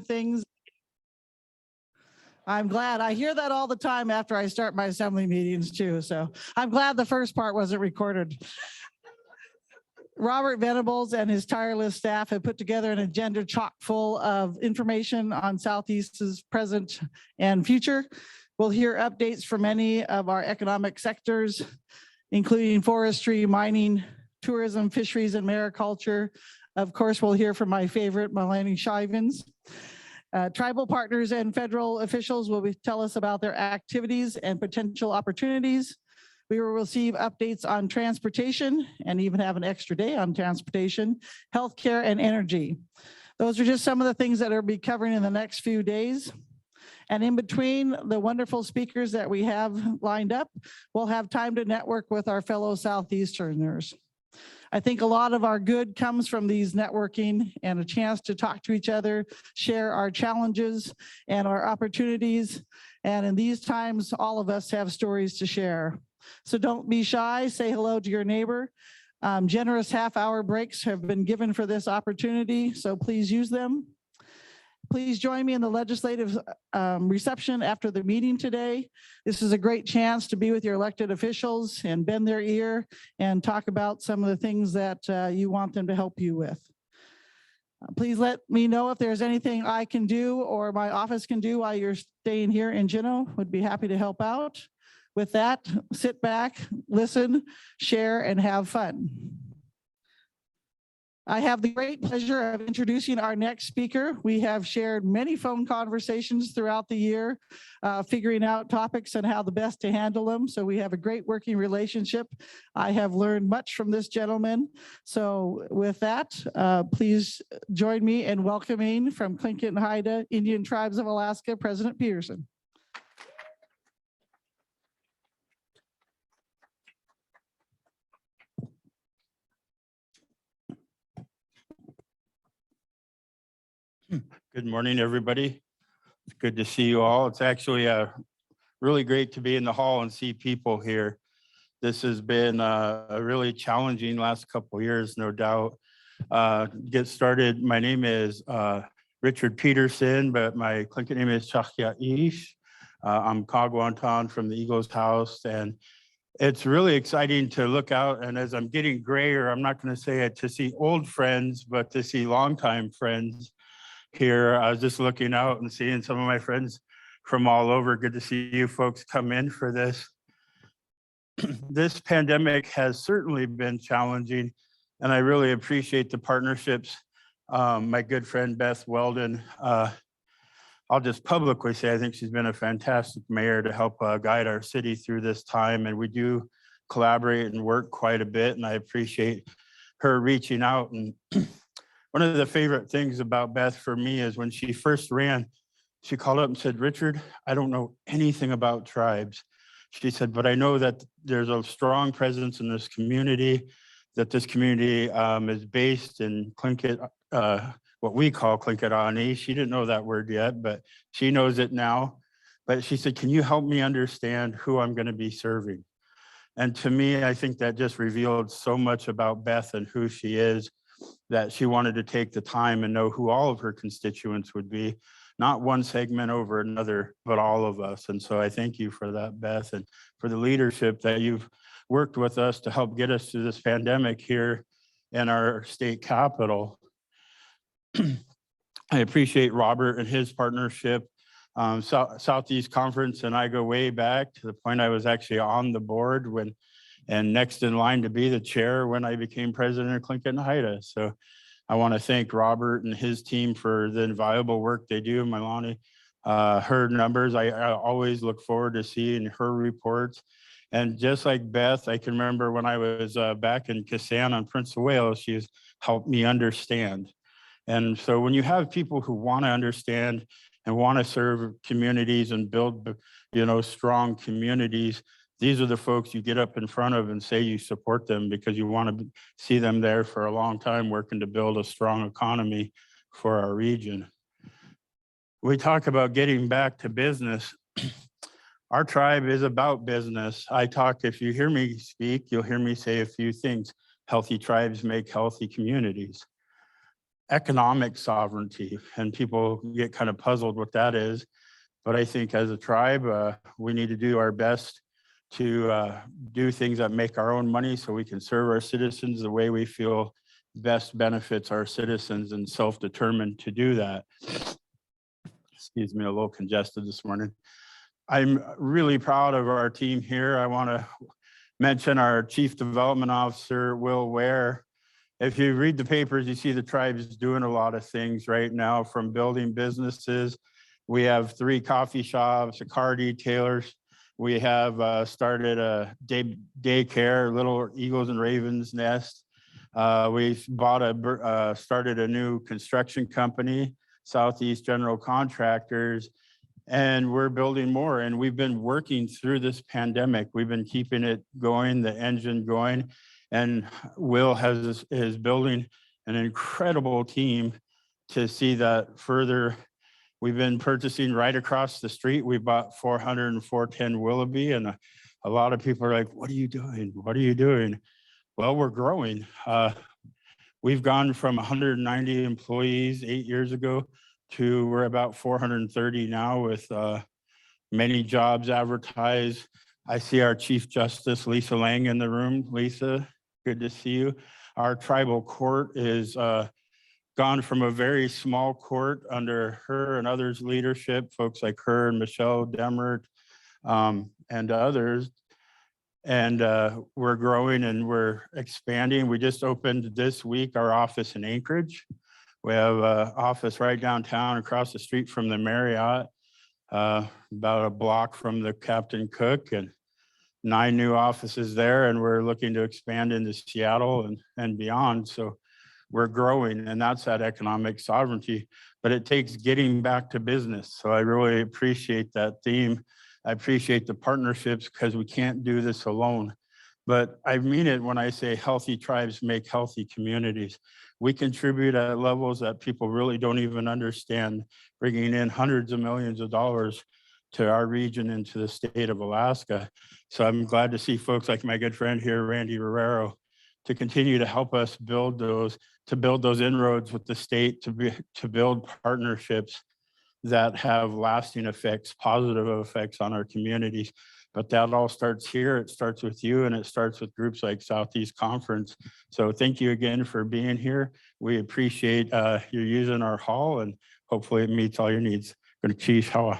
things. I'm glad. I hear that all the time after I start my assembly meetings too. So I'm glad the first part wasn't recorded. Robert Venables and his tireless staff have put together an agenda chock full of information on Southeast's present and future. We'll hear updates from many of our economic sectors, including forestry, mining, tourism, fisheries, and mariculture. Of course, we'll hear from my favorite, Meilani Schijvens. Tribal partners and federal officials will tell us about their activities and potential opportunities. We will receive updates on transportation and even have an extra day on transportation, healthcare, and energy. Those are just some of the things that we'll be covering in the next few days. And in between the wonderful speakers that we have lined up, we'll have time to network with our fellow Southeasterners. I think a lot of our good comes from these networking and a chance to talk to each other, share our challenges and our opportunities. And in these times, all of us have stories to share. So don't be shy, say hello to your neighbor. Generous half-hour breaks have been given for this opportunity, so please use them. Please join me in the legislative reception after the meeting today. This is a great chance to be with your elected officials and bend their ear and talk about some of the things that you want them to help you with. Please let me know if there's anything I can do or my office can do while you're staying here in Juneau. Would be happy to help out. With that, sit back, listen, share, and have fun. I have the great pleasure of introducing our next speaker. We have shared many phone conversations throughout the year, figuring out topics and how the best to handle them. So we have a great working relationship. I have learned much from this gentleman. So with that, please join me in welcoming from Tlingit and Haida, Indian Tribes of Alaska, President Peterson. Good morning, everybody. It's good to see you all. It's actually really great to be in the hall and see people here. This has been a really challenging last couple of years, no doubt. Get started. My name is Richard Peterson, but my Tlingit name is Rdc Is. I'm Kagwantan from the Eagles House, and it's really exciting to look out. And as I'm getting grayer, I'm not going to say it to see old friends, but to see longtime friends here. I was just looking out and seeing some of my friends from all over. Good to see you folks come in for this. This pandemic has certainly been challenging, and I really appreciate the partnerships. My good friend Beth Weldon, I'll just publicly say I think she's been a fantastic mayor to help guide our city through this time, and we do collaborate and work quite a bit, and I appreciate her reaching out. And one of the favorite things about Beth for me is when she first ran, she called up and said, Richard, I don't know anything about tribes. She said, but I know that there's a strong presence in this community, that this community is based in Tlingit, what we call Tlingit Ani. She didn't know that word yet, but she knows it now. But she said, can you help me understand who I'm going to be serving? And to me, I think that just revealed so much about Beth and who she is, that she wanted to take the time and know who all of her constituents would be, not one segment over another, but all of us. And so I thank you for that, Beth, and for the leadership that you've worked with us to help get us through this pandemic here in our state capital. I appreciate Robert and his partnership. Southeast Conference and I go way back to the point I was actually on the board when, and next in line to be the chair when I became president of Tlingit and Haida. So I want to thank Robert and his team for the invaluable work they do. Meilani, her numbers, I always look forward to seeing her reports. And just like Beth, I can remember when I was back in Kisan on Prince of Wales, she's helped me understand. And so when you have people who want to understand and want to serve communities and build, strong communities, these are the folks you get up in front of and say you support them because you want to see them there for a long time working to build a strong economy for our region. We talk about getting back to business. Our tribe is about business. If you hear me speak, you'll hear me say a few things. Healthy tribes make healthy communities. economic sovereignty, and people get kind of puzzled what that is. But I think as a tribe, we need to do our best to do things that make our own money so we can serve our citizens the way we feel best benefits our citizens, and self-determined to do that. Excuse me, a little congested this morning. I'm really proud of our team here. I want to mention our Chief Development Officer, Ware. If you read the papers, you see the tribe is doing a lot of things right now, from building businesses. We have 3 coffee shops, a car detailers. We have started a daycare, Little Eagles and Ravens Nest. We started a new construction company, Southeast General Contractors, and we're building more. And we've been working through this pandemic. We've been keeping it going, the engine going. And Will is building an incredible team to see that further. We've been purchasing right across the street. We bought 410 Willoughby, and a lot of people are like, what are you doing? What are you doing? Well, we're growing. We've gone from 190 employees 8 years ago to we're about 430 now, with many jobs advertised. I see our Chief Justice, Lisa Lang, in the room. Lisa, good to see you. Our tribal court is gone from a very small court under her and others' leadership, folks like her and Michelle Demert and others. And we're growing and we're expanding. We just opened this week our office in Anchorage. We have an office right downtown across the street from the Marriott, about a block from the Captain Cook, and 9 new offices there. And we're looking to expand into Seattle and beyond. So we're growing, and that's that economic sovereignty, but it takes getting back to business. So I really appreciate that theme. I appreciate the partnerships, because we can't do this alone. But I mean it when I say healthy tribes make healthy communities. We contribute at levels that people really don't even understand, bringing in hundreds of millions of dollars to our region and to the state of Alaska. So I'm glad to see folks like my good friend here, Randy Ruaro, to continue to help us build those inroads with the state, to build partnerships that have lasting effects, positive effects on our communities. But that all starts here. It starts with you, and it starts with groups like Southeast Conference. So thank you again for being here. We appreciate you using our hall, and hopefully it meets all your needs. Kiehl.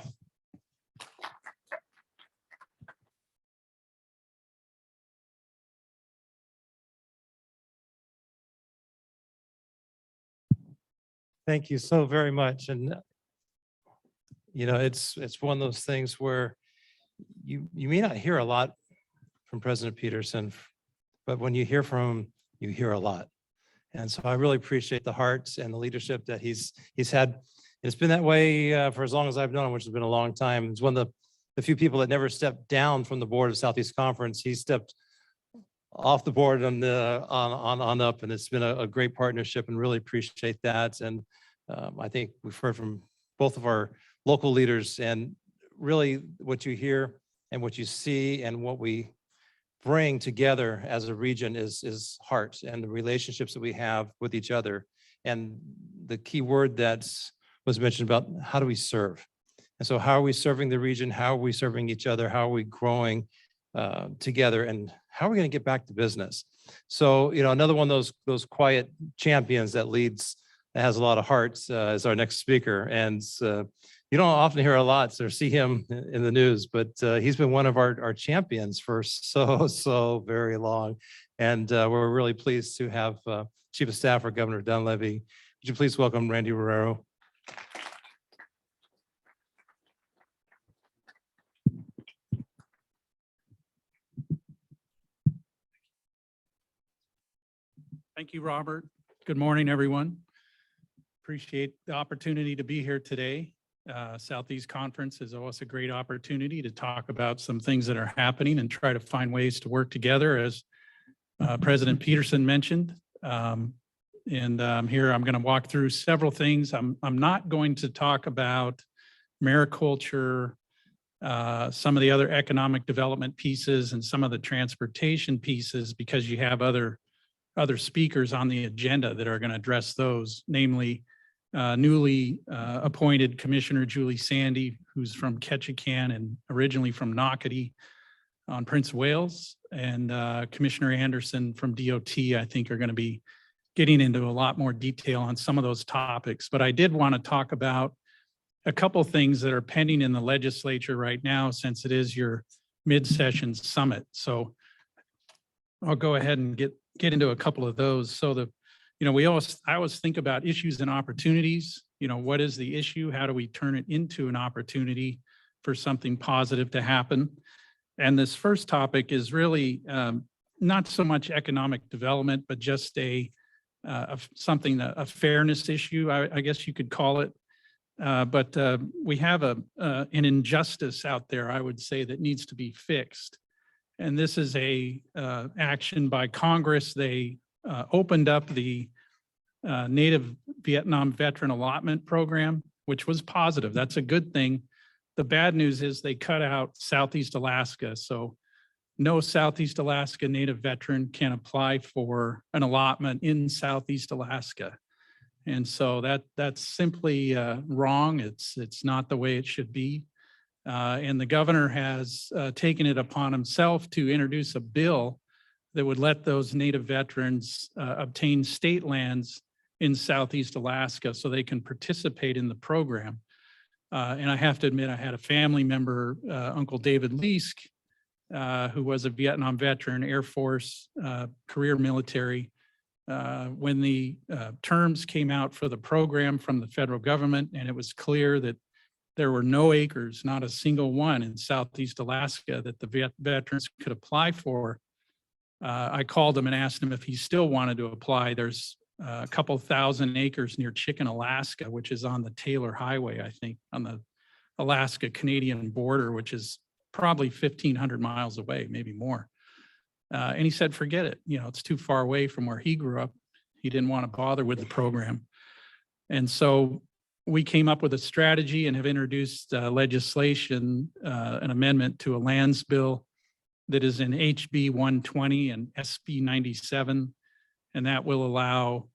Thank you so very much. And you know, it's one of those things where you may not hear a lot from President Peterson, but when you hear from him, you hear a lot. And so I really appreciate the hearts and the leadership that he's had. It's been that way for as long as I've known him, which has been a long time. He's one of the few people that never stepped down from the board of Southeast Conference. He stepped off the board on up, and it's been a great partnership, and really appreciate that. And I think we've heard from both of our local leaders, and really what you hear and what you see and what we bring together as a region is heart and the relationships that we have with each other. And the key word that was mentioned about how do we serve? And so how are we serving the region? How are we serving each other? How are we growing together? And how are we going to get back to business? So, you know, another one of those quiet champions that has a lot of hearts is our next speaker. And you don't often hear a lot or see him in the news, but he's been one of our champions for so very long. And we're really pleased to have Chief of Staff for Governor Dunleavy. Would you please welcome Randy Ruaro? Thank you, Robert. Good morning, everyone. Appreciate the opportunity to be here today. Southeast Conference is always a great opportunity to talk about some things that are happening and try to find ways to work together, as President Peterson mentioned. And here I'm going to walk through several things. I'm not going to talk about mariculture, some of the other economic development pieces, and some of the transportation pieces, because you have other other speakers on the agenda that are going to address those, namely newly appointed Commissioner Julie Sandy, who's from Ketchikan and originally from Knockety on Prince of Wales, and Commissioner Anderson from DOT, I think are going to be getting into a lot more detail on some of those topics. But I did want to talk about a couple things that are pending in the legislature right now, since it is your mid-session summit. So I'll go ahead and get into a couple of those. So I always think about issues and opportunities. What is the issue? How do we turn it into an opportunity for something positive to happen? And this first topic is really not so much economic development, but just a fairness issue, I guess you could call it. But we have an injustice out there, I would say, that needs to be fixed. And this is a action by Congress. They opened up the Native Vietnam Veteran Allotment Program, which was positive. That's a good thing. The bad news is they cut out Southeast Alaska. So no Southeast Alaska Native veteran can apply for an allotment in Southeast Alaska. And so that's simply wrong. It's not the way it should be. And the governor has taken it upon himself to introduce a bill that would let those Native veterans obtain state lands in Southeast Alaska so they can participate in the program. And I have to admit, I had a family member, Uncle David Leask, who was a Vietnam veteran, Air Force, career military. When the terms came out for the program from the federal government, and it was clear that there were no acres, not a single one in Southeast Alaska that the veterans could apply for, I called him and asked him if he still wanted to apply. There's a couple thousand acres near Chicken, Alaska, which is on the Taylor Highway, I think, on the Alaska-Canadian border, which is probably 1,500 miles away, maybe more. And he said, forget it. It's too far away from where he grew up. He didn't want to bother with the program. And so we came up with a strategy and have introduced legislation, an amendment to a lands bill that is in HB 120 and SB 97. And that will allow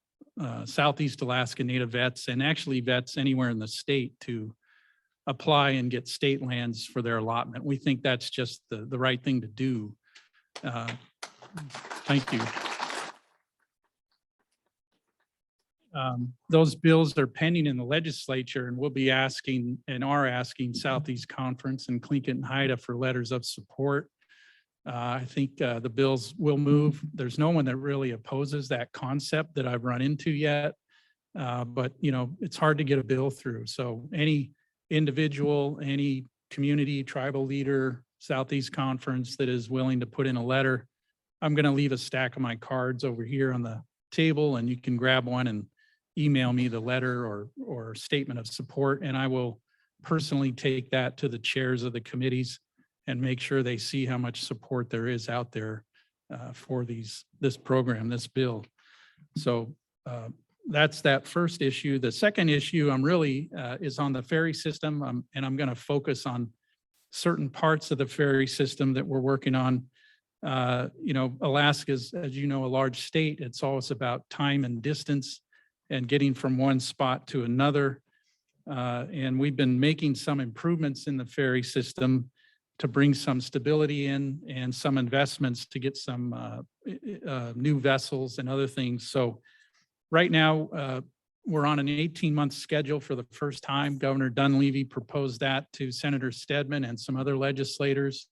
Southeast Alaska Native vets, and actually vets anywhere in the state, to apply and get state lands for their allotment. We think that's just the right thing to do. Thank you. Those bills are pending in the legislature, and we'll be asking and are asking Southeast Conference and Tlingit and Haida for letters of support. I think the bills will move. There's no one that really opposes that concept that I've run into yet, but it's hard to get a bill through. So any individual, any community, tribal leader, Southeast Conference that is willing to put in a letter, I'm going to leave a stack of my cards over here on the table, and you can grab one and email me the letter or statement of support, and I will personally take that to the chairs of the committees and make sure they see how much support there is out there for this program, this bill. So that's that first issue. The second issue I'm really is on the ferry system, and I'm going to focus on certain parts of the ferry system that we're working on. Alaska's, as you know, a large state. It's always about time and distance and getting from one spot to another. And we've been making some improvements in the ferry system to bring some stability in and some investments to get some new vessels and other things. So right now, we're on an 18-month schedule for the first time. Governor Dunleavy proposed that to Senator Stedman and some other legislators,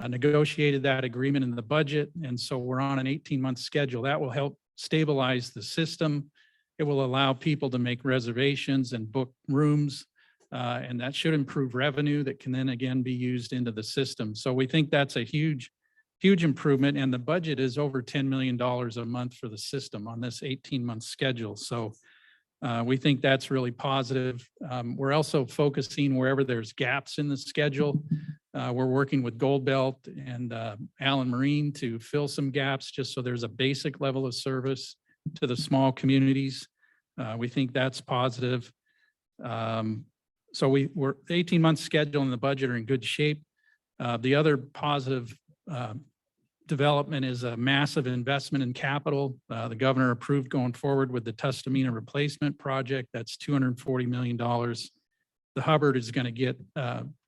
negotiated that agreement in the budget. And so we're on an 18-month schedule. That will help stabilize the system. It will allow people to make reservations and book rooms. And that should improve revenue that can then again be used into the system. So we think that's a huge improvement. And the budget is over $10 million a month for the system on this 18-month schedule. So we think that's really positive. We're also focusing wherever there's gaps in the schedule. We're working with Gold Belt and Allen Marine to fill some gaps just so there's a basic level of service to the small communities. We think that's positive. So we're 18-month schedule and the budget are in good shape. The other positive development is a massive investment in capital. The governor approved going forward with the Tustamina replacement project. That's $240 million. The Hubbard is going to get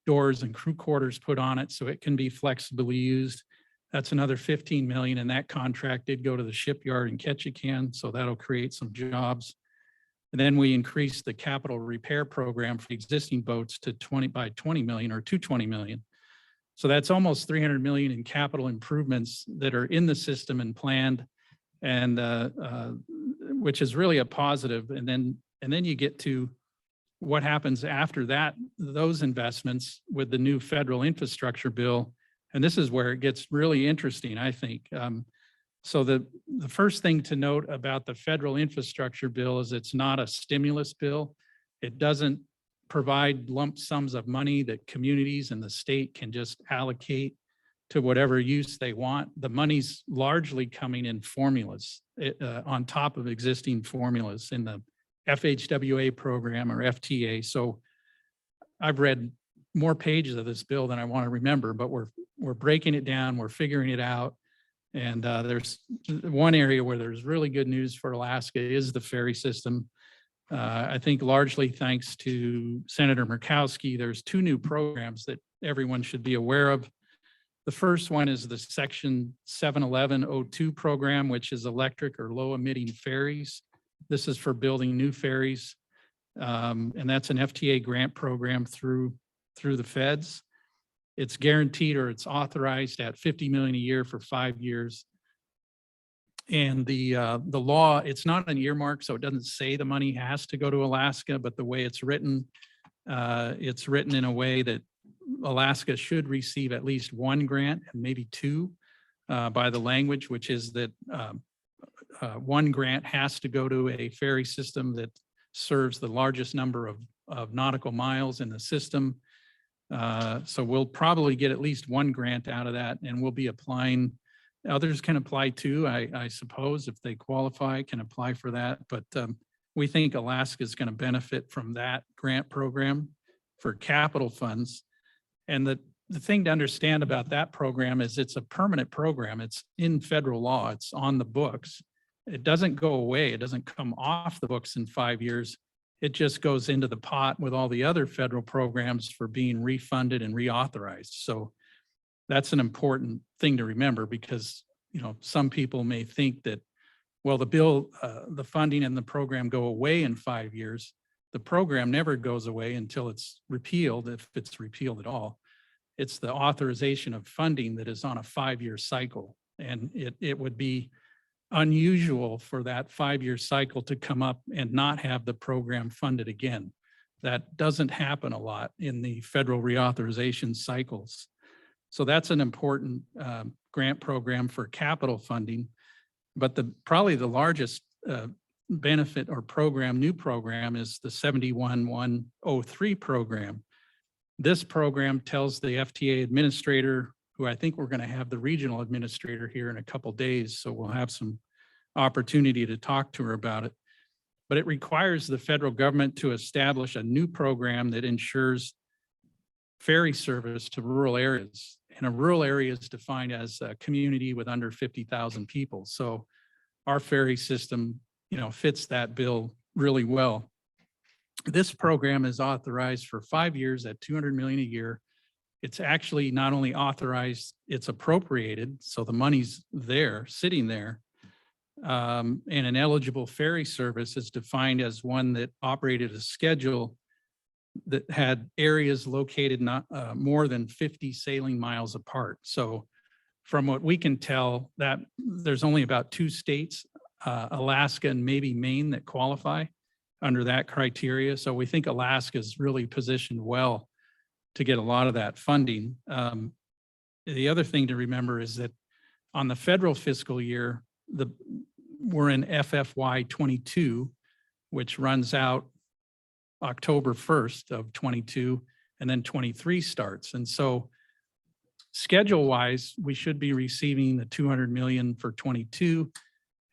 doors and crew quarters put on it so it can be flexibly used. That's another 15 million, and that contract did go to the shipyard in Ketchikan, so that'll create some jobs. And then we increased the capital repair program for existing boats to 20 million or 220 million. So that's almost 300 million in capital improvements that are in the system and planned, and which is really a positive. And then you get to what happens after that, those investments with the new federal infrastructure bill. And this is where it gets really interesting, I think. So the first thing to note about the federal infrastructure bill is it's not a stimulus bill. It doesn't provide lump sums of money that communities and the state can just allocate to whatever use they want. The money's largely coming in formulas on top of existing formulas in the FHWA program or FTA. So I've read more pages of this bill than I want to remember, but we're breaking it down, we're figuring it out. And there's one area where there's really good news for Alaska is the ferry system. I think largely thanks to Senator Murkowski, there's two new programs that everyone should be aware of. The first one is the Section 71102 program, which is electric or low emitting ferries. This is for building new ferries. And that's an FTA grant program through the feds. It's guaranteed or it's authorized at 50 million a year for 5 years. And the law, it's not an earmark, so it doesn't say the money has to go to Alaska, but the way it's written in a way that Alaska should receive at least one grant and maybe two by the language, which is that one grant has to go to a ferry system that serves the largest number of nautical miles in the system. So we'll probably get at least one grant out of that, and we'll be applying. Others can apply too, I suppose, if they qualify, can apply for that. But we think Alaska is going to benefit from that grant program for capital funds. And the thing to understand about that program is it's a permanent program. It's in federal law. It's on the books. It doesn't go away. It doesn't come off the books in 5 years. It just goes into the pot with all the other federal programs for being refunded and reauthorized. So that's an important thing to remember because, you know, some people may think that, well, the bill, the funding and the program go away in 5 years. The program never goes away until it's repealed, if it's repealed at all. It's the authorization of funding that is on a 5-year cycle. And it would be unusual for that 5-year cycle to come up and not have the program funded again. That doesn't happen a lot in the federal reauthorization cycles. So that's an important grant program for capital funding. But probably the largest benefit or new program is the 71103 program. This program tells the FTA administrator, who I think we're going to have the regional administrator here in a couple days, so we'll have some opportunity to talk to her about it. But it requires the federal government to establish a new program that ensures ferry service to rural areas. And a rural area is defined as a community with under 50,000 people. So our ferry system, you know, fits that bill really well. This program is authorized for 5 years at 200 million a year. It's actually not only authorized, it's appropriated. So the money's there, sitting there. And an eligible ferry service is defined as one that operated a schedule that had areas located not more than 50 sailing miles apart. So from what we can tell, that there's only about 2 states, Alaska and maybe Maine, that qualify under that criteria. So we think Alaska is really positioned well to get a lot of that funding. The other thing to remember is that on the federal fiscal year, we're in FFY 22, which runs out October 1st of 22, and then 23 starts. And so schedule-wise, we should be receiving the 200 million for 22,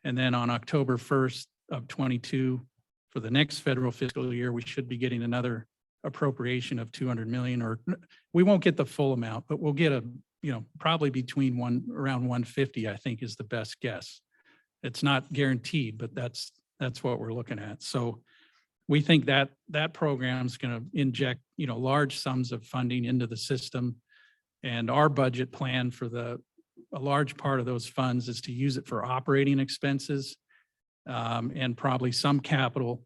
and then on October 1st of 22, for the next federal fiscal year, we should be getting another appropriation of 200 million, or we won't get the full amount, but we'll get probably around 150, I think is the best guess. It's not guaranteed, but that's what we're looking at. So we think that that program is going to inject, large sums of funding into the system. And our budget plan for a large part of those funds is to use it for operating expenses and probably some capital.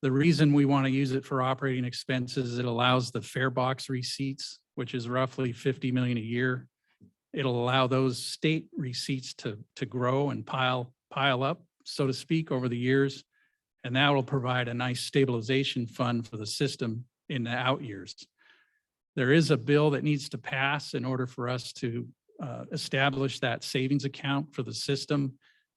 The reason we want to use it for operating expenses, it allows the fare box receipts, which is roughly 50 million a year. It'll allow those state receipts to grow and pile up, so to speak, over the years. And that will provide a nice stabilization fund for the system in the out years. There is a bill that needs to pass in order for us to establish that savings account for the system.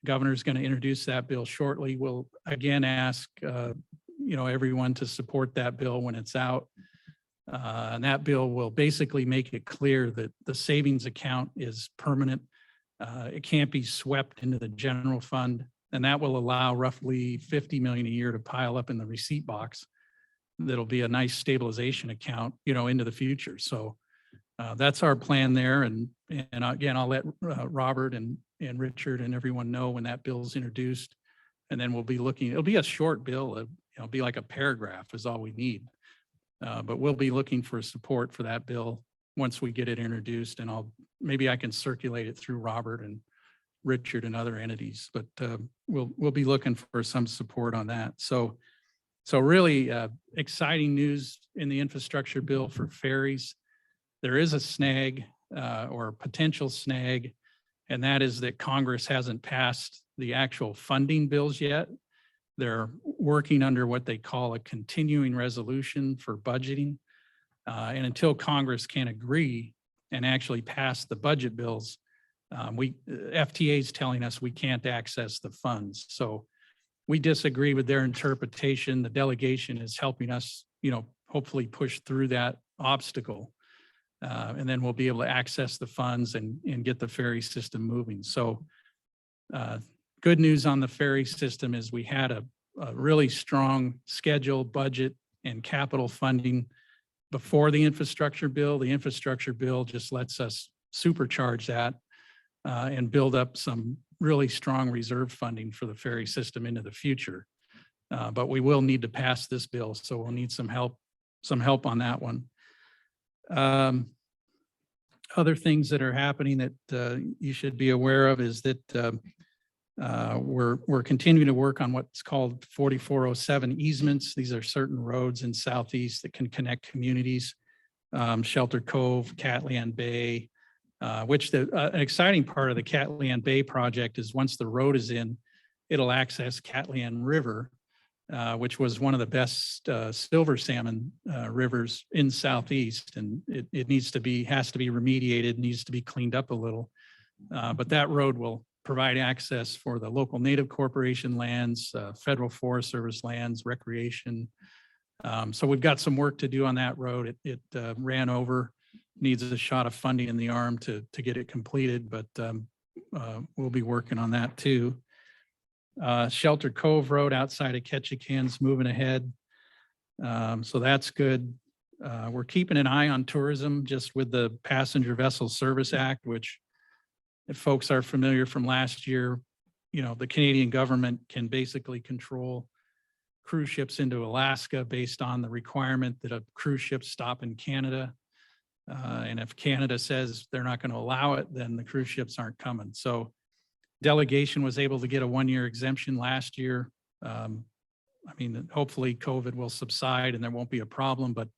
Governor's going to introduce that bill shortly. We'll again ask everyone to support that bill when it's out. And that bill will basically make it clear that the savings account is permanent. It can't be swept into the general fund. And that will allow roughly 50 million a year to pile up in the receipt box. That'll be a nice stabilization account, into the future. So that's our plan there. And again, I'll let Robert and Richard and everyone know when that bill is introduced. And then we'll be looking, it'll be a short bill. It'll be like a paragraph is all we need. But we'll be looking for support for that bill once we get it introduced. And maybe I can circulate it through Robert and Richard and other entities, but we'll be looking for some support on that. So really exciting news in the infrastructure bill for ferries. There is a snag or a potential snag, and that is that Congress hasn't passed the actual funding bills yet. They're working under what they call a continuing resolution for budgeting. And until Congress can agree and actually pass the budget bills, FTA is telling us we can't access the funds. So we disagree with their interpretation. The delegation is helping us, hopefully push through that obstacle. And then we'll be able to access the funds and get the ferry system moving. So good news on the ferry system is we had a really strong schedule, budget, and capital funding before the infrastructure bill. The infrastructure bill just lets us supercharge that and build up some really strong reserve funding for the ferry system into the future. But we will need to pass this bill, so we'll need some help on that one. Other things that are happening that you should be aware of is that we're continuing to work on what's called 4407 easements. These are certain roads in Southeast that can connect communities, Shelter Cove, Catland Bay, which an exciting part of the Catland Bay project is once the road is in, it'll access Catland River, which was one of the best silver salmon rivers in Southeast. And it has to be remediated, needs to be cleaned up a little. But that road will provide access for the local Native Corporation lands, Federal Forest Service lands, recreation. So we've got some work to do on that road. It ran over, needs a shot of funding in the arm to get it completed, but we'll be working on that too. Shelter Cove Road outside of Ketchikan's moving ahead. So that's good. We're keeping an eye on tourism just with the Passenger Vessel Service Act, which if folks are familiar from last year, the Canadian government can basically control cruise ships into Alaska based on the requirement that a cruise ship stop in Canada. And if Canada says they're not going to allow it, then the cruise ships aren't coming. So delegation was able to get a 1-year exemption last year. Hopefully COVID will subside and there won't be a problem, but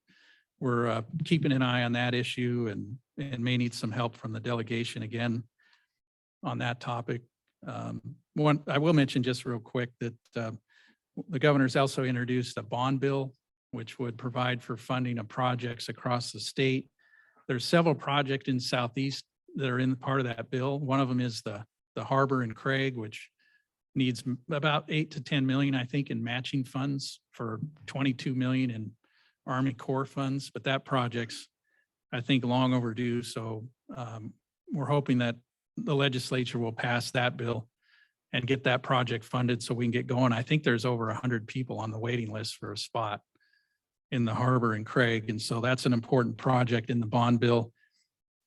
we're keeping an eye on that issue and may need some help from the delegation again on that topic. One, I will mention just real quick that the governor's also introduced a bond bill, which would provide for funding of projects across the state. There's several projects in Southeast that are in part of that bill. One of them is the harbor in Craig, which needs about 8 to 10 million, I think, in matching funds for 22 million in Army Corps funds. But that project's, I think, long overdue. So we're hoping that the legislature will pass that bill and get that project funded so we can get going. I think there's over 100 people on the waiting list for a spot in the harbor in Craig. And so that's an important project in the bond bill.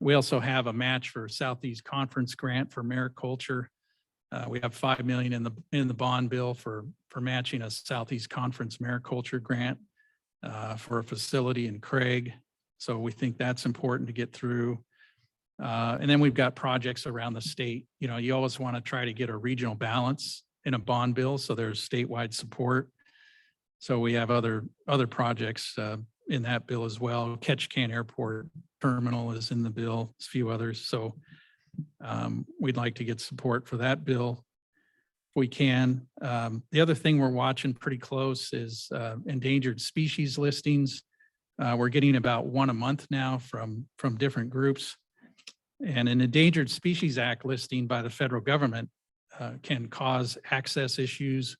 We also have a match for Southeast Conference grant for mariculture. We have 5 million in the bond bill for matching a Southeast Conference mariculture grant for a facility in Craig. So we think that's important to get through. And then we've got projects around the state. You know, you always want to try to get a regional balance in a bond bill, so there's statewide support. So we have other projects in that bill as well. Ketchikan Airport Terminal is in the bill, a few others. So we'd like to get support for that bill if we can. The other thing we're watching pretty close is endangered species listings. We're getting about one a month now from different groups. And an Endangered Species Act listing by the federal government can cause access issues.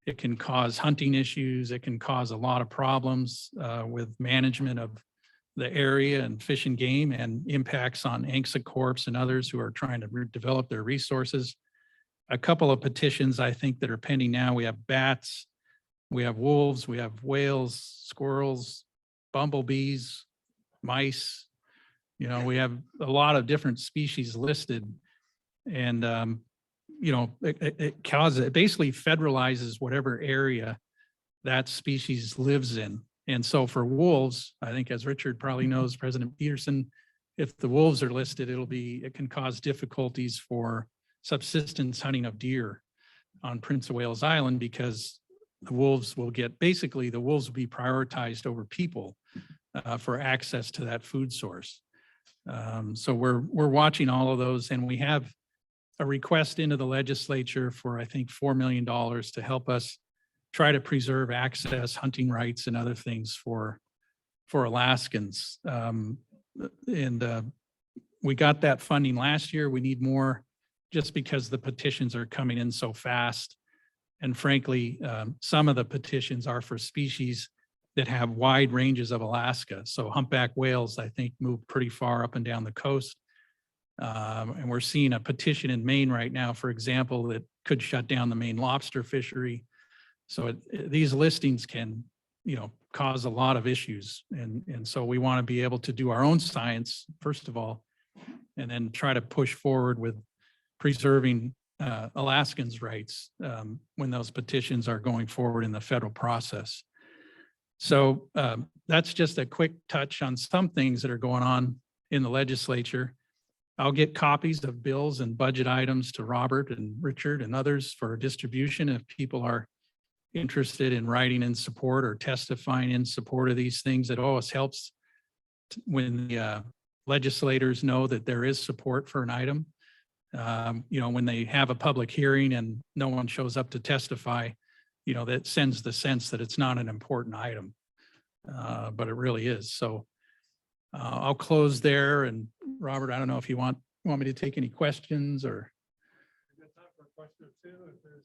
It can cause hunting issues. It can cause a lot of problems with management of the area and fish and game, and impacts on ANCSA Corps and others who are trying to develop their resources. A couple of petitions I think that are pending now. We have bats, we have wolves, we have whales, squirrels, bumblebees, mice. You know, we have a lot of different species listed, and you know, it basically federalizes whatever area that species lives in. And so for wolves, I think, as Richard probably knows, President Peterson, if the wolves are listed, it can cause difficulties for subsistence hunting of deer on Prince of Wales Island, because the wolves will be prioritized over people for access to that food source. So we're watching all of those, and we have a request into the legislature for, I think, $4 million to help us try to preserve access, hunting rights, and other things for Alaskans. We got that funding last year. We need more just because the petitions are coming in so fast. And frankly, some of the petitions are for species that have wide ranges of Alaska. So humpback whales, I think, move pretty far up and down the coast. And we're seeing a petition in Maine right now, for example, that could shut down the Maine lobster fishery. So these listings can, you know, cause a lot of issues. And so we want to be able to do our own science, first of all, and then try to push forward with preserving Alaskans' rights when those petitions are going forward in the federal process. So that's just a quick touch on some things that are going on in the legislature. I'll get copies of bills and budget items to Robert and Richard and others for distribution if people are interested in writing in support or testifying in support of these things. It always helps when the legislators know that there is support for an item. You know, when they have a public hearing and no one shows up to testify, you know, that sends the sense that it's not an important item, but it really is. So I'll close there. And Robert, I don't know if you want me to take any questions or. We've got time for a question or two if there's.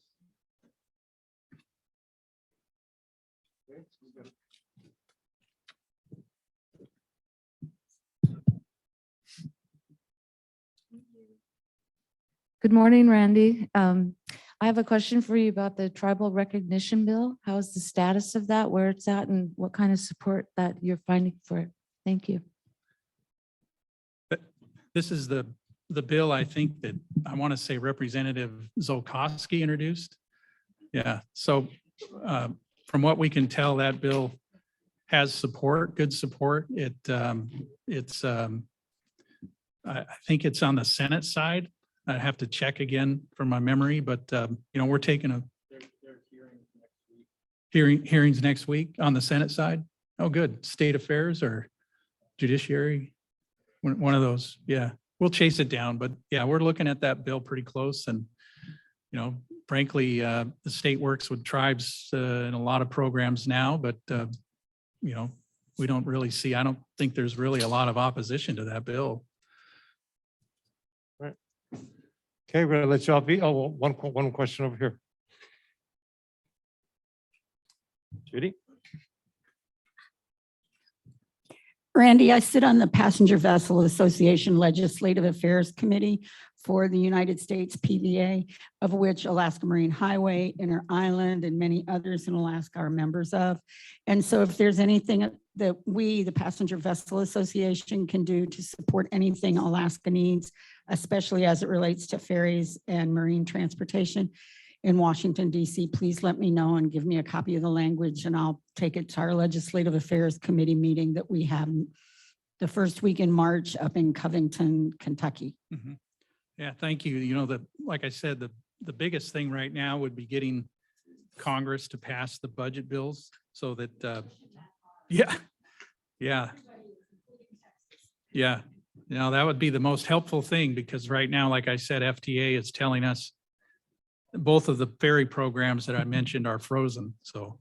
Good morning, Randy. I have a question for you about the tribal recognition bill. How is the status of that, where it's at, and what kind of support that you're finding for it? Thank you. This is the bill, I think, that I want to say Representative Zolkowski introduced. Yeah, so from what we can tell, that bill has support, good support. I think it's on the Senate side. I have to check again from my memory, but you know, we're taking hearings next week on the Senate side. Oh, good. State Affairs or Judiciary, one of those. Yeah, we'll chase it down, but yeah, we're looking at that bill pretty close. And you know, frankly, the state works with tribes in a lot of programs now, but you know, we don't really see. I don't think there's really a lot of opposition to that bill. Okay, we're gonna let y'all be. Oh, well, one question over here. Judy? Randy, I sit on the Passenger Vessel Association Legislative Affairs Committee for the United States PVA, of which Alaska Marine Highway, Inter Island, and many others in Alaska are members of. And so if there's anything that we, the Passenger Vessel Association, can do to support anything Alaska needs, especially as it relates to ferries and marine transportation in Washington, D.C., please let me know and give me a copy of the language, and I'll take it to our Legislative Affairs Committee meeting that we have the first week in March up in Covington, Kentucky. Mhm. Yeah, thank you. You know, like I said, the biggest thing right now would be getting Congress to pass the budget bills so that, yeah. You know, that would be the most helpful thing, because right now, like I said, FTA is telling us both of the ferry programs that I mentioned are frozen, so.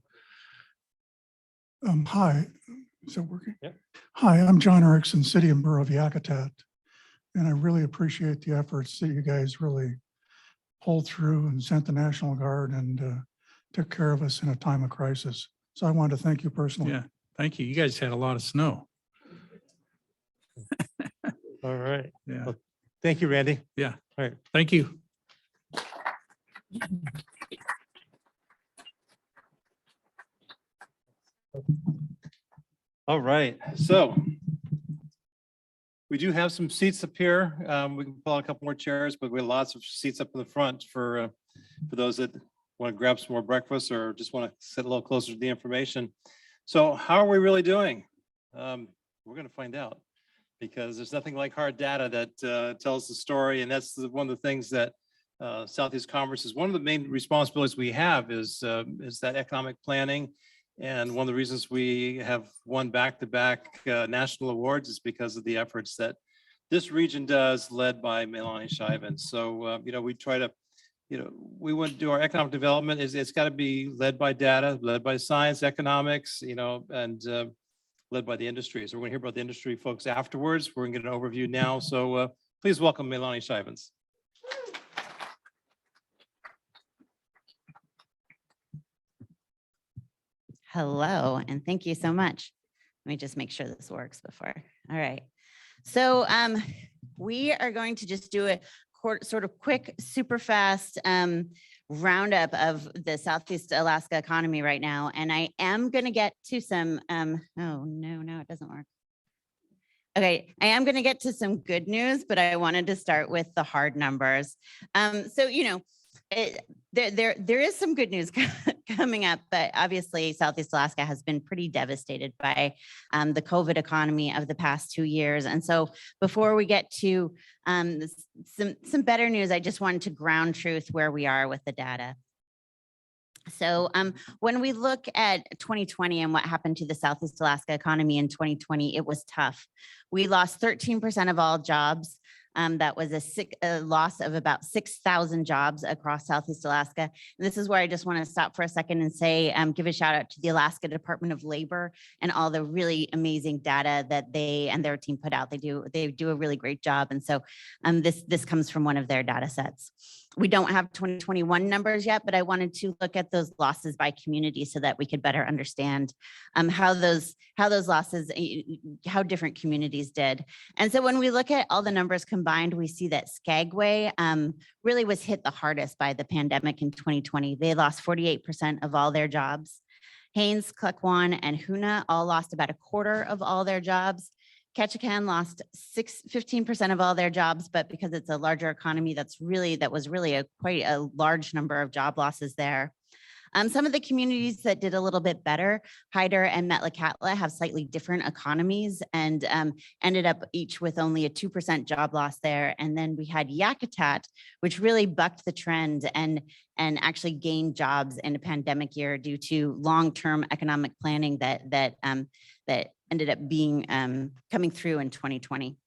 Hi, is it working? Yep. Hi, I'm John Erickson, City and Borough of Yakutat. And I really appreciate the efforts that you guys really pulled through and sent the National Guard and took care of us in a time of crisis. So I wanted to thank you personally. Yeah, thank you. You guys had a lot of snow. All right. Yeah, Well, thank you, Randy. yeah. All right. Thank you. All right, so we do have some seats up here. We can pull out a couple more chairs, but we have lots of seats up in the front for those that want to grab some more breakfast or just want to sit a little closer to the information. So how are we really doing? We're going to find out, because there's nothing like hard data that tells the story, and that's one of the things that Southeast Conference is one of the main responsibilities we have is that economic planning. And one of the reasons we have won back-to-back national awards is because of the efforts that this region does, led by Meilani Schijvens. So, you know, we try to, you know, we want to do our economic development. It's got to be led by data, led by science, economics, you know, and led by the industry. So we're going to hear about the industry folks afterwards. We're going to get an overview now. So please welcome Meilani Schijvens. Hello, and thank you so much. Let me just make sure this works before. All right. So we are going to just do a sort of quick, super fast roundup of the Southeast Alaska economy right now. And I am going to get to some, oh no, it doesn't work. Okay, I am going to get to some good news, but I wanted to start with the hard numbers. So, you know, there is some good news coming up, but obviously Southeast Alaska has been pretty devastated by the COVID economy of the past 2 years. And so before we get to some better news, I just wanted to ground truth where we are with the data. So when we look at 2020 and what happened to the Southeast Alaska economy in 2020, it was tough. We lost 13% of all jobs. That was a loss of about 6,000 jobs across Southeast Alaska. And this is where I just want to stop for a second and say, give a shout out to the Alaska Department of Labor and all the really amazing data that they and their team put out. They do a really great job. And so this comes from one of their data sets. We don't have 2021 numbers yet, but I wanted to look at those losses by community so that we could better understand how those losses, how different communities did. And so when we look at all the numbers combined, we see that Skagway really was hit the hardest by the pandemic in 2020. They lost 48% of all their jobs. Haines, Klukwan, and Hoonah all lost about a quarter of all their jobs. Ketchikan lost 15% of all their jobs, but because it's a larger economy, that was really quite a large number of job losses there. Some of the communities that did a little bit better, Haida and Metlakatla, have slightly different economies and ended up each with only a 2% job loss there. And then we had Yakutat, which really bucked the trend and actually gained jobs in a pandemic year due to long-term economic planning that ended up being coming through in 2020.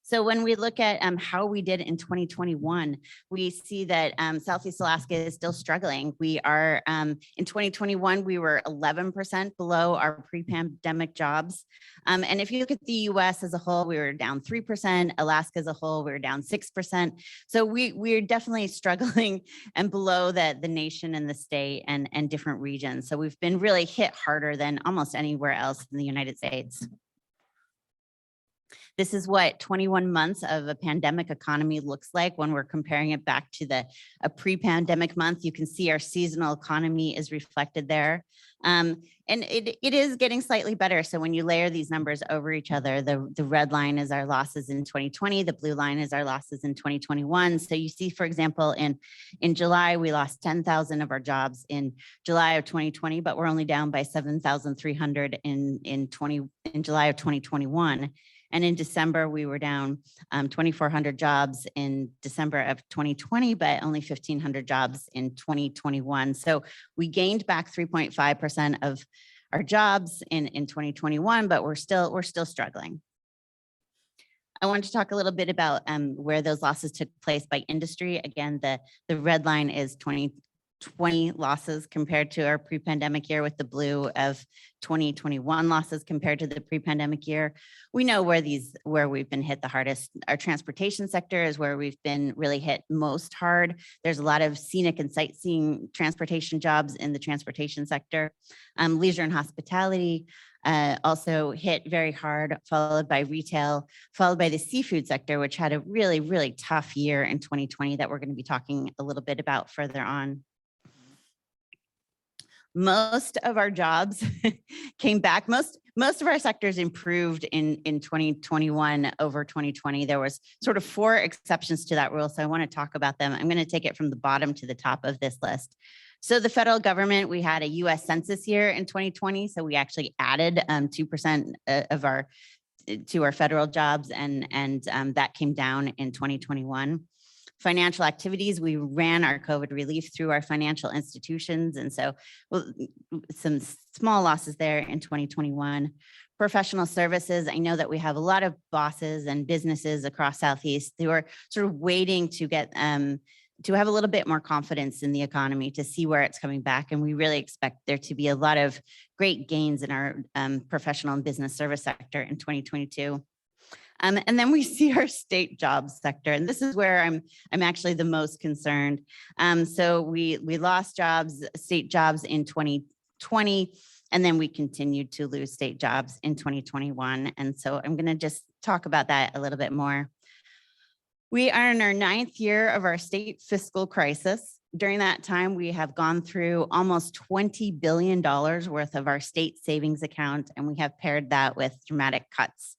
So when we look at how we did in 2021, we see that Southeast Alaska is still struggling. We are in 2021, we were 11% below our pre-pandemic jobs. And if you look at the US as a whole, we were down 3%, Alaska as a whole, we were down 6%. So we're definitely struggling and below the nation and the state and different regions. So we've been really hit harder than almost anywhere else in the United States. This is what 21 months of a pandemic economy looks like when we're comparing it back to a pre-pandemic month. You can see our seasonal economy is reflected there. And it is getting slightly better. So when you layer these numbers over each other, the red line is our losses in 2020, the blue line is our losses in 2021. So you see, for example, in July, we lost 10,000 of our jobs in July of 2020, but we're only down by 7,300 in July of 2021. And in December, we were down 2,400 jobs in December of 2020, but only 1,500 jobs in 2021. So we gained back 3.5% of our jobs in 2021, but we're still struggling. I wanted to talk a little bit about where those losses took place by industry. Again, the red line is 2020 losses compared to our pre-pandemic year, with the blue of 2021 losses compared to the pre-pandemic year. We know where we've been hit the hardest. Our transportation sector is where we've been really hit most hard. There's a lot of scenic and sightseeing transportation jobs in the transportation sector. Leisure and hospitality also hit very hard, followed by retail, followed by the seafood sector, which had a really, really tough year in 2020 that we're going to be talking a little bit about further on. Most of our jobs came back. Most of our sectors improved in 2021 over 2020. There was sort of 4 exceptions to that rule, so I want to talk about them. I'm going to take it from the bottom to the top of this list. So the federal government, we had a US Census year in 2020, so we actually added 2% to our federal jobs, and that came down in 2021. Financial activities, we ran our COVID relief through our financial institutions. And so some small losses there in 2021. Professional services, I know that we have a lot of bosses and businesses across Southeast who are sort of waiting to get to have a little bit more confidence in the economy, to see where it's coming back. And we really expect there to be a lot of great gains in our professional and business service sector in 2022. And then we see our state jobs sector, and this is where I'm actually the most concerned. So we lost state jobs in 2020, and then we continued to lose state jobs in 2021. And so I'm going to just talk about that a little bit more. We are in our 9th year of our state fiscal crisis. During that time, we have gone through almost $20 billion worth of our state savings account, and we have paired that with dramatic cuts,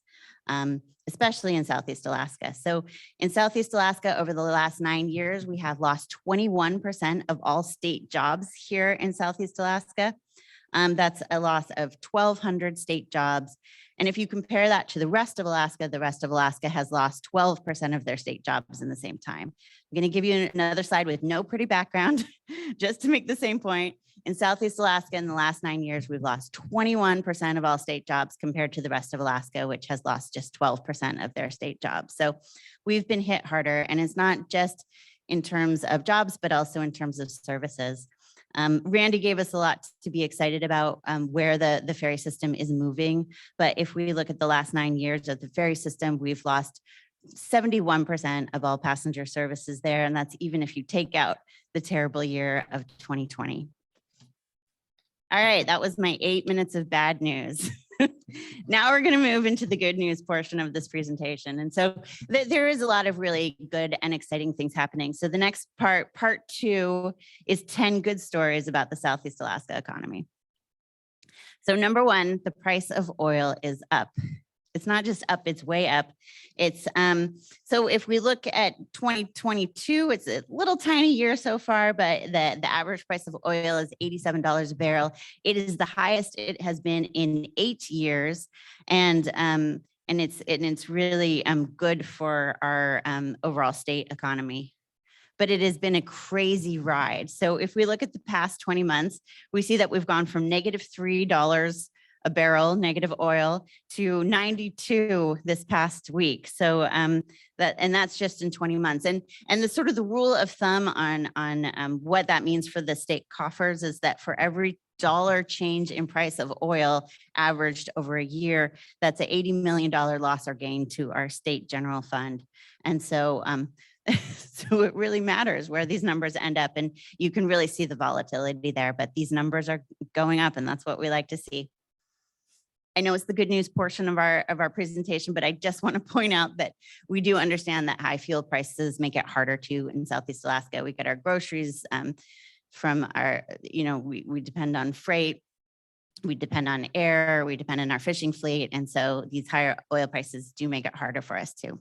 especially in Southeast Alaska. So in Southeast Alaska, over the last 9 years, we have lost 21% of all state jobs here in Southeast Alaska. That's a loss of 1,200 state jobs. And if you compare that to the rest of Alaska has lost 12% of their state jobs in the same time. I'm going to give you another slide with no pretty background, just to make the same point. In Southeast Alaska, in the last 9 years, we've lost 21% of all state jobs compared to the rest of Alaska, which has lost just 12% of their state jobs. So we've been hit harder, and it's not just in terms of jobs, but also in terms of services. Randy gave us a lot to be excited about where the ferry system is moving. But if we look at the last 9 years of the ferry system, we've lost 71% of all passenger services there. And that's even if you take out the terrible year of 2020. All right, that was my 8 minutes of bad news. Now we're going to move into the good news portion of this presentation. And so there is a lot of really good and exciting things happening. So the next part 2, is 10 good stories about the Southeast Alaska economy. So number 1, the price of oil is up. It's not just up, it's way up. It's so if we look at 2022, it's a little tiny year so far, but the average price of oil is $87 a barrel. It is the highest it has been in 8 years. And it's really good for our overall state economy. But it has been a crazy ride. So if we look at the past 20 months, we see that we've gone from -$3 a barrel, negative oil, to 92 this past week. So that's just in 20 months. And the sort of the rule of thumb on what that means for the state coffers is that for every dollar change in price of oil averaged over a year, that's an $80 million loss or gain to our state general fund. And so so it really matters where these numbers end up, and you can really see the volatility there, but these numbers are going up, and that's what we like to see. I know it's the good news portion of our presentation, but I just want to point out that we do understand that high fuel prices make it harder to in Southeast Alaska. We get our groceries from our, we depend on freight, we depend on air, we depend on our fishing fleet. And so these higher oil prices do make it harder for us too.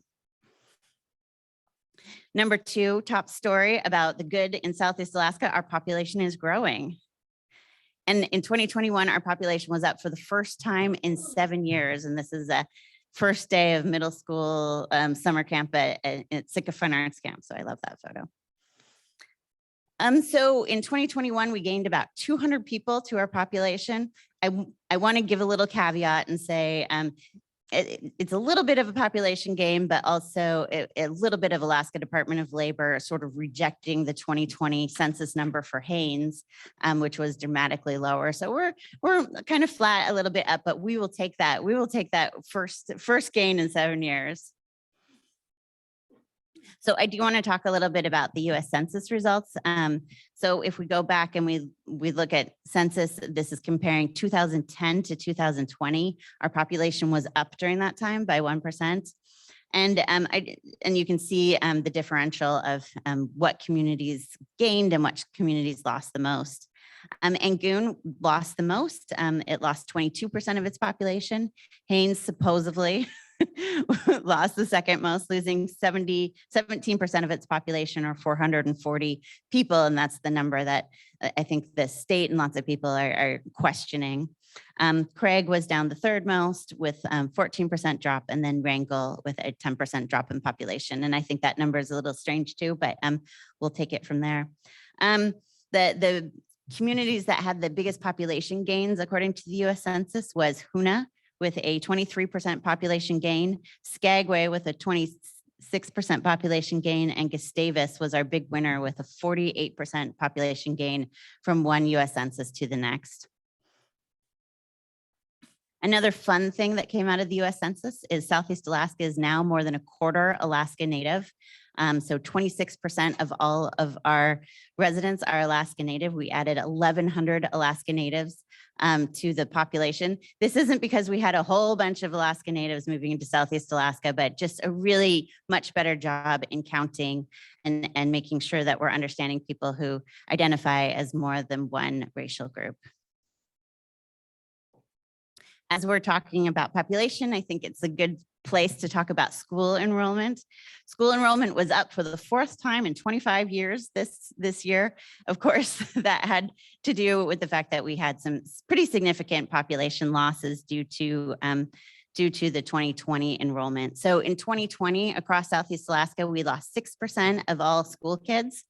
Number 2, top story about the good in Southeast Alaska, our population is growing. And in 2021, our population was up for the first time in 7 years. And this is a first day of middle school summer camp at Sitka Fine Arts Camp. So I love that photo. So in 2021, we gained about 200 people to our population. I want to give a little caveat and say it's a little bit of a population gain, but also a little bit of Alaska Department of Labor sort of rejecting the 2020 census number for Haines, which was dramatically lower. So we're kind of flat, a little bit up, but we will take that. We will take that first gain in 7 years. So I do want to talk a little bit about the US Census results. So if we go back and we look at census, this is comparing 2010 to 2020. Our population was up during that time by 1%. And you can see the differential of what communities gained and what communities lost the most. Angoon lost the most. It lost 22% of its population. Haines supposedly lost the second most, losing 17% of its population, or 440 people. And that's the number that I think the state and lots of people are questioning. Craig was down the third most with 14% drop, and then Wrangell with a 10% drop in population. And I think that number is a little strange too, but we'll take it from there. The communities that had the biggest population gains, according to the US Census, was Hoonah with a 23% population gain, Skagway with a 26% population gain, and Gustavus was our big winner with a 48% population gain from one US Census to the next. Another fun thing that came out of the US Census is Southeast Alaska is now more than a quarter Alaska Native. So 26% of all of our residents are Alaska Native. We added 1,100 Alaska Natives to the population. This isn't because we had a whole bunch of Alaska Natives moving into Southeast Alaska, but just a really much better job in counting and making sure that we're understanding people who identify as more than one racial group. As we're talking about population, I think it's a good place to talk about school enrollment. School enrollment was up for the 4th time in 25 years this year. Of course, that had to do with the fact that we had some pretty significant population losses due to the 2020 enrollment. So in 2020, across Southeast Alaska, we lost 6% of all school kids.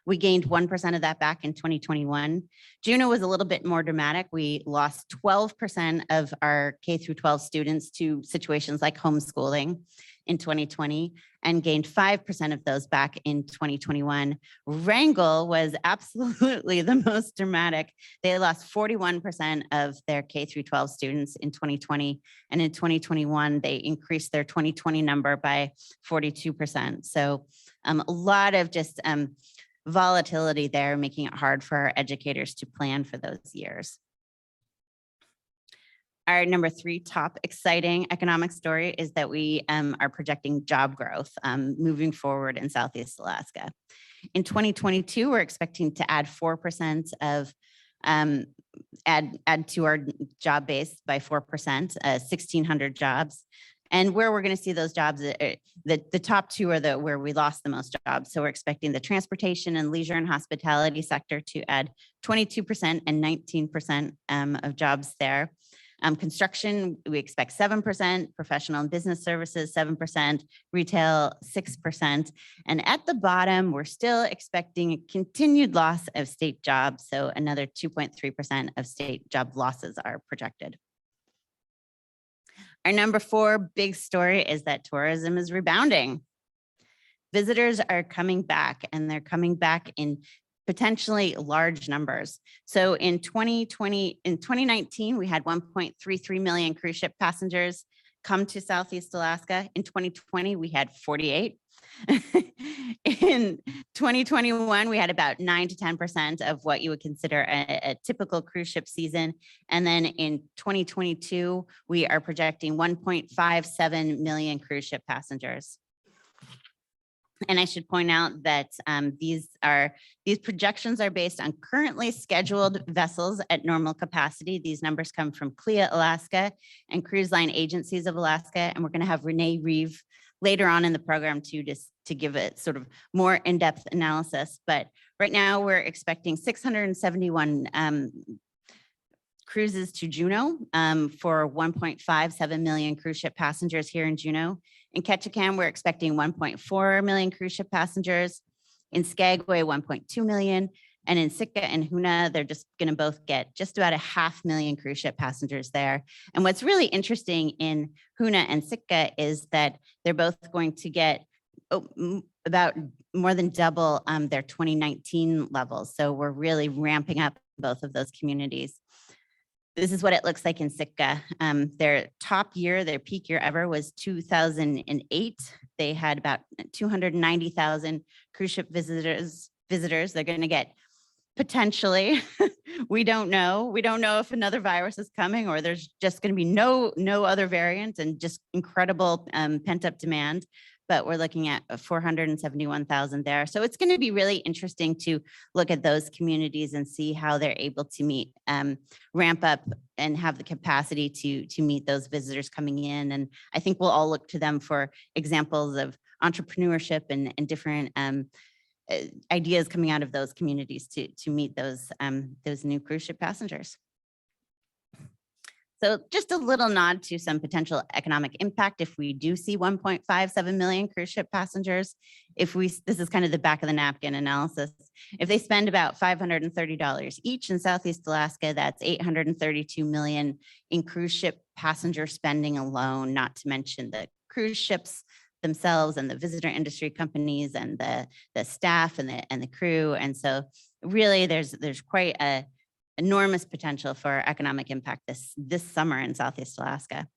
We gained 1% of that back in 2021. Juneau was a little bit more dramatic. We lost 12% of our K through 12 students to situations like homeschooling in 2020 and gained 5% of those back in 2021. Wrangell was absolutely the most dramatic. They lost 41% of their K through 12 students in 2020. And in 2021, they increased their 2020 number by 42%. So a lot of just volatility there, making it hard for our educators to plan for those years. Our number 3 top exciting economic story is that we are projecting job growth moving forward in Southeast Alaska. In 2022, we're expecting to add 4% of add to our job base by 4%, 1,600 jobs. And where we're going to see those jobs, the top 2 are where we lost the most jobs. So we're expecting the transportation and leisure and hospitality sector to add 22% and 19% of jobs there. Construction, we expect 7%, professional and business services, 7%, retail, 6%. And at the bottom, we're still expecting a continued loss of state jobs. So another 2.3% of state job losses are projected. Our number 4 big story is that tourism is rebounding. Visitors are coming back, and they're coming back in potentially large numbers. So in 2019, we had 1.33 million cruise ship passengers. come to Southeast Alaska. In 2020, we had 48. In 2021, we had about 9 to 10% of what you would consider a typical cruise ship season. And then in 2022, we are projecting 1.57 million cruise ship passengers. And I should point out that these projections are based on currently scheduled vessels at normal capacity. These numbers come from Kiehl, Alaska, and Cruise Line Agencies of Alaska. And we're going to have Renee Reeve later on in the program to give a sort of more in-depth analysis. But right now we're expecting 671 cruises to Juneau for 1.57 million cruise ship passengers here in Juneau. In Ketchikan, we're expecting 1.4 million cruise ship passengers. In Skagway, 1.2 million. And in Sitka and Hoonah, they're just going to both get just about 500,000 cruise ship passengers there. And what's really interesting in Hoonah and Sitka is that they're both going to get about more than double their 2019 levels. So we're really ramping up both of those communities. This is what it looks like in Sitka. Their top year, their peak year ever was 2008. They had about 290,000 cruise ship visitors. They're going to get potentially, we don't know. We don't know if another virus is coming or there's just going to be no other variant and just incredible pent up demand. But we're looking at 471,000 there. So it's going to be really interesting to look at those communities and see how they're able to meet, ramp up and have the capacity to meet those visitors coming in. And I think we'll all look to them for examples of entrepreneurship and different ideas coming out of those communities to meet those new cruise ship passengers. So just a little nod to some potential economic impact if we do see 1.57 million cruise ship passengers. This is kind of the back of the napkin analysis. If they spend about $530 each in Southeast Alaska, that's $832 million in cruise ship passenger spending alone, not to mention the cruise ships themselves and the visitor industry companies and the staff and the crew. And so really there's quite a enormous potential for economic impact this summer in Southeast Alaska.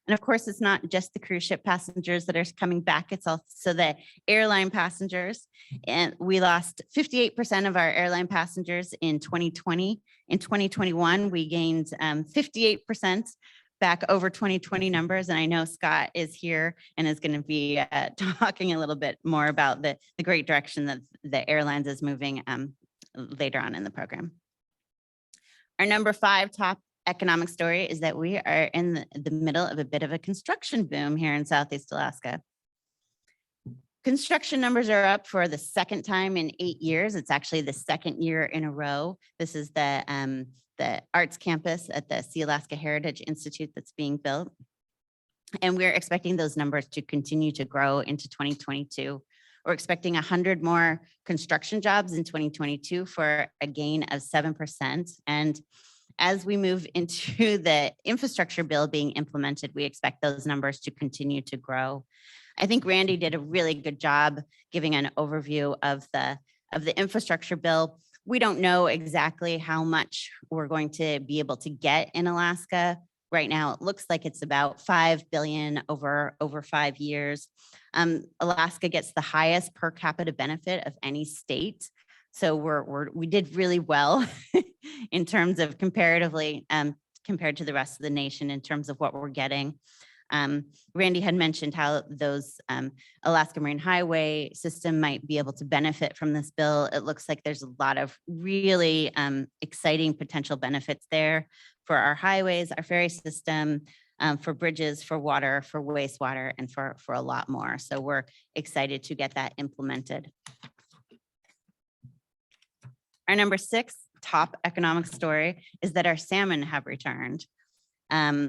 And of course, it's not just the cruise ship passengers that are coming back, it's also the airline passengers. And we lost 58% of our airline passengers in 2020. In 2021, we gained 58% back over 2020 numbers. And I know Scott is here and is going to be talking a little bit more about the great direction that the airlines is moving later on in the program. Our number 5 top economic story is that we are in the middle of a bit of a construction boom here in Southeast Alaska. Construction numbers are up for the second time in 8 years. It's actually the second year in a row. This is the arts campus at the Sealaska Heritage Institute that's being built. And we're expecting those numbers to continue to grow into 2022. We're expecting 100 more construction jobs in 2022 for a gain of 7%. And as we move into the infrastructure bill being implemented, we expect those numbers to continue to grow. I think Randy did a really good job giving an overview of the infrastructure bill. We don't know exactly how much we're going to be able to get in Alaska. Right now, it looks like it's about $5 billion over 5 years. Alaska gets the highest per capita benefit of any state. So we did really well in terms of comparatively compared to the rest of the nation in terms of what we're getting. Randy had mentioned how those Alaska Marine Highway system might be able to benefit from this bill. It looks like there's a lot of really exciting potential benefits there for our highways, our ferry system, for bridges, for water, for wastewater, and for a lot more. So we're excited to get that implemented. Our number 6 top economic story is that our salmon have returned.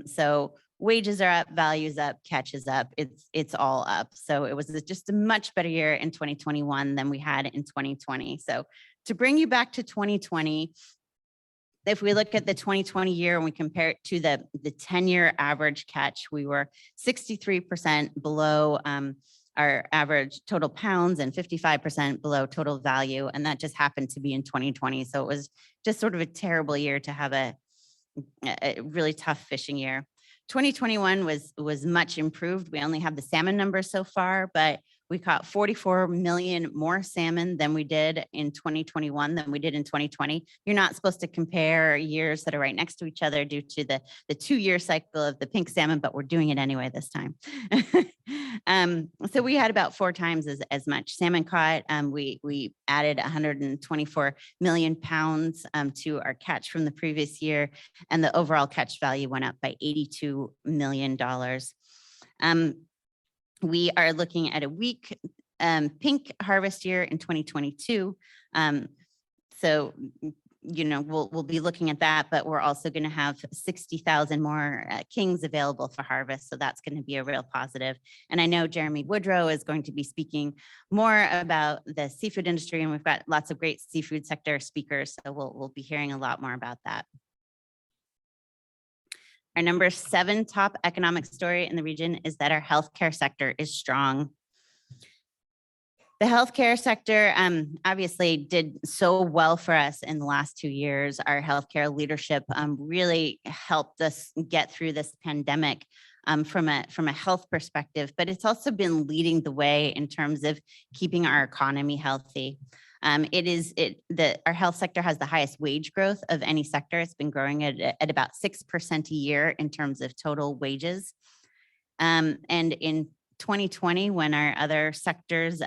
So wages are up, values up, catch is up, it's all up. So it was just a much better year in 2021 than we had in 2020. So to bring you back to 2020, if we look at the 2020 year and we compare it to the 10-year average catch, we were 63% below our average total pounds and 55% below total value. And that just happened to be in 2020. So it was just sort of a terrible year to have a really tough fishing year. 2021 was much improved. We only have the salmon numbers so far, but we caught 44 million more salmon than we did in 2021 than we did in 2020. You're not supposed to compare years that are right next to each other due to the 2-year cycle of the pink salmon, but we're doing it anyway this time. So we had about 4 times as much salmon caught. We added 124 million pounds to our catch from the previous year, and the overall catch value went up by $82 million. We are looking at a weak pink harvest year in 2022. So, you know, we'll be looking at that, but we're also going to have 60,000 more kings available for harvest. So that's going to be a real positive. And I know Jeremy Woodrow is going to be speaking more about the seafood industry, and we've got lots of great seafood sector speakers. So we'll be hearing a lot more about that. Our number 7 top economic story in the region is that our healthcare sector is strong. The healthcare sector obviously did so well for us in the last 2 years. Our healthcare leadership really helped us get through this pandemic from a health perspective, but it's also been leading the way in terms of keeping our economy healthy. Our health sector has the highest wage growth of any sector. It's been growing at about 6% a year in terms of total wages. And in 2020, when our other sectors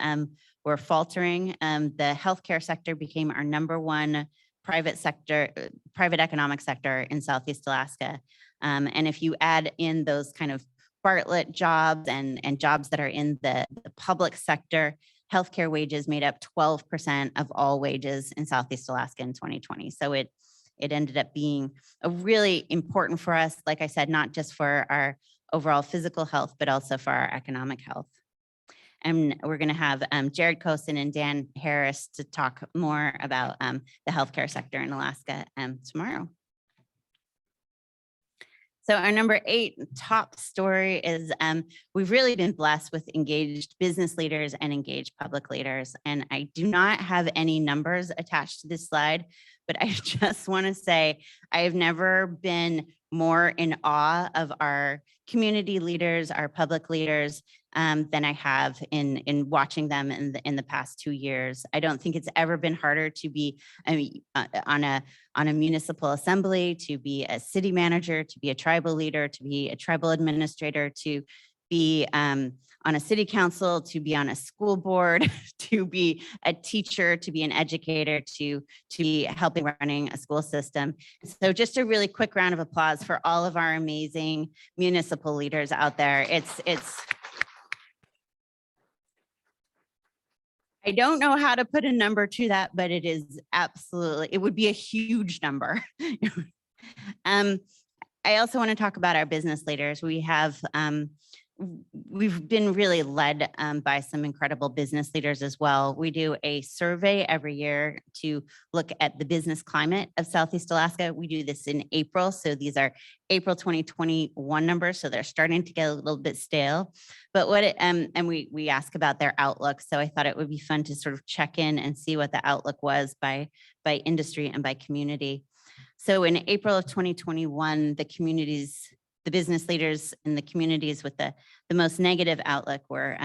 were faltering, the healthcare sector became our #1 private economic sector in Southeast Alaska. And if you add in those kind of Bartlett jobs and jobs that are in the public sector, healthcare wages made up 12% of all wages in Southeast Alaska in 2020. So it ended up being a really important for us, like I said, not just for our overall physical health, but also for our economic health. And we're going to have Jared Kosin and Dan Harris to talk more about the healthcare sector in Alaska tomorrow. So our number 8 top story is we've really been blessed with engaged business leaders and engaged public leaders. And I do not have any numbers attached to this slide, but I just want to say I have never been more in awe of our community leaders, our public leaders, than I have in watching them in the past 2 years. I don't think it's ever been harder to be on a municipal assembly, to be a city manager, to be a tribal leader, to be a tribal administrator, to be on a city council, to be on a school board, to be a teacher, to be an educator, to be helping running a school system. So just a really quick round of applause for all of our amazing municipal leaders out there. I don't know how to put a number to that, but it is absolutely, it would be a huge number. I also want to talk about our business leaders. We've been really led by some incredible business leaders as well. We do a survey every year to look at the business climate of Southeast Alaska. We do this in April. So these are April 2021 numbers. So they're starting to get a little bit stale, but we ask about their outlook. So I thought it would be fun to sort of check in and see what the outlook was by industry and by community. So in April of 2021, the business leaders in the communities with the most negative outlook were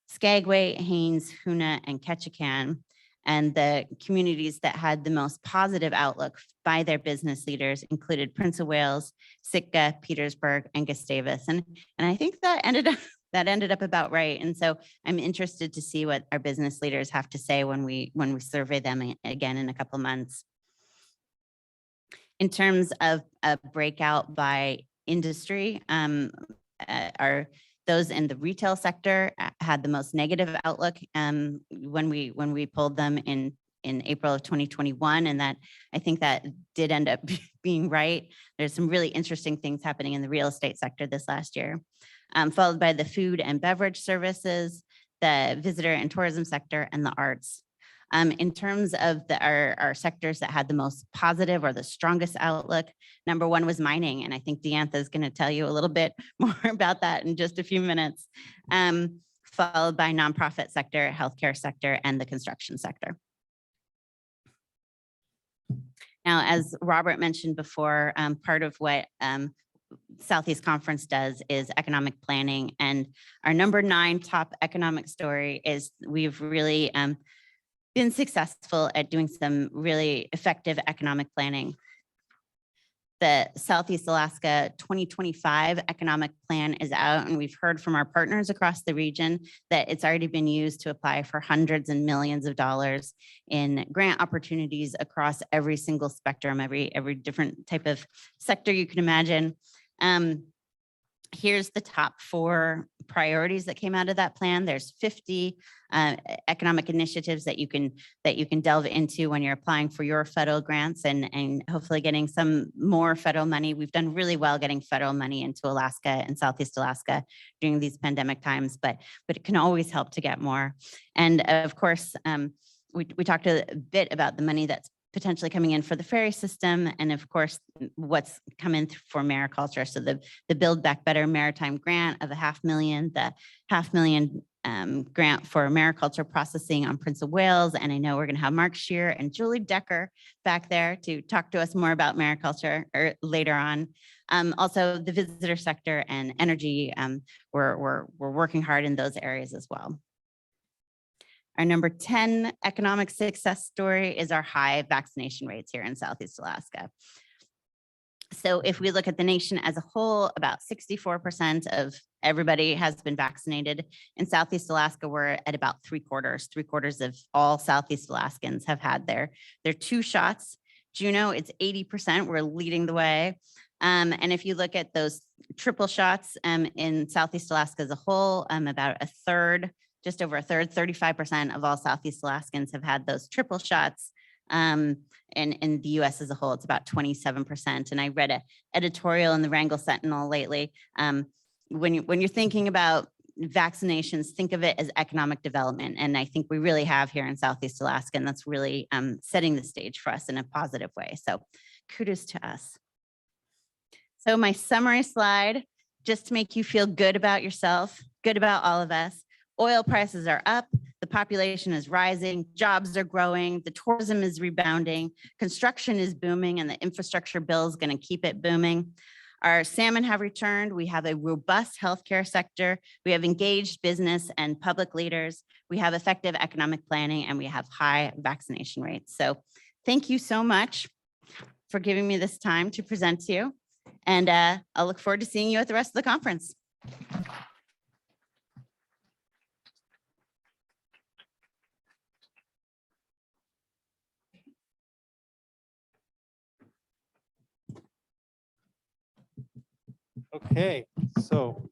Skagway, Haines, Hoonah, and Ketchikan. And the communities that had the most positive outlook by their business leaders included Prince of Wales, Sitka, Petersburg, and Gustavus. And I think that ended up about right. And so I'm interested to see what our business leaders have to say when we survey them again in a couple months. In terms of a breakout by industry, those in the retail sector had the most negative outlook when we pulled them in April of 2021, and that I think that did end up being right. There's some really interesting things happening in the real estate sector this last year, followed by the food and beverage services, the visitor and tourism sector, and the arts. In terms of our sectors that had the most positive or the strongest outlook, number 1 was mining. And I think Deantha is going to tell you a little bit more about that in just a few minutes, followed by nonprofit sector, healthcare sector, and the construction sector. Now, as Robert mentioned before, part of what Southeast Conference does is economic planning. And our number 9 top economic story is we've really been successful at doing some really effective economic planning. The Southeast Alaska 2025 economic plan is out, and we've heard from our partners across the region that it's already been used to apply for hundreds and millions of dollars in grant opportunities across every single spectrum, every different type of sector you can imagine. Here's the top 4 priorities that came out of that plan. There's 50 economic initiatives that you can delve into when you're applying for your federal grants and hopefully getting some more federal money. We've done really well getting federal money into Alaska and Southeast Alaska during these pandemic times, but it can always help to get more. And of course, we talked a bit about the money that's potentially coming in for the ferry system, and of course, what's coming for mariculture. So the Build Back Better Maritime Grant of $500,000, the $500,000 grant for mariculture processing on Prince of Wales. And I know we're going to have Mark Shear and Julie Decker back there to talk to us more about mariculture later on. Also, the visitor sector and energy, we're working hard in those areas as well. Our number 10 economic success story is our high vaccination rates here in Southeast Alaska. So if we look at the nation as a whole, about 64% of everybody has been vaccinated. In Southeast Alaska, we're at about 3/4 of all Southeast Alaskans have had their 2 shots. Juneau, it's 80%. We're leading the way. And if you look at those triple shots in Southeast Alaska as a whole, about a third, just over a third, 35% of all Southeast Alaskans have had those triple shots. And in the US as a whole, it's about 27%. And I read an editorial in the Wrangell Sentinel lately. When you're thinking about vaccinations, think of it as economic development. And I think we really have here in Southeast Alaska, and that's really setting the stage for us in a positive way. So kudos to us. So my summary slide, just to make you feel good about yourself, good about all of us. Oil prices are up, the population is rising, jobs are growing, the tourism is rebounding, construction is booming, and the infrastructure bill is going to keep it booming. Our salmon have returned. We have a robust healthcare sector. We have engaged business and public leaders. We have effective economic planning, and we have high vaccination rates. So thank you so much for giving me this time to present to you. And I'll look forward to seeing you at the rest of the conference. Okay, so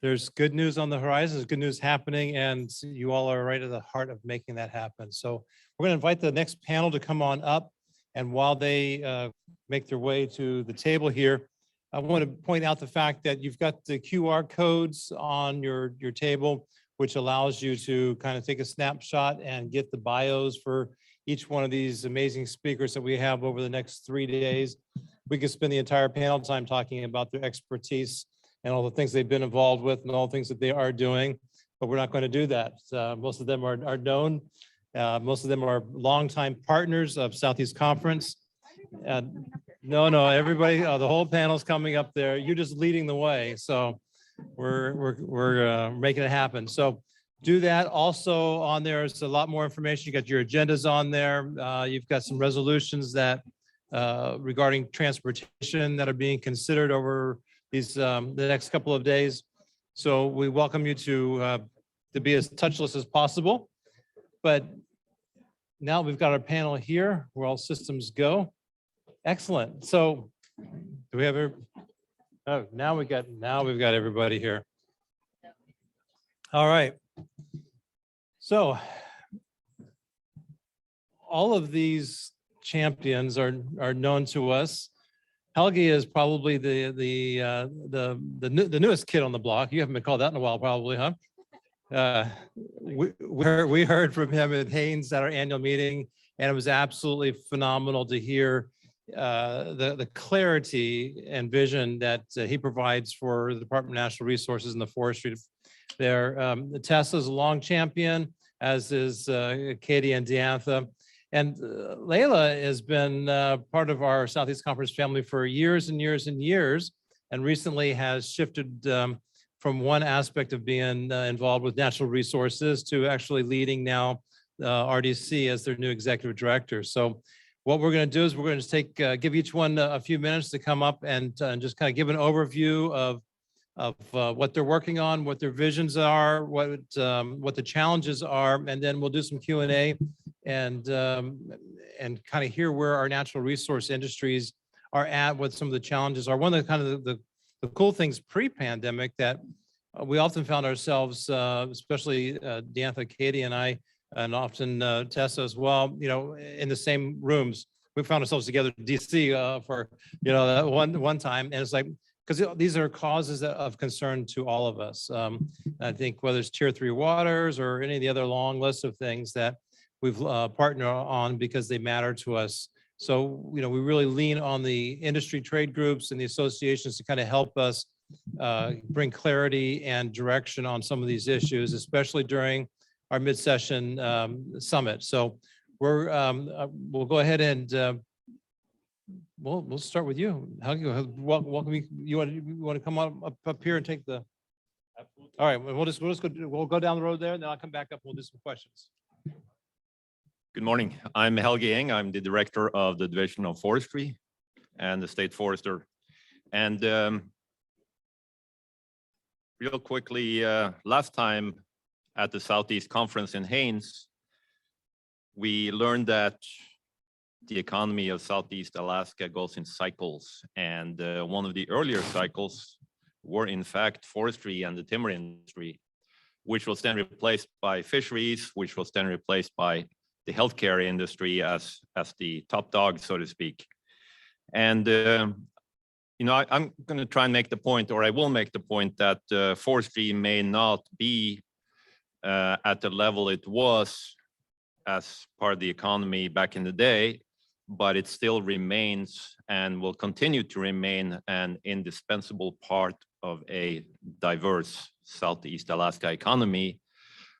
there's good news on the horizon, there's good news happening, and you all are right at the heart of making that happen. So we're going to invite the next panel to come on up, and while they make their way to the table here, I want to point out the fact that you've got the QR codes on your table, which allows you to kind of take a snapshot and get the bios for each one of these amazing speakers that we have over the next 3 days. We could spend the entire panel time talking about their expertise and all the things they've been involved with and all the things that they are doing, but we're not going to do that. Most of them are known. Most of them are longtime partners of Southeast Conference. No, everybody, the whole panel's coming up there. You're just leading the way. So we're making it happen. So do that. Also on there is a lot more information. You got your agendas on there. You've got some resolutions that regarding transportation that are being considered over these the next couple of days. So we welcome you to be as touchless as possible. But now we've got our panel here where all systems go. Excellent. So do we have now we've got everybody here. All right. So all of these champions are known to us. Helge is probably the newest kid on the block. You haven't been called that in a while, probably, huh? We heard from him at Haynes at our annual meeting, and it was absolutely phenomenal to hear the clarity and vision that he provides for the Department of Natural Resources and the forestry there. Tessa's a long champion, as is Katie and Deantha. And Leila has been part of our Southeast Conference family for years and years and years, and recently has shifted from one aspect of being involved with natural resources to actually leading now RDC as their new executive director. So what we're going to do is we're going to give each one a few minutes to come up and just kind of give an overview of what they're working on, what their visions are, what the challenges are, and then we'll do some Q&A and kind of hear where our natural resource industries are at, what some of the challenges are. One of the kind of the cool things pre-pandemic that we often found ourselves, especially Deantha, Katie, and I, and often Tessa as well, in the same rooms. We found ourselves together in DC for that one time, and it's like, because these are causes of concern to all of us. I think whether it's tier 3 waters or any of the other long lists of things that we've partnered on because they matter to us. So, we really lean on the industry trade groups and the associations to kind of help us bring clarity and direction on some of these issues, especially during our mid-session summit. So we'll go ahead and we'll start with you. Helge, welcome. You want to come up here and take the. Absolutely. All right, we'll go down the road there, and then I'll come back up. We'll do some questions. Good morning. I'm Helge. I'm the director of the Division of Forestry and the state forester. And real quickly, last time at the Southeast Conference in Haines, we learned that the economy of Southeast Alaska goes in cycles. And one of the earlier cycles were in fact forestry and the timber industry, which was then replaced by fisheries, which was then replaced by the healthcare industry as the top dog, so to speak. And, I'm going to try and make the point, or I will make the point, that forestry may not be at the level it was as part of the economy back in the day, but it still remains and will continue to remain an indispensable part of a diverse Southeast Alaska economy,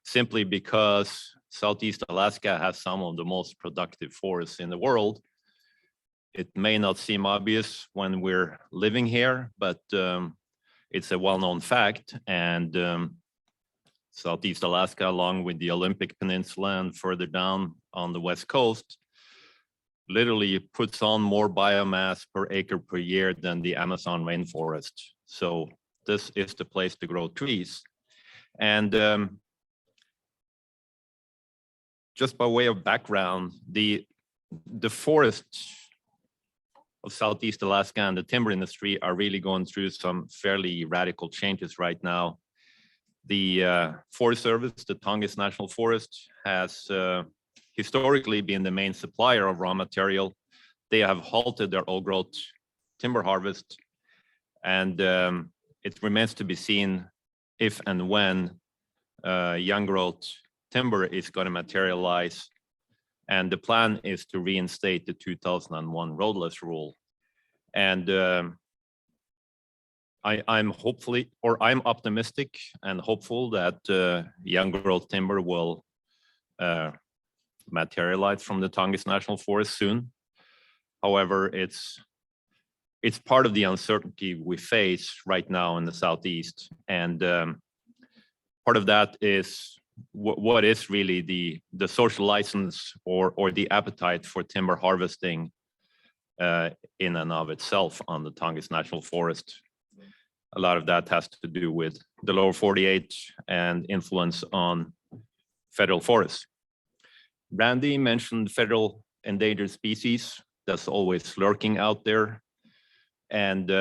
simply because Southeast Alaska has some of the most productive forests in the world. It may not seem obvious when we're living here, but it's a well-known fact. And Southeast Alaska, along with the Olympic Peninsula and further down on the West Coast, literally puts on more biomass per acre per year than the Amazon rainforest. So this is the place to grow trees. And just by way of background, the forests of Southeast Alaska and the timber industry are really going through some fairly radical changes right now. The Forest Service, the Tongass National Forest, has historically been the main supplier of raw material. They have halted their old growth timber harvest, and it remains to be seen if and when young growth timber is going to materialize. And the plan is to reinstate the 2001 roadless rule. And I'm optimistic and hopeful that young growth timber will materialize from the Tongass National Forest soon. However, it's part of the uncertainty we face right now in the Southeast. And part of that is what is really the social license or the appetite for timber harvesting in and of itself on the Tongass National Forest. A lot of that has to do with the lower 48 and influence on federal forests. Randy mentioned federal endangered species. That's always lurking out there. And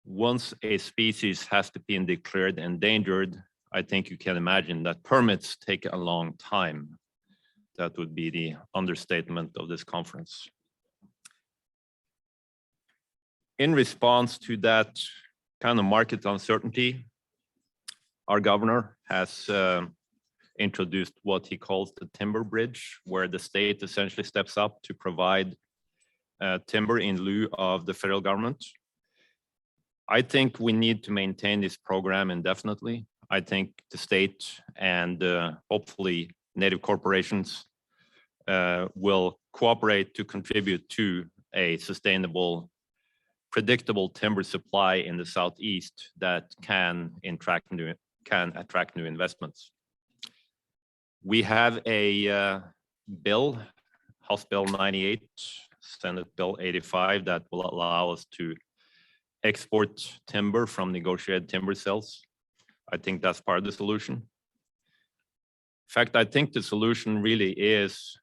once a species has to be declared endangered, I think you can imagine that permits take a long time. That would be the understatement of this conference. In response to that kind of market uncertainty, our governor has introduced what he calls the timber bridge, where the state essentially steps up to provide timber in lieu of the federal government. I think we need to maintain this program indefinitely. I think the state and hopefully native corporations will cooperate to contribute to a sustainable, predictable timber supply in the Southeast that can attract new investments. We have a bill, House Bill 98, Senate Bill 85, that will allow us to export timber from negotiated timber sales. I think that's part of the solution. In fact, I think the solution really is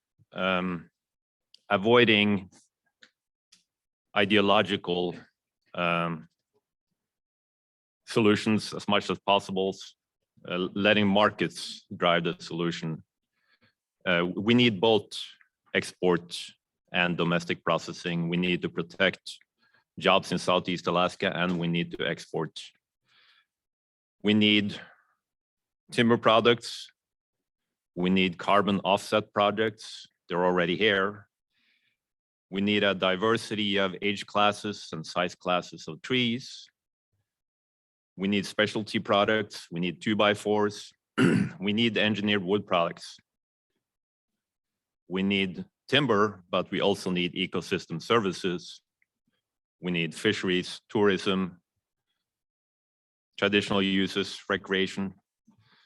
avoiding ideological solutions as much as possible, letting markets drive the solution. We need both export and domestic processing. We need to protect jobs in Southeast Alaska, and we need to export. We need timber products. We need carbon offset projects. They're already here. We need a diversity of age classes and size classes of trees. We need specialty products. We need 2x4s. We need engineered wood products. We need timber, but we also need ecosystem services. We need fisheries, tourism, traditional uses, recreation.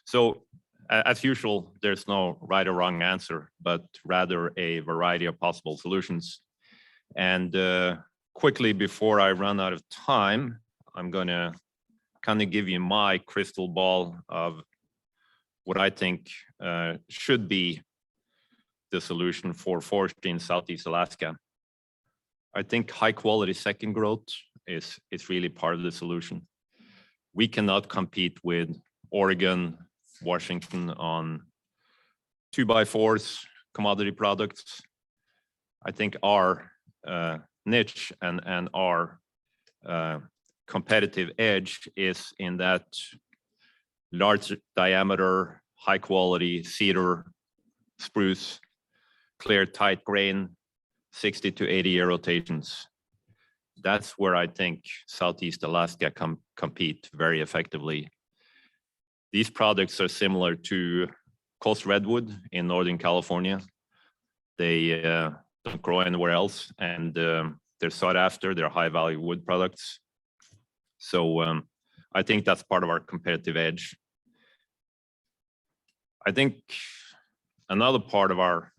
So as usual, there's no right or wrong answer, but rather a variety of possible solutions. And quickly, before I run out of time, I'm going to kind of give you my crystal ball of what I think should be the solution for forestry in Southeast Alaska. I think high quality second growth is really part of the solution. We cannot compete with Oregon, Washington on 2x4s, commodity products. I think our niche and our competitive edge is in that large diameter, high quality cedar, spruce, clear, tight grain, 60 to 80 year rotations. That's where I think Southeast Alaska compete very effectively. These products are similar to coast redwood in Northern California. They don't grow anywhere else, and they're sought after. They're high value wood products. So I think that's part of our competitive edge. I think another part of our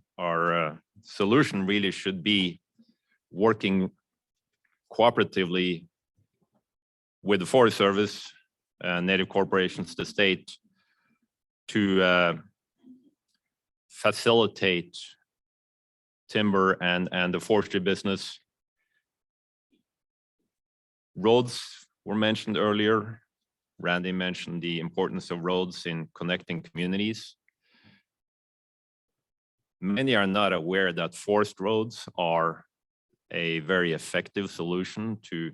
solution really should be working cooperatively with the Forest Service, Native corporations, the state, to facilitate timber and the forestry business. Roads were mentioned earlier. Randy mentioned the importance of roads in connecting communities. Many are not aware that forest roads are a very effective solution to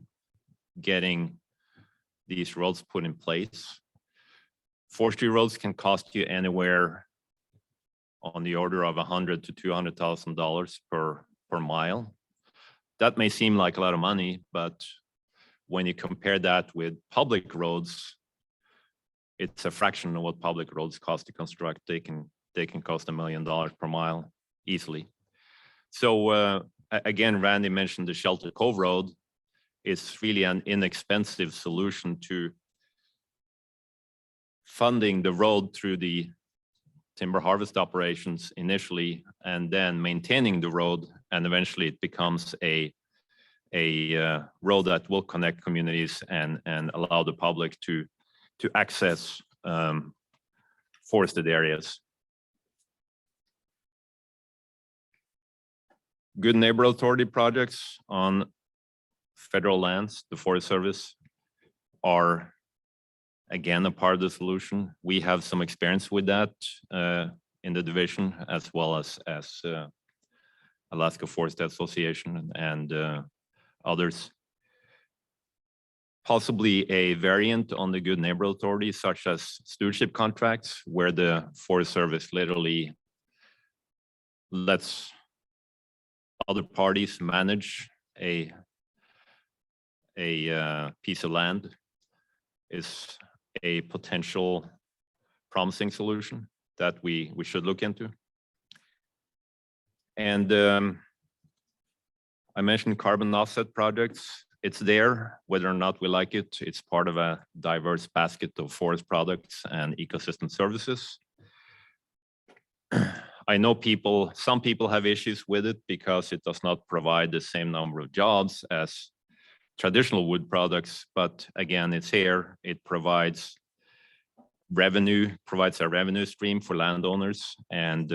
getting these roads put in place. Forestry roads can cost you anywhere on the order of $100,000 to $200,000 per mile. That may seem like a lot of money, but when you compare that with public roads, it's a fraction of what public roads cost to construct. They can cost $1 million per mile easily. So again, Randy mentioned the Shelter Cove Road. It's really an inexpensive solution to funding the road through the timber harvest operations initially, and then maintaining the road, and eventually it becomes a road that will connect communities and allow the public to access forested areas. Good neighbor authority projects on federal lands, the Forest Service, are again a part of the solution. We have some experience with that in the division, as well as Alaska Forest Association and others. Possibly a variant on the good neighbor authority, such as stewardship contracts, where the Forest Service literally lets other parties manage a piece of land, is a potential promising solution that we should look into. And I mentioned carbon offset projects. It's there, whether or not we like it. It's part of a diverse basket of forest products and ecosystem services. I know some people have issues with it because it does not provide the same number of jobs as traditional wood products, but again, it's here. It provides revenue, provides a revenue stream for landowners, and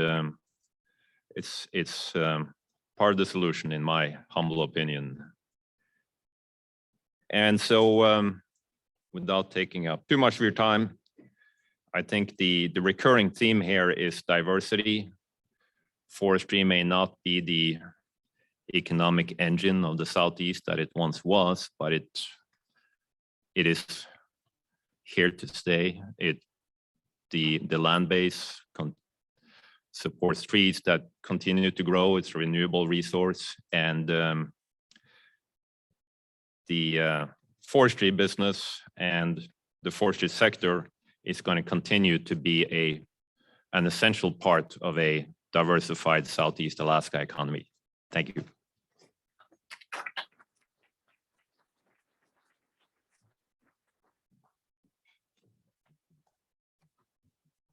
it's part of the solution, in my humble opinion. And so, without taking up too much of your time, I think the recurring theme here is diversity. Forestry may not be the economic engine of the Southeast that it once was, but it is here to stay. The land base supports trees that continue to grow. It's a renewable resource, and the forestry business and the forestry sector is going to continue to be an essential part of a diversified Southeast Alaska economy. Thank you.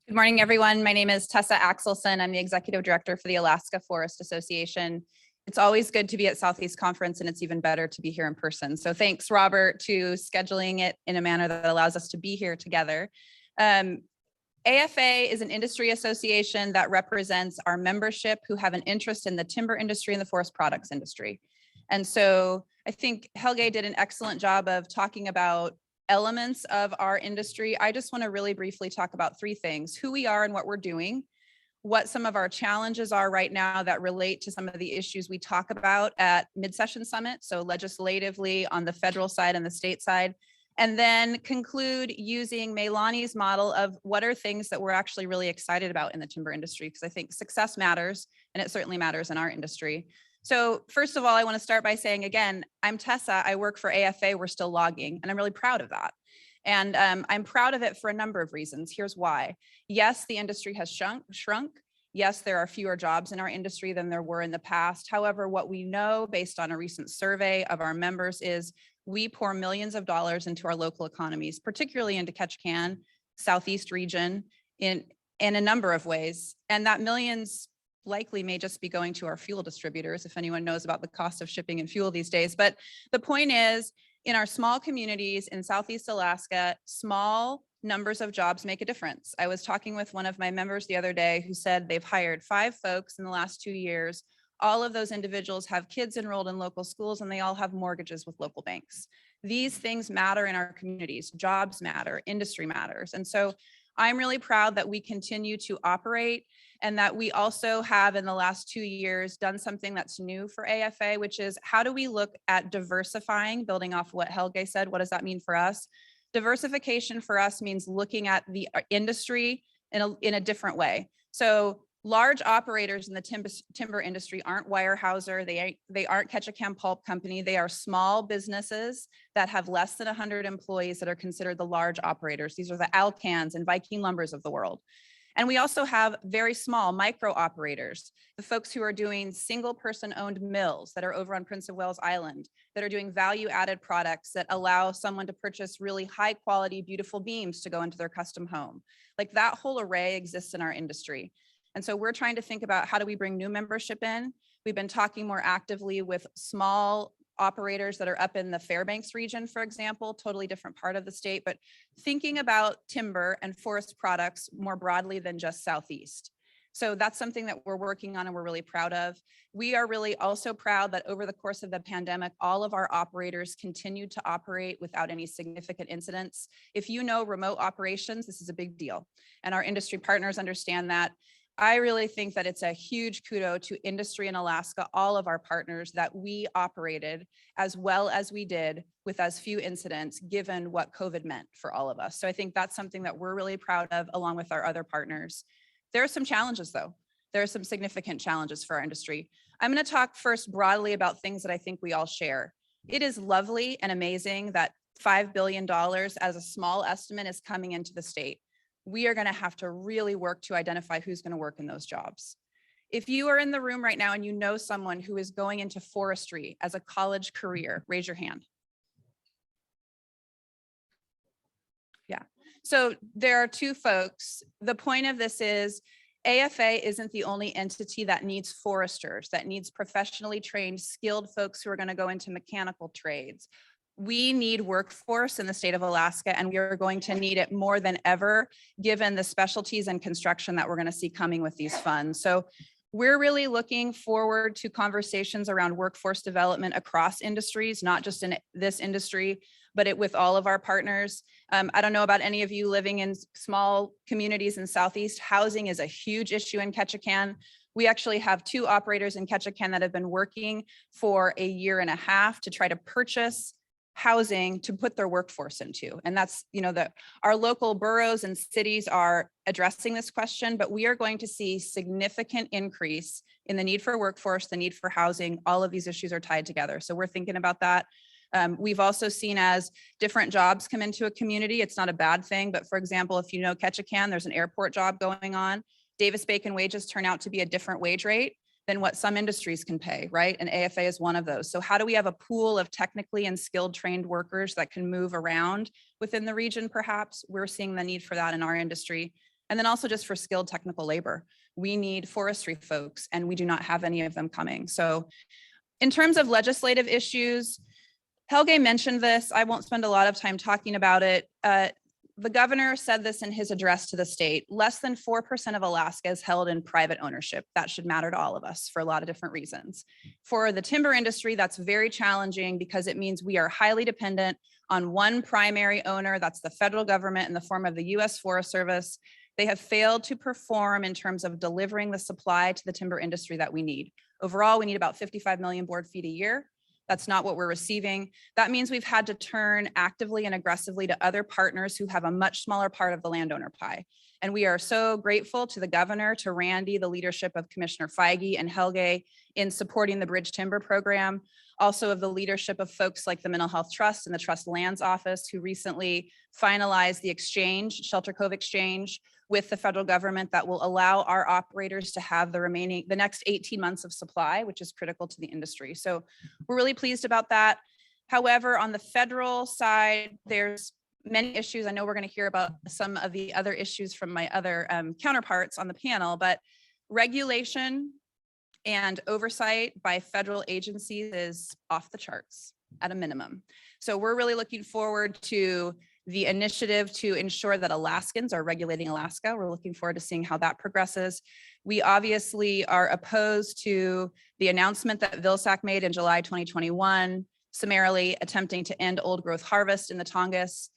Good morning, everyone. My name is Tessa Axelson. I'm the Executive Director for the Alaska Forest Association. It's always good to be at Southeast Conference, and it's even better to be here in person. So thanks, Robert, to scheduling it in a manner that allows us to be here together. AFA is an industry association that represents our membership who have an interest in the timber industry and the forest products industry. And so I think Helge did an excellent job of talking about elements of our industry. I just want to really briefly talk about three things: who we are and what we're doing, what some of our challenges are right now that relate to some of the issues we talk about at mid-session summit, so legislatively on the federal side and the state side, and then conclude using Meilani's model of what are things that we're actually really excited about in the timber industry, because I think success matters, and it certainly matters in our industry. So first of all, I want to start by saying, again, I'm Tessa. I work for AFA. We're still logging, and I'm really proud of that. And I'm proud of it for a number of reasons. Here's why. Yes, the industry has shrunk. Yes, there are fewer jobs in our industry than there were in the past. However, what we know based on a recent survey of our members is we pour millions of dollars into our local economies, particularly into Ketchikan, Southeast region, in a number of ways. And that millions likely may just be going to our fuel distributors, if anyone knows about the cost of shipping and fuel these days. But the point is, in our small communities in Southeast Alaska, small numbers of jobs make a difference. I was talking with one of my members the other day who said they've hired 5 folks in the last 2 years. All of those individuals have kids enrolled in local schools, and they all have mortgages with local banks. These things matter in our communities. Jobs matter, industry matters. And so I'm really proud that we continue to operate, and that we also have in the last 2 years done something that's new for AFA, which is how do we look at diversifying, building off what Helge said, what does that mean for us? Diversification for us means looking at the industry in a different way. So large operators in the timber industry aren't Weyerhaeuser, they aren't Ketchikan Pulp Company, they are small businesses that have less than 100 employees that are considered the large operators. These are the Alcans and Viking Lumbers of the world. And we also have very small micro operators, the folks who are doing single person owned mills that are over on Prince of Wales Island, that are doing value added products that allow someone to purchase really high quality, beautiful beams to go into their custom home. Like that whole array exists in our industry. And so we're trying to think about how do we bring new membership in. We've been talking more actively with small operators that are up in the Fairbanks region, for example, totally different part of the state, but thinking about timber and forest products more broadly than just Southeast. So that's something that we're working on and we're really proud of. We are really also proud that over the course of the pandemic, all of our operators continued to operate without any significant incidents. If you know remote operations, this is a big deal. And our industry partners understand that. I really think that it's a huge kudo to industry in Alaska, all of our partners, that we operated as well as we did with as few incidents, given what COVID meant for all of us. So I think that's something that we're really proud of, along with our other partners. There are some challenges, though. There are some significant challenges for our industry. I'm going to talk first broadly about things that I think we all share. It is lovely and amazing that $5 billion as a small estimate is coming into the state. We are going to have to really work to identify who's going to work in those jobs. If you are in the room right now and you know someone who is going into forestry as a college career, raise your hand. Yeah. So there are two folks. The point of this is AFA isn't the only entity that needs foresters, that needs professionally trained, skilled folks who are going to go into mechanical trades. We need workforce in the state of Alaska, and we are going to need it more than ever, given the specialties and construction that we're going to see coming with these funds. So we're really looking forward to conversations around workforce development across industries, not just in this industry, but with all of our partners. I don't know about any of you living in small communities in Southeast. Housing is a huge issue in Ketchikan. We actually have 2 operators in Ketchikan that have been working for a year and a half to try to purchase housing to put their workforce into. And that's, our local boroughs and cities are addressing this question, but we are going to see significant increase in the need for workforce, the need for housing. All of these issues are tied together. So we're thinking about that. We've also seen as different jobs come into a community, it's not a bad thing, but for example, if you know Ketchikan, there's an airport job going on. Davis-Bacon wages turn out to be a different wage rate than what some industries can pay, right? And AFA is one of those. So how do we have a pool of technically and skilled trained workers that can move around within the region perhaps? We're seeing the need for that in our industry. And then also just for skilled technical labor. We need forestry folks and we do not have any of them coming. So in terms of legislative issues, Helge mentioned this. I won't spend a lot of time talking about it. The governor said this in his address to the state. Less than 4% of Alaska is held in private ownership. That should matter to all of us for a lot of different reasons. For the timber industry, that's very challenging because it means we are highly dependent on one primary owner. That's the federal government in the form of the U.S. Forest Service. They have failed to perform in terms of delivering the supply to the timber industry that we need. Overall, we need about 55 million board feet a year. That's not what we're receiving. That means we've had to turn actively and aggressively to other partners who have a much smaller part of the landowner pie. And we are so grateful to the governor, to Randy, the leadership of Commissioner Feige and Helge in supporting the Bridge Timber Program. Also of the leadership of folks like the Mental Health Trust and the Trust Lands Office, who recently finalized the exchange, Shelter Cove exchange, with the federal government that will allow our operators to have the next 18 months of supply, which is critical to the industry. So we're really pleased about that. However, on the federal side, there's many issues. I know we're going to hear about some of the other issues from my other counterparts on the panel, but regulation and oversight by federal agencies is off the charts at a minimum. So we're really looking forward to the initiative to ensure that Alaskans are regulating Alaska. We're looking forward to seeing how that progresses. We obviously are opposed to the announcement that Vilsack made in July 2021, summarily attempting to end old growth harvest in the Tongass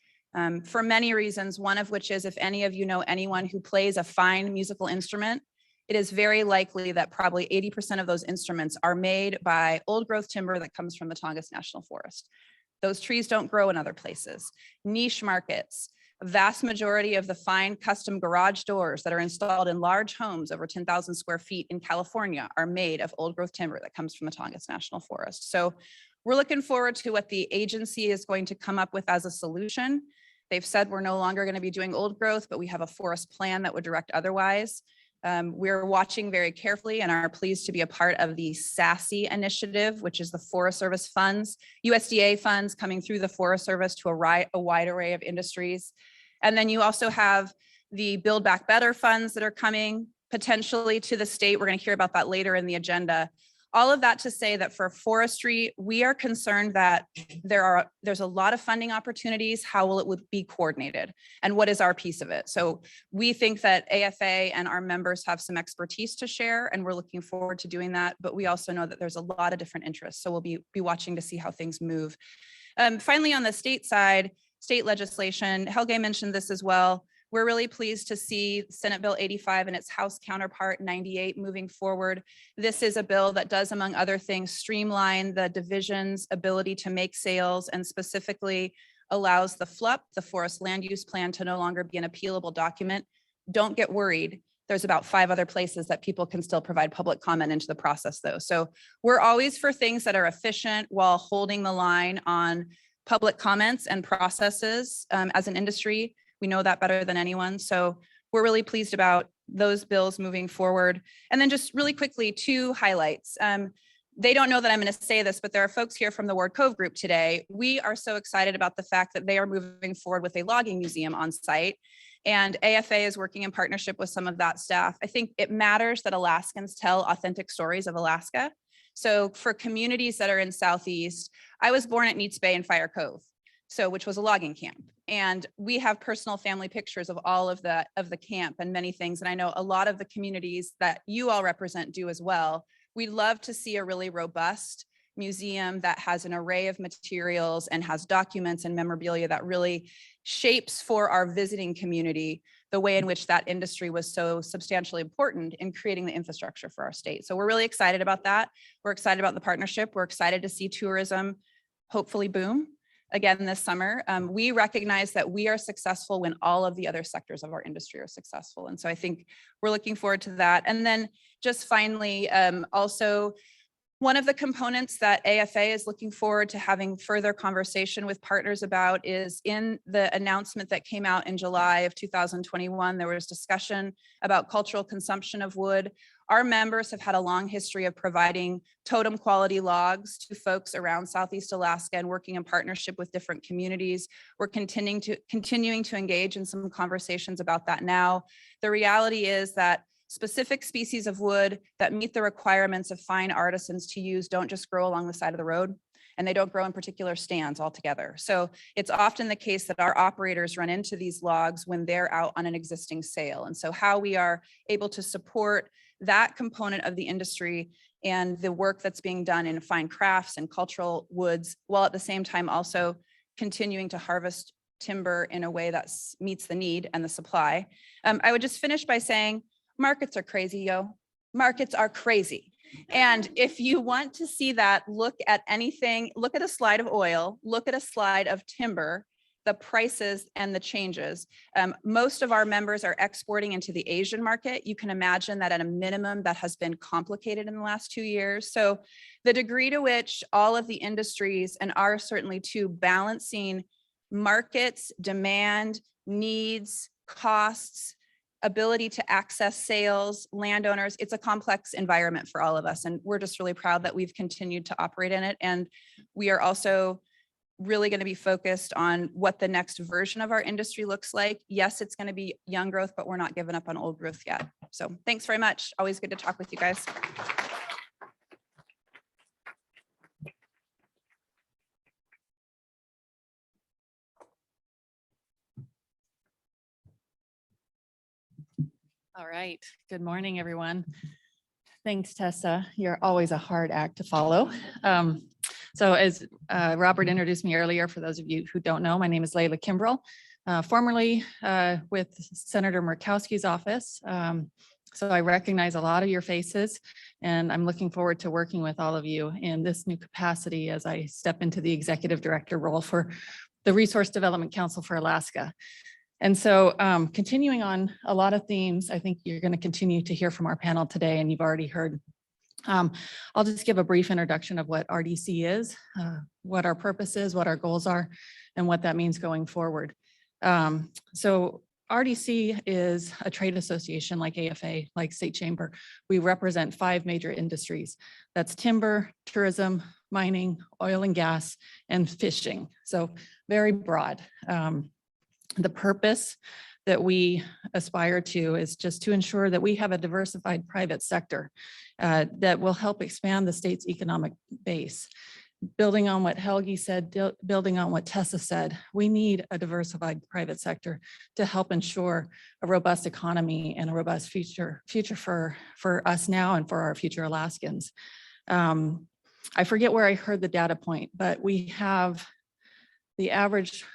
for many reasons, one of which is if any of you know anyone who plays a fine musical instrument, it is very likely that probably 80% of those instruments are made by old growth timber that comes from the Tongass National Forest. Those trees don't grow in other places. Niche markets, a vast majority of the fine custom garage doors that are installed in large homes over 10,000 square feet in California are made of old growth timber that comes from the Tongass National Forest. So we're looking forward to what the agency is going to come up with as a solution. They've said we're no longer going to be doing old growth, but we have a forest plan that would direct otherwise. We're watching very carefully and are pleased to be a part of the SASE initiative, which is the Forest Service funds, USDA funds coming through the Forest Service to a wide array of industries. And then you also have the Build Back Better funds that are coming potentially to the state. We're going to hear about that later in the agenda. All of that to say that for forestry, we are concerned that there's a lot of funding opportunities. How will it be coordinated? And what is our piece of it? So we think that AFA and our members have some expertise to share, and we're looking forward to doing that. But we also know that there's a lot of different interests. So we'll be watching to see how things move. Finally, on the state side, state legislation, Helge mentioned this as well. We're really pleased to see Senate Bill 85 and its House counterpart 98 moving forward. This is a bill that does, among other things, streamline the division's ability to make sales and specifically allows the FLUP, the Forest Land Use Plan, to no longer be an appealable document. Don't get worried. There's about 5 other places that people can still provide public comment into the process though. So we're always for things that are efficient while holding the line on public comments and processes as an industry. We know that better than anyone. So we're really pleased about those bills moving forward. And then just really quickly, 2 highlights. They don't know that I'm going to say this, but there are folks here from the Ward Cove group today. We are so excited about the fact that they are moving forward with a logging museum on site. And AFA is working in partnership with some of that staff. I think it matters that Alaskans tell authentic stories of Alaska. So for communities that are in Southeast, I was born at Neats Bay and Fire Cove, which was a logging camp. And we have personal family pictures of all of the camp and many things. And I know a lot of the communities that you all represent do as well. We'd love to see a really robust museum that has an array of materials and has documents and memorabilia that really shapes for our visiting community the way in which that industry was so substantially important in creating the infrastructure for our state. So we're really excited about that. We're excited about the partnership. We're excited to see tourism hopefully boom again this summer. We recognize that we are successful when all of the other sectors of our industry are successful. And so I think we're looking forward to that. And then just finally, also, one of the components that AFA is looking forward to having further conversation with partners about is in the announcement that came out in July of 2021, there was discussion about cultural consumption of wood. Our members have had a long history of providing totem quality logs to folks around Southeast Alaska and working in partnership with different communities. We're continuing to engage in some conversations about that now. The reality is that specific species of wood that meet the requirements of fine artisans to use don't just grow along the side of the road, and they don't grow in particular stands altogether. So it's often the case that our operators run into these logs when they're out on an existing sale. And so how we are able to support that component of the industry and the work that's being done in fine crafts and cultural woods, while at the same time also continuing to harvest timber in a way that meets the need and the supply. I would just finish by saying, markets are crazy, yo. Markets are crazy. And if you want to see that, look at anything, look at a slide of oil, look at a slide of timber, the prices and the changes. Most of our members are exporting into the Asian market. You can imagine that at a minimum that has been complicated in the last 2 years. So the degree to which all of the industries, and are certainly too, balancing markets, demand, needs, costs, ability to access sales, landowners, it's a complex environment for all of us. And we're just really proud that we've continued to operate in it. And we are also really going to be focused on what the next version of our industry looks like. Yes, it's going to be young growth, but we're not giving up on old growth yet. So thanks very much. Always good to talk with you guys. All right. Good morning, everyone. Thanks, Tessa. You're always a hard act to follow. So as Robert introduced me earlier, for those of you who don't know, my name is Leila Kimbrell, formerly with Senator Murkowski's office. So I recognize a lot of your faces, and I'm looking forward to working with all of you in this new capacity as I step into the executive director role for the Resource Development Council for Alaska. And so continuing on a lot of themes, I think you're going to continue to hear from our panel today, and you've already heard. I'll just give a brief introduction of what RDC is, what our purpose is, what our goals are, and what that means going forward. So RDC is a trade association like AFA, like State Chamber. We represent 5 major industries. That's timber, tourism, mining, oil and gas, and fishing. So very broad. The purpose that we aspire to is just to ensure that we have a diversified private sector that will help expand the state's economic base. Building on what Helge said, building on what Tessa said, we need a diversified private sector to help ensure a robust economy and a robust future for us now and for our future Alaskans. I forget where I heard the data point, but we have the average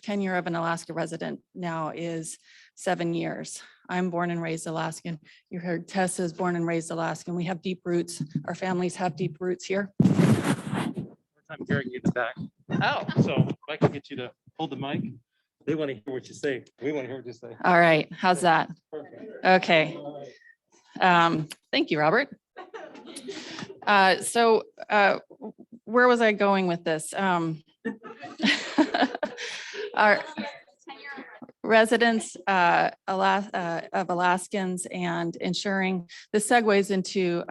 tenure of an Alaska resident now is 7 years. I'm born and raised Alaskan. You heard Tessa is born and raised Alaskan. We have deep roots. Our families have deep roots here. I'm Garrett in the back. Oh. So if I can get you to hold the mic, they want to hear what you say. We want to hear what you say. All right. How's that? Perfect. Okay. Thank you, Robert. Where was I going with this? residents of Alaskans and ensuring this segues into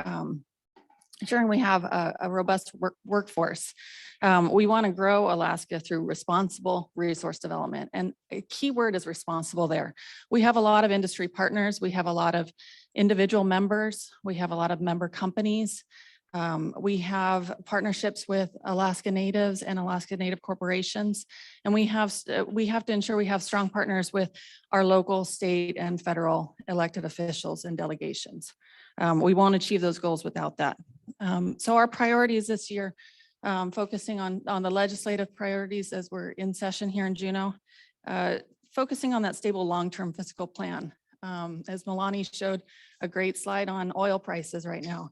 ensuring we have a robust workforce. We want to grow Alaska through responsible resource development, and a key word is responsible there. We have a lot of industry partners. We have a lot of individual members. We have a lot of member companies. We have partnerships with Alaska Natives and Alaska Native corporations, and we have to ensure we have strong partners with our local, state, and federal elected officials and delegations. We won't achieve those goals without that. So our priorities this year, focusing on the legislative priorities as we're in session here in Juneau, focusing on that stable long-term fiscal plan. As Meilani showed a great slide on oil prices right now.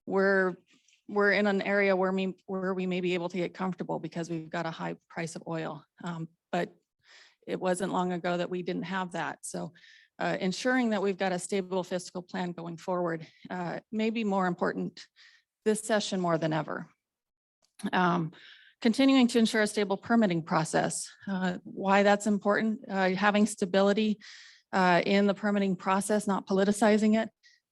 We're in an area where we may be able to get comfortable because we've got a high price of oil. But it wasn't long ago that we didn't have that. So ensuring that we've got a stable fiscal plan going forward may be more important this session more than ever. Continuing to ensure a stable permitting process. Why that's important, having stability in the permitting process, not politicizing it,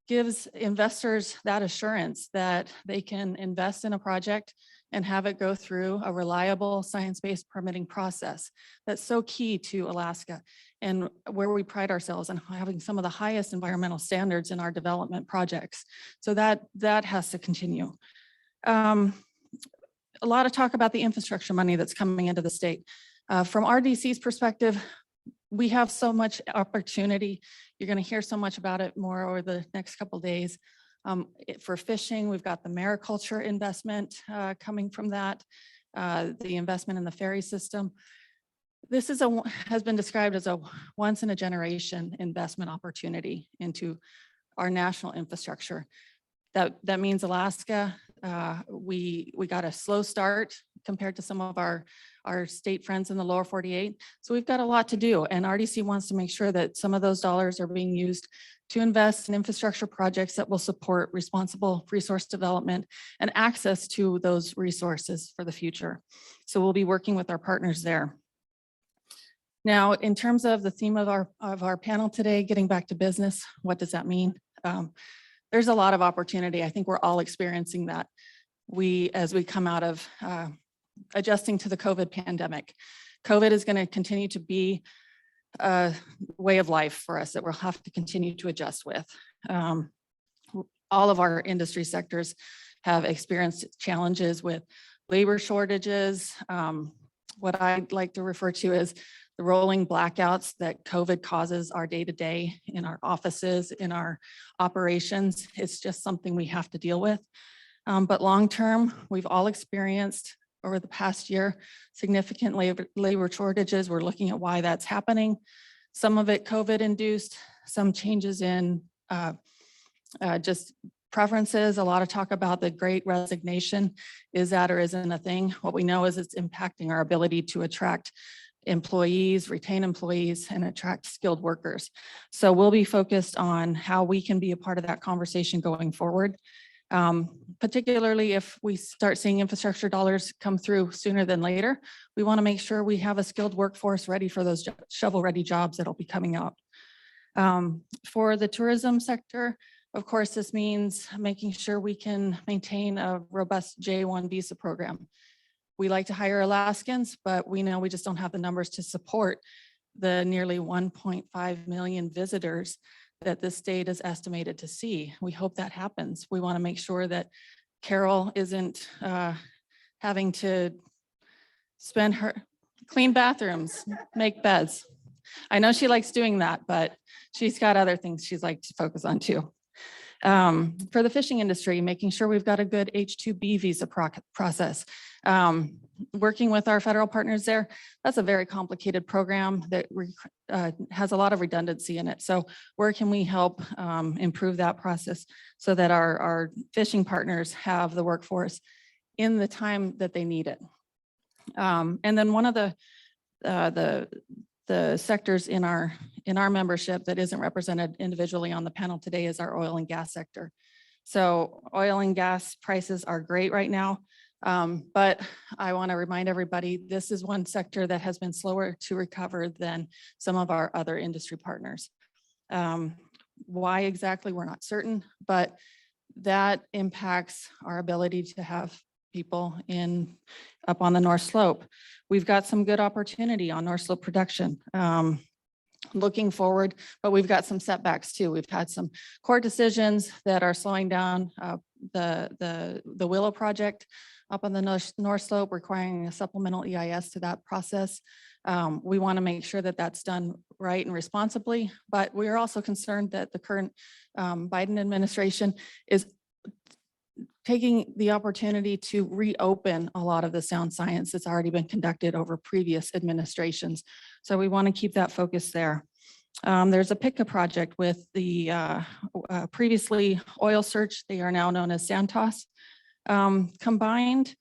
gives investors that assurance that they can invest in a project and have it go through a reliable science-based permitting process. That's so key to Alaska and where we pride ourselves on having some of the highest environmental standards in our development projects. So that has to continue. A lot of talk about the infrastructure money that's coming into the state. From RDC's perspective, we have so much opportunity. You're going to hear so much about it more over the next couple of days. For fishing, we've got the mariculture investment coming from that, the investment in the ferry system. This has been described as a once in a generation investment opportunity into our national infrastructure. That means Alaska, we got a slow start compared to some of our state friends in the lower 48. So we've got a lot to do, and RDC wants to make sure that some of those dollars are being used to invest in infrastructure projects that will support responsible resource development and access to those resources for the future. So we'll be working with our partners there. Now, in terms of the theme of our panel today, getting back to business, what does that mean? There's a lot of opportunity. I think we're all experiencing that. As we come out of adjusting to the COVID pandemic. COVID is going to continue to be a way of life for us that we'll have to continue to adjust with. All of our industry sectors have experienced challenges with labor shortages, what I like to refer to as the rolling blackouts that COVID causes our day-to-day in our offices, in our operations. It's just something we have to deal with. But long-term, we've all experienced over the past year, significant labor shortages. We're looking at why that's happening. Some of it COVID induced, some changes in just preferences. A lot of talk about the great resignation. Is that or isn't a thing? What we know is it's impacting our ability to attract employees, retain employees, and attract skilled workers. So we'll be focused on how we can be a part of that conversation going forward. Particularly if we start seeing infrastructure dollars come through sooner than later, we want to make sure we have a skilled workforce ready for those shovel-ready jobs that'll be coming out. For the tourism sector, of course, this means making sure we can maintain a robust J-1 visa program. We like to hire Alaskans, but we know we just don't have the numbers to support the nearly 1.5 million visitors that this state is estimated to see. We hope that happens. We want to make sure that Carol isn't having to clean bathrooms, make beds. I know she likes doing that, but she's got other things she'd like to focus on too. For the fishing industry, making sure we've got a good H-2B visa process. Working with our federal partners there, that's a very complicated program that has a lot of redundancy in it. So where can we help improve that process so that our fishing partners have the workforce in the time that they need it? And then one of the sectors in our membership that isn't represented individually on the panel today is our oil and gas sector. So oil and gas prices are great right now. But I want to remind everybody, this is one sector that has been slower to recover than some of our other industry partners. Why exactly, we're not certain, but that impacts our ability to have people up on the North Slope. We've got some good opportunity on North Slope production. Looking forward, but we've got some setbacks too. We've had some court decisions that are slowing down the Willow project up on the North Slope, requiring a supplemental EIS to that process. We want to make sure that that's done right and responsibly, but we are also concerned that the current Biden administration is taking the opportunity to reopen a lot of the sound science that's already been conducted over previous administrations. So we want to keep that focus there. There's a PICA project with the previously Oil Search. They are now known as Santos. Combined,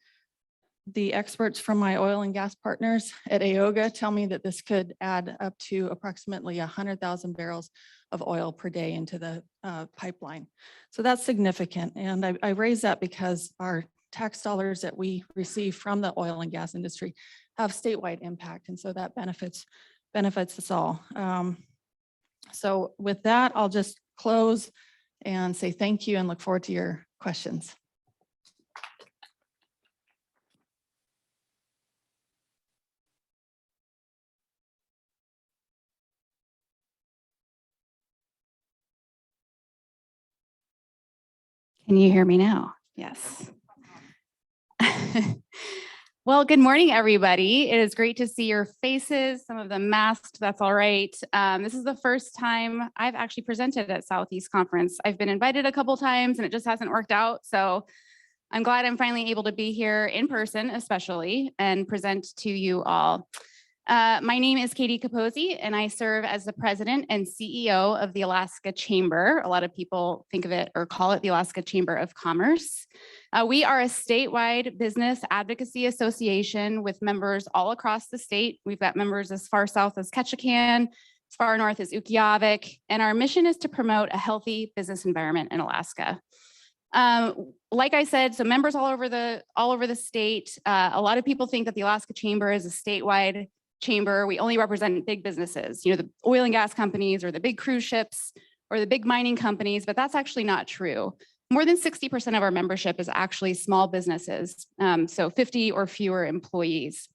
the experts from my oil and gas partners at AOGA tell me that this could add up to approximately 100,000 barrels of oil per day into the pipeline. So that's significant. And I raise that because our tax dollars that we receive from the oil and gas industry have statewide impact. And so that benefits us all. So with that, I'll just close and say thank you and look forward to your questions. Can you hear me now? Yes. Well, good morning, everybody. It is great to see your faces, some of them masked, that's all right. This is the first time I've actually presented at Southeast Conference. I've been invited a couple times and it just hasn't worked out. So I'm glad I'm finally able to be here in person, especially, and present to you all. My name is Katie Capozzi, and I serve as the president and CEO of the Alaska Chamber. A lot of people think of it or call it the Alaska Chamber of Commerce. We are a statewide business advocacy association with members all across the state. We've got members as far south as Ketchikan, as far north as Utqiagvik, and our mission is to promote a healthy business environment in Alaska. Like I said, so members all over the state. A lot of people think that the Alaska Chamber is a statewide chamber. We only represent big businesses, the oil and gas companies or the big cruise ships or the big mining companies, but that's actually not true. More than 60% of our membership is actually small businesses, so 50 or fewer employees.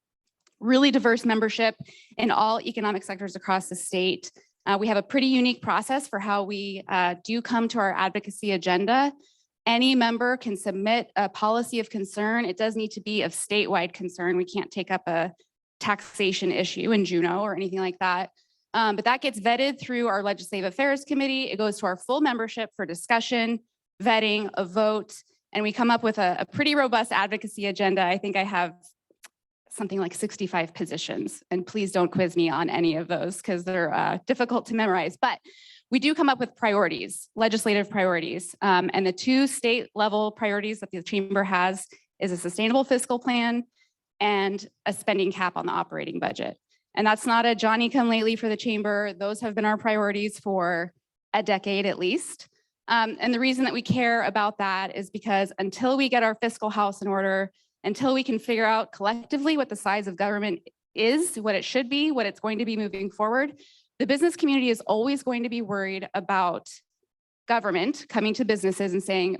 Really diverse membership in all economic sectors across the state. We have a pretty unique process for how we do come to our advocacy agenda. Any member can submit a policy of concern. It does need to be of statewide concern. We can't take up a taxation issue in Juneau or anything like that. But that gets vetted through our Legislative Affairs Committee. It goes to our full membership for discussion, vetting, a vote, and we come up with a pretty robust advocacy agenda. I think I have something like 65 positions, and please don't quiz me on any of those because they're difficult to memorize. But we do come up with priorities, legislative priorities, and the two state level priorities that the chamber has is a sustainable fiscal plan and a spending cap on the operating budget. And that's not a Johnny come lately for the chamber. Those have been our priorities for a decade at least. And the reason that we care about that is because until we get our fiscal house in order, until we can figure out collectively what the size of government is, what it should be, what it's going to be moving forward, the business community is always going to be worried about government coming to businesses and saying,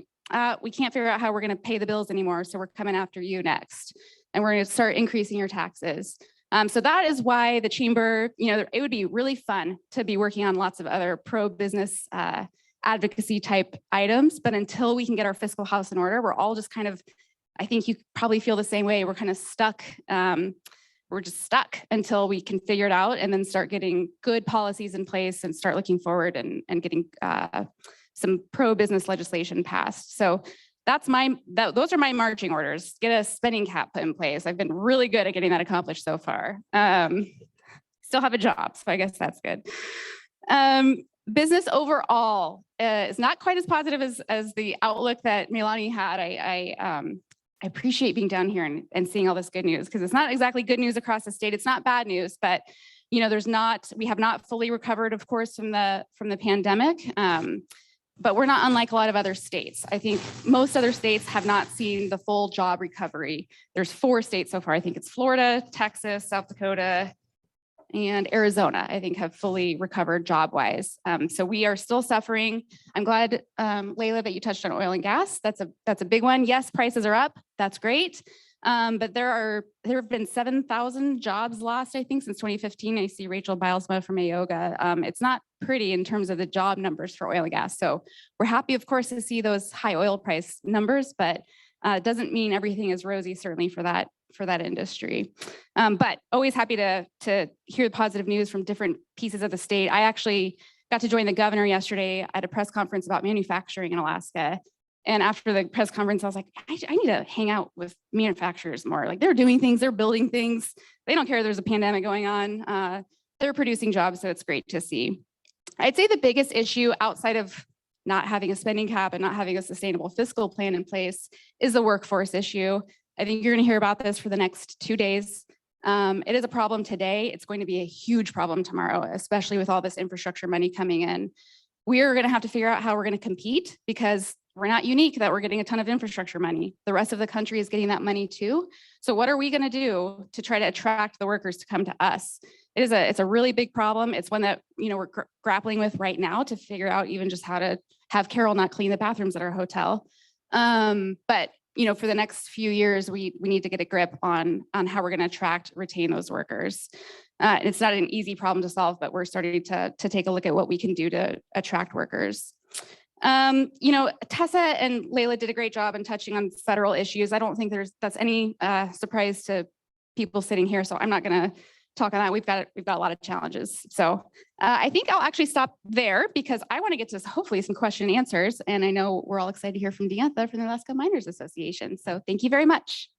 we can't figure out how we're going to pay the bills anymore, so we're coming after you next. And we're going to start increasing your taxes. So that is why the chamber, it would be really fun to be working on lots of other pro-business advocacy type items. But until we can get our fiscal house in order, we're all just kind of, I think you probably feel the same way. We're kind of stuck. We're just stuck until we can figure it out and then start getting good policies in place and start looking forward and getting some pro-business legislation passed. So those are my marching orders. Get a spending cap put in place. I've been really good at getting that accomplished so far. Still have a job, so I guess that's good. Business overall is not quite as positive as the outlook that Meilani had. I appreciate being down here and seeing all this good news because it's not exactly good news across the state. It's not bad news, but we have not fully recovered, of course, from the pandemic. but we're not unlike a lot of other states. I think most other states have not seen the full job recovery. There's 4 states so far. I think it's Florida, Texas, South Dakota, and Arizona, I think, have fully recovered job-wise. So we are still suffering. I'm glad, Leila, that you touched on oil and gas. That's a big one. Yes, prices are up. That's great. But there have been 7,000 jobs lost, I think, since 2015. I see Rachel Bilesma from AOGA. It's not pretty in terms of the job numbers for oil and gas. So we're happy, of course, to see those high oil price numbers, but it doesn't mean everything is rosy, certainly for that industry. But always happy to hear the positive news from different pieces of the state. I actually got to join the governor yesterday at a press conference about manufacturing in Alaska. And after the press conference, I was like, I need to hang out with manufacturers more. Like, they're doing things, they're building things. They don't care there's a pandemic going on. They're producing jobs, so it's great to see. I'd say the biggest issue outside of not having a spending cap and not having a sustainable fiscal plan in place is the workforce issue. I think you're going to hear about this for the next 2 days. It is a problem today. It's going to be a huge problem tomorrow, especially with all this infrastructure money coming in. We are going to have to figure out how we're going to compete, because we're not unique that we're getting a ton of infrastructure money. The rest of the country is getting that money too. So what are we going to do to try to attract the workers to come to us? It's a really big problem. It's one that, we're grappling with right now to figure out even just how to have Carol not clean the bathrooms at our hotel. But for the next few years, we need to get a grip on how we're going to attract, retain those workers. It's not an easy problem to solve, but we're starting to take a look at what we can do to attract workers. Tessa and Leila did a great job in touching on federal issues. I don't think that's any surprise to people sitting here, so I'm not going to talk on that. We've got a lot of challenges. So I think I'll actually stop there, because I want to get to hopefully some question and answers. And I know we're all excited to hear from Deantha from the Alaska Miners Association. So thank you very much.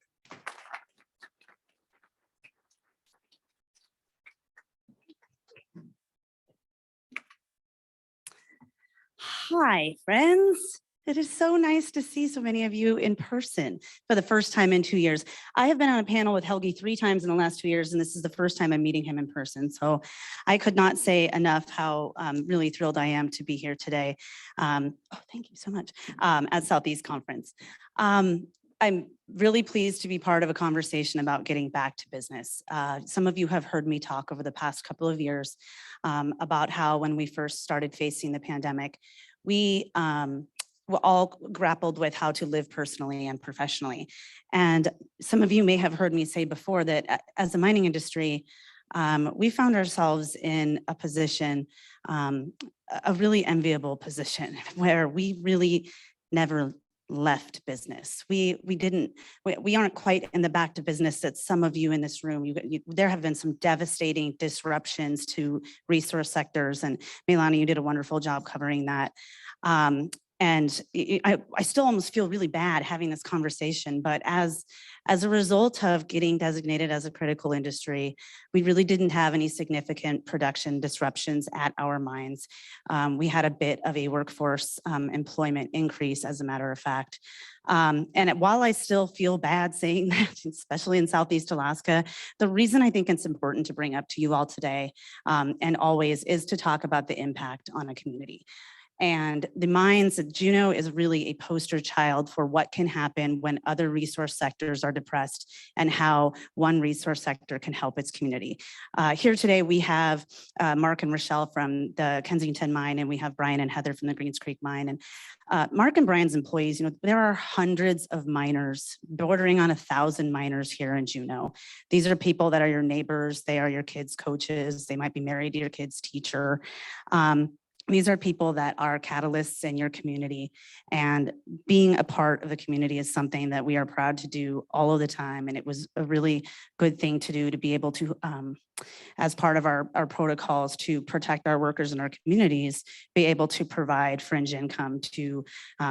Hi, friends. It is so nice to see so many of you in person for the first time in 2 years. I have been on a panel with Helge 3 times in the last 2 years, and this is the first time I'm meeting him in person. So I could not say enough how really thrilled I am to be here today. Thank you so much, at Southeast Conference. I'm really pleased to be part of a conversation about getting back to business. Some of you have heard me talk over the past couple of years about how when we first started facing the pandemic, we all grappled with how to live personally and professionally. And some of you may have heard me say before that as a mining industry, we found ourselves in a position, a really enviable position, where we really never left business. We aren't quite in the back to business that some of you in this room, there have been some devastating disruptions to resource sectors, and Meilani, you did a wonderful job covering that. And I still almost feel really bad having this conversation, but as a result of getting designated as a critical industry, we really didn't have any significant production disruptions at our mines. We had a bit of a workforce employment increase, as a matter of fact. And while I still feel bad saying that, especially in Southeast Alaska, the reason I think it's important to bring up to you all today and always is to talk about the impact on a community. And the mines at Juneau is really a poster child for what can happen when other resource sectors are depressed and how one resource sector can help its community. Here today, we have Mark and Rochelle from the Kensington mine, and we have Brian and Heather from the Greens Creek mine. And Mark and Brian's employees, there are hundreds of miners, bordering on 1,000 miners here in Juneau. These are people that are your neighbors. They are your kids' coaches. They might be married to your kids' teacher. These are people that are catalysts in your community, and being a part of the community is something that we are proud to do all of the time. And it was a really good thing to do, to be able to, as part of our protocols to protect our workers in our communities, be able to provide fringe income to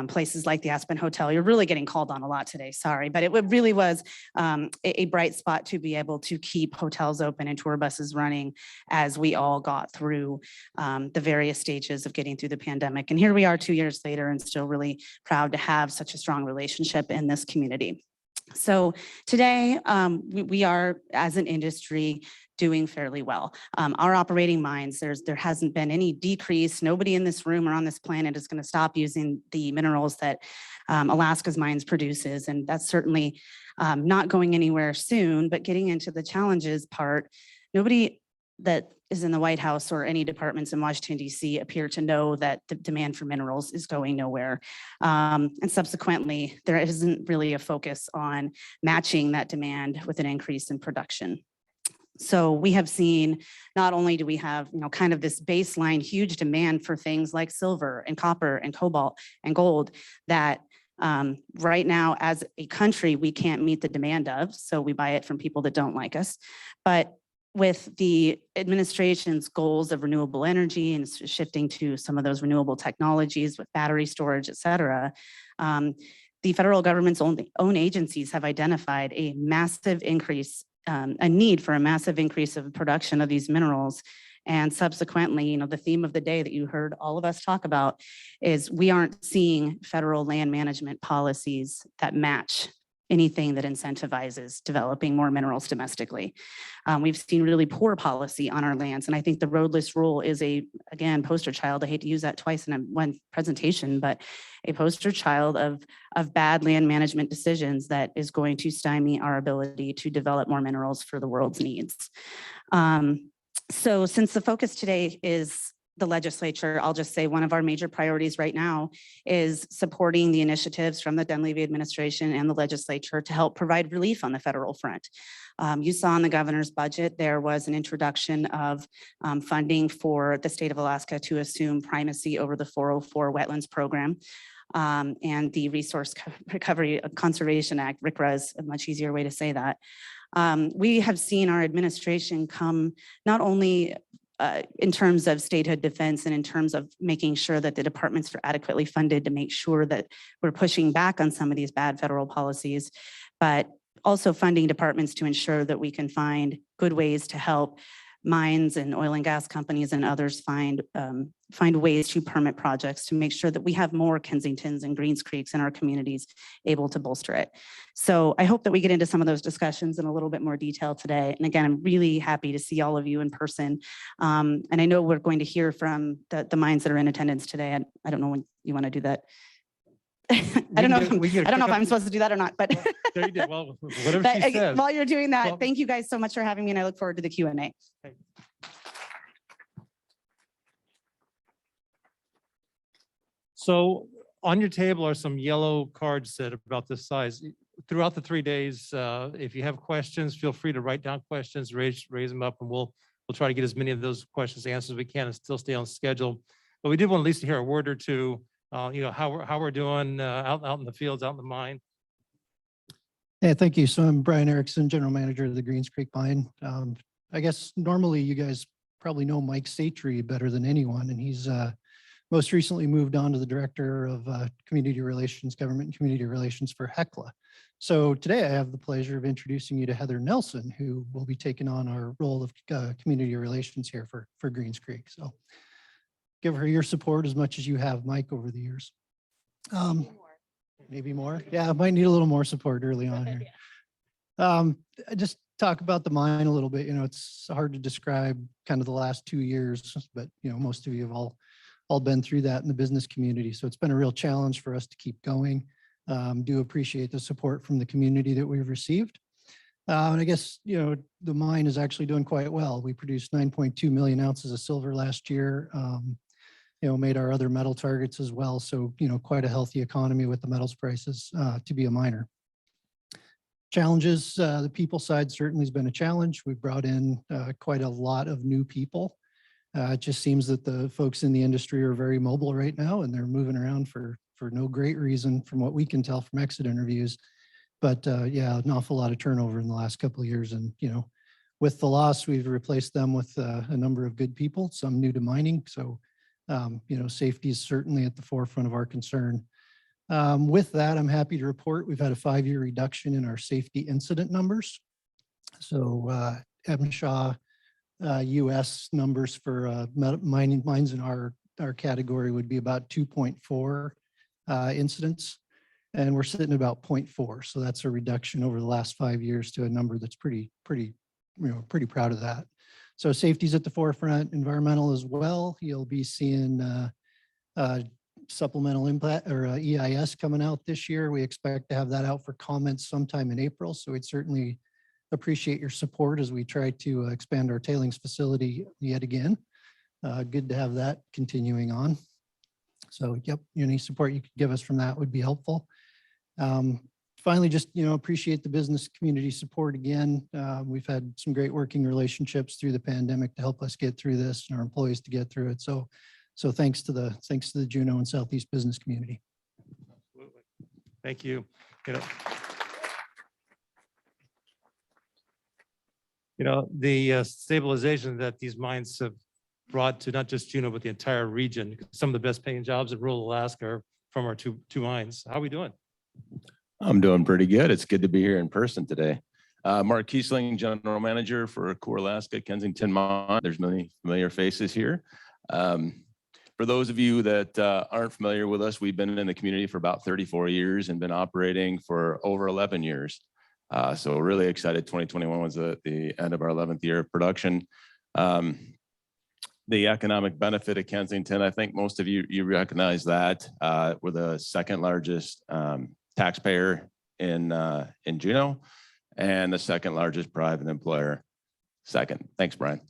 places like the Aspen Hotel. You're really getting called on a lot today, sorry, but it really was a bright spot to be able to keep hotels open and tour buses running as we all got through the various stages of getting through the pandemic. And here we are 2 years later, and still really proud to have such a strong relationship in this community. So today we are, as an industry, doing fairly well. Our operating mines, there hasn't been any decrease. Nobody in this room or on this planet is going to stop using the minerals that Alaska's mines produces. And that's certainly not going anywhere soon, but getting into the challenges part, nobody that is in the White House or any departments in Washington, D.C. appear to know that the demand for minerals is going nowhere. And subsequently, there isn't really a focus on matching that demand with an increase in production. So we have seen, not only do we have, kind of this baseline huge demand for things like silver and copper and cobalt and gold that right now as a country, we can't meet the demand of, so we buy it from people that don't like us. But with the administration's goals of renewable energy and shifting to some of those renewable technologies with battery storage, et cetera, the federal government's own agencies have identified a massive increase, a need for a massive increase of production of these minerals. And subsequently, the theme of the day that you heard all of us talk about is we aren't seeing federal land management policies that match anything that incentivizes developing more minerals domestically. We've seen really poor policy on our lands. And I think the roadless rule is again, poster child. I hate to use that twice in one presentation, but a poster child of bad land management decisions that is going to stymie our ability to develop more minerals for the world's needs. So since the focus today is the legislature, I'll just say one of our major priorities right now is supporting the initiatives from the Dunleavy administration and the legislature to help provide relief on the federal front. You saw in the governor's budget, there was an introduction of funding for the state of Alaska to assume primacy over the 404 wetlands program. And the Resource Recovery Conservation Act, RCRA is a much easier way to say that. We have seen our administration come not only in terms of statehood defense and in terms of making sure that the departments are adequately funded to make sure that we're pushing back on some of these bad federal policies, but also funding departments to ensure that we can find good ways to help mines and oil and gas companies and others find ways to permit projects to make sure that we have more Kensingtons and Greens Creeks in our communities able to bolster it. So I hope that we get into some of those discussions in a little bit more detail today. And again, I'm really happy to see all of you in person. And I know we're going to hear from the mines that are in attendance today. I don't know when you want to do that. I don't know if I'm supposed to do that or not, but Well, whatever she says. while you're doing that, Well, thank you guys so much for having me, and I look forward to the Q&A. So on your table are some yellow cards that are about this size. Throughout the 3 days, if you have questions, feel free to write down questions, raise them up, and we'll try to get as many of those questions answered as we can and still stay on schedule. But we did want at least to hear a word or two, how we're doing out in the fields, out in the mine. Yeah, thank you. So I'm Brian Erickson, General Manager of the Greens Creek Mine. I guess normally you guys probably know Mike Satry better than anyone, and he's most recently moved on to the Director of Community Relations, Government and Community Relations for Hecla. So today I have the pleasure of introducing you to Heather Nelson, who will be taking on our role of Community Relations here for Greens Creek. So give her your support as much as you have Mike over the years. Maybe more. Yeah, I might need a little more support early on here. I just talk about the mine a little bit. It's hard to describe kind of the last 2 years, but most of you have all been through that in the business community. So it's been a real challenge for us to keep going. Do appreciate the support from the community that we've received. And I guess, the mine is actually doing quite well. We produced 9.2 million ounces of silver last year. Made our other metal targets as well. So, quite a healthy economy with the metals prices to be a miner. Challenges, the people side certainly has been a challenge. We've brought in quite a lot of new people. It just seems that the folks in the industry are very mobile right now, and they're moving around for no great reason from what we can tell from exit interviews. But yeah, an awful lot of turnover in the last couple of years. And, with the loss, we've replaced them with a number of good people, some new to mining. So safety is certainly at the forefront of our concern. With that, I'm happy to report we've had a 5-year reduction in our safety incident numbers. So MSHA US numbers for mines in our category would be about 2.4 incidents, and we're sitting at about 0.4. So that's a reduction over the last 5 years to a number that's pretty pretty proud of that. So safety's at the forefront, environmental as well. You'll be seeing supplemental impact or EIS coming out this year. We expect to have that out for comments sometime in April. So we'd certainly appreciate your support as we try to expand our tailings facility yet again. Good to have that continuing on. So yep, any support you could give us from that would be helpful. Finally, just, appreciate the business community support again. We've had some great working relationships through the pandemic to help us get through this and our employees to get through it. So thanks to the Juneau and Southeast business community. Absolutely. Thank you. The stabilization that these mines have brought to not just Juneau, but the entire region. Some of the best paying jobs in rural Alaska are from our two mines. How are we doing? I'm doing pretty good. It's good to be here in person today. Mark Kiesling, General Manager for Core Alaska, Kensington Mine. There's many familiar faces here. For those of you that aren't familiar with us, we've been in the community for about 34 years and been operating for over 11 years. So really excited. 2021 was the end of our 11th year of production. The economic benefit of Kensington, I think most of you recognize that. We're the second largest taxpayer in Juneau and the second largest private employer. Second. Thanks, Brian.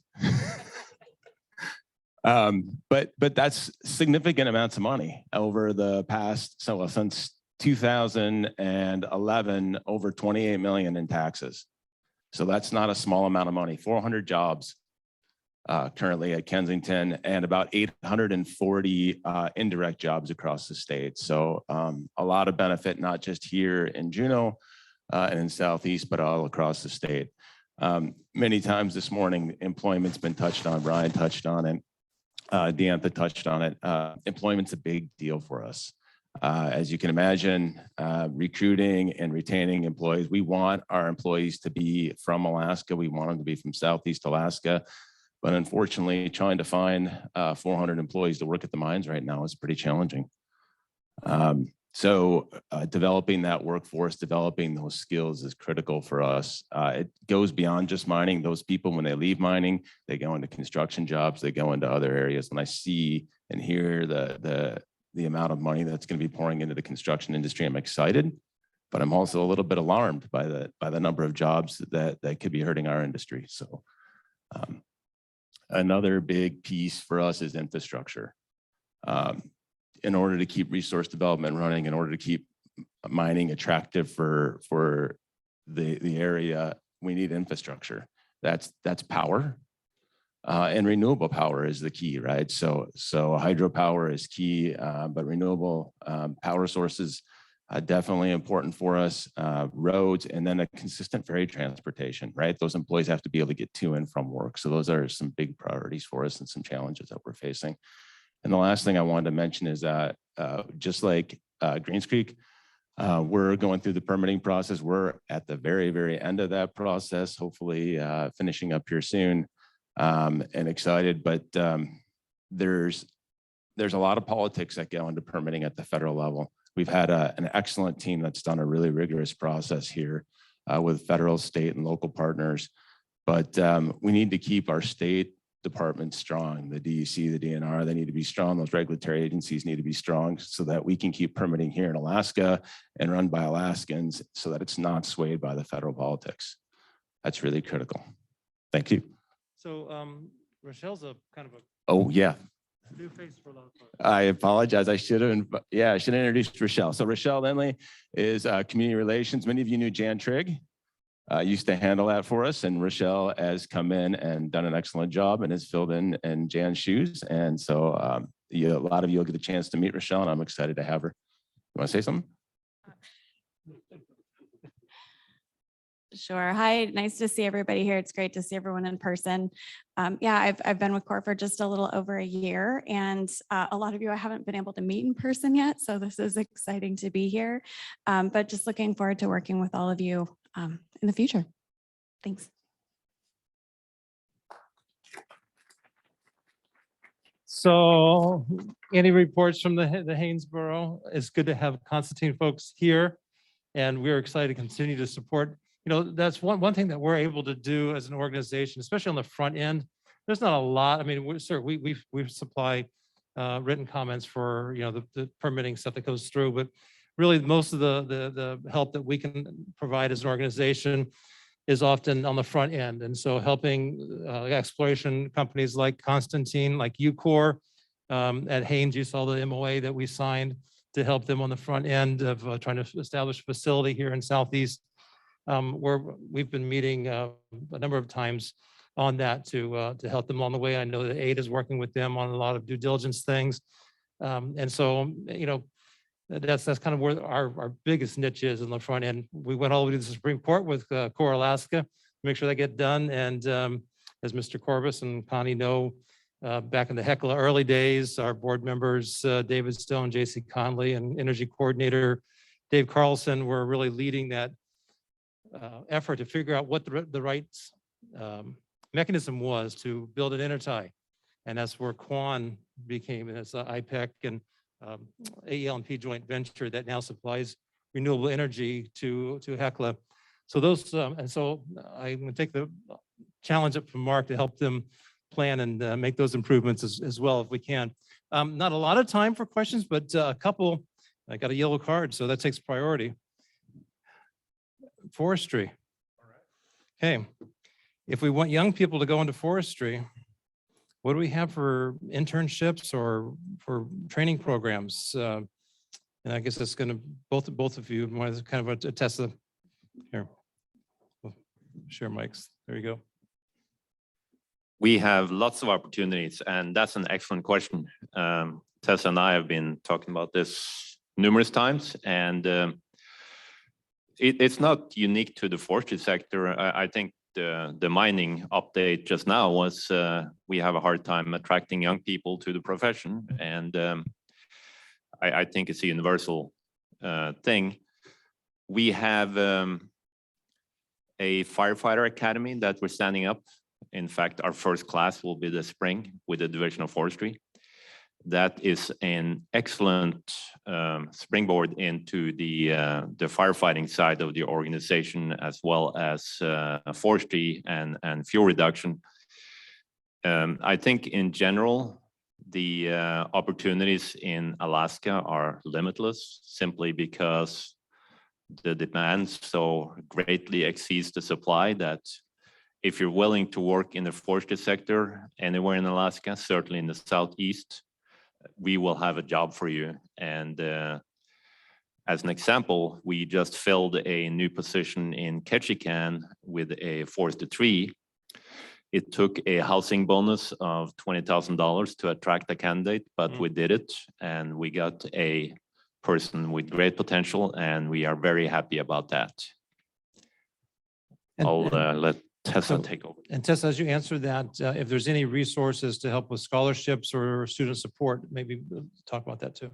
But that's significant amounts of money over the past, since 2011, over 28 million in taxes. So that's not a small amount of money. 400 jobs currently at Kensington and about 840 indirect jobs across the state. So a lot of benefit, not just here in Juneau and in Southeast, but all across the state. Many times this morning, employment's been touched on. Brian touched on it. Deantha touched on it. Employment's a big deal for us. As you can imagine, recruiting and retaining employees, we want our employees to be from Alaska. We want them to be from Southeast Alaska. But unfortunately, trying to find 400 employees to work at the mines right now is pretty challenging. So developing that workforce, developing those skills is critical for us. It goes beyond just mining. Those people, when they leave mining, they go into construction jobs, they go into other areas. And I see and hear the amount of money that's going to be pouring into the construction industry. I'm excited, but I'm also a little bit alarmed by the number of jobs that could be hurting our industry. So another big piece for us is infrastructure. In order to keep resource development running, in order to keep mining attractive for the area, we need infrastructure. That's power. And renewable power is the key, right? So hydropower is key, but renewable power sources are definitely important for us. Roads, and then a consistent ferry transportation, right? Those employees have to be able to get to and from work. So those are some big priorities for us and some challenges that we're facing. And the last thing I wanted to mention is that just like Greens Creek, we're going through the permitting process. We're at the very, very end of that process, hopefully finishing up here soon. And excited, but there's a lot of politics that go into permitting at the federal level. We've had an excellent team that's done a really rigorous process here with federal, state, and local partners. But we need to keep our state departments strong. The DEC, the DNR, they need to be strong. Those regulatory agencies need to be strong so that we can keep permitting here in Alaska and run by Alaskans so that it's not swayed by the federal politics. That's really critical. Thank you. So Rochelle's a kind of a Oh, yeah. new face for a lot of folks. I apologize. I should have introduced Rochelle. So Rochelle Lindley is community relations. Many of you knew Jan Trigg used to handle that for us, and Rochelle has come in and done an excellent job and has filled in Jan's shoes. And so a lot of you will get a chance to meet Rochelle, and I'm excited to have her. You want to say something? Sure. Hi, nice to see everybody here. It's great to see everyone in person. Yeah, I've been with Core for just a little over a year, and a lot of you I haven't been able to meet in person yet, so this is exciting to be here. But just looking forward to working with all of you in the future. Thanks. So any reports from the Haynesboro? It's good to have Constantine folks here, and we're excited to continue to support that's one thing that we're able to do as an organization, especially on the front end. There's not a lot. I mean, we supply written comments for, the permitting stuff that goes through, but really most of the help that we can provide as an organization is often on the front end. And so helping exploration companies like Constantine, like UCOR, at Haynes, you saw the MOA that we signed to help them on the front end of trying to establish a facility here in Southeast, where we've been meeting a number of times on that to help them along the way. I know that AID is working with them on a lot of due diligence things. And so, that's kind of where our biggest niche is in the front end. We went all the way to the Supreme Court with Core Alaska, make sure they get done. And as Mr. Corbis and Connie know, back in the Hecla early days, our board members, David Stone, JC Conley, and Energy Coordinator Dave Carlson were really leading that effort to figure out what the right mechanism was to build an intertie. And that's where Quan became, and it's IPEC and AEL&P joint venture that now supplies renewable energy to Hecla. So those, and so I'm going to take the challenge up from Mark to help them plan and make those improvements as well if we can. Not a lot of time for questions, but a couple. I got a yellow card, so that takes priority. Forestry. Okay, if we want young people to go into forestry, what do we have for internships or for training programs? And I guess it's going to both of you want kind of a Tessa here. Share mics. There you go. We have lots of opportunities, and that's an excellent question. Tessa and I have been talking about this numerous times, and it's not unique to the forestry sector. I think the mining update just now was we have a hard time attracting young people to the profession, and I think it's a universal thing. We have a firefighter academy that we're standing up. In fact, our first class will be this spring with the Division of Forestry. That is an excellent springboard into the firefighting side of the organization, as well as forestry and fuel reduction. I think in general, the opportunities in Alaska are limitless, simply because the demand so greatly exceeds the supply that if you're willing to work in the forestry sector anywhere in Alaska, certainly in the Southeast, we will have a job for you. And as an example, we just filled a new position in Ketchikan with a forested tree. It took a housing bonus of $20,000 to attract a candidate, but we did it, and we got a person with great potential, and we are very happy about that. I'll let Tessa take over. And Tessa, as you answer that, if there's any resources to help with scholarships or student support, maybe talk about that too.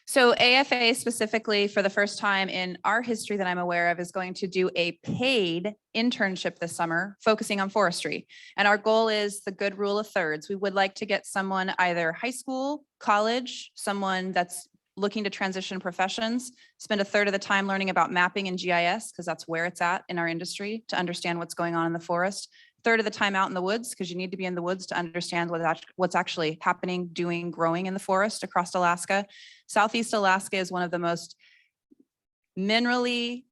So AFA specifically, for the first time in our history that I'm aware of, is going to do a paid internship this summer focusing on forestry. And our goal is the good rule of thirds. We would like to get someone either high school, college, someone that's looking to transition professions, spend a third of the time learning about mapping and GIS, because that's where it's at in our industry to understand what's going on in the forest. Third of the time out in the woods, because you need to be in the woods to understand what's actually happening, doing, growing in the forest across Alaska. Southeast Alaska is one of the most minerally,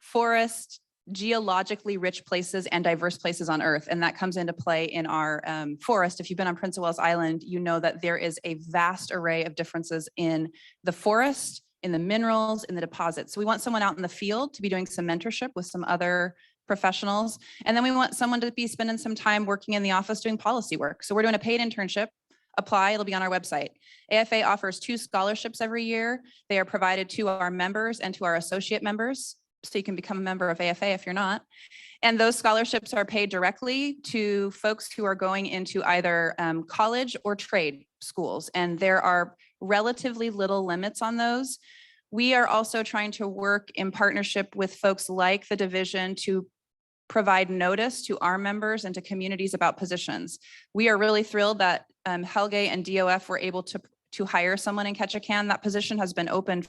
forest, geologically rich places and diverse places on Earth. And that comes into play in our forest. If you've been on Prince of Wales Island, you know that there is a vast array of differences in the forest, in the minerals, in the deposits. So we want someone out in the field to be doing some mentorship with some other professionals. And then we want someone to be spending some time working in the office doing policy work. So we're doing a paid internship. Apply, it'll be on our website. AFA offers 2 scholarships every year. They are provided to our members and to our associate members. So you can become a member of AFA if you're not. And those scholarships are paid directly to folks who are going into either college or trade schools. And there are relatively little limits on those. We are also trying to work in partnership with folks like the division to provide notice to our members and to communities about positions. We are really thrilled that Helge and DOF were able to hire someone in Ketchikan. That position has been open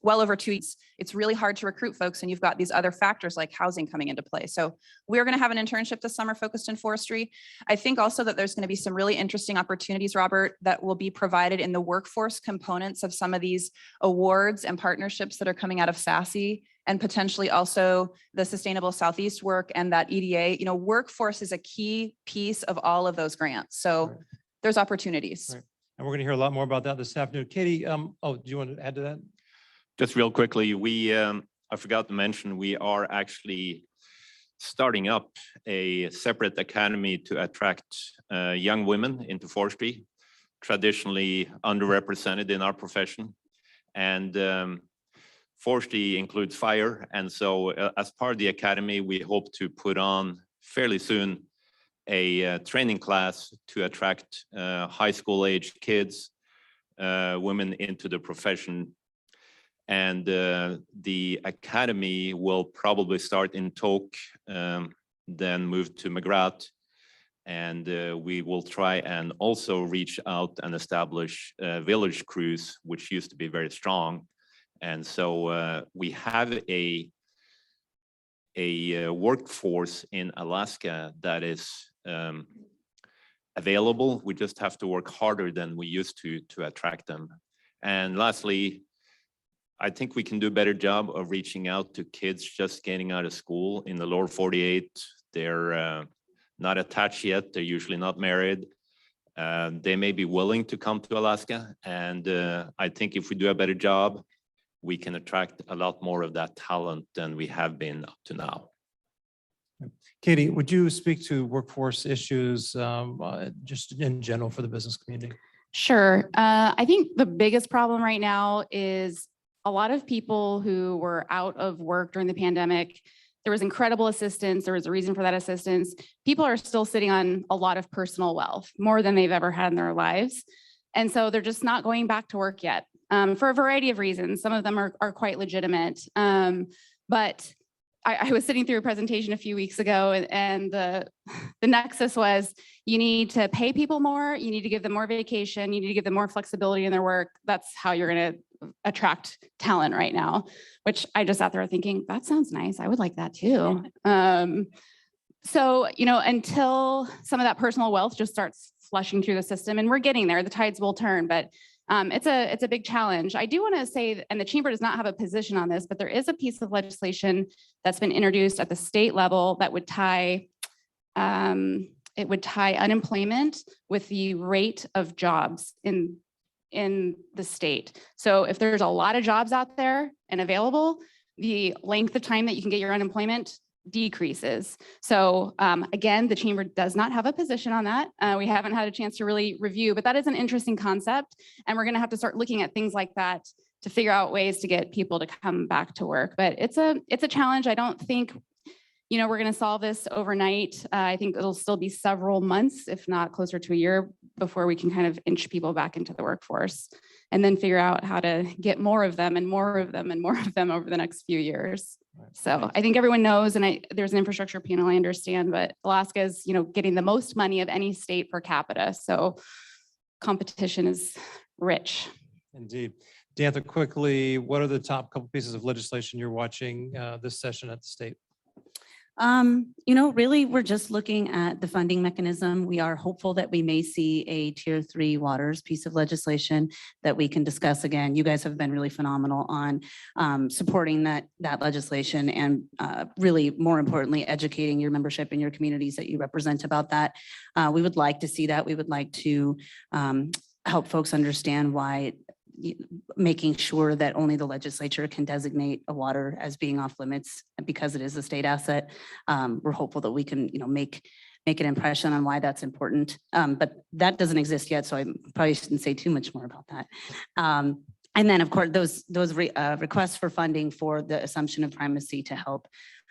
well over 2 years. It's really hard to recruit folks, and you've got these other factors like housing coming into play. So we're going to have an internship this summer focused in forestry. I think also that there's going to be some really interesting opportunities, Robert, that will be provided in the workforce components of some of these awards and partnerships that are coming out of SASE, and potentially also the Sustainable Southeast work and that EDA. You know, workforce is a key piece of all of those grants. So Right. there's opportunities. Right. And we're going to hear a lot more about that this afternoon. Katie, do you want to add to that? Just real quickly, I forgot to mention, we are actually starting up a separate academy to attract young women into forestry, traditionally underrepresented in our profession. And forestry includes fire. And so as part of the academy, we hope to put on fairly soon a training class to attract high school age kids, women into the profession. And the academy will probably start in Tok, then move to McGrath. And we will try and also reach out and establish village crews, which used to be very strong. And so we have a workforce in Alaska that is available. We just have to work harder than we used to attract them. And lastly, I think we can do a better job of reaching out to kids just getting out of school in the lower 48. They're not attached yet. They're usually not married. They may be willing to come to Alaska. And I think if we do a better job, we can attract a lot more of that talent than we have been up to now. Katie, would you speak to workforce issues just in general for the business community? Sure. I think the biggest problem right now is a lot of people who were out of work during the pandemic. There was incredible assistance. There was a reason for that assistance. People are still sitting on a lot of personal wealth, more than they've ever had in their lives. And so they're just not going back to work yet for a variety of reasons. Some of them are quite legitimate. But I was sitting through a presentation a few weeks ago, and the nexus was you need to pay people more, you need to give them more vacation, you need to give them more flexibility in their work. That's how you're going to attract talent right now, which I just sat there thinking, that sounds nice. I would like that too. So, you know, until some of that personal wealth just starts flushing through the system, and we're getting there, the tides will turn, but it's a big challenge. I do want to say, and the chamber does not have a position on this, but there is a piece of legislation that's been introduced at the state level that would tie unemployment with the rate of jobs in the state. So if there's a lot of jobs out there and available, the length of time that you can get your unemployment decreases. So again, the chamber does not have a position on that. We haven't had a chance to really review, but that is an interesting concept. And we're going to have to start looking at things like that to figure out ways to get people to come back to work. But it's a challenge. I don't think, you know, we're going to solve this overnight. I think it'll still be several months, if not closer to a year, before we can kind of inch people back into the workforce and then figure out how to get more of them and more of them and more of them over the next few years. So I think everyone knows, and there's an infrastructure panel, I understand, but Alaska is, you know, getting the most money of any state per capita. So competition is rich. Indeed. Deantha, quickly, what are the top couple pieces of legislation you're watching this session at the state? You know, really, we're just looking at the funding mechanism. We are hopeful that we may see a tier 3 waters piece of legislation that we can discuss again. You guys have been really phenomenal on supporting that legislation and really, more importantly, educating your membership and your communities that you represent about that. We would like to see that. We would like to help folks understand why making sure that only the legislature can designate a water as being off limits because it is a state asset. We're hopeful that we can, you know, make an impression on why that's important. But that doesn't exist yet, so I probably shouldn't say too much more about that. And then, of course, those requests for funding for the assumption of primacy to help.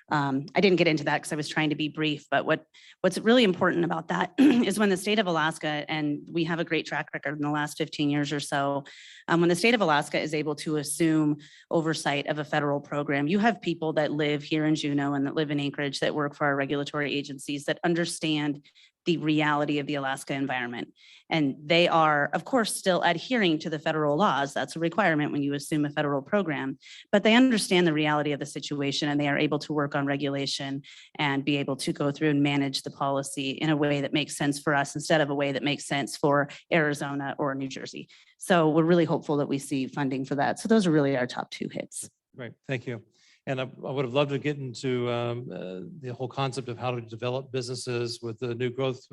I didn't get into that because I was trying to be brief, but what's really important about that is when the state of Alaska, and we have a great track record in the last 15 years or so, when the state of Alaska is able to assume oversight of a federal program, you have people that live here in Juneau and that live in Anchorage that work for our regulatory agencies that understand the reality of the Alaska environment. And they are, of course, still adhering to the federal laws. That's a requirement when you assume a federal program, but they understand the reality of the situation and they are able to work on regulation and be able to go through and manage the policy in a way that makes sense for us instead of a way that makes sense for Arizona or New Jersey. So we're really hopeful that we see funding for that. So those are really our top two hits. Great, thank you. And I would have loved to get into the whole concept of how to develop businesses with the new growth,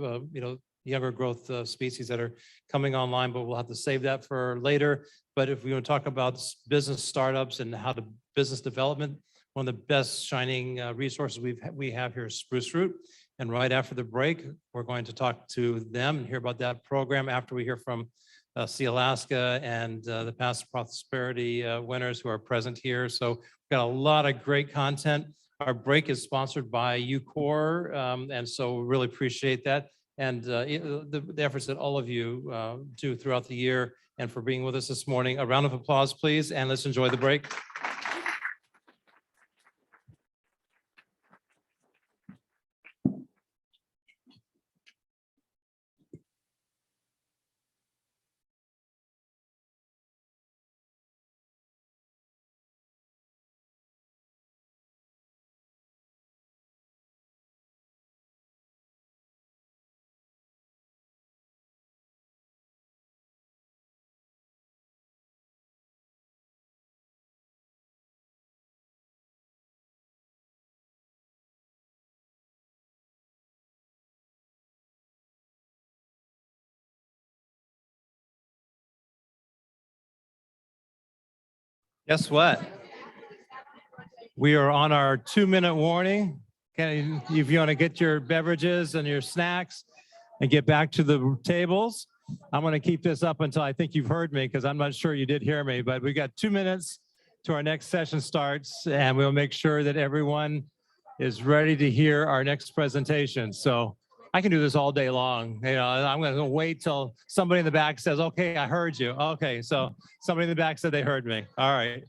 younger growth species that are coming online, but we'll have to save that for later. But if we want to talk about business startups and how to business development, one of the best shining resources we have here is Spruce Root. And right after the break, we're going to talk to them and hear about that program after we hear from Sealaska and the Past Prosperity winners who are present here. So we've got a lot of great content. Our break is sponsored by UCOR, and so we really appreciate that. And the efforts that all of you do throughout the year and for being with us this morning. A round of applause, please, and let's enjoy the break. Guess what? We are on our 2-minute warning. If you want to get your beverages and your snacks and get back to the tables, I'm going to keep this up until I think you've heard me because I'm not sure you did hear me, but we got 2 minutes to our next session starts and we'll make sure that everyone is ready to hear our next presentation. So I can do this all day long. I'm going to wait till somebody in the back says, okay, I heard you. Okay, so somebody in the back said they heard me. All right.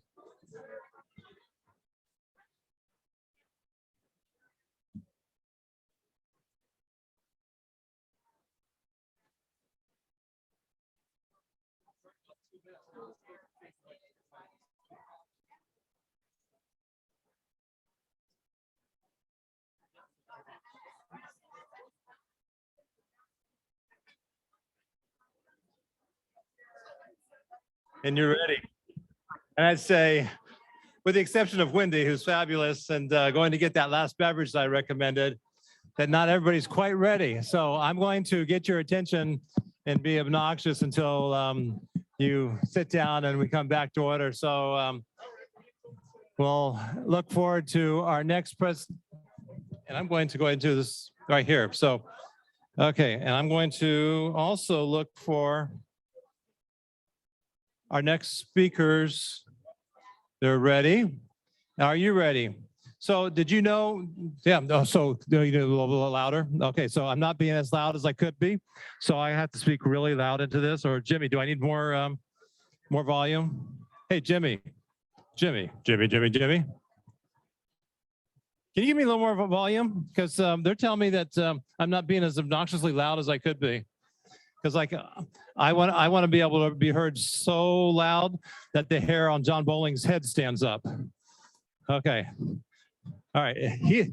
And you're ready. And I'd say, with the exception of Wendy, who's fabulous and going to get that last beverage that I recommended, that not everybody's quite ready. So I'm going to get your attention and be obnoxious until you sit down and we come back to order. So we'll look forward to our next and I'm going to go ahead and do this right here. So, okay, and I'm going to also look for our next speakers. They're ready. Are you ready? So did you know, yeah, no, so you do a little louder. Okay, so I'm not being as loud as I could be. So I have to speak really loud into this, or Jimmy, do I need more volume? Hey, Jimmy. Can you give me a little more volume? Because they're telling me that I'm not being as obnoxiously loud as I could be. Because like I want to be able to be heard so loud that the hair on John Bowling's head stands up. Okay. All right. He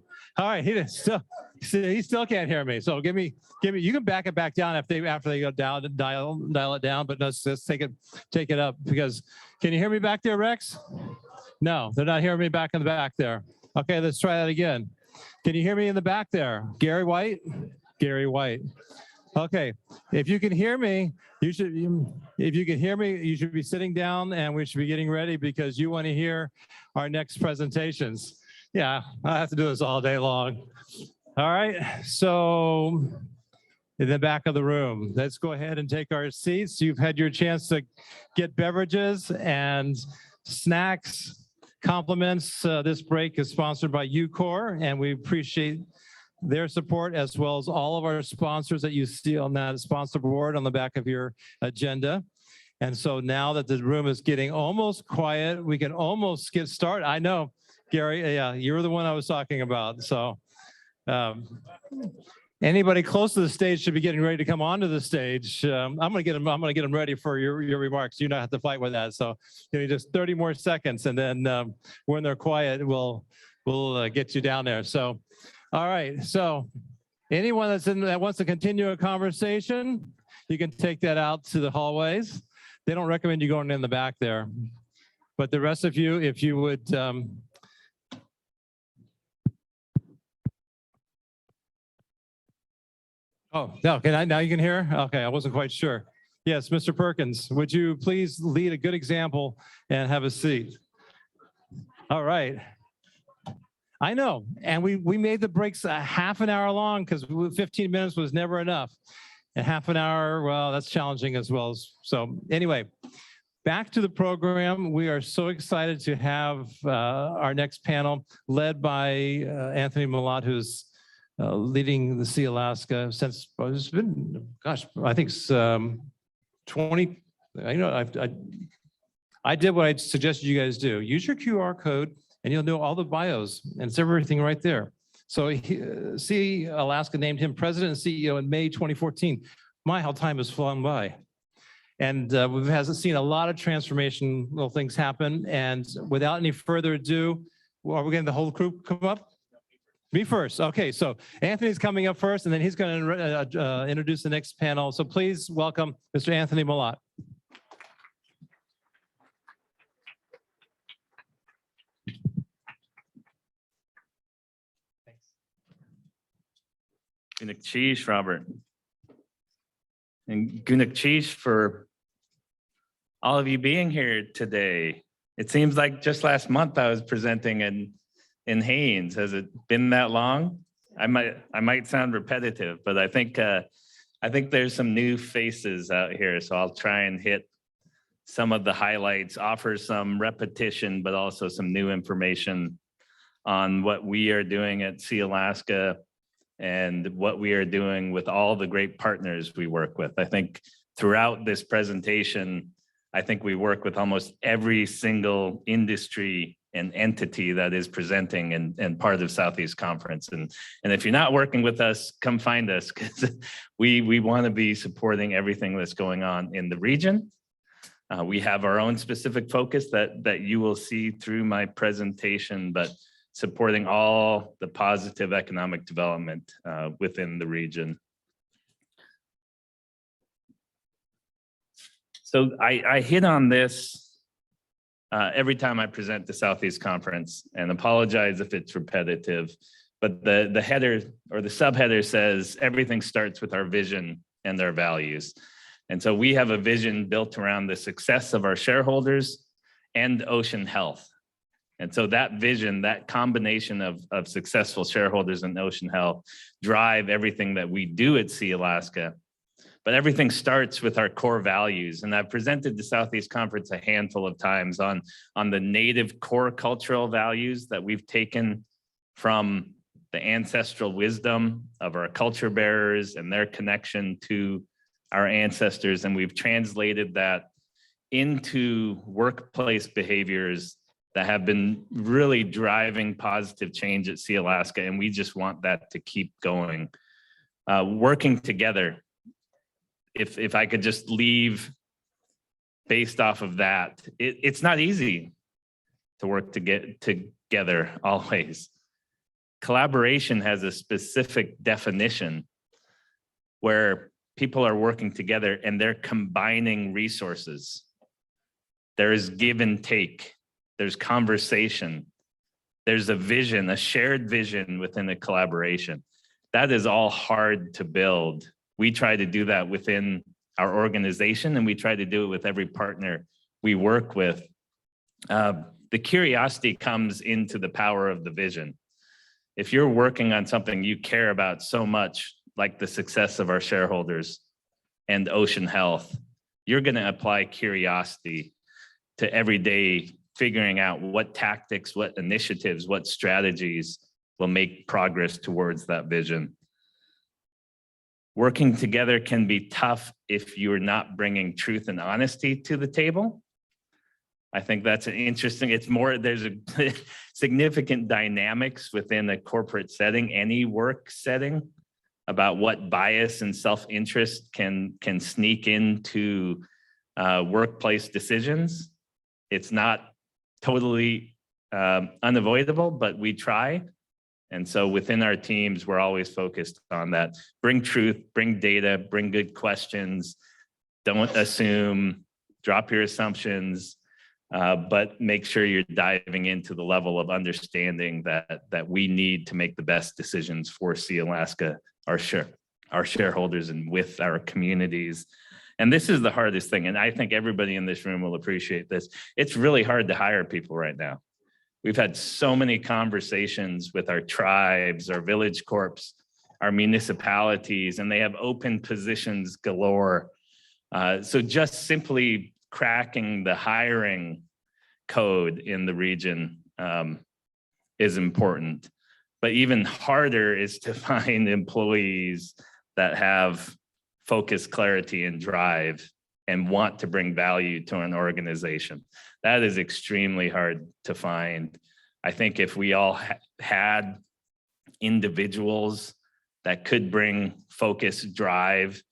still can't hear me. So give me. You can back it back down after they go down and dial it down. But let's take it up because can you hear me back there, Rex? No, they're not hearing me back in the back there. Okay, let's try that again. Can you hear me in the back there, Gary White? Okay, if you can hear me, you should be sitting down and we should be getting ready because you want to hear our next presentations. Yeah, I have to do this all day long. All right, so in the back of the room, let's go ahead and take our seats. You've had your chance to get beverages and snacks, compliments. This break is sponsored by UCOR and we appreciate their support as well as all of our sponsors that you see on that sponsor board on the back of your agenda. And so now that the room is getting almost quiet, we can almost get started. I know, Gary, yeah, you're the one I was talking about. So Anybody close to the stage should be getting ready to come onto the stage. I'm gonna get them ready for your remarks. You don't have to fight with that. So just 30 more seconds, and then when they're quiet, we'll get you down there. So, all right. So, anyone that wants to continue a conversation, you can take that out to the hallways. They don't recommend you going in the back there, but the rest of you, if you would. Oh, no, now you can hear? Okay, I wasn't quite sure. Yes, Mr. Perkins, would you please lead a good example and have a seat? All right. I know, and we made the breaks a half an hour long because 15 minutes was never enough. And half an hour, well, that's challenging as well. So anyway, back to the program. We are so excited to have our next panel led by Anthony Mallott, who's leading the Sealaska since it's been, gosh, I think it's 20. I did what I suggested you guys do. Use your QR code, and you'll know all the bios, and it's everything right there. So Sealaska named him president and CEO in May 2014. My, how time has flown by. And we've seen a lot of transformational things happen. And without any further ado, are we getting the whole crew come up? Me first. Okay, so Anthony's coming up first, and then he's going to introduce the next panel. So please welcome Mr. Anthony Mallott. Micciche, Robert. And Micciche for all of you being here today. It seems like just last month I was presenting in Haines. Has it been that long? I might sound repetitive, but I think there's some new faces out here, so I'll try and hit some of the highlights, offer some repetition, but also some new information on what we are doing at Sealaska and what we are doing with all the great partners we work with. I think throughout this presentation, I think we work with almost every single industry and entity that is presenting and part of Southeast Conference. And if you're not working with us, come find us, because we want to be supporting everything that's going on in the region. We have our own specific focus that you will see through my presentation, but supporting all the positive economic development within the region. So I hit on this every time I present the Southeast Conference, and apologize if it's repetitive, but the header or the subheader says everything starts with our vision and our values. And so we have a vision built around the success of our shareholders and ocean health. And so that vision, that combination of successful shareholders and ocean health drive everything that we do at Sealaska. But everything starts with our core values. And I've presented the Southeast Conference a handful of times on the native core cultural values that we've taken from the ancestral wisdom of our culture bearers and their connection to our ancestors. And we've translated that into workplace behaviors that have been really driving positive change at Sealaska. And we just want that to keep going. Working together. If I could just leave based off of that, it's not easy to work to get together always. Collaboration has a specific definition where people are working together and they're combining resources. There is give and take. There's conversation. There's a vision, a shared vision within a collaboration. That is all hard to build. We try to do that within our organization, and we try to do it with every partner we work with. The curiosity comes into the power of the vision. If you're working on something you care about so much, like the success of our shareholders and ocean health, you're going to apply curiosity to every day figuring out what tactics, what initiatives, what strategies will make progress towards that vision. Working together can be tough if you're not bringing truth and honesty to the table. I think that's an interesting, it's more, there's a significant dynamics within a corporate setting, any work setting, about what bias and self-interest can sneak into workplace decisions. It's not totally unavoidable, but we try. And so within our teams, we're always focused on that. Bring truth, bring data, bring good questions. Don't assume, drop your assumptions, but make sure you're diving into the level of understanding that we need to make the best decisions for Sealaska, our shareholders, and with our communities. And this is the hardest thing. And I think everybody in this room will appreciate this. It's really hard to hire people right now. We've had so many conversations with our tribes, our village corps, our municipalities, and they have open positions galore. So just simply cracking the hiring code in the region is important. But even harder is to find employees that have focus, clarity, and drive and want to bring value to an organization. That is extremely hard to find. I think if we all had individuals that could bring focus, drive,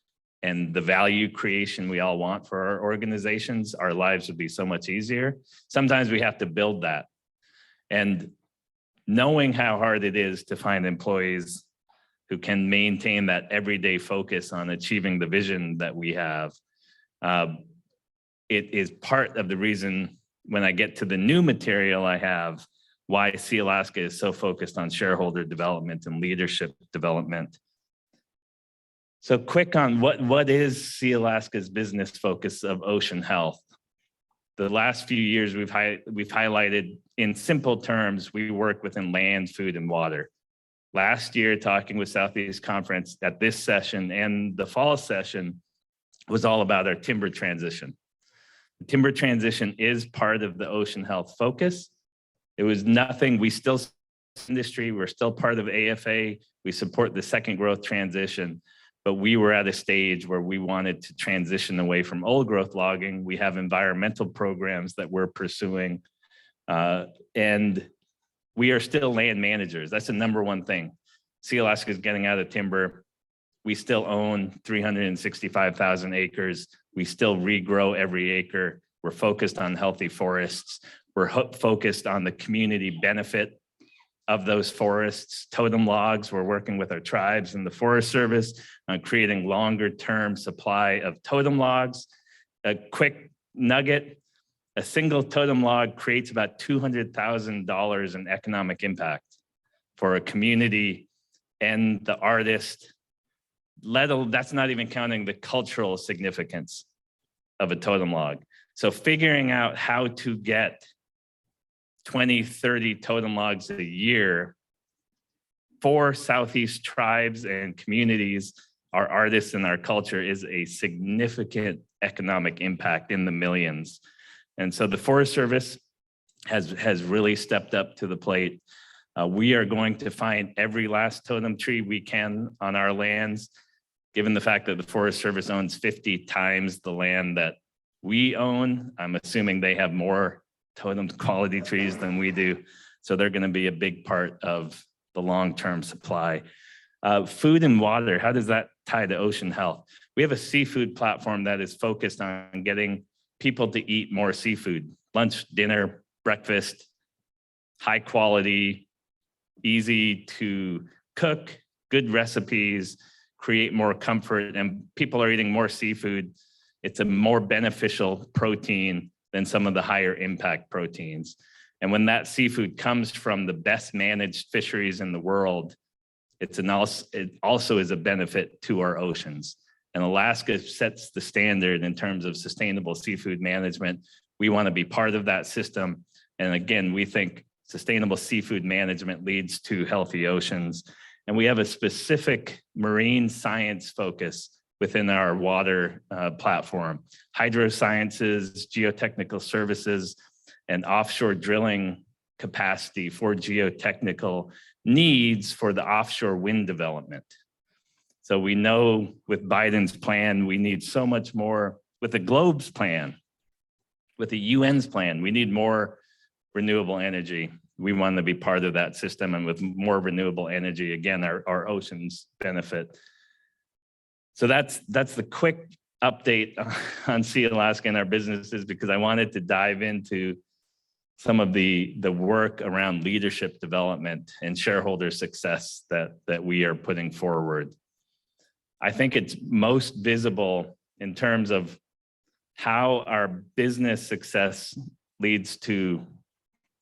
and the value creation we all want for our organizations, our lives would be so much easier. Sometimes we have to build that. And knowing how hard it is to find employees who can maintain that everyday focus on achieving the vision that we have, it is part of the reason when I get to the new material I have, why Sealaska is so focused on shareholder development and leadership development. So quick on what is Sealaska's business focus of ocean health. The last few years we've highlighted in simple terms, we work within land, food, and water. Last year, talking with Southeast Conference at this session and the fall session was all about our timber transition. The timber transition is part of the ocean health focus. It was nothing, we still industry, we're still part of AFA, we support the second growth transition, but we were at a stage where we wanted to transition away from old growth logging. We have environmental programs that we're pursuing, and we are still land managers. That's the number one thing. Sealaska is getting out of timber. We still own 365,000 acres. We still regrow every acre. We're focused on healthy forests. We're focused on the community benefit of those forests. Totem logs, we're working with our tribes and the Forest Service on creating longer term supply of totem logs. A quick nugget, a single totem log creates about $200,000 in economic impact for a community and the artist. That's not even counting the cultural significance of a totem log. So figuring out how to get 20, 30 totem logs a year for Southeast tribes and communities, our artists and our culture, is a significant economic impact in the millions. And so the Forest Service has really stepped up to the plate. We are going to find every last totem tree we can on our lands, given the fact that the Forest Service owns 50 times the land that we own. I'm assuming they have more totem quality trees than we do. So they're going to be a big part of the long-term supply. Food and water, how does that tie to ocean health? We have a seafood platform that is focused on getting people to eat more seafood, lunch, dinner, breakfast, high quality, easy to cook, good recipes, create more comfort, and people are eating more seafood. It's a more beneficial protein than some of the higher impact proteins. And when that seafood comes from the best managed fisheries in the world, it also is a benefit to our oceans. And Alaska sets the standard in terms of sustainable seafood management. We want to be part of that system. And again, we think sustainable seafood management leads to healthy oceans. And we have a specific marine science focus within our water platform. Hydrosciences, geotechnical services, and offshore drilling capacity for geotechnical needs for the offshore wind development. So we know with Biden's plan, we need so much more. With the Globe's plan, with the UN's plan. We need more renewable energy. We want to be part of that system, and with more renewable energy, again, our oceans benefit. So that's the quick update on Sealaska and our businesses, because I wanted to dive into some of the work around leadership development and shareholder success that we are putting forward. I think it's most visible in terms of how our business success leads to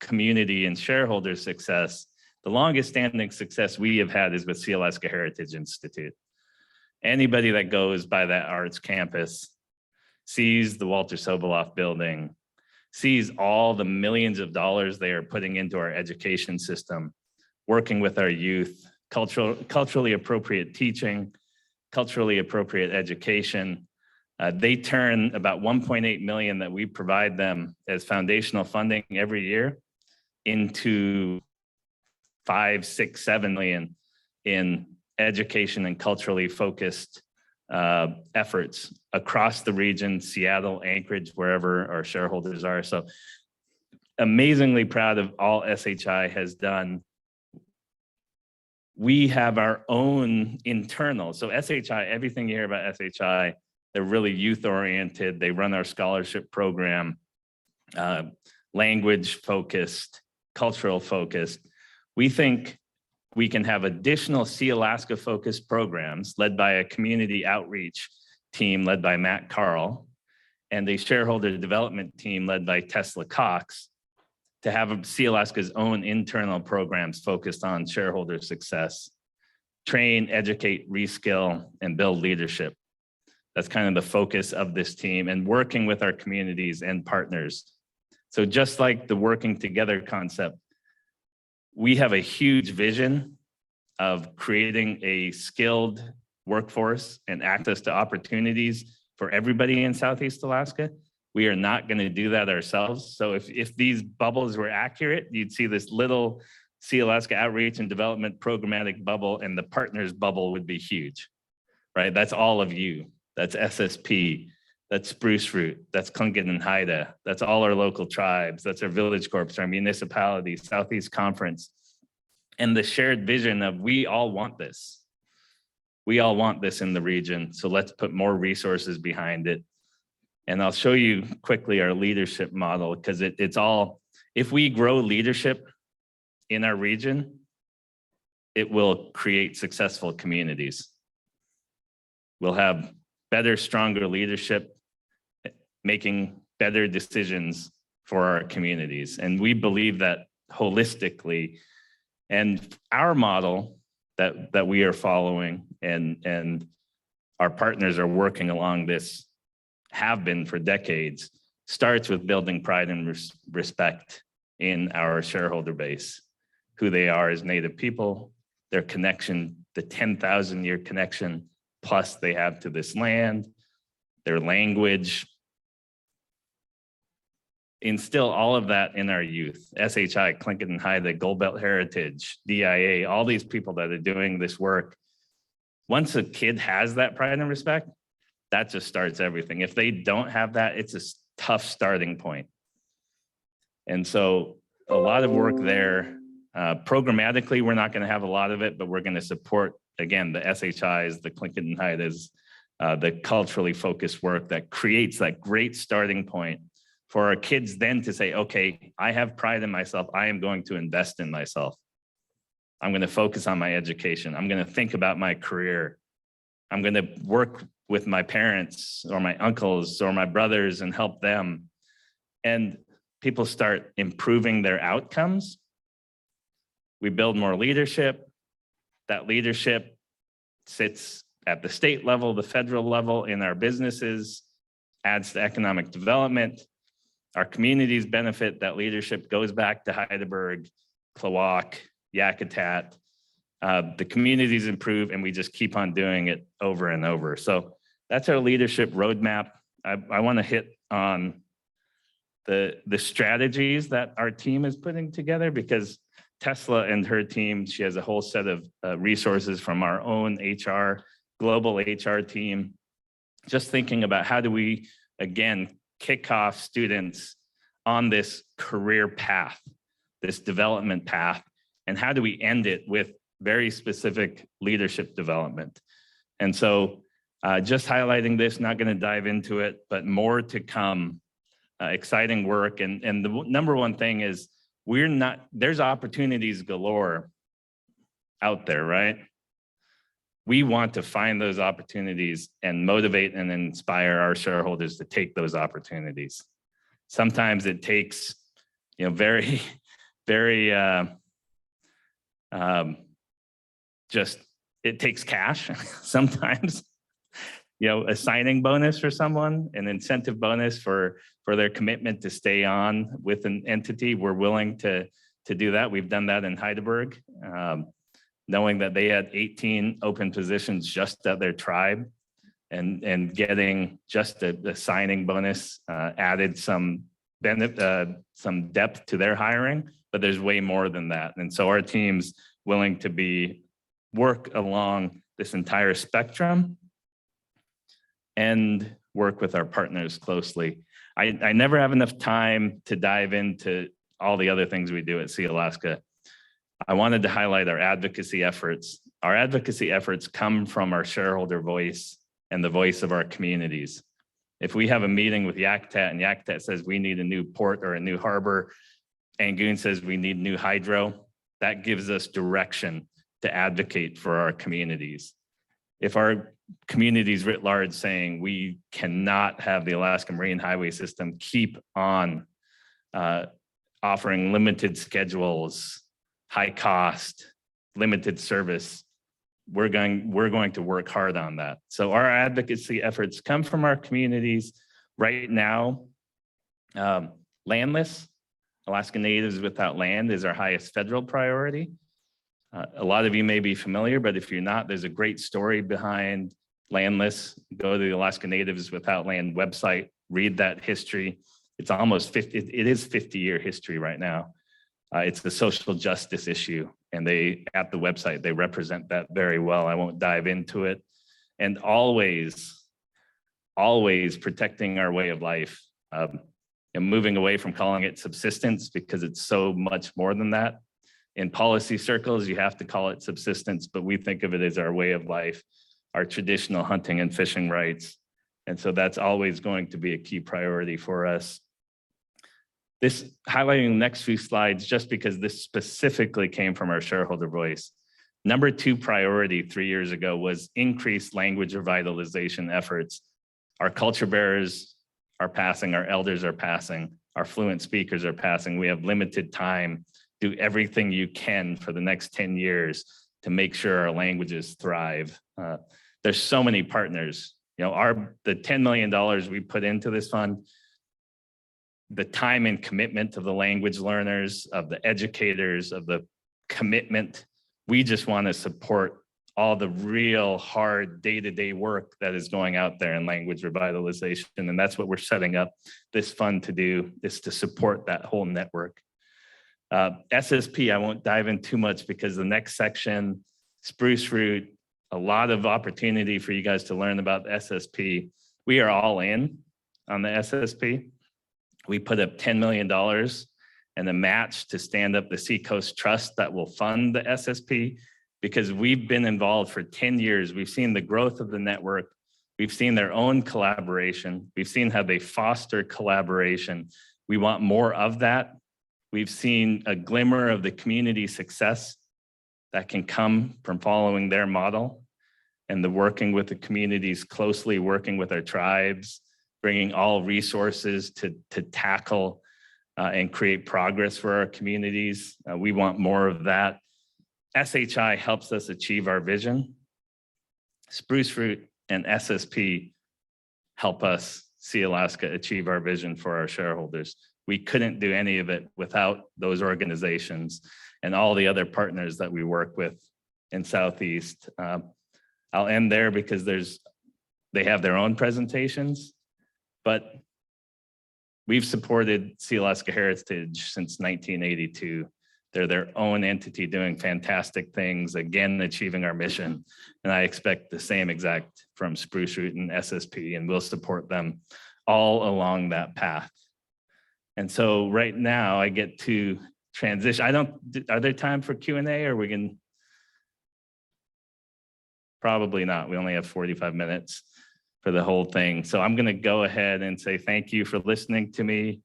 community and shareholder success. The longest standing success we have had is with Sealaska Heritage Institute. Anybody that goes by that arts campus sees the Walter Soboleff building, sees all the millions of dollars they are putting into our education system, working with our youth, culturally appropriate teaching, culturally appropriate education. They turn about 1.8 million that we provide them as foundational funding every year into 5, 6, 7 million in education and culturally focused efforts across the region, Seattle, Anchorage, wherever our shareholders are. So amazingly proud of all SHI has done. We have our own internal, so SHI, everything you hear about SHI, they're really youth oriented. They run our scholarship program, language focused, cultural focused. We think we can have additional Sealaska focused programs led by a community outreach team led by Matt Carl and a shareholder development team led by Tessa Cox to have Sealaska's own internal programs focused on shareholder success, train, educate, reskill, and build leadership. That's kind of the focus of this team, and working with our communities and partners. So just like the working together concept, we have a huge vision of creating a skilled workforce and access to opportunities for everybody in Southeast Alaska. We are not going to do that ourselves. So if these bubbles were accurate, you'd see this little Sealaska outreach and development programmatic bubble, and the partners bubble would be huge, right? That's all of you. That's SSP. That's Spruce Root. That's Tlingit and Haida. That's all our local tribes. That's our village corps, our municipalities, Southeast Conference. And the shared vision of we all want this. We all want this in the region. So let's put more resources behind it. And I'll show you quickly our leadership model, because it's all, if we grow leadership in our region, it will create successful communities. We'll have better, stronger leadership, making better decisions for our communities. And we believe that holistically. And our model that we are following and our partners are working along this, have been for decades, starts with building pride and respect in our shareholder base, who they are as Native people, their connection, the 10,000-year connection plus they have to this land, their language. Instill all of that in our youth. SHI, Tlingit and Haida, Gold Belt Heritage, DIA, all these people that are doing this work. Once a kid has that pride and respect, that just starts everything. If they don't have that, it's a tough starting point. And so a lot of work there. Programmatically, we're not going to have a lot of it, but we're going to support, again, the SHIs, the Tlingit and Haidas, the culturally focused work that creates that great starting point for our kids then to say, okay, I have pride in myself. I am going to invest in myself. I'm going to focus on my education. I'm going to think about my career. I'm going to work with my parents or my uncles or my brothers and help them. And people start improving their outcomes. We build more leadership. That leadership sits at the state level, the federal level, in our businesses, adds to economic development. Our communities benefit. That leadership goes back to Heidelberg, Klawock, Yakutat. The communities improve, and we just keep on doing it over and over. So that's our leadership roadmap. I want to hit on the strategies that our team is putting together, because Tessa and her team, she has a whole set of resources from our own HR, global HR team, just thinking about how do we, again, kick off students on this career path, this development path, and how do we end it with very specific leadership development. And so just highlighting this, not going to dive into it, but more to come, exciting work. And the number one thing is there's opportunities galore out there, right? We want to find those opportunities and motivate and inspire our shareholders to take those opportunities. Sometimes it takes, very, very, it takes cash sometimes, a signing bonus for someone, an incentive bonus for their commitment to stay on with an entity. We're willing to do that. We've done that in Heidelberg, knowing that they had 18 open positions just at their tribe, and getting just the signing bonus added some depth to their hiring, but there's way more than that. And so our team's willing to work along this entire spectrum and work with our partners closely. I never have enough time to dive into all the other things we do at Sealaska. I wanted to highlight our advocacy efforts. Our advocacy efforts come from our shareholder voice and the voice of our communities. If we have a meeting with Yakutat and Yakutat says we need a new port or a new harbor, Angoon says we need new hydro, that gives us direction to advocate for our communities. If our communities writ large saying we cannot have the Alaska Marine Highway System keep on offering limited schedules, high cost, limited service, we're going to work hard on that. So our advocacy efforts come from our communities. Right now, landless, Alaska Natives without land is our highest federal priority. A lot of you may be familiar, but if you're not, there's a great story behind landless. Go to the Alaska Natives Without Land website, read that history. It's almost 50, it is 50-year history right now. It's the social justice issue, and at the website, they represent that very well. I won't dive into it. And always protecting our way of life, and moving away from calling it subsistence because it's so much more than that. In policy circles, you have to call it subsistence, but we think of it as our way of life, our traditional hunting and fishing rights. And so that's always going to be a key priority for us. This highlighting the next few slides, just because this specifically came from our shareholder voice. Number 2 priority 3 years ago was increased language revitalization efforts. Our culture bearers are passing, our elders are passing, our fluent speakers are passing. We have limited time. Do everything you can for the next 10 years to make sure our languages thrive. There's so many partners. The $10 million we put into this fund, the time and commitment of the language learners, of the educators, of the commitment, we just want to support all the real hard day-to-day work that is going out there in language revitalization. And that's what we're setting up this fund to do, is to support that whole network. SSP, I won't dive in too much because the next section, Spruce Root, a lot of opportunity for you guys to learn about the SSP. We are all in on the SSP. We put up $10 million and a match to stand up the Seacoast Trust that will fund the SSP, because we've been involved for 10 years. We've seen the growth of the network. We've seen their own collaboration. We've seen how they foster collaboration. We want more of that. We've seen a glimmer of the community success that can come from following their model, and the working with the communities closely, working with our tribes, bringing all resources to tackle and create progress for our communities. We want more of that. SHI helps us achieve our vision. Spruce Root and SSP help us, Sealaska, achieve our vision for our shareholders. We couldn't do any of it without those organizations and all the other partners that we work with in Southeast. I'll end there because they have their own presentations, but we've supported Sealaska Heritage since 1982. They're their own entity doing fantastic things, again, achieving our mission. And I expect the same exact from Spruce Root and SSP, and we'll support them all along that path. And so right now I get to transition. Are there time for Q&A or we can? Probably not. We only have 45 minutes for the whole thing. So I'm going to go ahead and say thank you for listening to me.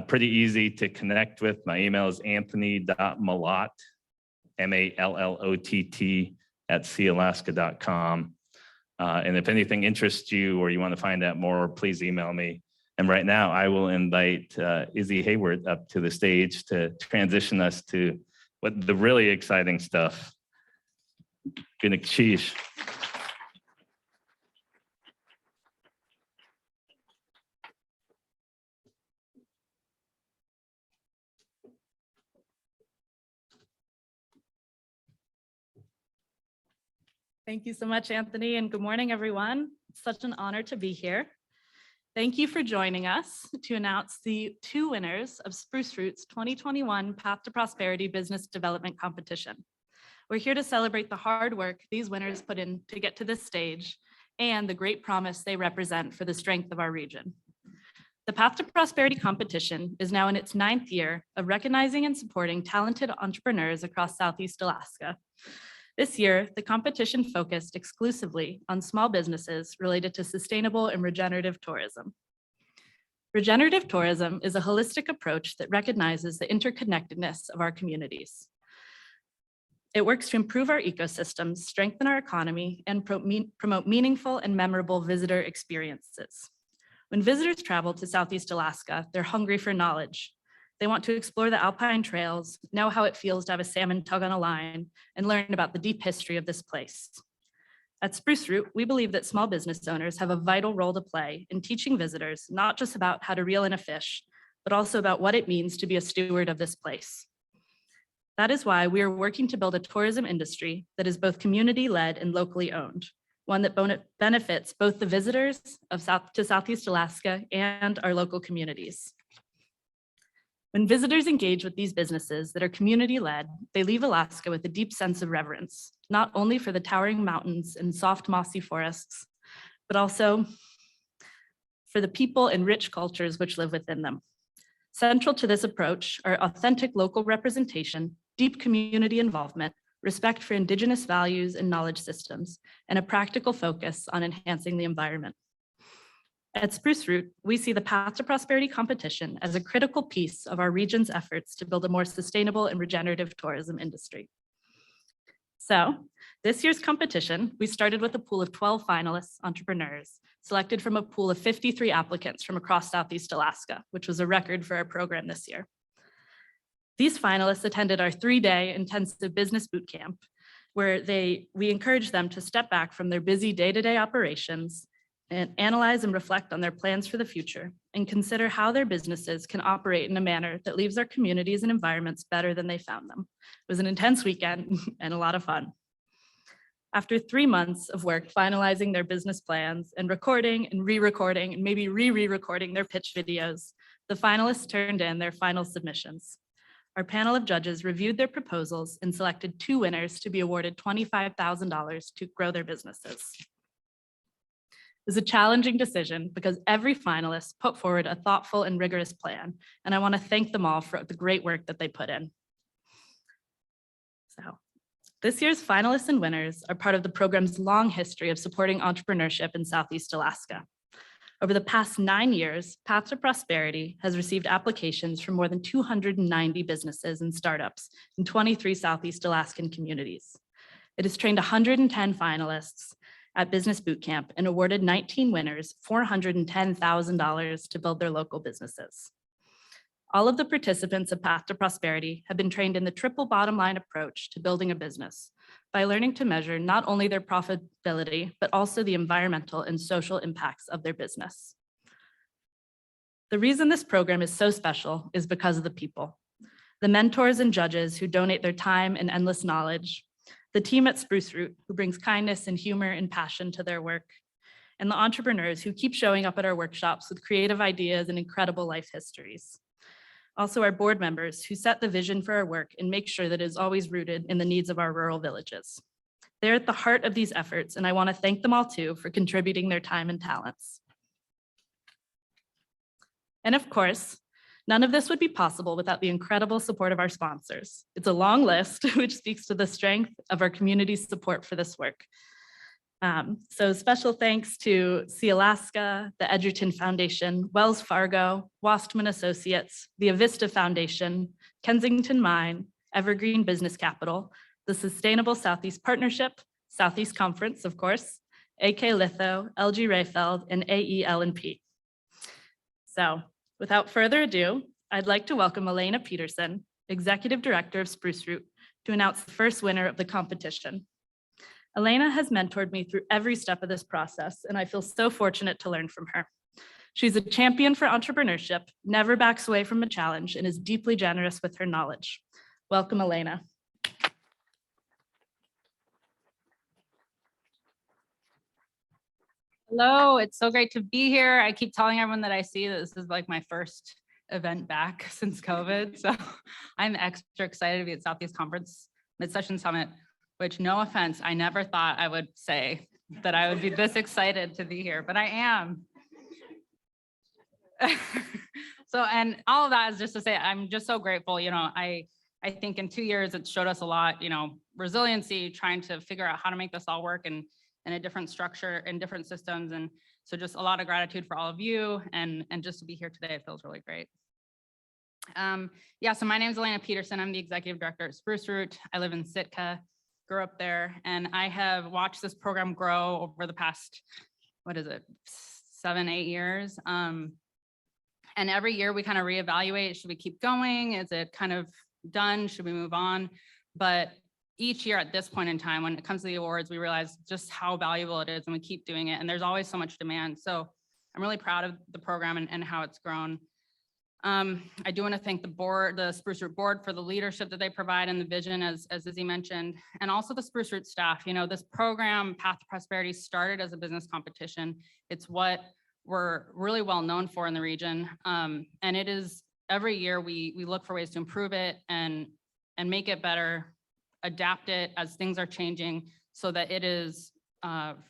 Pretty easy to connect with. My email is anthony.mallott, MALLOTT @sealaska.com. And if anything interests you or you want to find out more, please email me. And right now I will invite Izzy Hayward up to the stage to transition us to what the really exciting stuff. Micciche. Thank you so much, Anthony, and good morning, everyone. It's such an honor to be here. Thank you for joining us to announce the 2 winners of Spruce Root's 2021 Path to Prosperity Business Development Competition. We're here to celebrate the hard work these winners put in to get to this stage and the great promise they represent for the strength of our region. The Path to Prosperity competition is now in its 9th year of recognizing and supporting talented entrepreneurs across Southeast Alaska. This year, the competition focused exclusively on small businesses related to sustainable and regenerative tourism. Regenerative tourism is a holistic approach that recognizes the interconnectedness of our communities. It works to improve our ecosystems, strengthen our economy, and promote meaningful and memorable visitor experiences. When visitors travel to Southeast Alaska, they're hungry for knowledge. They want to explore the alpine trails, know how it feels to have a salmon tug on a line, and learn about the deep history of this place. At Spruce Root, we believe that small business owners have a vital role to play in teaching visitors not just about how to reel in a fish, but also about what it means to be a steward of this place. That is why we are working to build a tourism industry that is both community-led and locally owned, one that benefits both the visitors of Southeast Alaska and our local communities. When visitors engage with these businesses that are community-led, they leave Alaska with a deep sense of reverence, not only for the towering mountains and soft mossy forests, but also for the people and rich cultures which live within them. Central to this approach are authentic local representation, deep community involvement, respect for Indigenous values and knowledge systems, and a practical focus on enhancing the environment. At Spruce Root, we see the Path to Prosperity competition as a critical piece of our region's efforts to build a more sustainable and regenerative tourism industry. So this year's competition, we started with a pool of 12 finalists, entrepreneurs, selected from a pool of 53 applicants from across Southeast Alaska, which was a record for our program this year. These finalists attended our 3-day intensive business boot camp, where we encouraged them to step back from their busy day-to-day operations and analyze and reflect on their plans for the future and consider how their businesses can operate in a manner that leaves our communities and environments better than they found them. It was an intense weekend and a lot of fun. After 3 months of work finalizing their business plans and recording and re-recording and maybe re-recording their pitch videos, the finalists turned in their final submissions. Our panel of judges reviewed their proposals and selected 2 winners to be awarded $25,000 to grow their businesses. It was a challenging decision because every finalist put forward a thoughtful and rigorous plan, and I want to thank them all for the great work that they put in. So this year's finalists and winners are part of the program's long history of supporting entrepreneurship in Southeast Alaska. Over the past 9 years, Path to Prosperity has received applications from more than 290 businesses and startups in 23 Southeast Alaskan communities. It has trained 110 finalists at Business Bootcamp and awarded 19 winners $410,000 to build their local businesses. All of the participants of Path to Prosperity have been trained in the triple bottom line approach to building a business by learning to measure not only their profitability, but also the environmental and social impacts of their business. The reason this program is so special is because of the people, the mentors and judges who donate their time and endless knowledge, the team at Spruce Root who brings kindness and humor and passion to their work, and the entrepreneurs who keep showing up at our workshops with creative ideas and incredible life histories. Also our board members who set the vision for our work and make sure that it is always rooted in the needs of our rural villages. They're at the heart of these efforts, and I want to thank them all too for contributing their time and talents. And of course, None of this would be possible without the incredible support of our sponsors. It's a long list, which speaks to the strength of our community's support for this work. So special thanks to Sealaska, the Edgerton Foundation, Wells Fargo, Wastman Associates, the Avista Foundation, Kensington Mine, Evergreen Business Capital, the Sustainable Southeast Partnership, Southeast Conference, of course, AK Litho, LG Rayfeld, and AEL&P. So without further ado, I'd like to welcome Elena Peterson, Executive Director of Spruce Root, to announce the first winner of the competition. Elena has mentored me through every step of this process, and I feel so fortunate to learn from her. She's a champion for entrepreneurship, never backs away from a challenge, and is deeply generous with her knowledge. Welcome, Elena. Hello, it's so great to be here. I keep telling everyone that I see that this is like my first event back since COVID. So I'm extra excited to be at Southeast Conference Mid-Session Summit, which, no offense, I never thought I would say that I would be this excited to be here, but I am. So, and all of that is just to say, I'm just so grateful. You know, I think in 2 years, it showed us a lot, you know, resiliency, trying to figure out how to make this all work in a different structure and different systems. And so just a lot of gratitude for all of you, and just to be here today, it feels really great. Yeah, so my name is Elena Peterson. I'm the executive director at Spruce Root. I live in Sitka, grew up there, and I have watched this program grow over the past, 7, 8 years. And every year we kind of reevaluate, should we keep going? Is it kind of done? Should we move on? But each year at this point in time, when it comes to the awards, we realize just how valuable it is, and we keep doing it. And there's always so much demand. So I'm really proud of the program and how it's grown. I do want to thank the board, the Spruce Root board, for the leadership that they provide and the vision, as Izzy mentioned, and also the Spruce Root staff. You know, this program, Path to Prosperity, started as a business competition. It's what we're really well known for in the region. And it is, every year we look for ways to improve it and make it better, adapt it as things are changing, so that it is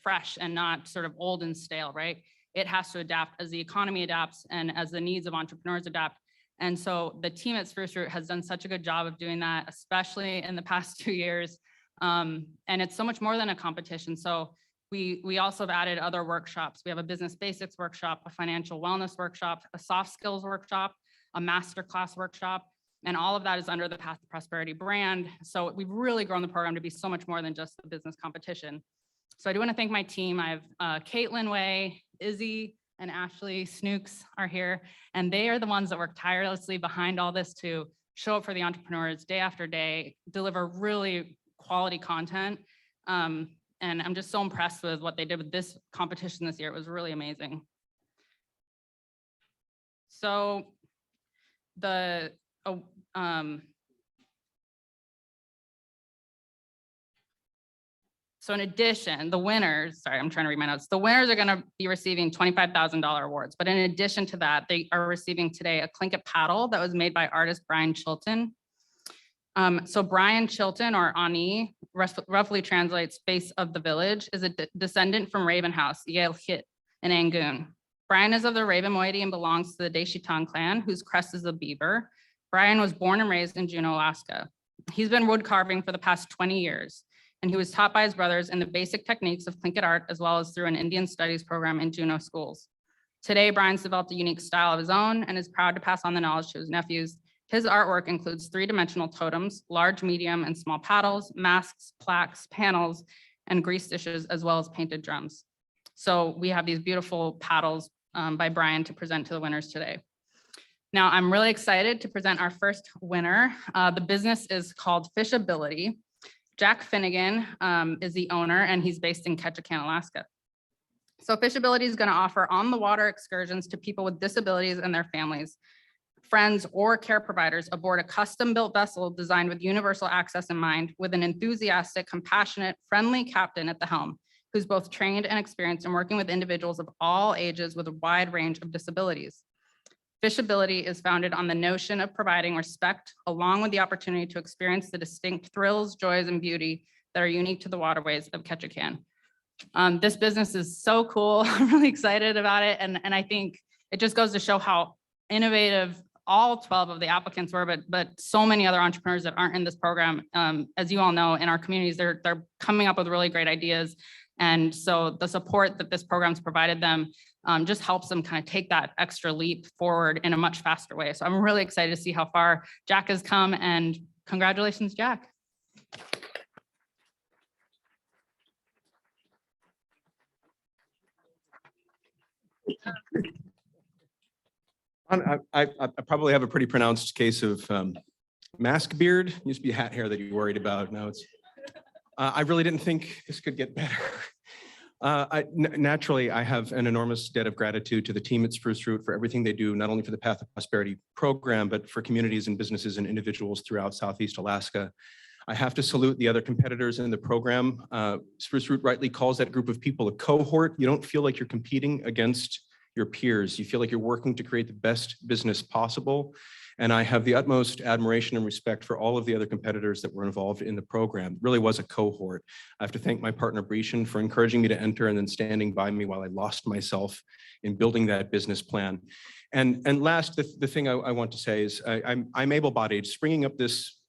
fresh and not sort of old and stale, right? It has to adapt as the economy adapts and as the needs of entrepreneurs adapt. And so the team at Spruce Root has done such a good job of doing that, especially in the past 2 years. And it's so much more than a competition. So we also have added other workshops. We have a business basics workshop, a financial wellness workshop, a soft skills workshop, a masterclass workshop, and all of that is under the Path to Prosperity brand. So we've really grown the program to be so much more than just a business competition. So I do want to thank my team. I have Caitlin Way, Izzy, and Ashley Snooks are here, and they are the ones that work tirelessly behind all this to show up for the entrepreneurs day after day, deliver really quality content. And I'm just so impressed with what they did with this competition this year. It was really amazing. So so in addition, the winners, sorry, I'm trying to read my notes. The winners are going to be receiving $25,000 awards. But in addition to that, they are receiving today a Tlingit paddle that was made by artist Brian Chilton. So Brian Chilton, or Ani, roughly translates face of the village, is a descendant from Raven House, Yale-Hit in Angoon. Brian is of the Raven moiety and belongs to the Deshitan clan, whose crest is a beaver. Brian was born and raised in Juneau, Alaska. He's been wood carving for the past 20 years. And he was taught by his brothers in the basic techniques of Tlingit art, as well as through an Indian studies program in Juneau schools. Today, Brian's developed a unique style of his own and is proud to pass on the knowledge to his nephews. His artwork includes 3-dimensional totems, large, medium, and small paddles, masks, plaques, panels, and grease dishes, as well as painted drums. So we have these beautiful paddles by Brian to present to the winners today. Now, I'm really excited to present our first winner. The business is called Fishability. Jack Finnegan is the owner, and he's based in Ketchikan, Alaska. So Fishability is going to offer on-the-water excursions to people with disabilities and their families, friends, or care providers aboard a custom-built vessel designed with universal access in mind, with an enthusiastic, compassionate, friendly captain at the helm, who's both trained and experienced in working with individuals of all ages with a wide range of disabilities. Fishability is founded on the notion of providing respect, along with the opportunity to experience the distinct thrills, joys, and beauty that are unique to the waterways of Ketchikan. This business is so cool. I'm really excited about it. And I think it just goes to show how innovative all 12 of the applicants were, but so many other entrepreneurs that aren't in this program. As you all know, in our communities, they're coming up with really great ideas. And so the support that this program's provided them just helps them kind of take that extra leap forward in a much faster way. So I'm really excited to see how far Jack has come, and congratulations, Jack. I probably have a pretty pronounced case of mask beard. Used to be hat hair that you worried about. Now it's, I really didn't think this could get better. Naturally, I have an enormous debt of gratitude to the team at Spruce Root for everything they do, not only for the Path of Prosperity program, but for communities and businesses and individuals throughout Southeast Alaska. I have to salute the other competitors in the program. Spruce Root rightly calls that group of people a cohort. You don't feel like you're competing against your peers. You feel like you're working to create the best business possible. And I have the utmost admiration and respect for all of the other competitors that were involved in the program. It really was a cohort. I have to thank my partner Brescian for encouraging me to enter and then standing by me while I lost myself in building that business plan. And last, the thing I want to say is I'm able-bodied. Springing up this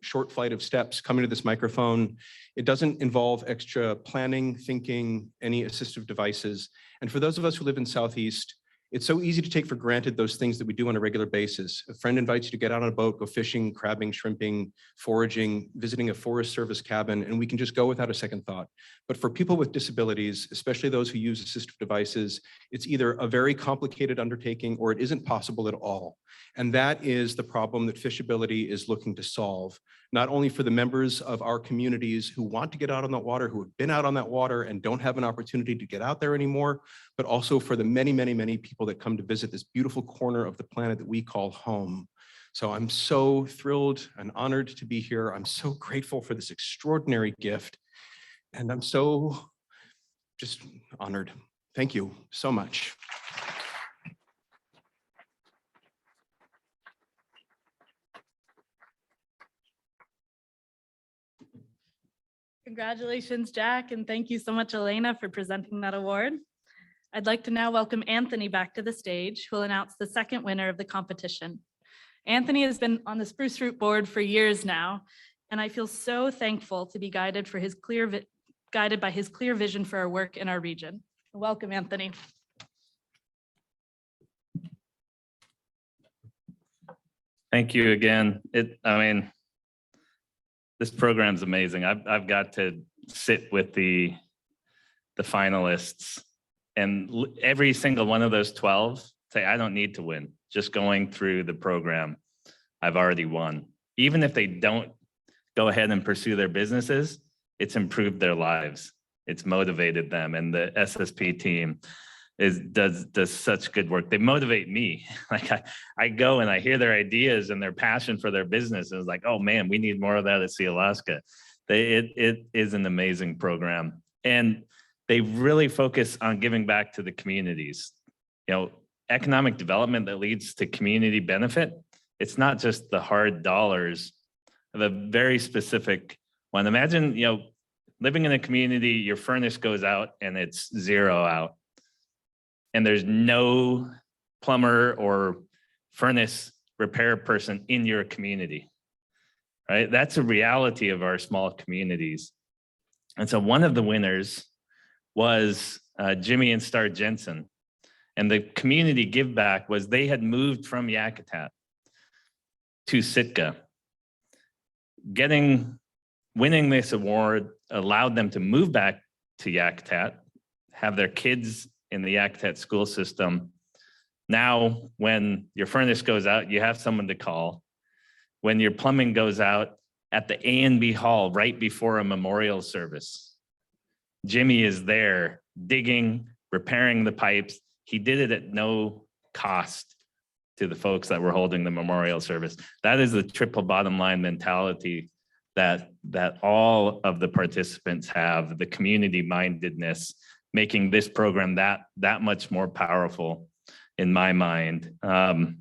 short flight of steps, coming to this microphone, it doesn't involve extra planning, thinking, any assistive devices. And for those of us who live in Southeast, it's so easy to take for granted those things that we do on a regular basis. A friend invites you to get out on a boat, go fishing, crabbing, shrimping, foraging, visiting a Forest Service cabin, and we can just go without a second thought. But for people with disabilities, especially those who use assistive devices, it's either a very complicated undertaking or it isn't possible at all. And that is the problem that Fishability is looking to solve, not only for the members of our communities who want to get out on that water, who have been out on that water and don't have an opportunity to get out there anymore, but also for the many, many, many people that come to visit this beautiful corner of the planet that we call home. So I'm so thrilled and honored to be here. I'm so grateful for this extraordinary gift. And I'm so just honored. Thank you so much. Congratulations, Jack, and thank you so much, Elena, for presenting that award. I'd like to now welcome Anthony back to the stage, who will announce the second winner of the competition. Anthony has been on the Spruce Root board for years now, and I feel so thankful to be guided by his clear vision for our work in our region. Welcome, Anthony. Thank you again. This program's amazing. I've got to sit with the finalists, and every single one of those 12 say, I don't need to win. Just going through the program, I've already won. Even if they don't go ahead and pursue their businesses, it's improved their lives. It's motivated them, and the SSP team does such good work. They motivate me. Like I go and I hear their ideas and their passion for their business, and it's like, oh man, we need more of that at Sealaska. It is an amazing program, and they really focus on giving back to the communities. Economic development that leads to community benefit. It's not just the hard dollars of a very specific one. Imagine, living in a community, your furnace goes out and it's zero out, and there's no plumber or furnace repair person in your community, right? That's a reality of our small communities. And so one of the winners was Jimmy and Star Jensen. And the community give back was they had moved from Yakutat to Sitka. Winning this award allowed them to move back to Yakutat, have their kids in the Yakutat school system. Now, when your furnace goes out, you have someone to call. When your plumbing goes out at the A&B Hall right before a memorial service, Jimmy is there digging, repairing the pipes. He did it at no cost to the folks that were holding the memorial service. That is the triple bottom line mentality that all of the participants have, the community mindedness, making this program that much more powerful in my mind. The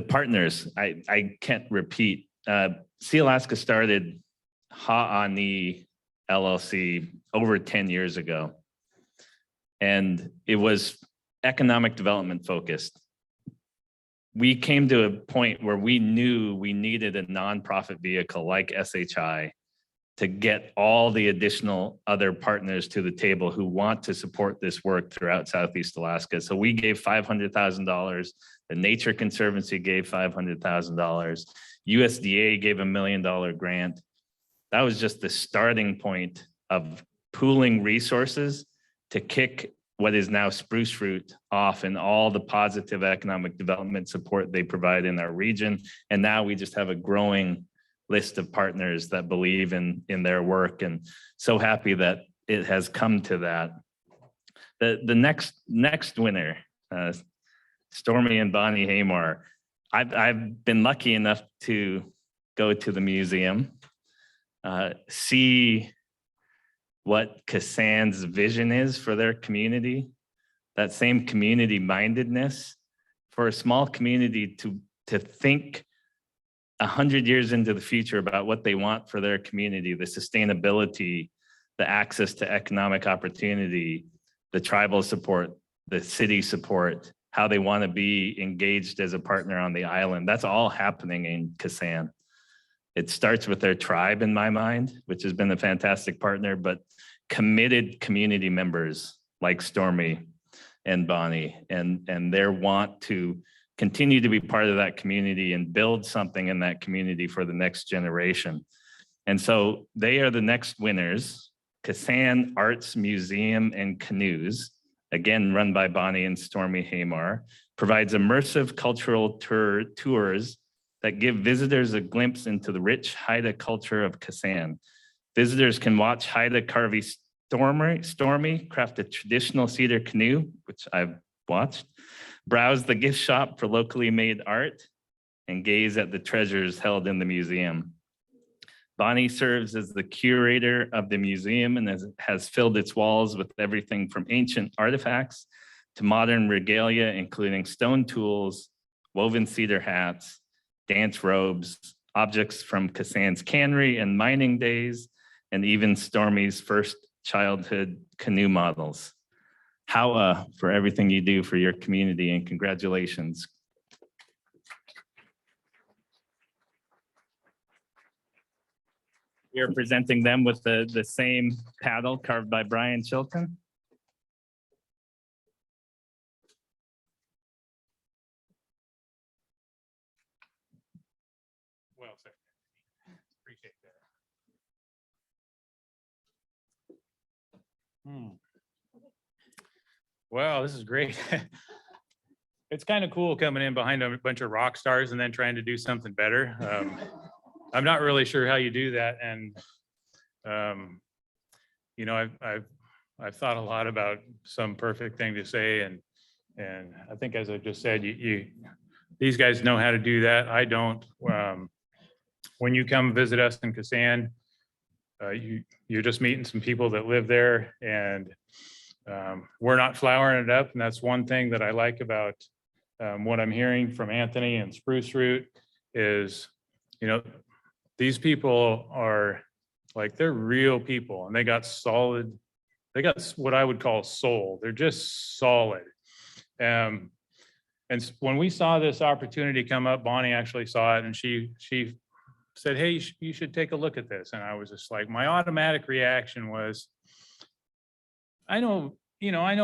partners, I can't repeat. Sealaska started Ha'ani LLC over 10 years ago. And it was economic development focused. we came to a point where we knew we needed a nonprofit vehicle like SHI to get all the additional other partners to the table who want to support this work throughout Southeast Alaska. So we gave $500,000. The Nature Conservancy gave $500,000. USDA gave $1 million grant. That was just the starting point of pooling resources to kick what is now Spruce Root off and all the positive economic development support they provide in our region. And now we just have a growing list of partners that believe in their work, and so happy that it has come to that. The next winner, Stormy and Bonnie Hamar. I've been lucky enough to go to the museum, see what Kassan's vision is for their community, that same community mindedness for a small community to think 100 years into the future about what they want for their community, the sustainability, the access to economic opportunity, the tribal support, the city support, how they want to be engaged as a partner on the island. That's all happening in Kassan. It starts with their tribe in my mind, which has been a fantastic partner, but committed community members like Stormy and Bonnie and their want to continue to be part of that community and build something in that community for the next generation. And so they are the next winners. Kassan Arts Museum and Canoes, again run by Bonnie and Stormy Hamar, provides immersive cultural tours that give visitors a glimpse into the rich Haida culture of Kassan. Visitors can watch Haida Carvey Stormy craft a traditional cedar canoe, which I've watched, browse the gift shop for locally made art, and gaze at the treasures held in the museum. Bonnie serves as the curator of the museum and has filled its walls with everything from ancient artifacts to modern regalia, including stone tools, woven cedar hats, dance robes, objects from Kassan's cannery and mining days, and even Stormy's first childhood canoe models. Hawa for everything you do for your community, and congratulations. We are presenting them with the same paddle carved by Brian Chilton. Well said. Appreciate that. Well, this is great. It's kind of cool coming in behind a bunch of rock stars and then trying to do something better. I'm not really sure how you do that. And, you know, I've thought a lot about some perfect thing to say. And I think, as I just said, these guys know how to do that. I don't. When you come visit us in Kassan, you're just meeting some people that live there, and we're not flowering it up. And that's one thing that I like about what I'm hearing from Anthony and Spruce Root is, you know, these people are like, they're real people, and they got what I would call soul. They're just solid. And when we saw this opportunity come up, Bonnie actually saw it, and she said, hey, you should take a look at this. And I was just like, my automatic reaction was, I know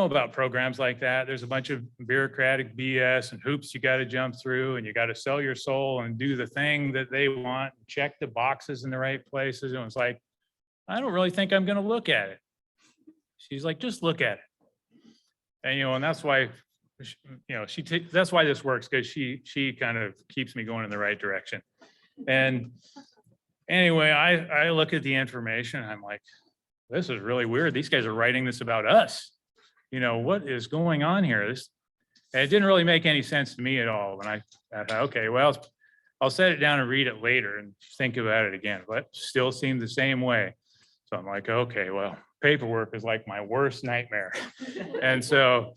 about programs like that. There's a bunch of bureaucratic BS and hoops you got to jump through, and you got to sell your soul and do the thing that they want, check the boxes in the right places. And it's like, I don't really think I'm going to look at it. She's like, just look at it. And, and that's why, that's why this works, because she kind of keeps me going in the right direction. And anyway, I look at the information and I'm like, this is really weird. These guys are writing this about us. What is going on here? And it didn't really make any sense to me at all. And I thought, okay, well, I'll set it down and read it later and think about it again, but it still seemed the same way. So I'm like, okay, well, paperwork is like my worst nightmare. And so,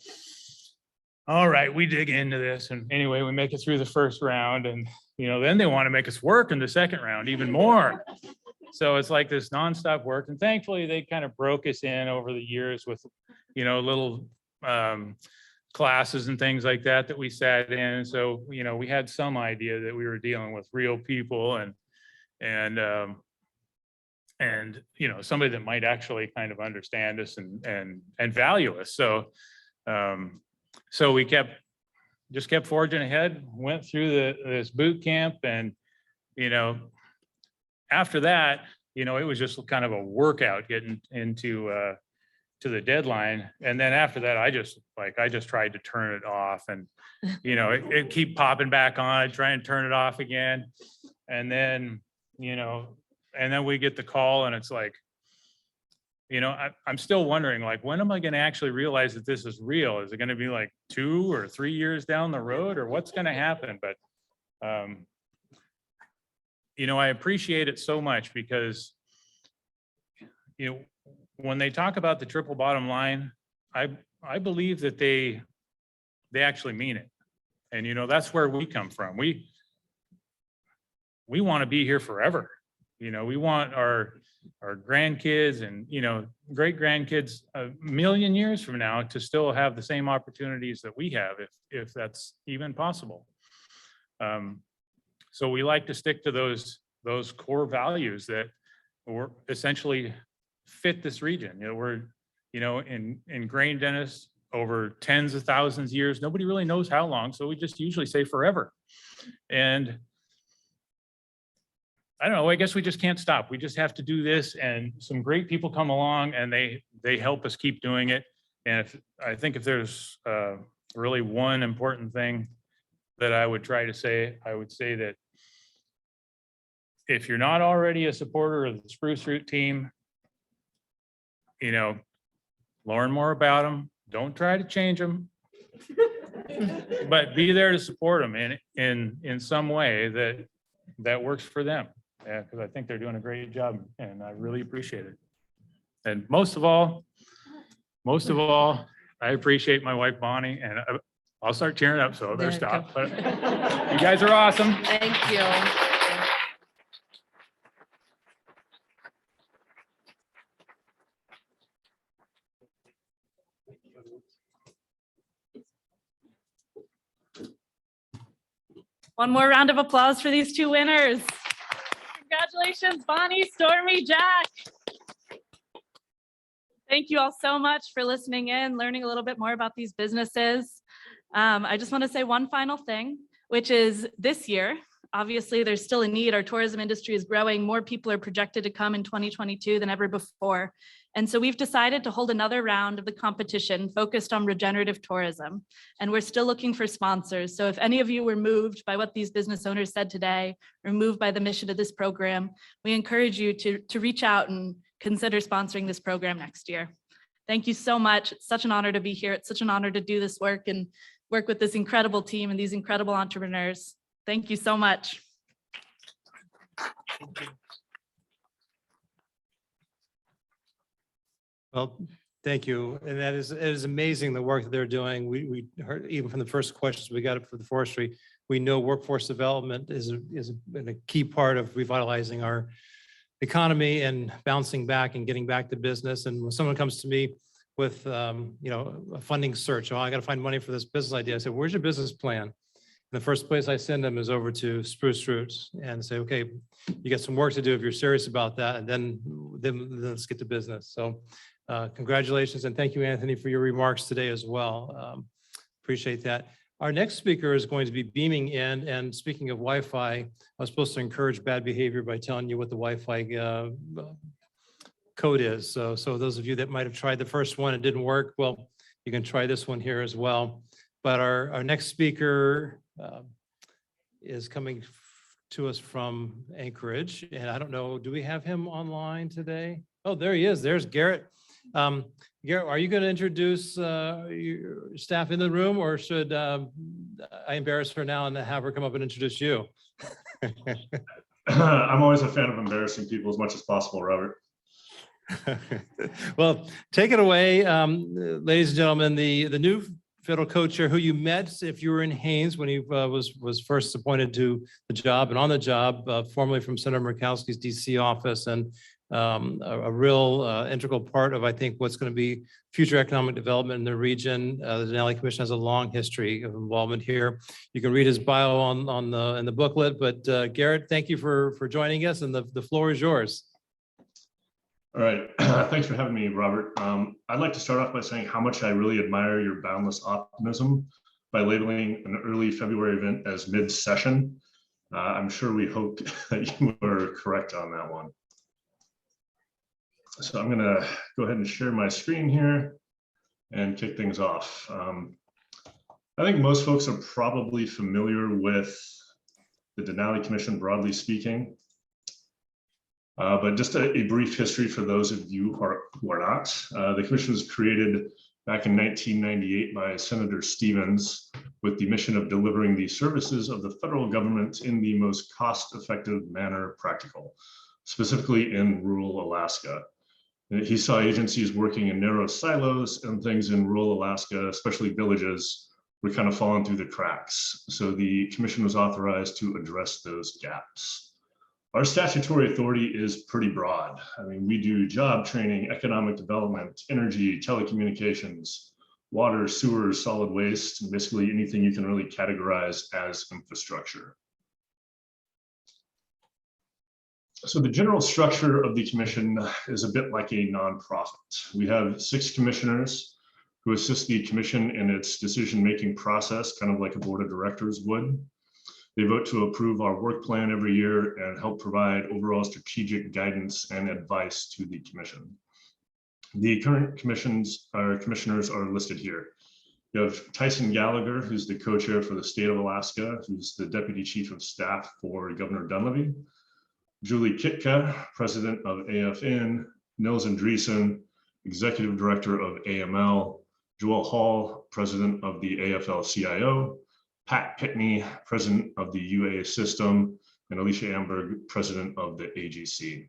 all right, we dig into this. And anyway, we make it through the first round, and, then they want to make us work in the second round even more. So it's like this nonstop work. And thankfully they kind of broke us in over the years with, little classes and things like that we sat in. So, you know, we had some idea that we were dealing with real people and, you know, somebody that might actually kind of understand us and value us. So, so we just kept forging ahead, went through this boot camp, and, you know, after that, you know, it was just kind of a workout getting into to the deadline. And then after that, I just tried to turn it off, and, you know, it keep popping back on. I try and turn it off again. And then, you know, and then we get the call, and it's like, you know, I'm still wondering, like, when am I going to actually realize that this is real? Is it going to be like 2 or 3 years down the road, or what's going to happen? But, you know, I appreciate it so much because, you know, when they talk about the triple bottom line, I believe that they actually mean it. And, you know, that's where we come from. We want to be here forever. You know, we want our grandkids and, you know, great grandkids a million years from now to still have the same opportunities that we have, if that's even possible. So we like to stick to those core values that were essentially fit this region. You know, we're, you know, ingrained in us over tens of thousands of years. Nobody really knows how long, so we just usually say forever. And I don't know, I guess we just can't stop. We just have to do this, and some great people come along and they help us keep doing it. And I think if there's really one important thing that I would try to say, I would say that if you're not already a supporter of the Spruce Root team, you know, learn more about them. Don't try to change them, but be there to support them in some way that works for them. Yeah, because I think they're doing a great job, and I really appreciate it. And most of all, I appreciate my wife Bonnie, and I'll start tearing up, so I better stop. But you guys are awesome. Thank you. One more round of applause for these two winners. Congratulations, Bonnie, Stormy, Jack. Thank you all so much for listening in, learning a little bit more about these businesses. I just want to say one final thing, which is this year, obviously there's still a need. Our tourism industry is growing. More people are projected to come in 2022 than ever before. And so we've decided to hold another round of the competition focused on regenerative tourism. And we're still looking for sponsors. So if any of you were moved by what these business owners said today, or moved by the mission of this program, we encourage you to reach out and consider sponsoring this program next year. Thank you so much. It's such an honor to be here. It's such an honor to do this work and work with this incredible team and these incredible entrepreneurs. Thank you so much. Well, thank you. And it is amazing the work that they're doing. We heard even from the first questions we got it for the forestry. We know workforce development is a key part of revitalizing our economy and bouncing back and getting back to business. And when someone comes to me with you know, a funding search, oh, I got to find money for this business idea. I said, where's your business plan? And the first place I send them is over to Spruce Roots and say, okay, you got some work to do if you're serious about that, and then let's get to business. So congratulations, and thank you, Anthony, for your remarks today as well. Appreciate that. Our next speaker is going to be beaming in, and speaking of Wi-Fi, I was supposed to encourage bad behavior by telling you what the Wi-Fi code is. So those of you that might have tried the first one and didn't work, well, you can try this one here as well. But our next speaker is coming to us from Anchorage, and I don't know, do we have him online today? Oh, there he is. There's Garrett. Garrett, are you going to introduce your staff in the room, or should I embarrass her now and have her come up and introduce you? I'm always a fan of embarrassing people as much as possible, Robert. Well, take it away, ladies and gentlemen. The new federal co-chair who you met if you were in Haines when he was first appointed to the job and on the job, formerly from Senator Murkowski's DC office, and a real integral part of, I think, what's going to be future economic development in the region. The Denali Commission has a long history of involvement here. You can read his bio in the booklet, but Garrett, thank you for joining us, and the floor is yours. All right, thanks for having me, Robert. I'd like to start off by saying how much I really admire your boundless optimism by labeling an early February event as mid-session. I'm sure we hope that you were correct on that one. So I'm going to go ahead and share my screen here and kick things off. I think most folks are probably familiar with the Denali Commission, broadly speaking. But just a brief history for those of you who are not. The commission was created back in 1998 by Senator Schijvens with the mission of delivering the services of the federal government in the most cost-effective manner practical, specifically in rural Alaska. He saw agencies working in narrow silos, and things in rural Alaska, especially villages, were kind of falling through the cracks. So the commission was authorized to address those gaps. Our statutory authority is pretty broad. I mean, we do job training, economic development, energy, telecommunications, water, sewer, solid waste, basically anything you can really categorize as infrastructure. So the general structure of the commission is a bit like a nonprofit. We have 6 commissioners who assist the commission in its decision-making process, kind of like a board of directors would. They vote to approve our work plan every year and help provide overall strategic guidance and advice to the commission. The current commissioners are listed here. You have Tyson Gallagher, who's the co-chair for the state of Alaska, who's the deputy chief of staff for Governor Denali. Julie Kitka, president of AFN. Nils Andreessen, executive director of AML. Joel Hall, president of the AFL-CIO. Pat Pitney, president of the UA system, and Alicia Amberg, president of the AGC.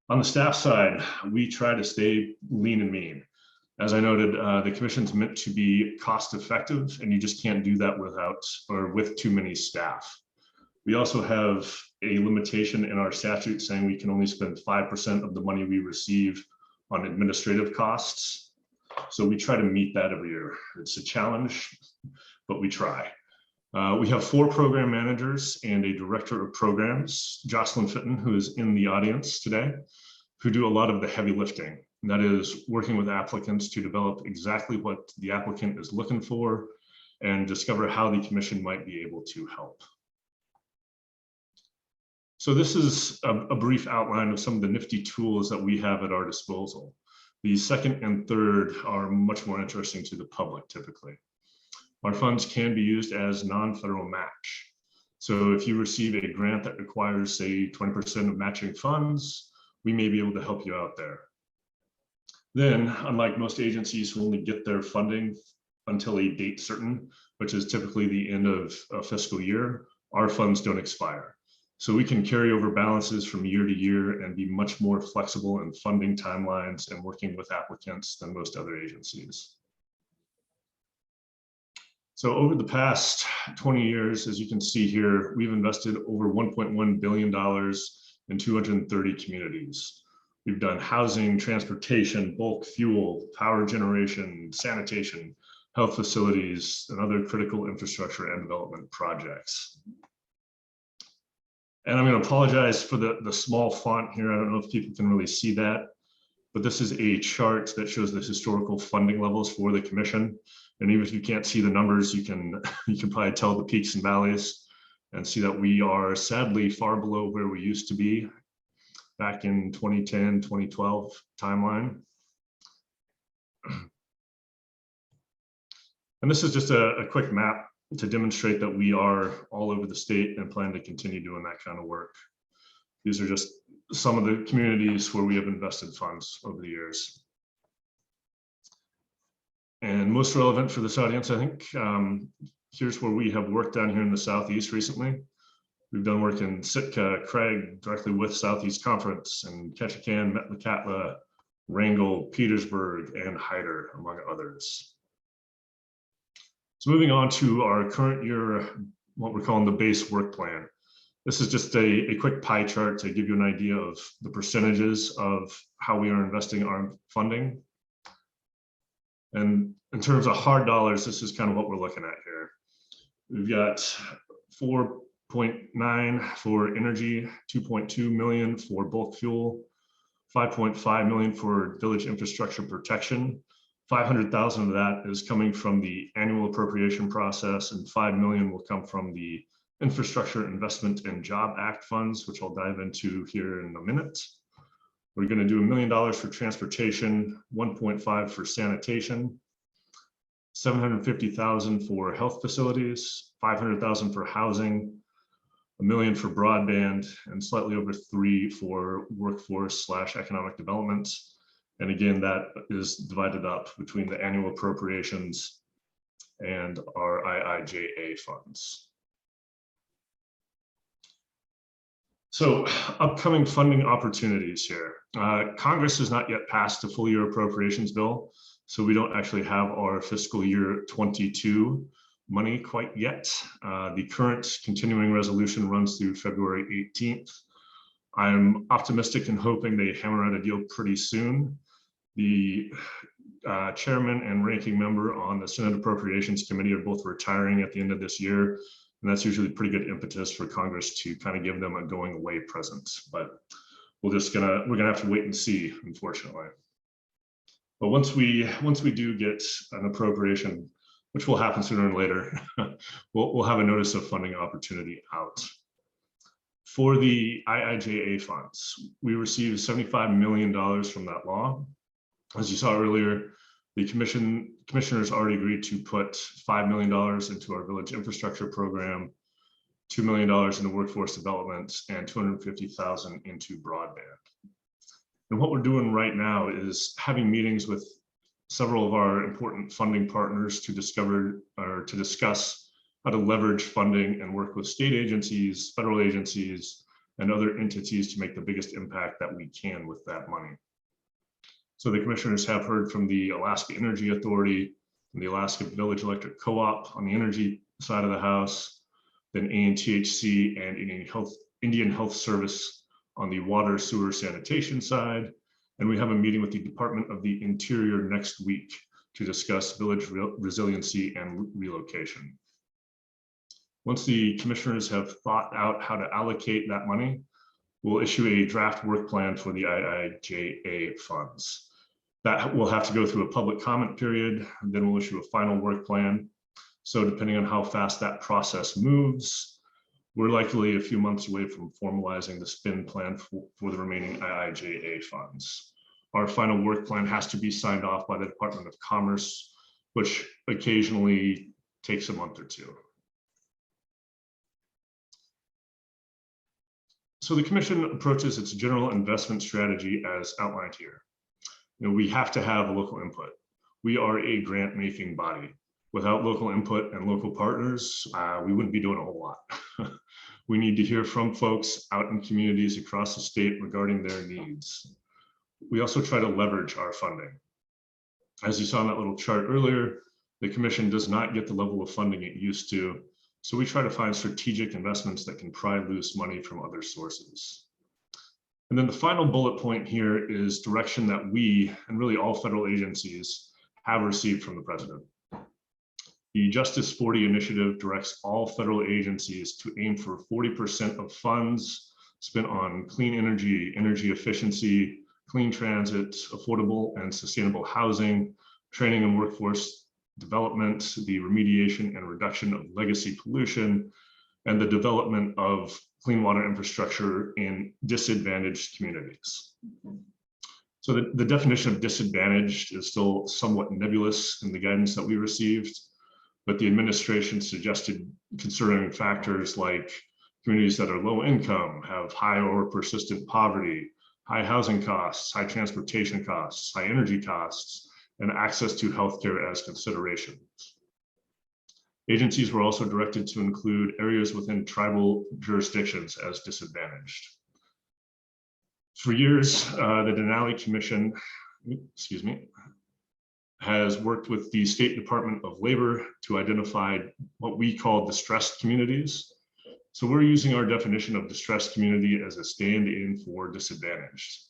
On the staff side, we try to stay lean and mean. As I noted, the commission's meant to be cost effective, and you just can't do that with too many staff. We also have a limitation in our statute saying we can only spend 5% of the money we receive on administrative costs. So we try to meet that every year. It's a challenge, but we try. We have 4 program managers and a director of programs, Jocelyn Fitton, who is in the audience today, who do a lot of the heavy lifting. And that is working with applicants to develop exactly what the applicant is looking for and discover how the commission might be able to help. So this is a brief outline of some of the nifty tools that we have at our disposal. The second and third are much more interesting to the public typically. Our funds can be used as non-federal match. So if you receive a grant that requires, say, 20% of matching funds, we may be able to help you out there. Then, unlike most agencies who only get their funding until a date certain, which is typically the end of a fiscal year, our funds don't expire. So we can carry over balances from year to year and be much more flexible in funding timelines and working with applicants than most other agencies. So over the past 20 years, as you can see here, we've invested over $1.1 billion in 230 communities. We've done housing, transportation, bulk fuel, power generation, sanitation, health facilities, and other critical infrastructure and development projects. And I'm going to apologize for the small font here. I don't know if people can really see that, but this is a chart that shows the historical funding levels for the commission. And even if you can't see the numbers, you can probably tell the peaks and valleys and see that we are sadly far below where we used to be back in 2010, 2012 timeline. And this is just a quick map to demonstrate that we are all over the state and plan to continue doing that kind of work. These are just some of the communities where we have invested funds over the years. And most relevant for this audience, I think, here's where we have worked down here in the Southeast recently. We've done work in Sitka, Craig, directly with Southeast Conference, and Ketchikan, Metlakatla, Wrangell, Petersburg, and Haida, among others. So moving on to our current year, what we're calling the base work plan. This is just a quick pie chart to give you an idea of the percentages of how we are investing our funding. And in terms of hard dollars, this is kind of what we're looking at here. We've got 4.9 for energy, 2.2 million for bulk fuel, 5.5 million for village infrastructure protection. 500,000 of that is coming from the annual appropriation process, and 5 million will come from the Infrastructure Investment and Job Act funds, which I'll dive into here in a minute. We're going to do $1 million for transportation, 1.5 for sanitation, 750,000 for health facilities, 500,000 for housing, $1 million for broadband, and slightly over 3 for workforce/economic development. And again, that is divided up between the annual appropriations and our IIJA funds. So upcoming funding opportunities here. Congress has not yet passed a full year appropriations bill, so we don't actually have our fiscal year 22 money quite yet. The current continuing resolution runs through February 18th. I'm optimistic and hoping they hammer out a deal pretty soon. The chairman and ranking member on the Senate Appropriations Committee are both retiring at the end of this year. And that's usually pretty good impetus for Congress to kind of give them a going away present. But we're gonna have to wait and see, unfortunately. But once we do get an appropriation, which will happen sooner or later, we'll have a notice of funding opportunity out. For the IIJA funds, we received $75 million from that law. As you saw earlier, the commissioners already agreed to put $5 million into our village infrastructure program, $2 million into workforce development, and $250,000 into broadband. And what we're doing right now is having meetings with several of our important funding partners to discuss how to leverage funding and work with state agencies, federal agencies, and other entities to make the biggest impact that we can with that money. So the commissioners have heard from the Alaska Energy Authority and the Alaska Village Electric Co-op on the energy side of the house, then ANTHC and Indian Health Service on the water, sewer, sanitation side. And we have a meeting with the Department of the Interior next week to discuss village resiliency and relocation. Once the commissioners have thought out how to allocate that money, we'll issue a draft work plan for the IIJA funds. That will have to go through a public comment period, and then we'll issue a final work plan. So depending on how fast that process moves, we're likely a few months away from formalizing the spend plan for the remaining IIJA funds. Our final work plan has to be signed off by the Department of Commerce, which occasionally takes a month or two. So the commission approaches its general investment strategy as outlined here. We have to have local input. We are a grant-making body. Without local input and local partners, we wouldn't be doing a whole lot. We need to hear from folks out in communities across the state regarding their needs. We also try to leverage our funding. As you saw in that little chart earlier, the commission does not get the level of funding it used to. So we try to find strategic investments that can pry loose money from other sources. And then the final bullet point here is direction that we, and really all federal agencies, have received from the president. The Justice 40 initiative directs all federal agencies to aim for 40% of funds spent on clean energy, energy efficiency, clean transit, affordable and sustainable housing, training and workforce development, the remediation and reduction of legacy pollution, and the development of clean water infrastructure in disadvantaged communities. So the definition of disadvantaged is still somewhat nebulous in the guidance that we received, but the administration suggested considering factors like communities that are low income, have high or persistent poverty, high housing costs, high transportation costs, high energy costs, and access to healthcare as considerations. Agencies were also directed to include areas within tribal jurisdictions as disadvantaged. For years, the Denali Commission, has worked with the State Department of Labor to identify what we call distressed communities. So we're using our definition of distressed community as a stand-in for disadvantaged.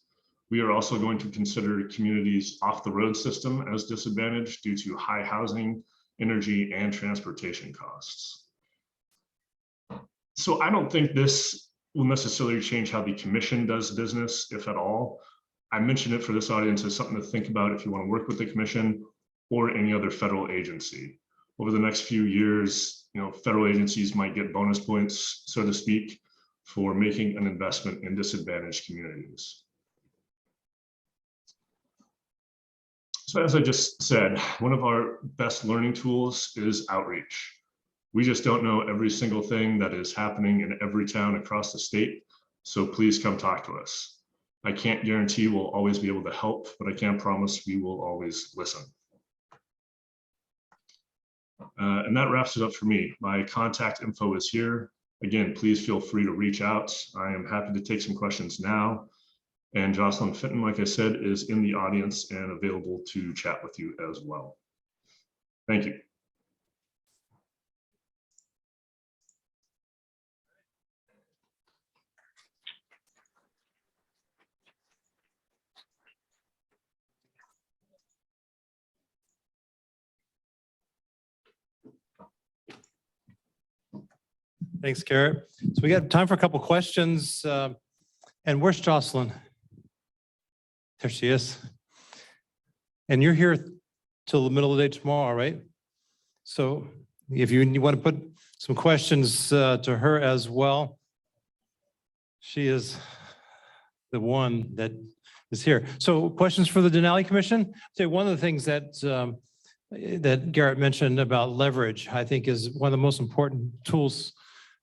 We are also going to consider communities off the road system as disadvantaged due to high housing, energy, and transportation costs. So I don't think this will necessarily change how the commission does business, if at all. I mentioned it for this audience as something to think about if you want to work with the commission or any other federal agency. Over the next few years, federal agencies might get bonus points, so to speak, for making an investment in disadvantaged communities. So as I just said, one of our best learning tools is outreach. We just don't know every single thing that is happening in every town across the state, so please come talk to us. I can't guarantee we'll always be able to help, but I can promise we will always listen. And that wraps it up for me. My contact info is here. Again, please feel free to reach out. I am happy to take some questions now. And Jocelyn Fenton, like I said, is in the audience and available to chat with you as well. Thank you. Thanks, Garrett. So we got time for a couple questions. And where's Jocelyn? There she is. And you're here till the middle of the day tomorrow, right? So if you want to put some questions to her as well, she is the one that is here. So questions for the Denali Commission? So one of the things that that Garrett mentioned about leverage, I think is one of the most important tools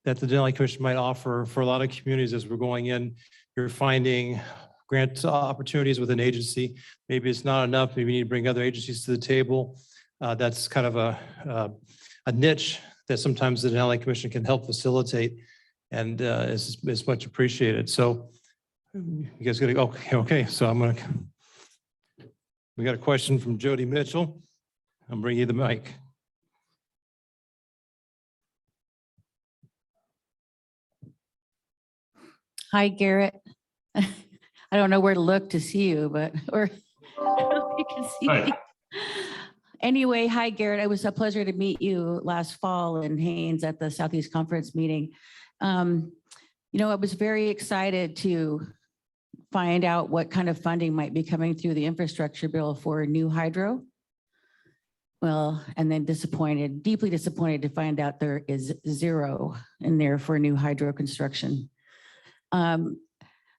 that the Denali Commission might offer for a lot of communities as we're going in. You're finding grant opportunities with an agency. Maybe it's not enough. Maybe you need to bring other agencies to the table. That's kind of a niche that sometimes the Denali Commission can help facilitate, and is much appreciated. So you guys gonna go? Okay. So we got a question from Jody Mitchell. I'll bring you the mic. Hi, Garrett. I don't know where to look to see you, but or you can see me. Anyway, hi, Garrett. It was a pleasure to meet you last fall in Haines at the Southeast Conference meeting. I was very excited to find out what kind of funding might be coming through the infrastructure bill for new hydro. Well, and then deeply disappointed to find out there is zero in there for new hydro construction.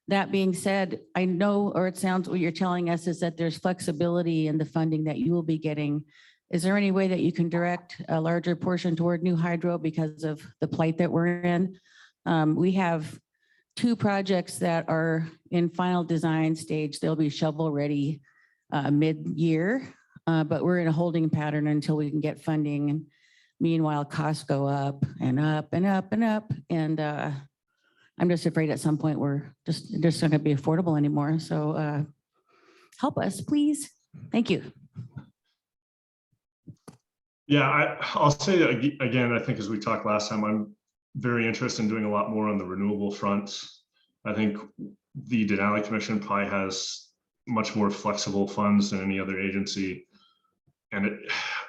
That being said, I know, or it sounds what you're telling us is that there's flexibility in the funding that you will be getting. Is there any way that you can direct a larger portion toward new hydro because of the plight that we're in? We have 2 projects that are in final design stage. They'll be shovel ready mid-year, but we're in a holding pattern until we can get funding. And meanwhile, costs go up and up and up and up. And I'm just afraid at some point we're just not going to be affordable anymore. So help us, please. Thank you. Yeah, I'll say that again, I think as we talked last time, I'm very interested in doing a lot more on the renewable front. I think the Denali Commission probably has much more flexible funds than any other agency. And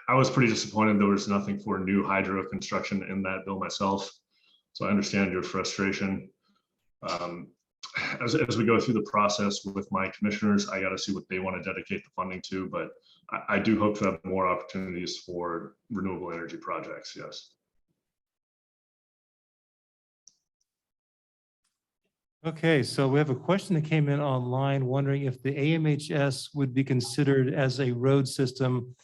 I was pretty disappointed there was nothing for new hydro construction in that bill myself. So I understand your frustration. As we go through the process with my commissioners, I got to see what they want to dedicate the funding to, but I do hope to have more opportunities for renewable energy projects, yes. Okay, so we have a question that came in online wondering if the AMHS would be considered as a road system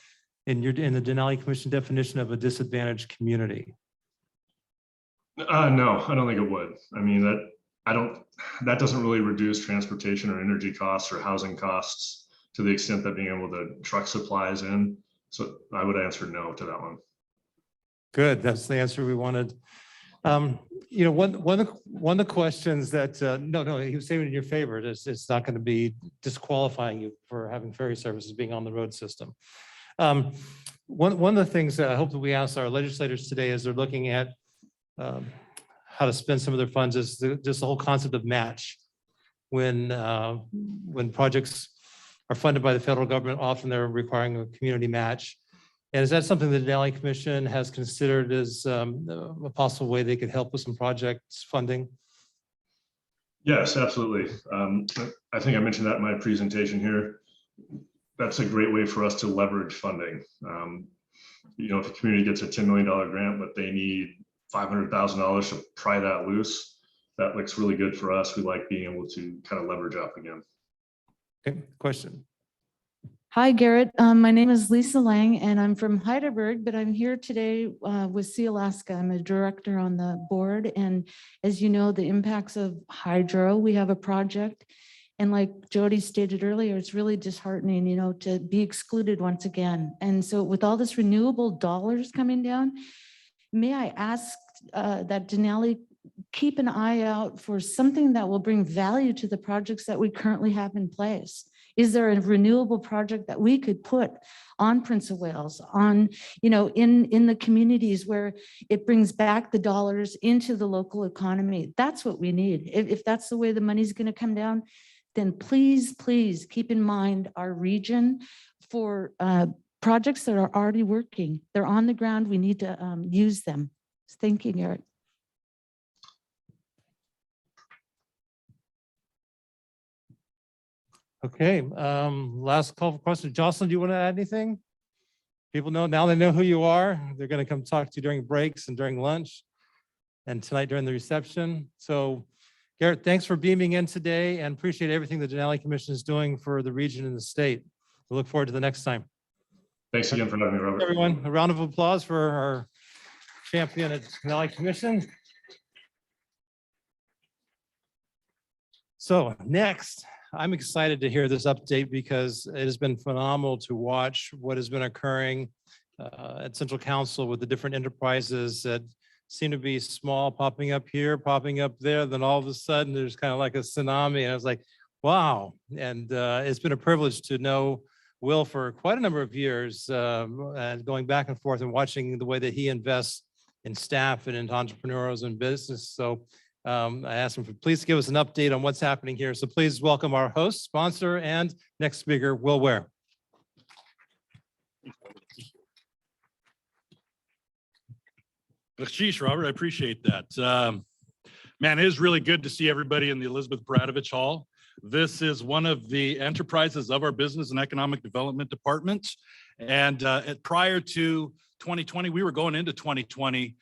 in the Denali Commission definition of a disadvantaged community. No, I don't think it would. I mean, that doesn't really reduce transportation or energy costs or housing costs to the extent that being able to truck supplies in. So I would answer no to that one. Good, that's the answer we wanted. One of the questions that, no, he was saying in your favor, it's not going to be disqualifying you for having ferry services being on the road system. One of the things that I hope that we ask our legislators today as they're looking at how to spend some of their funds is just the whole concept of match. When projects are funded by the federal government, often they're requiring a community match. And is that something the Denali Commission has considered as a possible way they could help with some projects funding? Yes, absolutely. I think I mentioned that in my presentation here. That's a great way for us to leverage funding. If a community gets a $10 million grant, but they need $500,000 to pry that loose, that looks really good for us. We like being able to kind of leverage up again. Okay, question. Hi, Garrett. My name is Lisa Lang, and I'm from Heidelberg, but I'm here today with Sealaska. I'm a director on the board. And as you know, the impacts of hydro, we have a project. And like Jody stated earlier, it's really disheartening, to be excluded once again. And so with all this renewable dollars coming down, may I ask that Denali keep an eye out for something that will bring value to the projects that we currently have in place? Is there a renewable project that we could put on Prince of Wales, on, in the communities where it brings back the dollars into the local economy? That's what we need. If that's the way the money's going to come down, then please, please keep in mind our region for projects that are already working. They're on the ground. We need to use them. Thank you, Garrett. Okay, last call for questions. Jocelyn, do you want to add anything? People know, now they know who you are. They're going to come talk to you during breaks and during lunch and tonight during the reception. So Garrett, thanks for beaming in today and appreciate everything the Denali Commission is doing for the region and the state. We look forward to the next time. Thanks again for having me, Robert. Everyone, a round of applause for our champion at Denali Commission. So next, I'm excited to hear this update because it has been phenomenal to watch what has been occurring at Central Council with the different enterprises that seem to be small, popping up here, popping up there. Then all of a sudden there's kind of like a tsunami. And I was like, wow. And it's been a privilege to know Will for quite a number of years and going back and forth and watching the way that he invests in staff and in entrepreneurs and business. So I asked him to please give us an update on what's happening here. So please welcome our host, sponsor, and next speaker, Will Ware. Micciche, Robert, I appreciate that. Man, it is really good to see everybody in the Elizabeth Bradovich Hall. This is one of the enterprises of our Business and Economic Development Department. And prior to 2020, we were going into 2020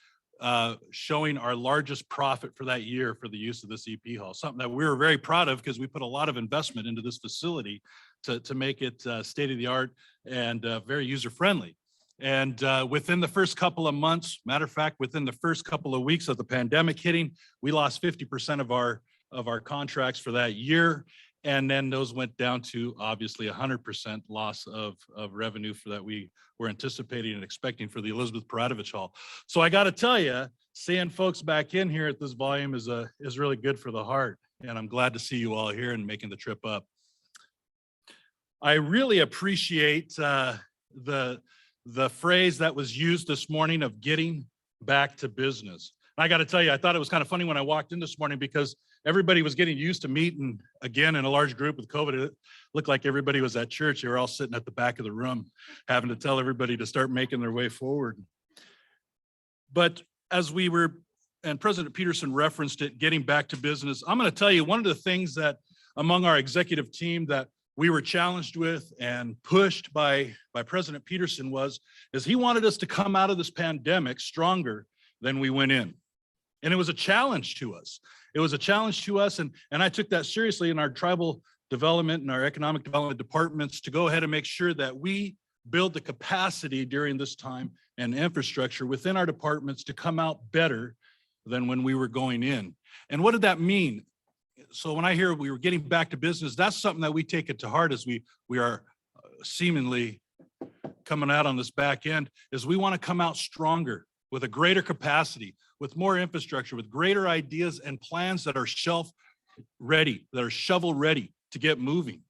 showing our largest profit for that year for the use of this EP hall, something that we were very proud of because we put a lot of investment into this facility to make it state of the art and very user friendly. And within the first couple of months, matter of fact, within the first couple of weeks of the pandemic hitting, we lost 50% of our contracts for that year. And then those went down to obviously 100% loss of revenue for that we were anticipating and expecting for the Elizabeth Bradovich Hall. So I got to tell you, seeing folks back in here at this volume is really good for the heart. And I'm glad to see you all here and making the trip up. I really appreciate the phrase that was used this morning of getting back to business. And I got to tell you, I thought it was kind of funny when I walked in this morning because everybody was getting used to meeting again in a large group with COVID. It looked like everybody was at church. They were all sitting at the back of the room, having to tell everybody to start making their way forward. But as we were, and President Peterson referenced it, getting back to business, I'm going to tell you one of the things that among our executive team that we were challenged with and pushed by President Peterson is he wanted us to come out of this pandemic stronger than we went in. And it was a challenge to us. It was a challenge to us. And I took that seriously in our tribal development and our economic development departments to go ahead and make sure that we build the capacity during this time and infrastructure within our departments to come out better than when we were going in. And what did that mean? So when I hear we were getting back to business, that's something that we take it to heart as we are seemingly coming out on this back end, is we want to come out stronger with a greater capacity, with more infrastructure, with greater ideas and plans that are shelf ready, that are shovel ready to get moving.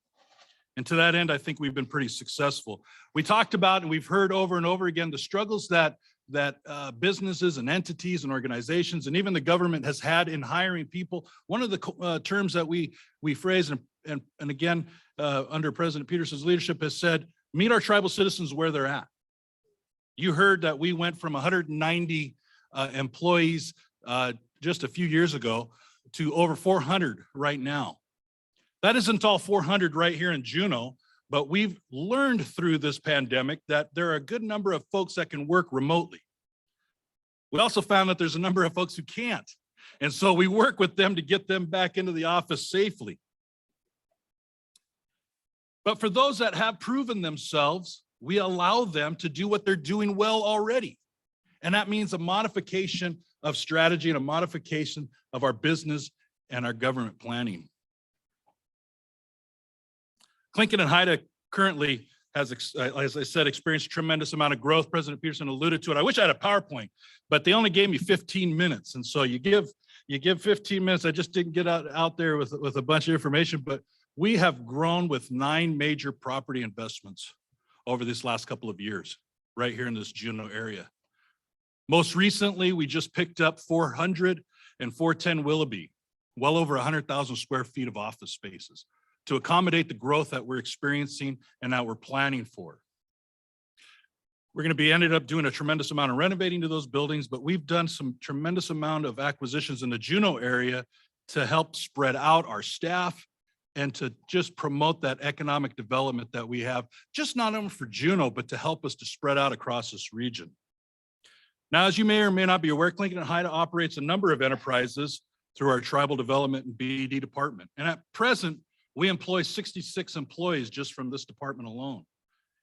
And to that end, I think we've been pretty successful. We talked about, and we've heard over and over again, the struggles that businesses and entities and organizations and even the government has had in hiring people. One of the terms that we phrase and again, under President Peterson's leadership has said, meet our tribal citizens where they're at. You heard that we went from 190 employees just a few years ago to over 400 right now. That isn't all 400 right here in Juneau, but we've learned through this pandemic that there are a good number of folks that can work remotely. We also found that there's a number of folks who can't. And so we work with them to get them back into the office safely. But for those that have proven themselves, we allow them to do what they're doing well already. And that means a modification of strategy and a modification of our business and our government planning. Tlingit and Haida currently has, as I said, experienced a tremendous amount of growth. President Peterson alluded to it. I wish I had a PowerPoint, but they only gave me 15 minutes. And so you give 15 minutes. I just didn't get out there with a bunch of information, but we have grown with 9 major property investments over this last couple of years, right here in this Juneau area. Most recently, we just picked up 400 and 410 Willoughby, well over 100,000 square feet of office spaces to accommodate the growth that we're experiencing and that we're planning for. We're going to be ended up doing a tremendous amount of renovating to those buildings, but we've done some tremendous amount of acquisitions in the Juneau area to help spread out our staff and to just promote that economic development that we have, just not only for Juneau, but to help us to spread out across this region. Now, as you may or may not be aware, Tlingit and Haida operates a number of enterprises through our tribal development and BD department. And at present, we employ 66 employees just from this department alone.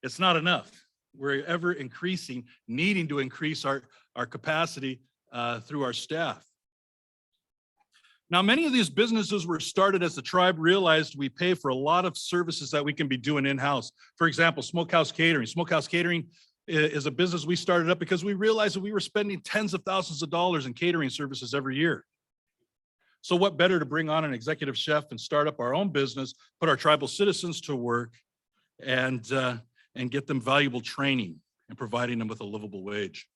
It's not enough. We're ever increasing, needing to increase our capacity through our staff. Now, many of these businesses were started as the tribe realized we pay for a lot of services that we can be doing in-house. For example, Smokehouse Catering. Smokehouse Catering is a business we started up because we realized that we were spending tens of thousands of dollars in catering services every year. So what better to bring on an executive chef and start up our own business, put our tribal citizens to work and get them valuable training and providing them with a livable wage.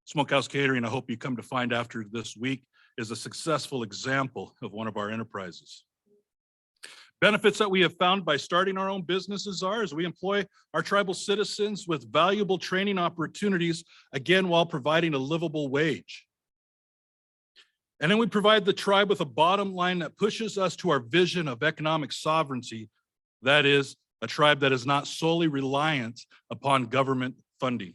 Smokehouse Catering, I hope you come to find after this week, is a successful example of one of our enterprises. Benefits that we have found by starting our own businesses are we employ our tribal citizens with valuable training opportunities, again, while providing a livable wage. And then we provide the tribe with a bottom line that pushes us to our vision of economic sovereignty. That is a tribe that is not solely reliant upon government funding.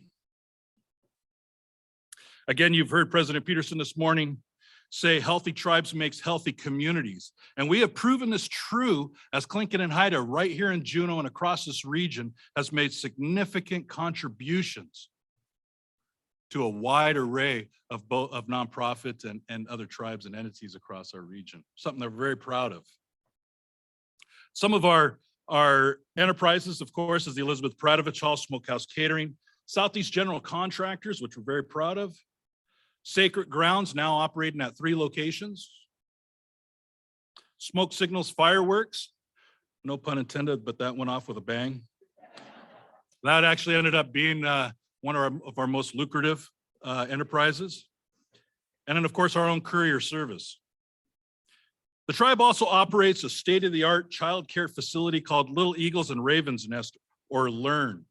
Again, you've heard President Peterson this morning say healthy tribes makes healthy communities. And we have proven this true as Tlingit and Haida right here in Juneau and across this region has made significant contributions to a wide array of nonprofits and other tribes and entities across our region, something they're very proud of. Some of our enterprises, of course, is the Elizabeth Pradovich Hall Smokehouse Catering, Southeast General Contractors, which we're very proud of, Sacred Grounds, now operating at 3 locations, Smoke Signals Fireworks, no pun intended, but that went off with a bang. That actually ended up being one of our most lucrative enterprises. And then, of course, our own courier service. The tribe also operates a state-of-the-art childcare facility called Little Eagles and Ravens Nest, or LEARN.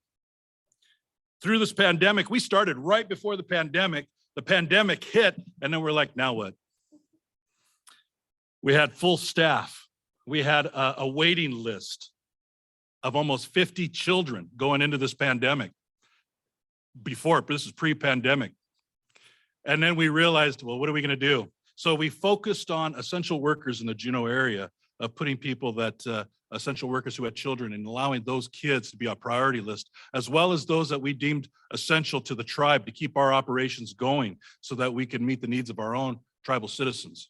Through this pandemic, we started right before the pandemic hit, and then we're like, now what? We had full staff. We had a waiting list of almost 50 children going into this pandemic. This is pre-pandemic. And then we realized, well, what are we going to do? So we focused on essential workers in the Juneau area, of putting people that essential workers who had children and allowing those kids to be our priority list, as well as those that we deemed essential to the tribe to keep our operations going so that we can meet the needs of our own tribal citizens.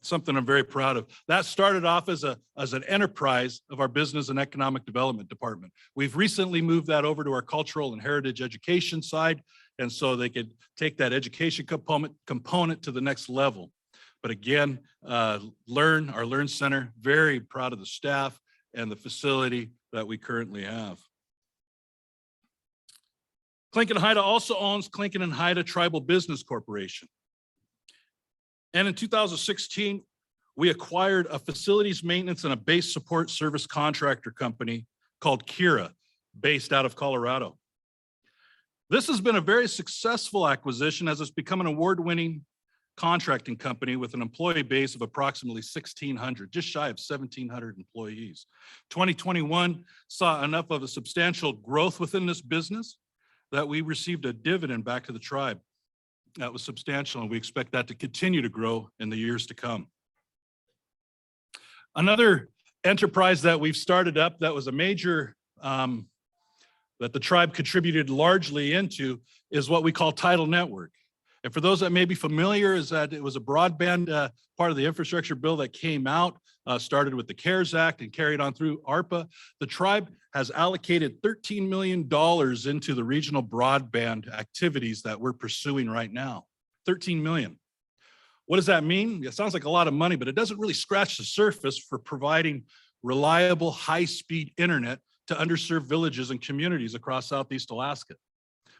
Something I'm very proud of. That started off as an enterprise of our Business and Economic Development Department. We've recently moved that over to our cultural and heritage education side, and so they could take that education component to the next level. But again, our Learn Center, very proud of the staff and the facility that we currently have. Tlingit and Haida also owns Tlingit and Haida Tribal Business Corporation. And in 2016, we acquired a facilities maintenance and a base support service contractor company called Kiehl, based out of Colorado. This has been a very successful acquisition as it's become an award-winning contracting company with an employee base of approximately 1,600, just shy of 1,700 employees. 2021 saw enough of a substantial growth within this business that we received a dividend back to the tribe. That was substantial, and we expect that to continue to grow in the years to come. Another enterprise that we've started up that was a major, that the tribe contributed largely into, is what we call Tidal Network. And for those that may be familiar, is that it was a broadband part of the infrastructure bill that came out, started with the CARES Act and carried on through ARPA. The tribe has allocated $13 million into the regional broadband activities that we're pursuing right now. 13 million. What does that mean? It sounds like a lot of money, but it doesn't really scratch the surface for providing reliable, high-speed internet to underserved villages and communities across Southeast Alaska.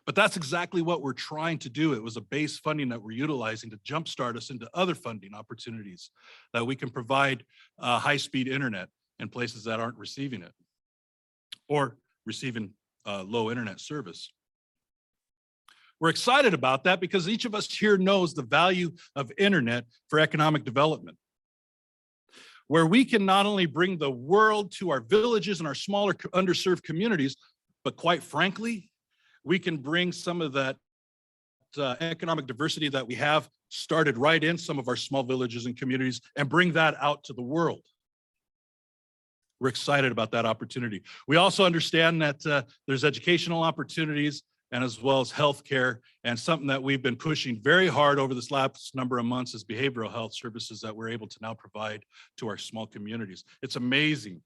But that's exactly what we're trying to do. It was a base funding that we're utilizing to jumpstart us into other funding opportunities that we can provide high-speed internet in places that aren't receiving it or receiving low internet service. We're excited about that because each of us here knows the value of internet for economic development, where we can not only bring the world to our villages and our smaller underserved communities, but quite frankly, we can bring some of that economic diversity that we have started right in some of our small villages and communities and bring that out to the world. We're excited about that opportunity. We also understand that there's educational opportunities and as well as healthcare, and something that we've been pushing very hard over this last number of months is behavioral health services that we're able to now provide to our small communities. It's amazing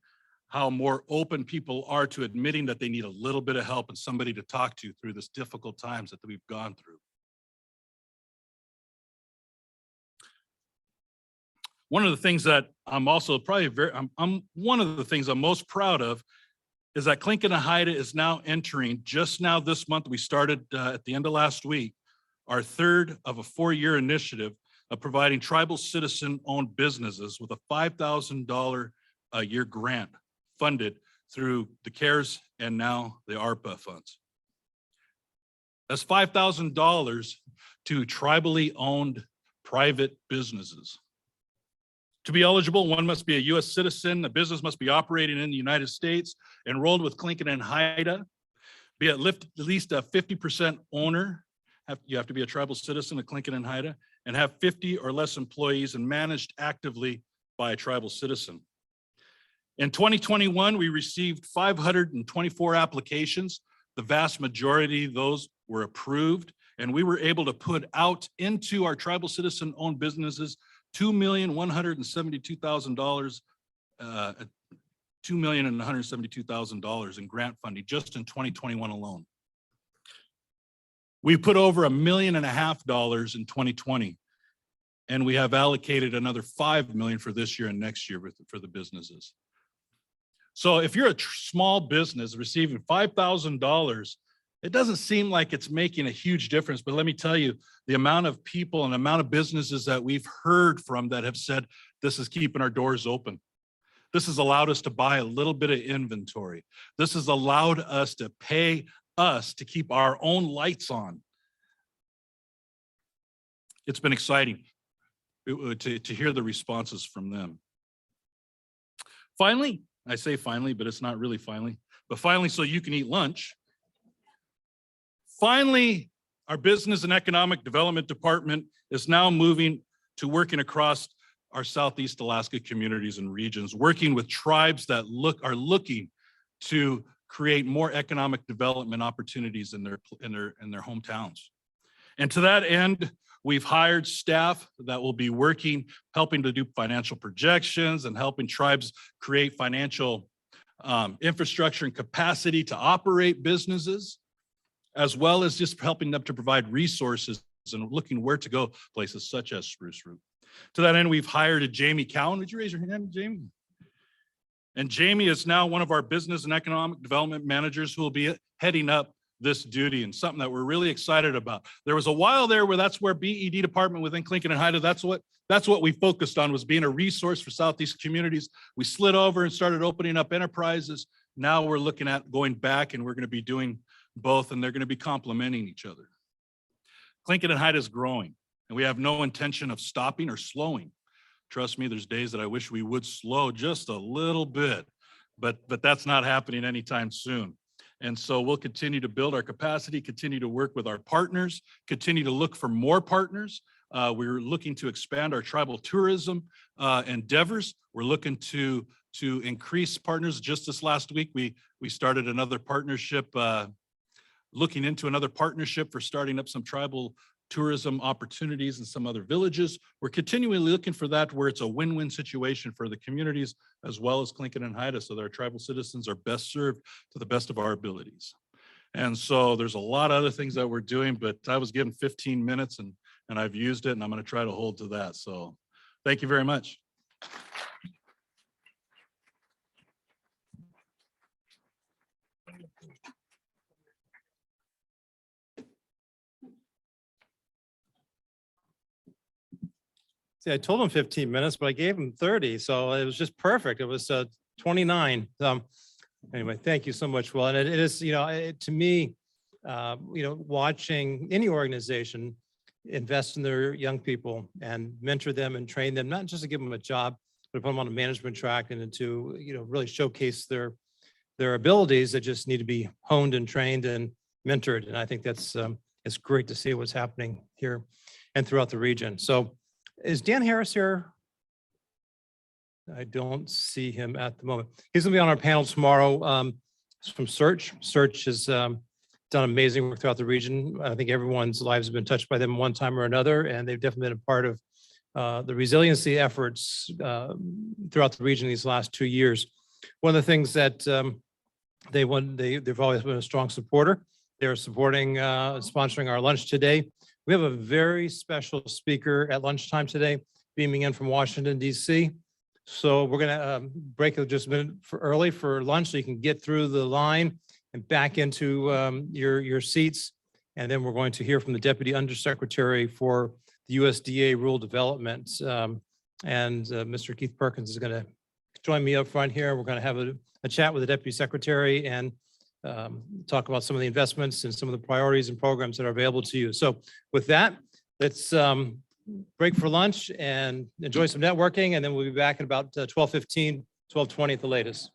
how more open people are to admitting that they need a little bit of help and somebody to talk to through this difficult times that we've gone through. One of the things that I'm also probably one of the things I'm most proud of is that Tlingit and Haida is now entering, just now this month, we started at the end of last week, our third of a 4-year initiative of providing tribal citizen-owned businesses with a $5,000 a year grant funded through the CARES and now the ARPA funds. That's $5,000 to tribally owned private businesses. To be eligible, one must be a U.S. citizen, the business must be operating in the United States, enrolled with Tlingit and Haida, be at least a 50% owner, you have to be a tribal citizen of Tlingit and Haida, and have 50 or less employees and managed actively by a tribal citizen. In 2021, we received 524 applications. The vast majority of those were approved, and we were able to put out into our tribal citizen-owned businesses $2,172,000, $2,172,000 in grant funding just in 2021 alone. We put over $1.5 million in 2020, and we have allocated another $5 million for this year and next year for the businesses. So if you're a small business receiving $5,000, it doesn't seem like it's making a huge difference, but let me tell you, the amount of people and amount of businesses that we've heard from that have said, this is keeping our doors open. This has allowed us to buy a little bit of inventory. This has allowed us to pay us to keep our own lights on. It's been exciting to hear the responses from them. Finally, I say finally, but it's not really finally, but finally, so you can eat lunch. Finally, our Business and Economic Development Department is now moving to working across our Southeast Alaska communities and regions, working with tribes that are looking to create more economic development opportunities in their hometowns. And to that end, we've hired staff that will be working, helping to do financial projections and helping tribes create financial infrastructure and capacity to operate businesses, as well as just helping them to provide resources and looking where to go, places such as Spruce Root. To that end, we've hired a Jamie Cowan. Would you raise your hand, Jamie? And Jamie is now one of our business and economic development managers who will be heading up this duty and something that we're really excited about. There was a while there where that's where BED department within Tlingit and Haida, that's what we focused on, was being a resource for Southeast communities. We slid over and started opening up enterprises. Now we're looking at going back, and we're going to be doing both, and they're going to be complementing each other. Tlingit and Haida is growing, and we have no intention of stopping or slowing. Trust me, there's days that I wish we would slow just a little bit, but that's not happening anytime soon. And so we'll continue to build our capacity, continue to work with our partners, continue to look for more partners. We're looking to expand our tribal tourism endeavors. We're looking to increase partners. Just this last week, we started another partnership, looking into another partnership for starting up some tribal tourism opportunities in some other villages. We're continually looking for that where it's a win-win situation for the communities as well as Tlingit and Haida, so that our tribal citizens are best served to the best of our abilities. And so there's a lot of other things that we're doing, but I was given 15 minutes and I've used it, and I'm going to try to hold to that. So thank you very much. See, I told him 15 minutes, but I gave him 30, so it was just perfect. It was 29. Anyway, thank you so much, Will. And it is, to me, watching any organization invest in their young people and mentor them and train them, not just to give them a job, but put them on a management track and to, really showcase their abilities that just need to be honed and trained and mentored. And I think that's it's great to see what's happening here and throughout the region. So is Dan Harris here? I don't see him at the moment. He's gonna be on our panel tomorrow. It's from Search. Search has done amazing work throughout the region. I think everyone's lives have been touched by them one time or another, and they've definitely been a part of the resiliency efforts throughout the region these last 2 years. One of the things that they've always been a strong supporter. They're supporting, sponsoring our lunch today. We have a very special speaker at lunchtime today, beaming in from Washington, D.C. So we're going to break it just a minute early for lunch so you can get through the line and back into your seats. And then we're going to hear from the Deputy Undersecretary for the USDA Rural Development. And Mr. Keith Perkins is going to join me up front here. We're going to have a chat with the Deputy Secretary and talk about some of the investments and some of the priorities and programs that are available to you. So with that, let's break for lunch and enjoy some networking, and then we'll be back at about 12:15, 12:20 at the latest.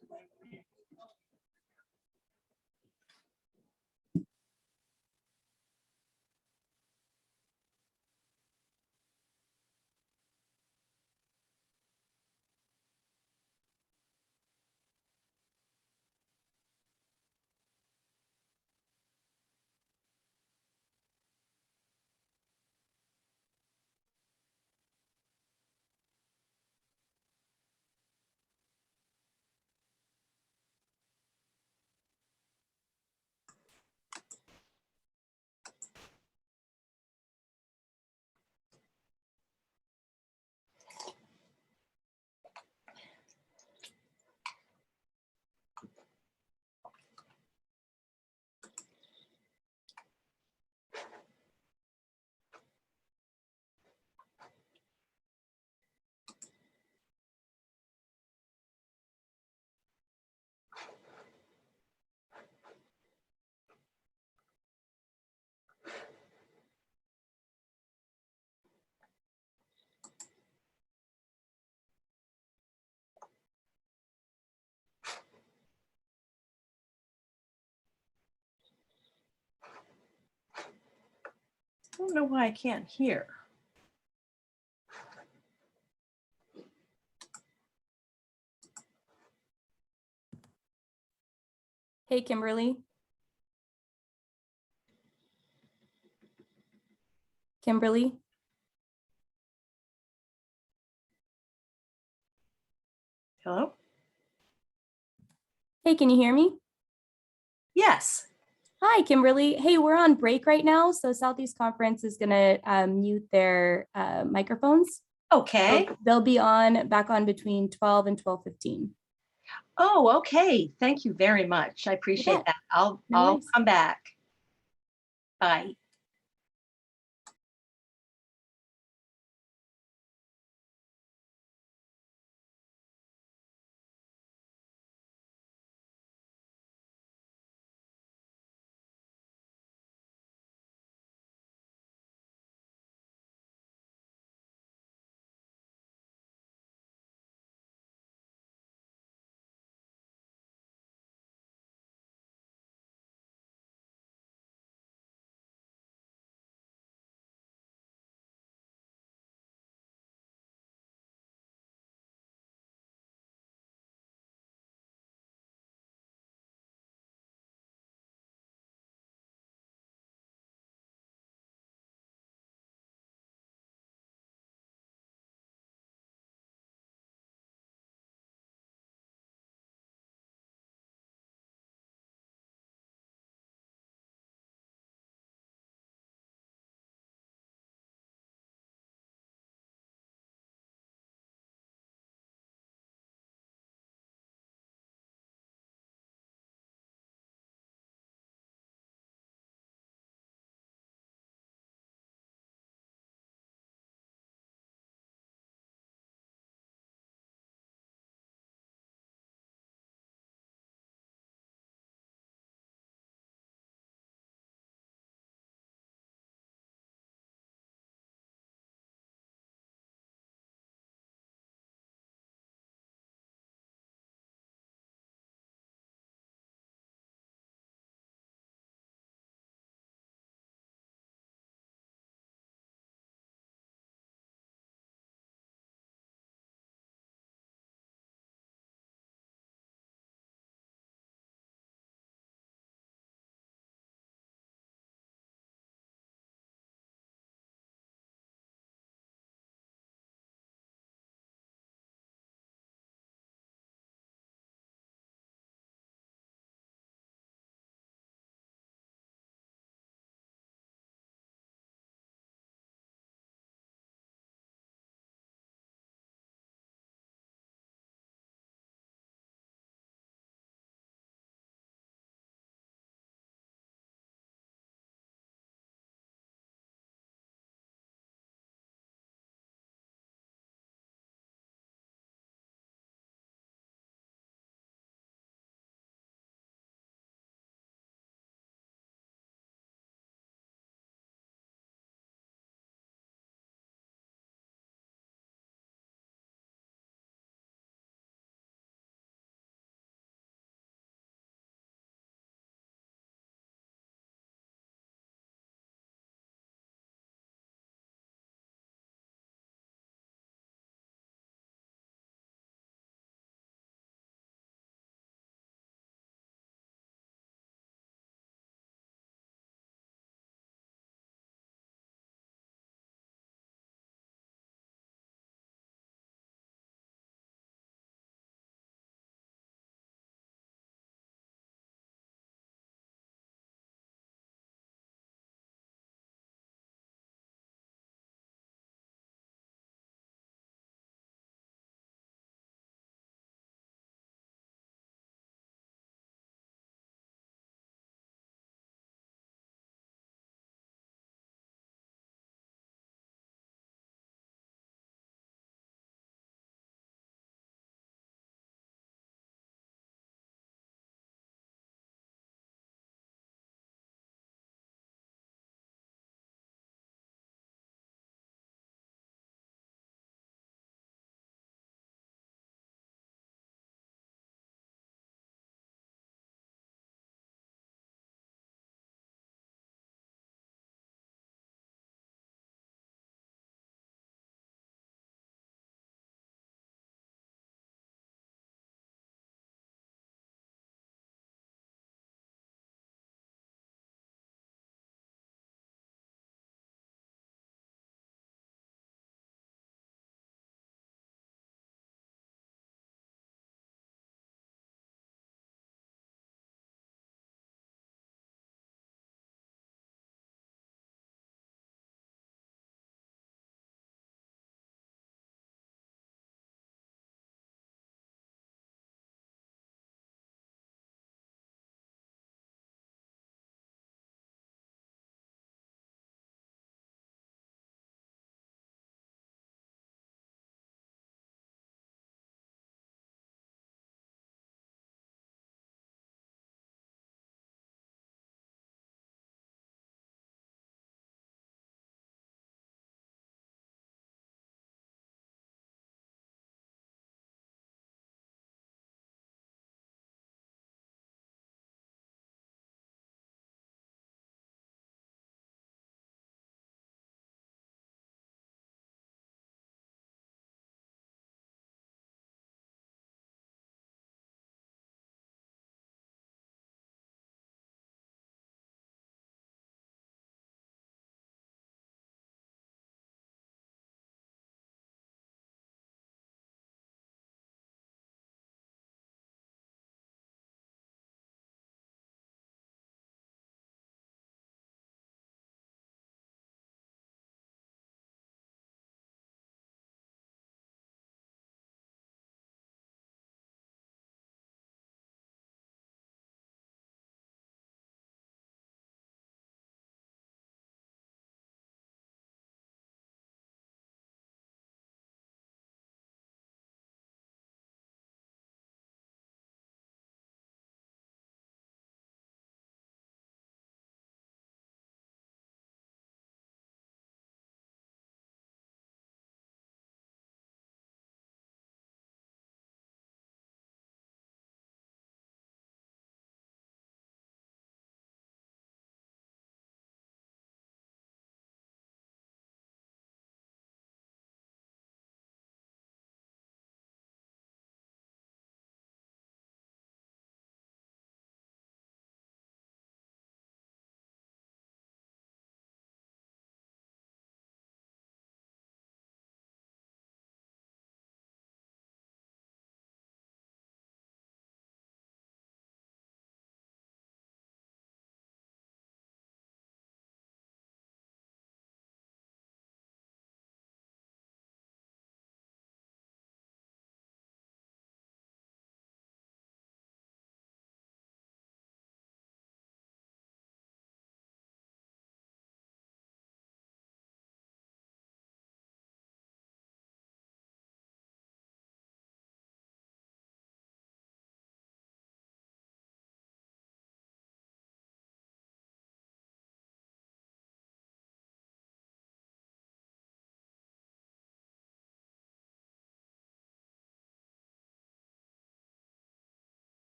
I don't know why I can't hear. Hey, Kimberly. Kimberly. Hello? Hey, can you hear me? Yes. Hi, Kimberly. Hey, we're on break right now, so Southeast Conference is gonna mute their microphones. Okay. So they'll be back on between 12 and 12:15. Oh, okay. Thank you very much. I appreciate that. I'll come back. Aye.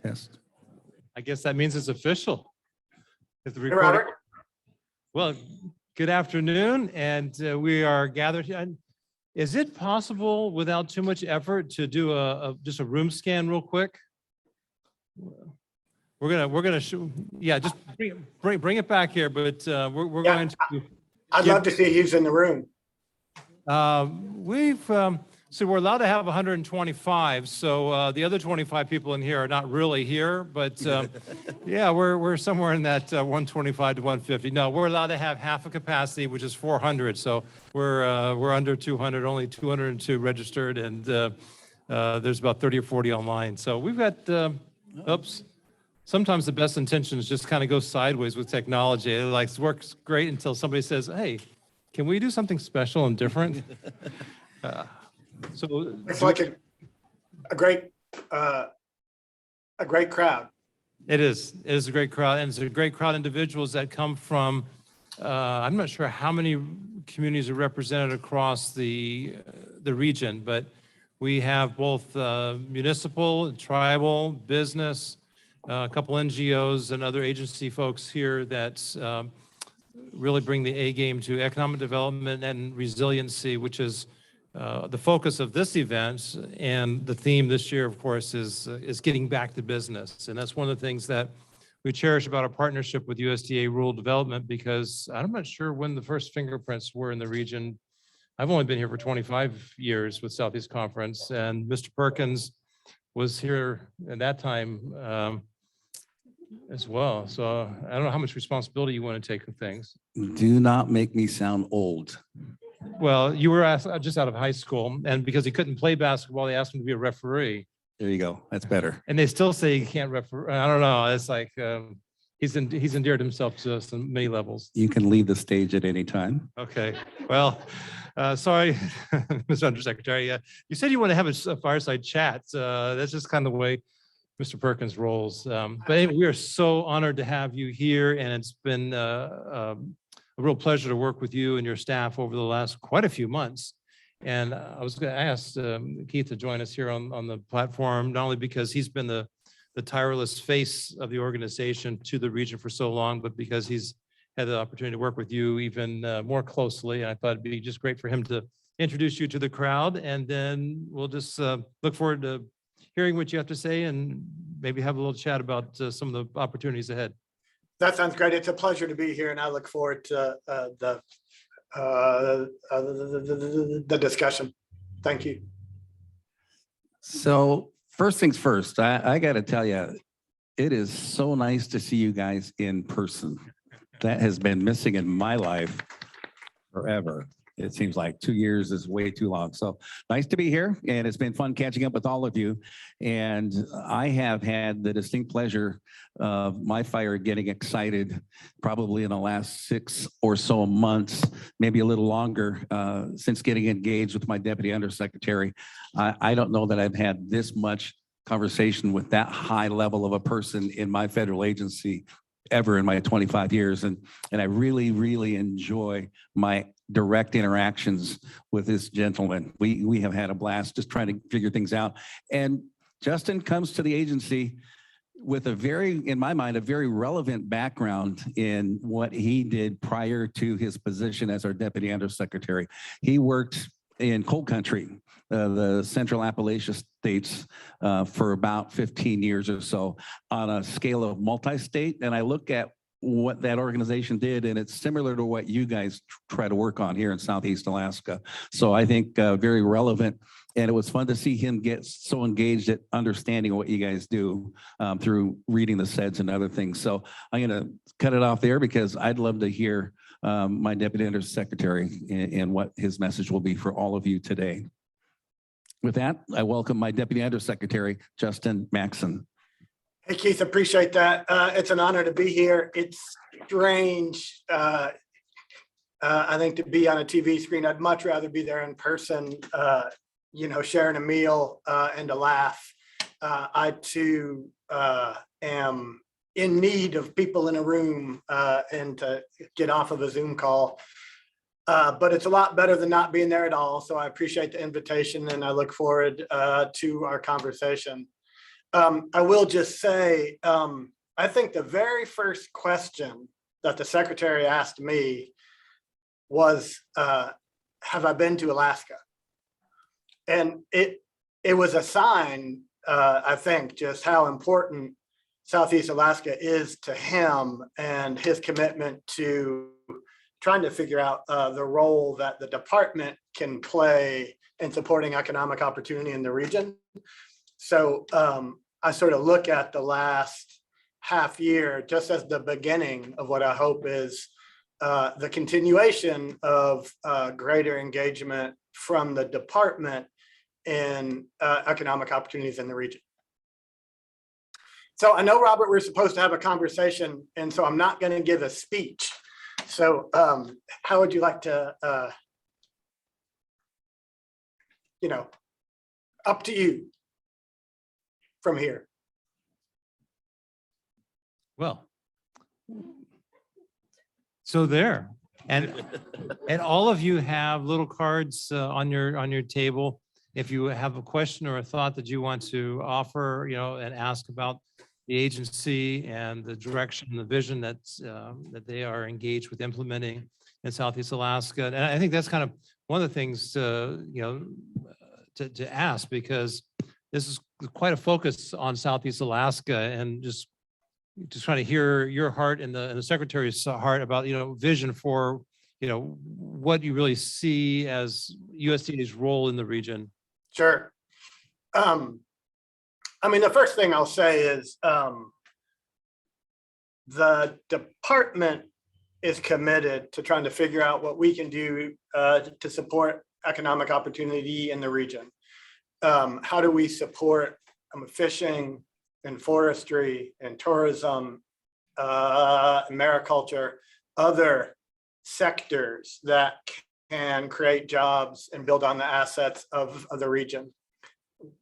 Test. I guess that means it's official. If the Hey, recording- Robert. Well, good afternoon, and we are gathered here. And is it possible without too much effort to do just a room scan real quick? We're gonna show, yeah, just bring it back here, but we're Yeah, going to. I'd love to see who's in the room. So we're allowed to have 125. So the other 25 people in here are not really here, but yeah, we're somewhere in that 125 to 150. No, we're allowed to have half a capacity, which is 400. So we're under 200, only 202 registered, and there's about 30 or 40 online. So we've got, oops. Sometimes the best intentions just kind of go sideways with technology. It like works great until somebody says, "Hey, can we do something special and different?" So It's like a great crowd. It is a great crowd, and it's a great crowd of individuals that come from, I'm not sure how many communities are represented across the region, but we have both municipal, tribal, business, a couple NGOs and other agency folks here that really bring the A game to economic development and resiliency, which is the focus of this event. And the theme this year, of course, is getting back to business. And that's one of the things that we cherish about our partnership with USDA Rural Development, because I'm not sure when the first fingerprints were in the region. I've only been here for 25 years with Southeast Conference, and Mr. Perkins was here at that time as well. So I don't know how much responsibility you want to take with things. Do not make me sound old. Well, you were just out of high school, and because he couldn't play basketball, they asked him to be a referee. There you go. That's better. And they still say he can't refer. I don't know. It's like he's endeared himself to us on many levels. You can leave the stage at any time. Okay. Well, sorry, Mr. Undersecretary. You said you want to have a fireside chat. That's just kind of the way Mr. Perkins rolls. But anyway, we are so honored to have you here, and it's been a real pleasure to work with you and your staff over the last quite a few months. And I was going to ask Keith to join us here on the platform, not only because he's been the tireless face of the organization to the region for so long, but because he's had the opportunity to work with you even more closely. And I thought it'd be just great for him to introduce you to the crowd, and then we'll just look forward to hearing what you have to say and maybe have a little chat about some of the opportunities ahead. That sounds great. It's a pleasure to be here, and I look forward to the discussion. Thank you. So first things first, I got to tell you, it is so nice to see you guys in person. That has been missing in my life forever. It seems like 2 years is way too long. So nice to be here, and it's been fun catching up with all of you. And I have had the distinct pleasure of my fire getting excited probably in the last 6 or so months, maybe a little longer, since getting engaged with my deputy undersecretary. I don't know that I've had this much conversation with that high level of a person in my federal agency ever in my 25 years. And I really, really enjoy my direct interactions with this gentleman. We have had a blast just trying to figure things out. And Justin comes to the agency with in my mind, a very relevant background in what he did prior to his position as our deputy undersecretary. He worked in coal country, the Central Appalachia states, for about 15 years or so on a scale of multi-state. And I look at what that organization did, and it's similar to what you guys try to work on here in Southeast Alaska. So I think very relevant, and it was fun to see him get so engaged at understanding what you guys do through reading the SEDS and other things. So I'm going to cut it off there because I'd love to hear my deputy undersecretary and what his message will be for all of you today. With that, I welcome my deputy undersecretary, Justin Maxon. Hey, Keith, appreciate that. It's an honor to be here. It's strange, I think, to be on a TV screen. I'd much rather be there in person, sharing a meal and a laugh. I too am in need of people in a room and to get off of a Zoom call. But it's a lot better than not being there at all. So I appreciate the invitation, and I look forward to our conversation. I will just say, I think the very first question that the secretary asked me was, have I been to Alaska? And it was a sign, I think, just how important Southeast Alaska is to him and his commitment to trying to figure out the role that the department can play in supporting economic opportunity in the region. So I sort of look at the last half year just as the beginning of what I hope is the continuation of greater engagement from the department in economic opportunities in the region. So I know, Robert, we're supposed to have a conversation, and so I'm not going to give a speech. So how would you like to, up to you from here? Well, so there, and all of you have little cards on your table. If you have a question or a thought that you want to offer, and ask about the agency and the direction and the vision that they are engaged with implementing in Southeast Alaska. And I think that's kind of one of the things to ask, because this is quite a focus on Southeast Alaska, and just trying to hear your heart and the secretary's heart about, vision for, what you really see as USDA's role in the region. Sure. The first thing I'll say is the department is committed to trying to figure out what we can do to support economic opportunity in the region. How do we support fishing and forestry and tourism, mariculture, other sectors that can create jobs and build on the assets of the region?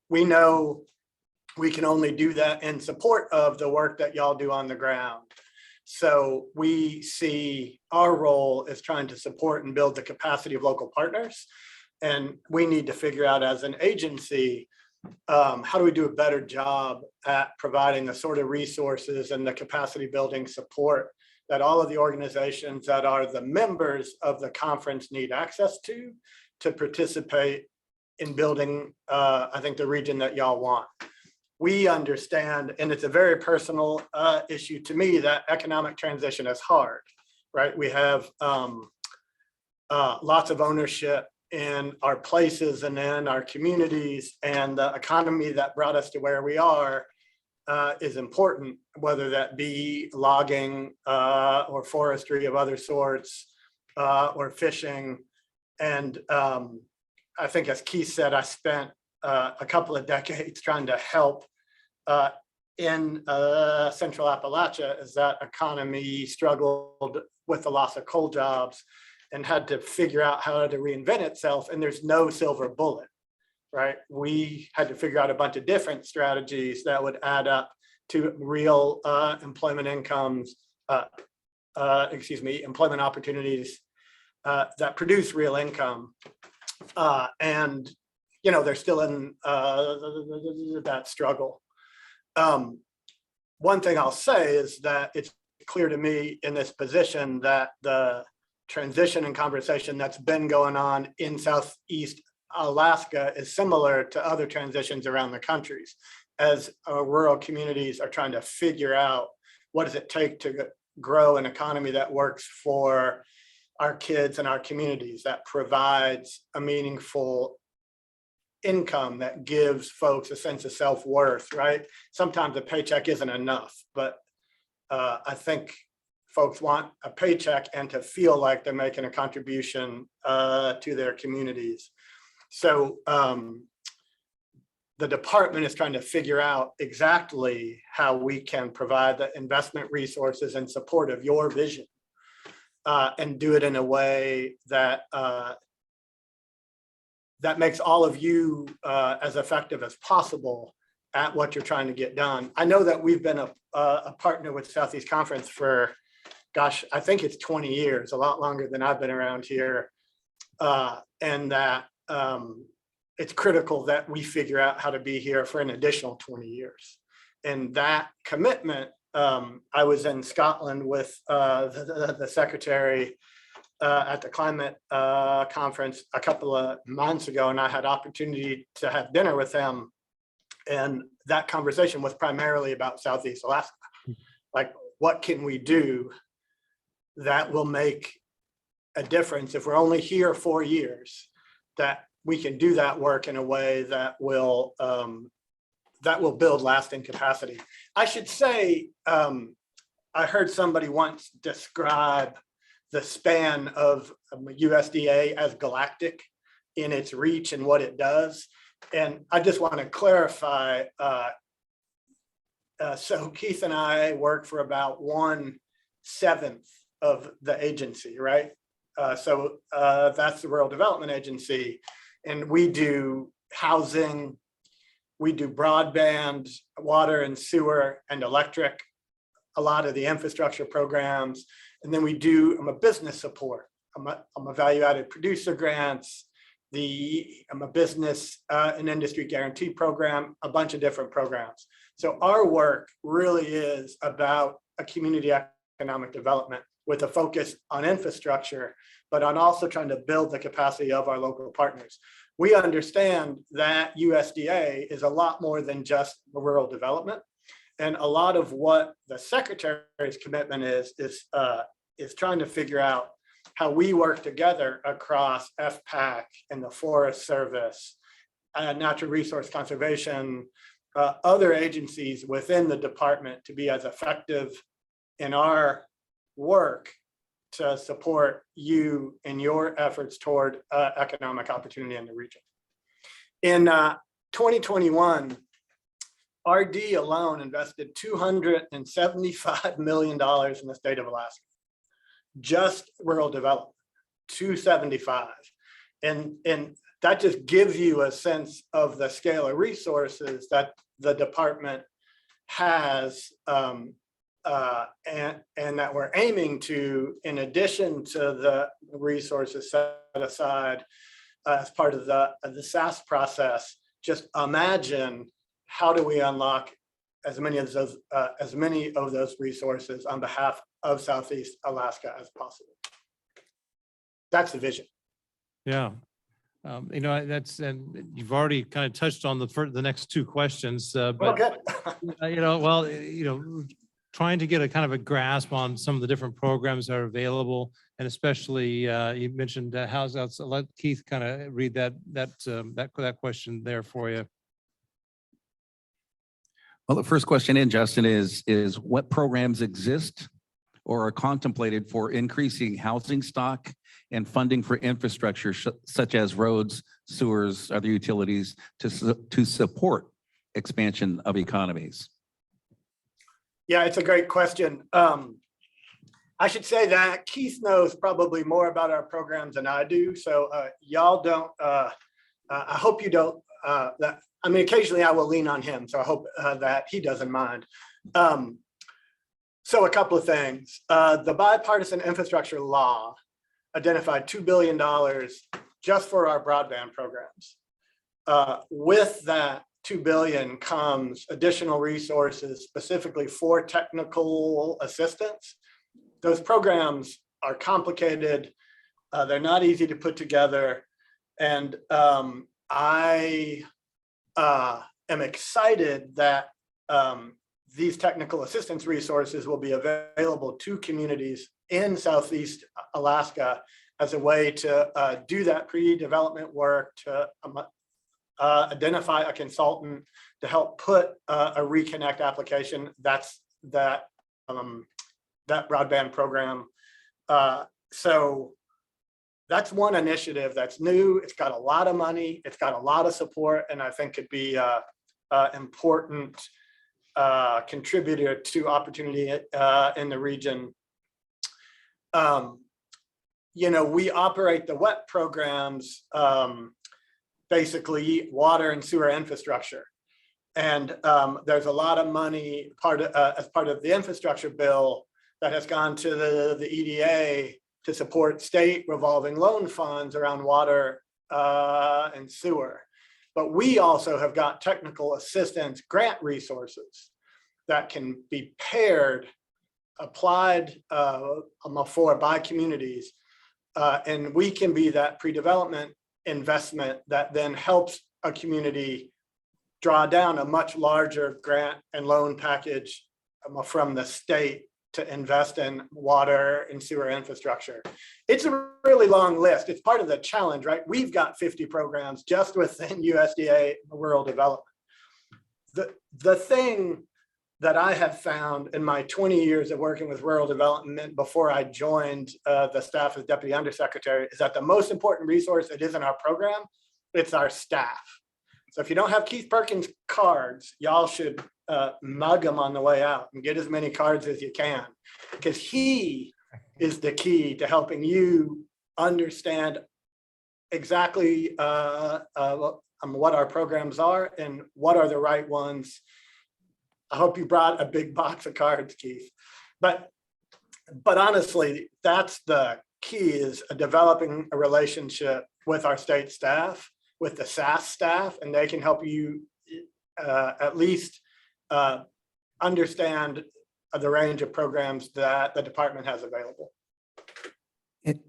We know we can only do that in support of the work that y'all do on the ground. So we see our role as trying to support and build the capacity of local partners. And we need to figure out as an agency, how do we do a better job at providing the sort of resources and the capacity building support that all of the organizations that are the members of the conference need access to participate in building, I think, the region that y'all want. We understand, and it's a very personal issue to me, that economic transition is hard, right? We have lots of ownership in our places and in our communities, and the economy that brought us to where we are is important, whether that be logging or forestry of other sorts or fishing. And I think, as Kiehl said, I spent a couple of decades trying to help in Central Appalachia as that economy struggled with the loss of coal jobs and had to figure out how to reinvent itself. And there's no silver bullet, right? We had to figure out a bunch of different strategies that would add up to real employment incomes, employment opportunities that produce real income. And they're still in that struggle. One thing I'll say is that it's clear to me in this position that the transition and conversation that's been going on in Southeast Alaska is similar to other transitions around the countries, as rural communities are trying to figure out what does it take to grow an economy that works for our kids and our communities, that provides a meaningful income that gives folks a sense of self-worth, right? Sometimes a paycheck isn't enough, but I think folks want a paycheck and to feel like they're making a contribution to their communities. So the department is trying to figure out exactly how we can provide the investment resources in support of your vision and do it in a way that that makes all of you as effective as possible at what you're trying to get done. I know that we've been a partner with Southeast Conference for, gosh, I think it's 20 years, a lot longer than I've been around here. And that it's critical that we figure out how to be here for an additional 20 years. And that commitment, I was in Scotland with the secretary at the climate conference a couple of months ago, and I had opportunity to have dinner with him. And that conversation was primarily about Southeast Alaska. Like, what can we do that will make a difference if we're only here 4 years, that we can do that work in a way that will build lasting capacity. I should say, I heard somebody once describe the span of USDA as galactic in its reach and what it does. And I just want to clarify, so Keith and I work for about 1/7 of the agency, right? So that's the Rural Development Agency. And we do housing, we do broadband, water and sewer and electric, a lot of the infrastructure programs. And then we do business support. I'm a value-added producer grants, I'm a business and industry guarantee program, a bunch of different programs. So our work really is about a community economic development with a focus on infrastructure, but on also trying to build the capacity of our local partners. We understand that USDA is a lot more than just rural development. And a lot of what the secretary's commitment is trying to figure out how we work together across FPAC and the Forest Service, Natural Resource Conservation, other agencies within the department to be as effective in our work to support you in your efforts toward economic opportunity in the region. In 2021, RD alone invested $275 million in the state of Alaska. Just rural development, 275. And that just gives you a sense of the scale of resources that the department has and that we're aiming to, in addition to the resources set aside as part of the SAS process. Just imagine, how do we unlock as many of those resources on behalf of Southeast Alaska as possible? That's the vision. Yeah. And you've already kind of touched on the next two questions, but trying to get a kind of a grasp on some of the different programs that are available, and especially you mentioned housing. I'll let Keith kind of read that question there for you. Well, the first question in, Justin, is what programs exist or are contemplated for increasing housing stock and funding for infrastructure such as roads, sewers, other utilities to support expansion of economies? Yeah, it's a great question. I should say that Keith knows probably more about our programs than I do. So y'all don't, I hope you don't, occasionally I will lean on him. So I hope that he doesn't mind. So a couple of things. The bipartisan infrastructure law identified $2 billion just for our broadband programs. With that $2 billion comes additional resources specifically for technical assistance. Those programs are complicated. They're not easy to put together. And I am excited that these technical assistance resources will be available to communities in Southeast Alaska as a way to do that pre-development work, to identify a consultant to help put a reconnect application. That's that broadband program. So that's one initiative that's new. It's got a lot of money. It's got a lot of support, and I think could be an important contributor to opportunity in the region. We operate the WET programs, basically water and sewer infrastructure. And there's a lot of money as part of the infrastructure bill that has gone to the EDA to support state revolving loan funds around water and sewer. But we also have got technical assistance grant resources that can be paired, applied for by communities. And we can be that pre-development investment that then helps a community draw down a much larger grant and loan package from the state to invest in water and sewer infrastructure. It's a really long list. It's part of the challenge, right? We've got 50 programs just within USDA rural development. The thing that I have found in my 20 years of working with rural development before I joined the staff as Deputy Undersecretary is that the most important resource that isn't our program, it's our staff. So if you don't have Keith Perkins cards, y'all should mug him on the way out and get as many cards as you can, because he is the key to helping you understand exactly what our programs are and what are the right ones. I hope you brought a big box of cards, Keith. But honestly, that's the key, is developing a relationship with our state staff, with the SAS staff, and they can help you at least understand the range of programs that the department has available.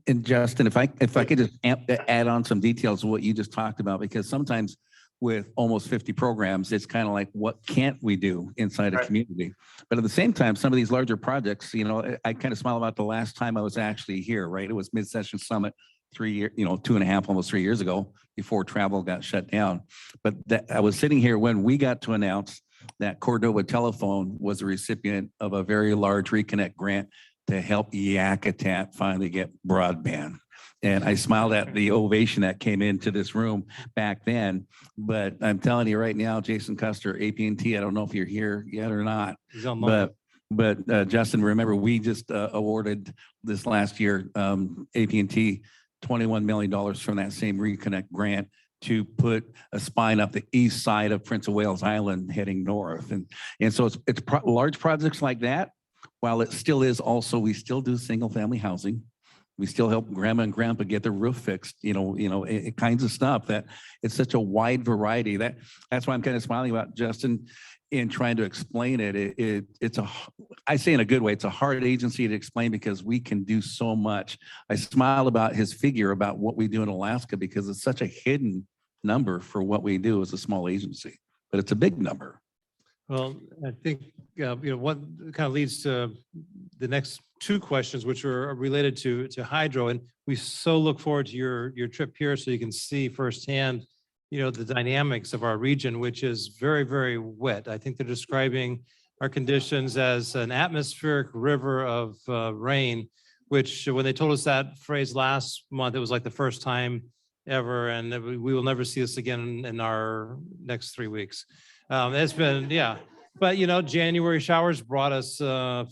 And Justin, if I could just add on some details of what you just talked about, because sometimes with almost 50 programs, it's kind of like, what can't we do inside a community? But at the same time, some of these larger projects, you know, I kind of smile about the last time I was actually here, right? It was Mid-Session Summit 3 years, 2.5, almost 3 years ago, before travel got shut down. But I was sitting here when we got to announce that Cordova Telephone was a recipient of a very large Reconnect grant to help Yakutat finally get broadband. And I smiled at the ovation that came into this room back then. But I'm telling you right now, Jason Custer, AT&T, I don't know if you're here yet or not. He's on but Justin, remember, we just awarded this last year AT&T $21 million from that same Reconnect grant to put a spine up the east side of Prince of Wales Island heading north. And so it's large projects like that. While it still is also, we still do single family housing. We still help grandma and grandpa get their roof fixed, kinds of stuff that it's such a wide variety. That's why I'm kind of smiling about, Justin, in trying to explain it. I say in a good way, it's a hard agency to explain because we can do so much. I smile about his figure about what we do in Alaska because it's such a hidden number for what we do as a small agency, but it's a big number. Well, I think, what kind of leads to the next two questions, which are related to hydro. And we so look forward to your trip here so you can see firsthand, the dynamics of our region, which is very, very wet. I think they're describing our conditions as an atmospheric river of rain, which when they told us that phrase last month, it was like the first time ever. And we will never see this again in our next 3 weeks. It's been, but January showers brought us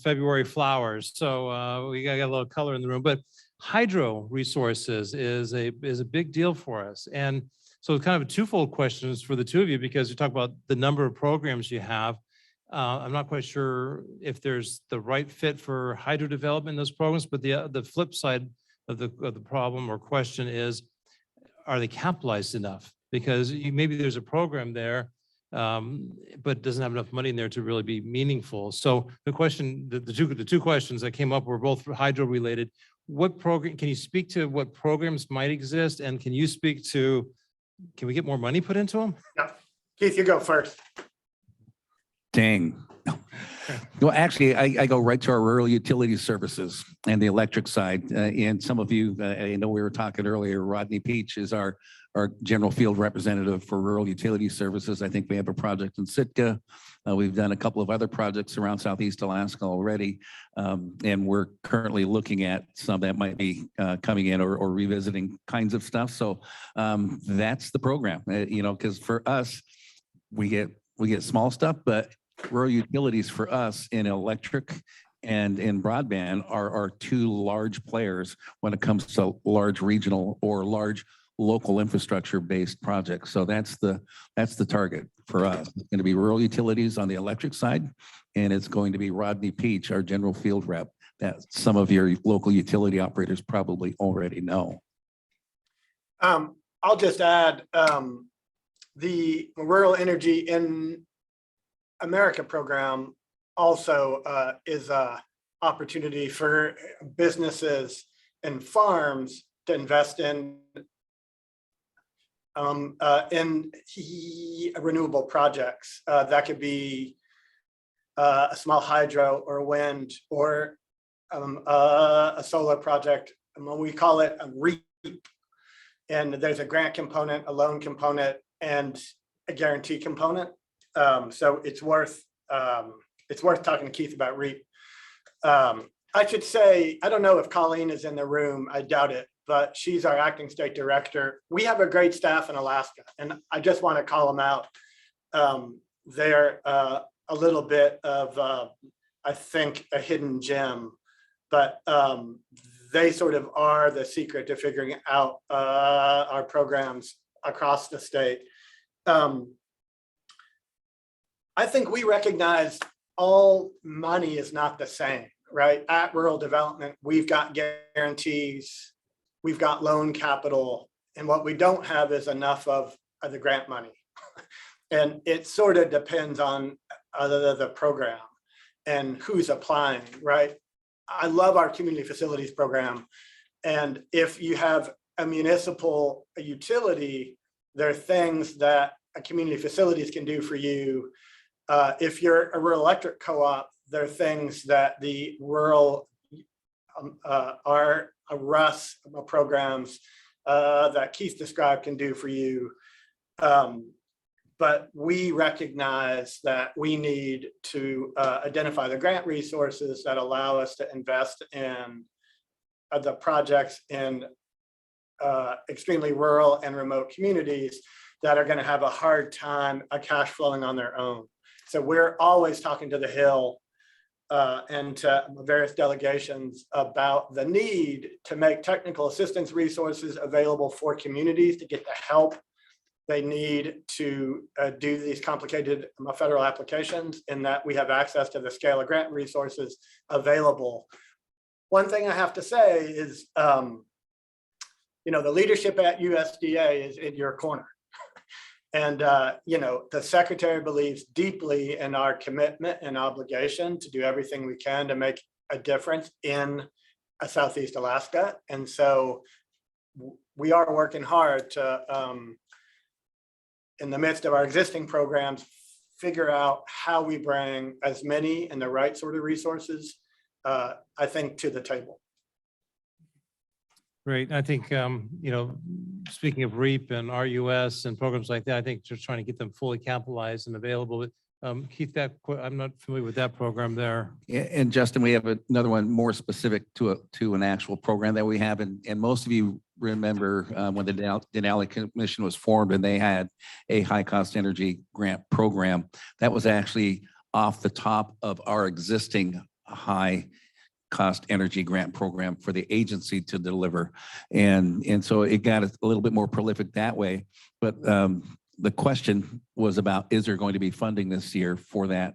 February flowers. So we got a little color in the room, but hydro resources is a big deal for us. And so kind of twofold questions for the two of you, because you talk about the number of programs you have. I'm not quite sure if there's the right fit for hydro development in those programs, but the flip side of the problem or question is, are they capitalized enough? Because maybe there's a program there, but doesn't have enough money in there to really be meaningful. So the two questions that came up were both hydro related. What program, can you speak to what programs might exist? And can you speak to, can we get more money put into them? Yeah. Keith, you go first. Dang. Well, actually, I go right to our rural utility services and the electric side. And some of you, I know we were talking earlier, Rodney Peach is our general field representative for rural utility services. I think we have a project in Sitka. We've done a couple of other projects around Southeast Alaska already. And we're currently looking at some that might be coming in or revisiting kinds of stuff. So that's the program, because for us, we get small stuff, but rural utilities for us in electric and in broadband are two large players when it comes to large regional or large local infrastructure based projects. So that's the target for us. It's going to be rural utilities on the electric side, and it's going to be Rodney Peach, our general field rep, that some of your local utility operators probably already know. I'll just add, the Rural Energy in America program also is a opportunity for businesses and farms to invest in renewable projects. That could be a small hydro or wind or a solar project. We call it a REAP. And there's a grant component, a loan component, and a guarantee component. So it's worth talking to Keith about REAP. I should say, I don't know if Colleen is in the room, I doubt it, but she's our acting state director. We have a great staff in Alaska, and I just want to call them out. They're a little bit of, I think, a hidden gem, but they sort of are the secret to figuring out our programs across the state. I think we recognize all money is not the same, right? At rural development, we've got guarantees, we've got loan capital, and what we don't have is enough of the grant money. And it sort of depends on the program and who's applying, right? I love our community facilities program. And if you have a municipal utility, there are things that a community facilities can do for you. If you're a rural electric co-op, there are things that the rural RUS programs that Keith described can do for you. But we recognize that we need to identify the grant resources that allow us to invest in the projects in extremely rural and remote communities that are going to have a hard time cash flowing on their own. So we're always talking to the Hill and to various delegations about the need to make technical assistance resources available for communities to get the help they need to do these complicated federal applications, and that we have access to the scale of grant resources available. One thing I have to say is, the leadership at USDA is in your corner. And, the secretary believes deeply in our commitment and obligation to do everything we can to make a difference in Southeast Alaska. And so we are working hard to, in the midst of our existing programs, figure out how we bring as many and the right sort of resources, I think, to the table. Great. I think, speaking of REAP and RUS and programs like that, I think just trying to get them fully capitalized and available. Keith, I'm not familiar with that program there. And Justin, we have another one more specific to an actual program that we have. And most of you remember when the Denali Commission was formed and they had a high cost energy grant program that was actually off the top of our existing high cost energy grant program for the agency to deliver. And so it got a little bit more prolific that way. But the question was about, is there going to be funding this year for that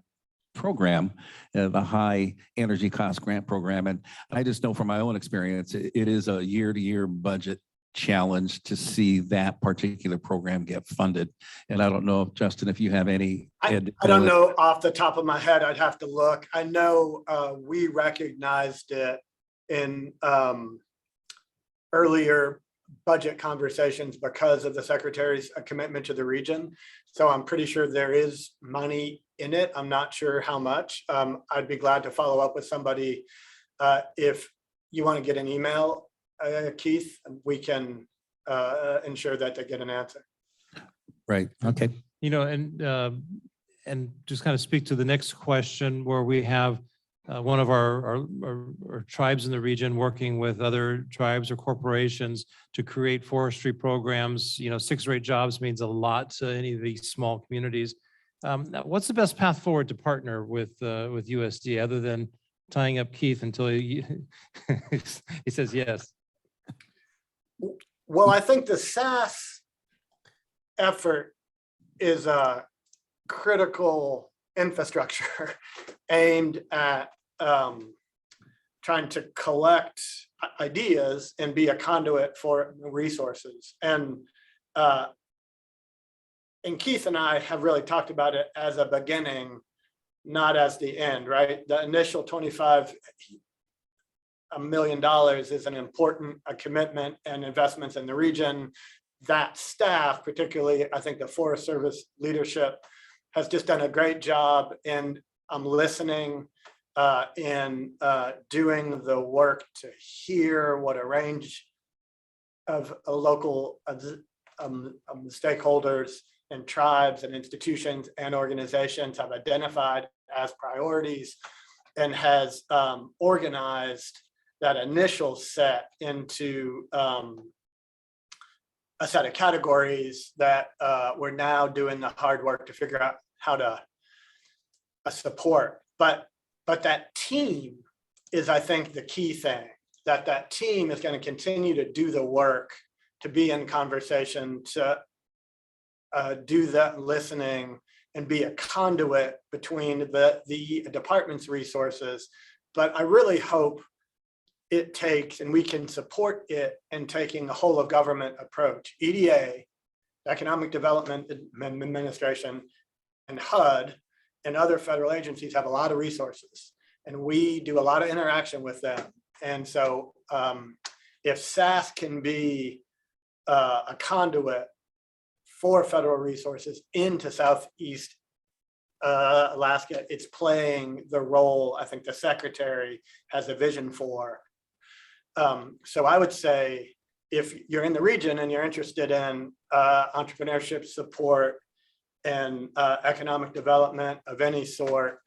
program, the high energy cost grant program? And I just know from my own experience, it is a year-to-year budget challenge to see that particular program get funded. And I don't know, Justin, if you have any. I don't know off the top of my head. I'd have to look. I know we recognized it in earlier budget conversations because of the secretary's commitment to the region. So I'm pretty sure there is money in it. I'm not sure how much. I'd be glad to follow up with somebody. If you want to get an email, Keith, we can ensure that they get an answer. Right. Okay. And just kind of speak to the next question, where we have one of our tribes in the region working with other tribes or corporations to create forestry programs. 6 or 8 jobs means a lot to any of these small communities. What's the best path forward to partner with USDA other than tying up Keith until he says yes? Well, I think the SAS effort is a critical infrastructure aimed at trying to collect ideas and be a conduit for resources. And and Keith and I have really talked about it as a beginning, not as the end, right? The initial $25 million is an important commitment and investments in the region. That staff, particularly, I think the Forest Service leadership has just done a great job in listening and doing the work to hear what a range of local stakeholders and tribes and institutions and organizations have identified as priorities, and has organized that initial set into a set of categories that we're now doing the hard work to figure out how to support. But that team is, I think, the key thing, that team is going to continue to do the work, to be in conversation, to do that listening and be a conduit between the department's resources. But I really hope it takes, and we can support it in taking the whole of government approach. EDA, Economic Development Administration, and HUD and other federal agencies have a lot of resources, and we do a lot of interaction with them. And so if SAS can be a conduit for federal resources into Southeast Alaska, it's playing the role I think the Secretary has a vision for. So I would say, if you're in the region and you're interested in entrepreneurship support and economic development of any sort,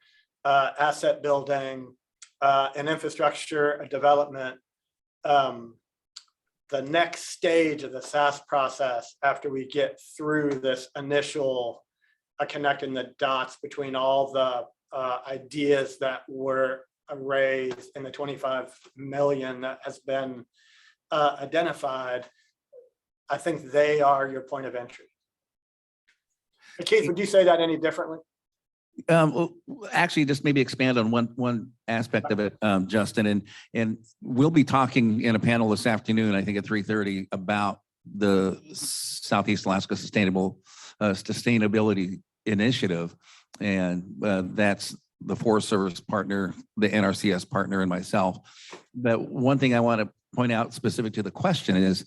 asset building and infrastructure development, the next stage of the SAS process, after we get through this initial connecting the dots between all the ideas that were raised in the 25 million that has been identified, I think they are your point of entry. Keith, would you say that any differently? Actually, just maybe expand on one aspect of it, Justin, and we'll be talking in a panel this afternoon, I think at 3:30, about the Southeast Alaska Sustainability Initiative, and that's the Forest Service partner, the NRCS partner, and myself. But one thing I want to point out specific to the question is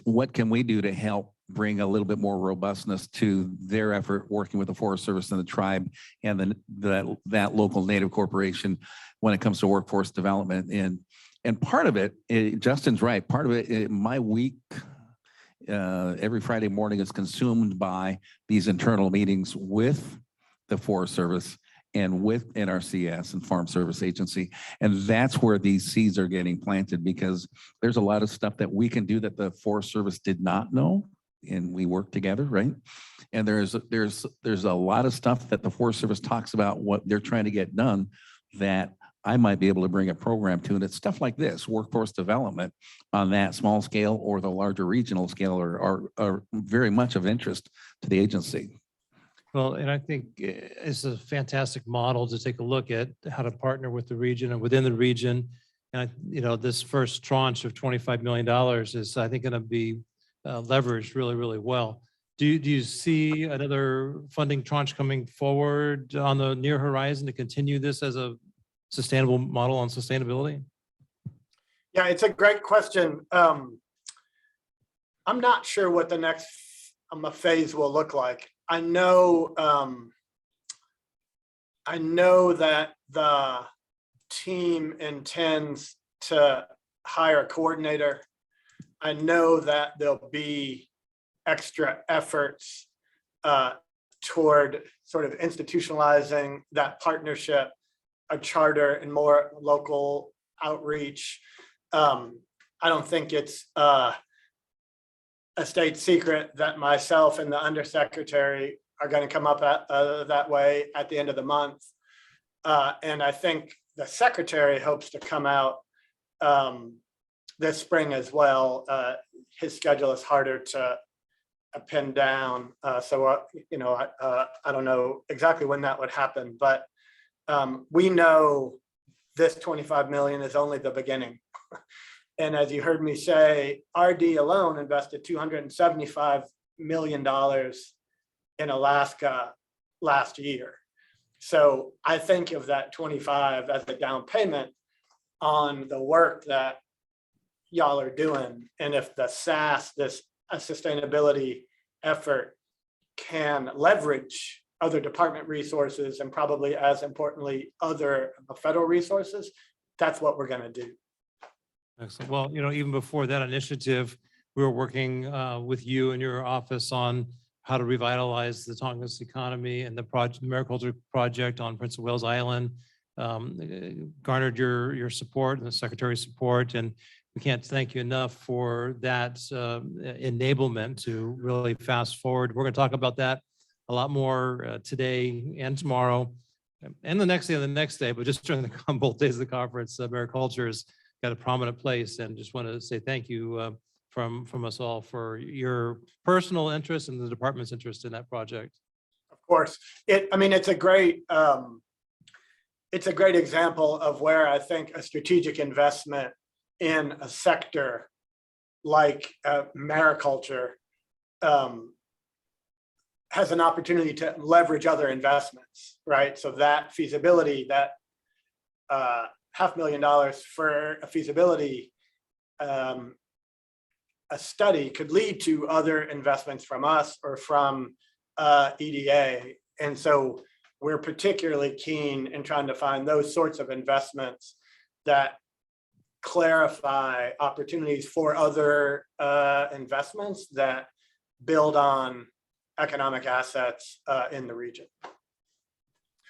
what can we do to help bring a little bit more robustness to their effort working with the Forest Service and the tribe and that local Native corporation when it comes to workforce development. And part of it, Justin's right, part of it, my week, every Friday morning is consumed by these internal meetings with the Forest Service and with NRCS and Farm Service Agency. And that's where these seeds are getting planted, because there's a lot of stuff that we can do that the Forest Service did not know, and we work together, right? And there's a lot of stuff that the Forest Service talks about what they're trying to get done that I might be able to bring a program to. And it's stuff like this, workforce development on that small scale or the larger regional scale are very much of interest to the agency. Well, and I think it's a fantastic model to take a look at how to partner with the region and within the region. And, this first tranche of $25 million is, I think, going to be leveraged really, really well. Do you see another funding tranche coming forward on the near horizon to continue this as a sustainable model on sustainability? Yeah, it's a great question. I'm not sure what the next phase will look like. I know that the team intends to hire a coordinator. I know that there'll be extra efforts toward sort of institutionalizing that partnership, a charter, and more local outreach. I don't think it's a state secret that myself and the undersecretary are going to come up that way at the end of the month. And I think the secretary hopes to come out this spring as well. His schedule is harder to pin down. So I don't know exactly when that would happen, but we know this 25 million is only the beginning. And as you heard me say, RD alone invested $275 million in Alaska last year. So I think of that 25 as a down payment on the work that y'all are doing. And if the SAS, this sustainability effort, can leverage other department resources and probably as importantly, other federal resources, that's what we're going to do. Excellent. Well, even before that initiative, we were working with you and your office on how to revitalize the Tongass economy, and the Mariculture project on Prince of Wales Island garnered your support and the Secretary's support. And we can't thank you enough for that enablement to really fast forward. We're going to talk about that a lot more today and tomorrow and the next day and the next day, but just during both days of the conference, Mariculture has got a prominent place, and just want to say thank you from us all for your personal interest and the department's interest in that project. Of course, it's a great example of where I think a strategic investment in a sector like mariculture has an opportunity to leverage other investments, right? So that feasibility, that $500,000 for a feasibility a study could lead to other investments from us or from EDA. And so we're particularly keen in trying to find those sorts of investments that clarify opportunities for other investments that build on economic assets in the region.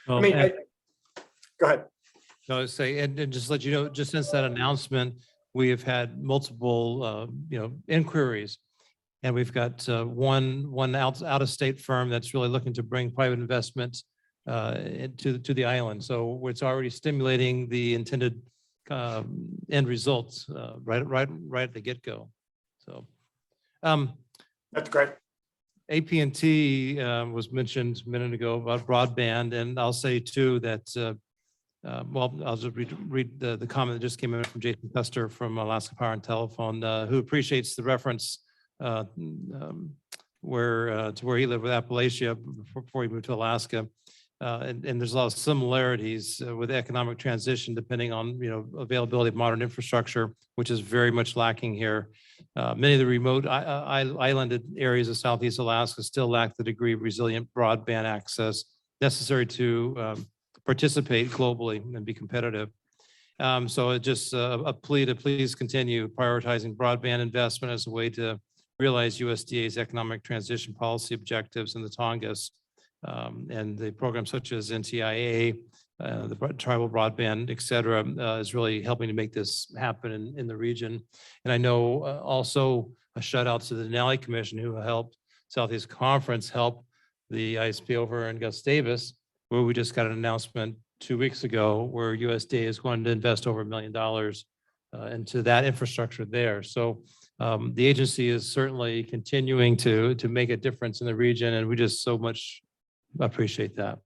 Well, go ahead. No, I was saying, and just let you know, just since that announcement, we have had multiple, inquiries, and we've got one out-of-state firm that's really looking to bring private investment to the island. So it's already stimulating the intended end results right at the get-go. So that's great. AT&T was mentioned a minute ago about broadband, and I'll say too that. I'll just read the comment that just came in from Jason Custer from Alaska Power and Telephone, who appreciates the reference to where he lived with Appalachia before he moved to Alaska. And there's a lot of similarities with economic transition, depending on availability of modern infrastructure, which is very much lacking here. Many of the remote islanded areas of Southeast Alaska still lack the degree of resilient broadband access necessary to participate globally and be competitive. So it's just a plea to please continue prioritizing broadband investment as a way to realize USDA's economic transition policy objectives in the Tongass, and the programs such as NTIA, the tribal broadband, et cetera, is really helping to make this happen in the region. And I know also a shout out to the Denali Commission, who helped Southeast Conference help the ISP over in Gustavus, where we just got an announcement 2 weeks ago where USDA is going to invest over $1 million into that infrastructure there. So the agency is certainly continuing to make a difference in the region, and we just so much appreciate that.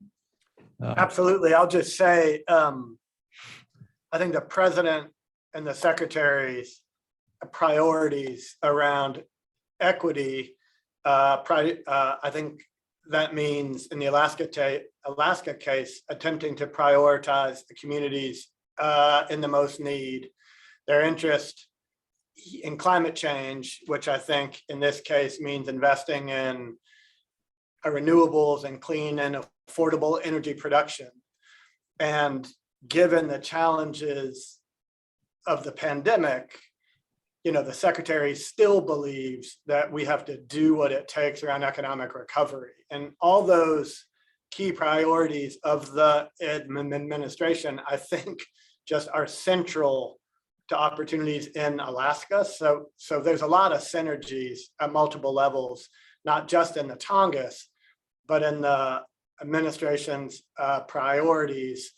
Absolutely. I'll just say, I think the president and the secretary's priorities around equity, I think that means in the Alaska case, attempting to prioritize the communities in the most need, their interest in climate change, which I think in this case means investing in renewables and clean and affordable energy production. And given the challenges of the pandemic, the secretary still believes that we have to do what it takes around economic recovery. And all those key priorities of the administration, I think, just are central to opportunities in Alaska. So there's a lot of synergies at multiple levels, not just in the Tongass, but in the administration's priorities,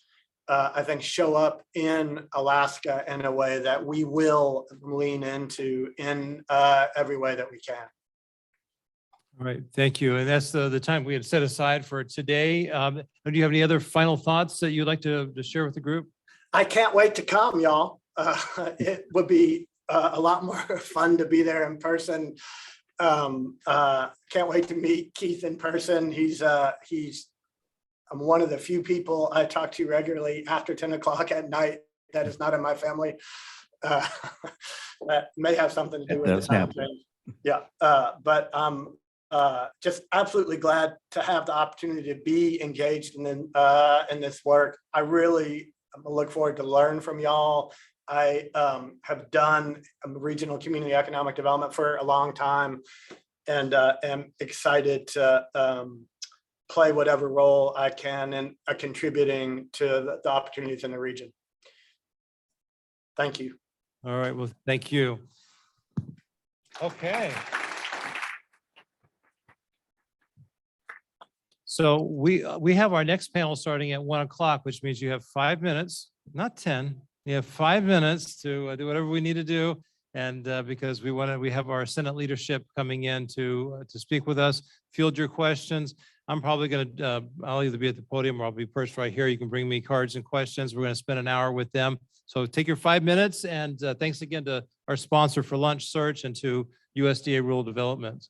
I think show up in Alaska in a way that we will lean into in every way that we can. All right, thank you. And that's the time we had set aside for today. Do you have any other final thoughts that you'd like to share with the group? I can't wait to come, y'all. It would be a lot more fun to be there in person. Can't wait to meet Keith in person. I'm one of the few people I talk to regularly after 10 o'clock at night that is not in my family. That may have something to do It with the does time happen. change. Yeah, but I'm just absolutely glad to have the opportunity to be engaged in this work. I really look forward to learn from y'all. I have done regional community economic development for a long time and am excited to play whatever role I can in contributing to the opportunities in the region. Thank you. All right, well, thank you. Okay. So we have our next panel starting at 1 o'clock, which means you have 5 minutes, not 10. You have 5 minutes to do whatever we need to do. And because we have our Senate leadership coming in to speak with us, field your questions. I'm probably going to, I'll either be at the podium or I'll be perched right here. You can bring me cards and questions. We're going to spend an hour with them. So take your 5 minutes, and thanks again to our sponsor for Lunch Search and to USDA Rural Development.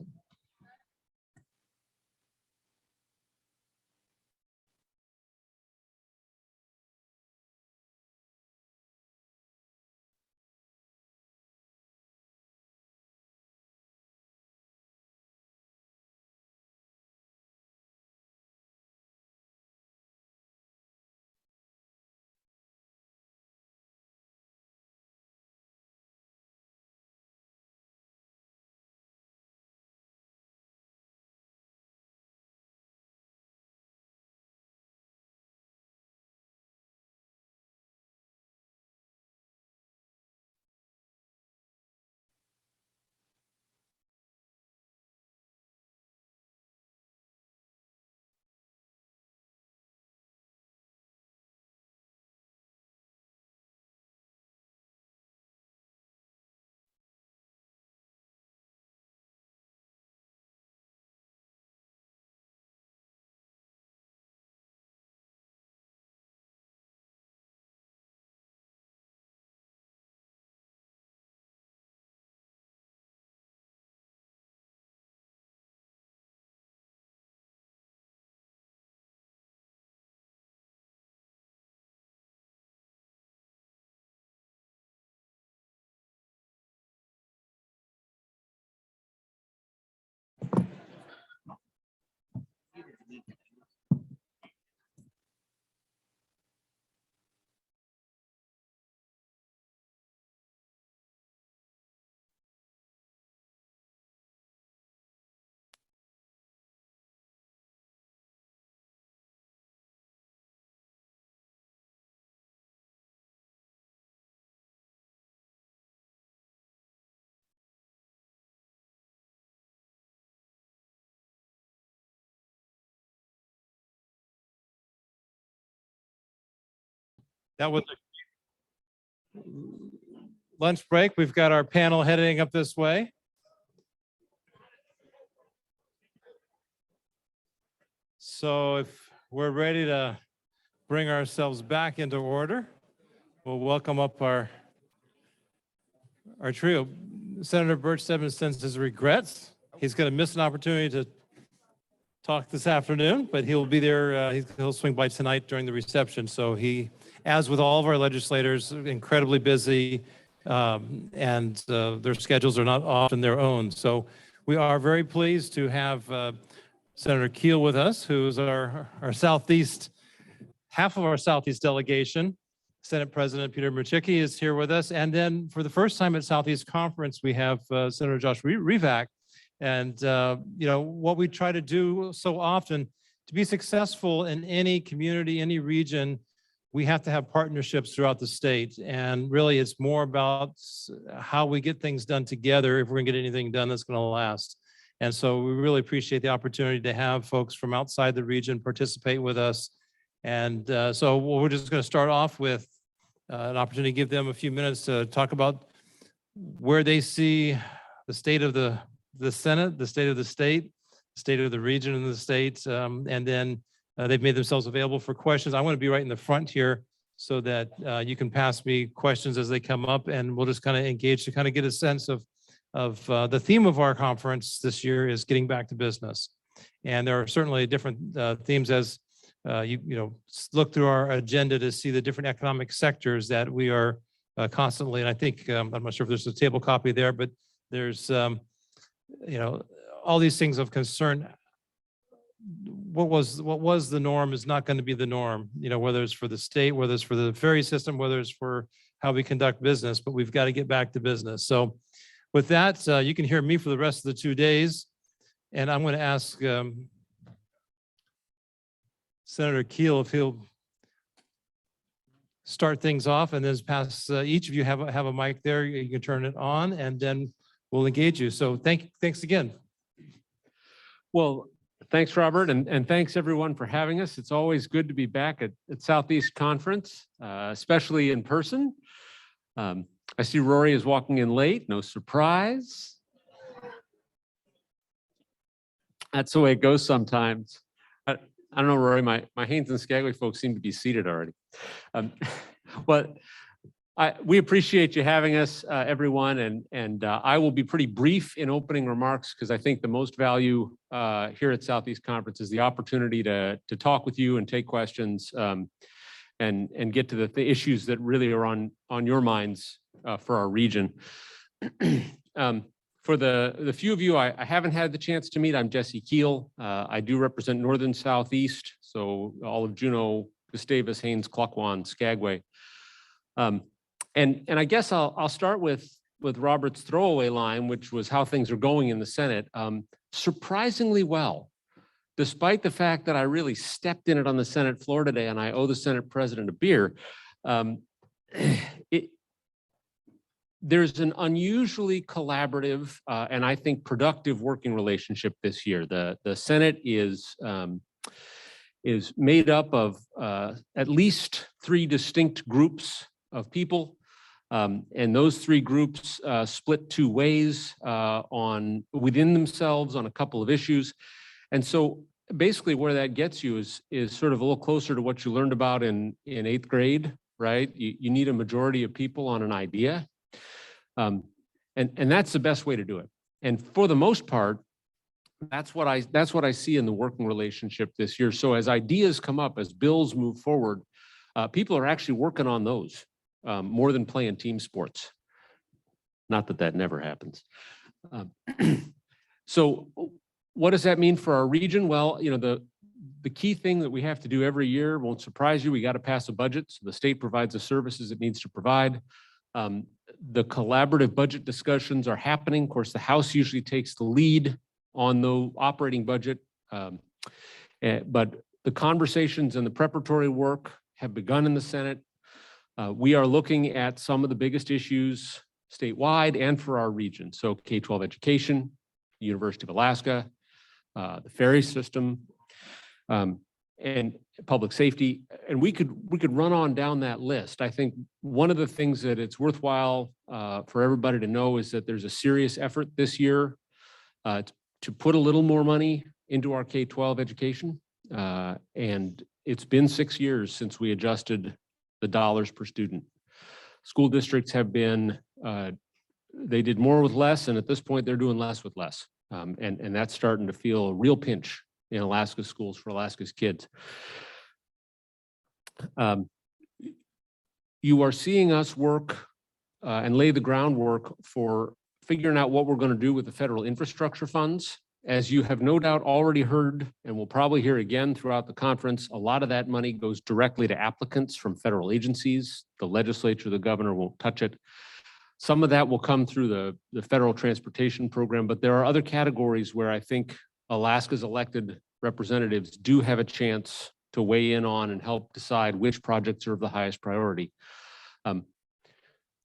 That was a lunch break. We've got our panel heading up this way. So if we're ready to bring ourselves back into order, we'll welcome up our trio. Senator Burt Stedman sends his regrets. He's going to miss an opportunity to talk this afternoon, but he'll be there. He'll swing by tonight during the reception. So he, as with all of our legislators, incredibly busy, and their schedules are not often their own. So we are very pleased to have Senator Kiehl with us, who's our Southeast, half of our Southeast delegation. Senate President Peter Micciche is here with us. And then for the first time at Southeast Conference, we have Senator Josh Rivak. And, you know, what we try to do so often to be successful in any community, any region, we have to have partnerships throughout the state. And really, it's more about how we get things done together if we're going to get anything done that's going to last. And so we really appreciate the opportunity to have folks from outside the region participate with us. And so we're just going to start off with an opportunity to give them a few minutes to talk about where they see the state of the Senate, the state of the state, the state of the region and the state. And then they've made themselves available for questions. I want to be right in the front here so that you can pass me questions as they come up, and we'll just kind of engage to kind of get a sense of the theme of our conference this year is getting back to business. And there are certainly different themes as look through our agenda to see the different economic sectors that we are constantly, and I think, I'm not sure if there's a table copy there, but there's, all these things of concern. What was the norm is not going to be the norm, whether it's for the state, whether it's for the ferry system, whether it's for how we conduct business, but we've got to get back to business. So with that, you can hear me for the rest of the 2 days. And I'm going to ask Senator Kiehl if he'll start things off, and then pass, each of you have a mic there. You can turn it on, and then we'll engage you. So thanks again. Well, thanks, Robert, and thanks everyone for having us. It's always good to be back at Southeast Conference, especially in person. I see Rory is walking in late, no surprise. That's the way it goes sometimes. I don't know, Rory, my Haines and Skagway folks seem to be seated already. But we appreciate you having us, everyone, and I will be pretty brief in opening remarks because I think the most value here at Southeast Conference is the opportunity to talk with you and take questions and get to the issues that really are on your minds for our region. For the few of you I haven't had the chance to meet, I'm Jesse Kiehl. I do represent Northern Southeast, so all of Juneau, Gustavus, Haines, Klukwan, Skagway. And I guess I'll start with Robert's throwaway line, which was how things are going in the Senate. Surprisingly well, despite the fact that I really stepped in it on the Senate floor today, and I owe the Senate president a beer. There's an unusually collaborative and I think productive working relationship this year. The Senate is made up of at least 3 distinct groups of people. And those 3 groups split 2 ways within themselves on a couple of issues. And so basically where that gets you is sort of a little closer to what you learned about in 8th grade, right? You need a majority of people on an idea. And that's the best way to do it. And for the most part, that's what I see in the working relationship this year. So as ideas come up, as bills move forward, people are actually working on those more than playing team sports. Not that that never happens. So what does that mean for our region? Well, the key thing that we have to do every year, won't surprise you, we got to pass a budget. So the state provides the services it needs to provide. The collaborative budget discussions are happening. Of course, the House usually takes the lead on the operating budget. But the conversations and the preparatory work have begun in the Senate. We are looking at some of the biggest issues statewide and for our region. So K-12 education, the University of Alaska, the ferry system, and public safety, and we could run on down that list. I think one of the things that it's worthwhile for everybody to know is that there's a serious effort this year to put a little more money into our K-12 education, and it's been 6 years since we adjusted the dollars per student. School districts have been, they did more with less, and at this point they're doing less with less, and that's starting to feel a real pinch in Alaska schools for Alaska's kids. You are seeing us work and lay the groundwork for figuring out what we're going to do with the federal infrastructure funds. As you have no doubt already heard, and will probably hear again throughout the conference, a lot of that money goes directly to applicants from federal agencies. The legislature, the governor won't touch it. Some of that will come through the federal transportation program, but there are other categories where I think Alaska's elected representatives do have a chance to weigh in on and help decide which projects are of the highest priority.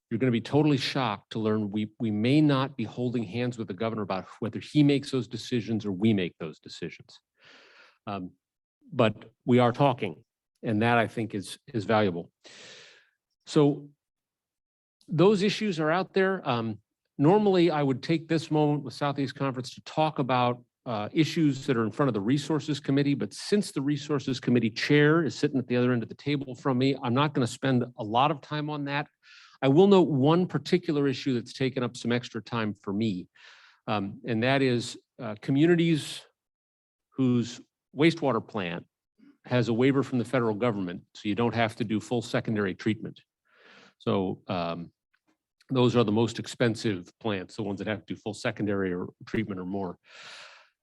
You're going to be totally shocked to learn we may not be holding hands with the governor about whether he makes those decisions or we make those decisions. But we are talking, and that I think is valuable. So those issues are out there. Normally, I would take this moment with Southeast Conference to talk about issues that are in front of the Resources Committee, but since the Resources Committee chair is sitting at the other end of the table from me, I'm not going to spend a lot of time on that. I will note one particular issue that's taken up some extra time for me. And that is communities whose wastewater plant has a waiver from the federal government, so you don't have to do full secondary treatment. So those are the most expensive plants, the ones that have to do full secondary or treatment or more.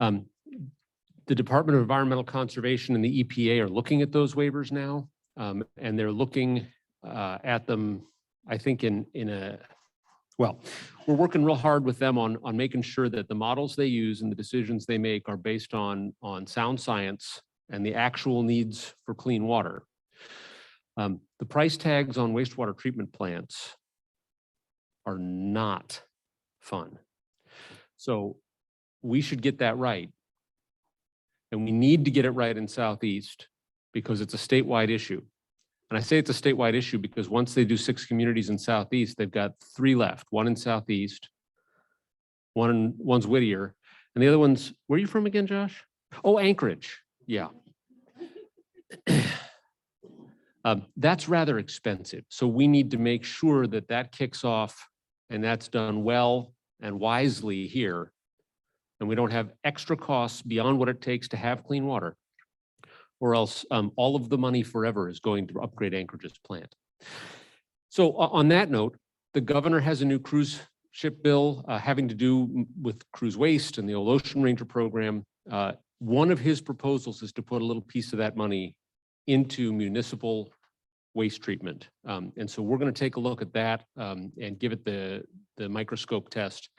The Department of Environmental Conservation and the EPA are looking at those waivers now, and they're looking at them, I think, well, we're working real hard with them on making sure that the models they use and the decisions they make are based on sound science and the actual needs for clean water. The price tags on wastewater treatment plants are not fun. So we should get that right. And we need to get it right in Southeast because it's a statewide issue. And I say it's a statewide issue because once they do 6 communities in Southeast, they've got 3 left, 1 in Southeast, one's Whittier, and the other one's, where are you from again, Josh? Oh, Anchorage, yeah. That's rather expensive. So we need to make sure that that kicks off and that's done well and wisely here. And we don't have extra costs beyond what it takes to have clean water, or else all of the money forever is going to upgrade Anchorage's plant. So on that note, the governor has a new cruise ship bill having to do with cruise waste and the old Ocean Ranger program. One of his proposals is to put a little piece of that money into municipal waste treatment. And so we're going to take a look at that and give it the microscope test.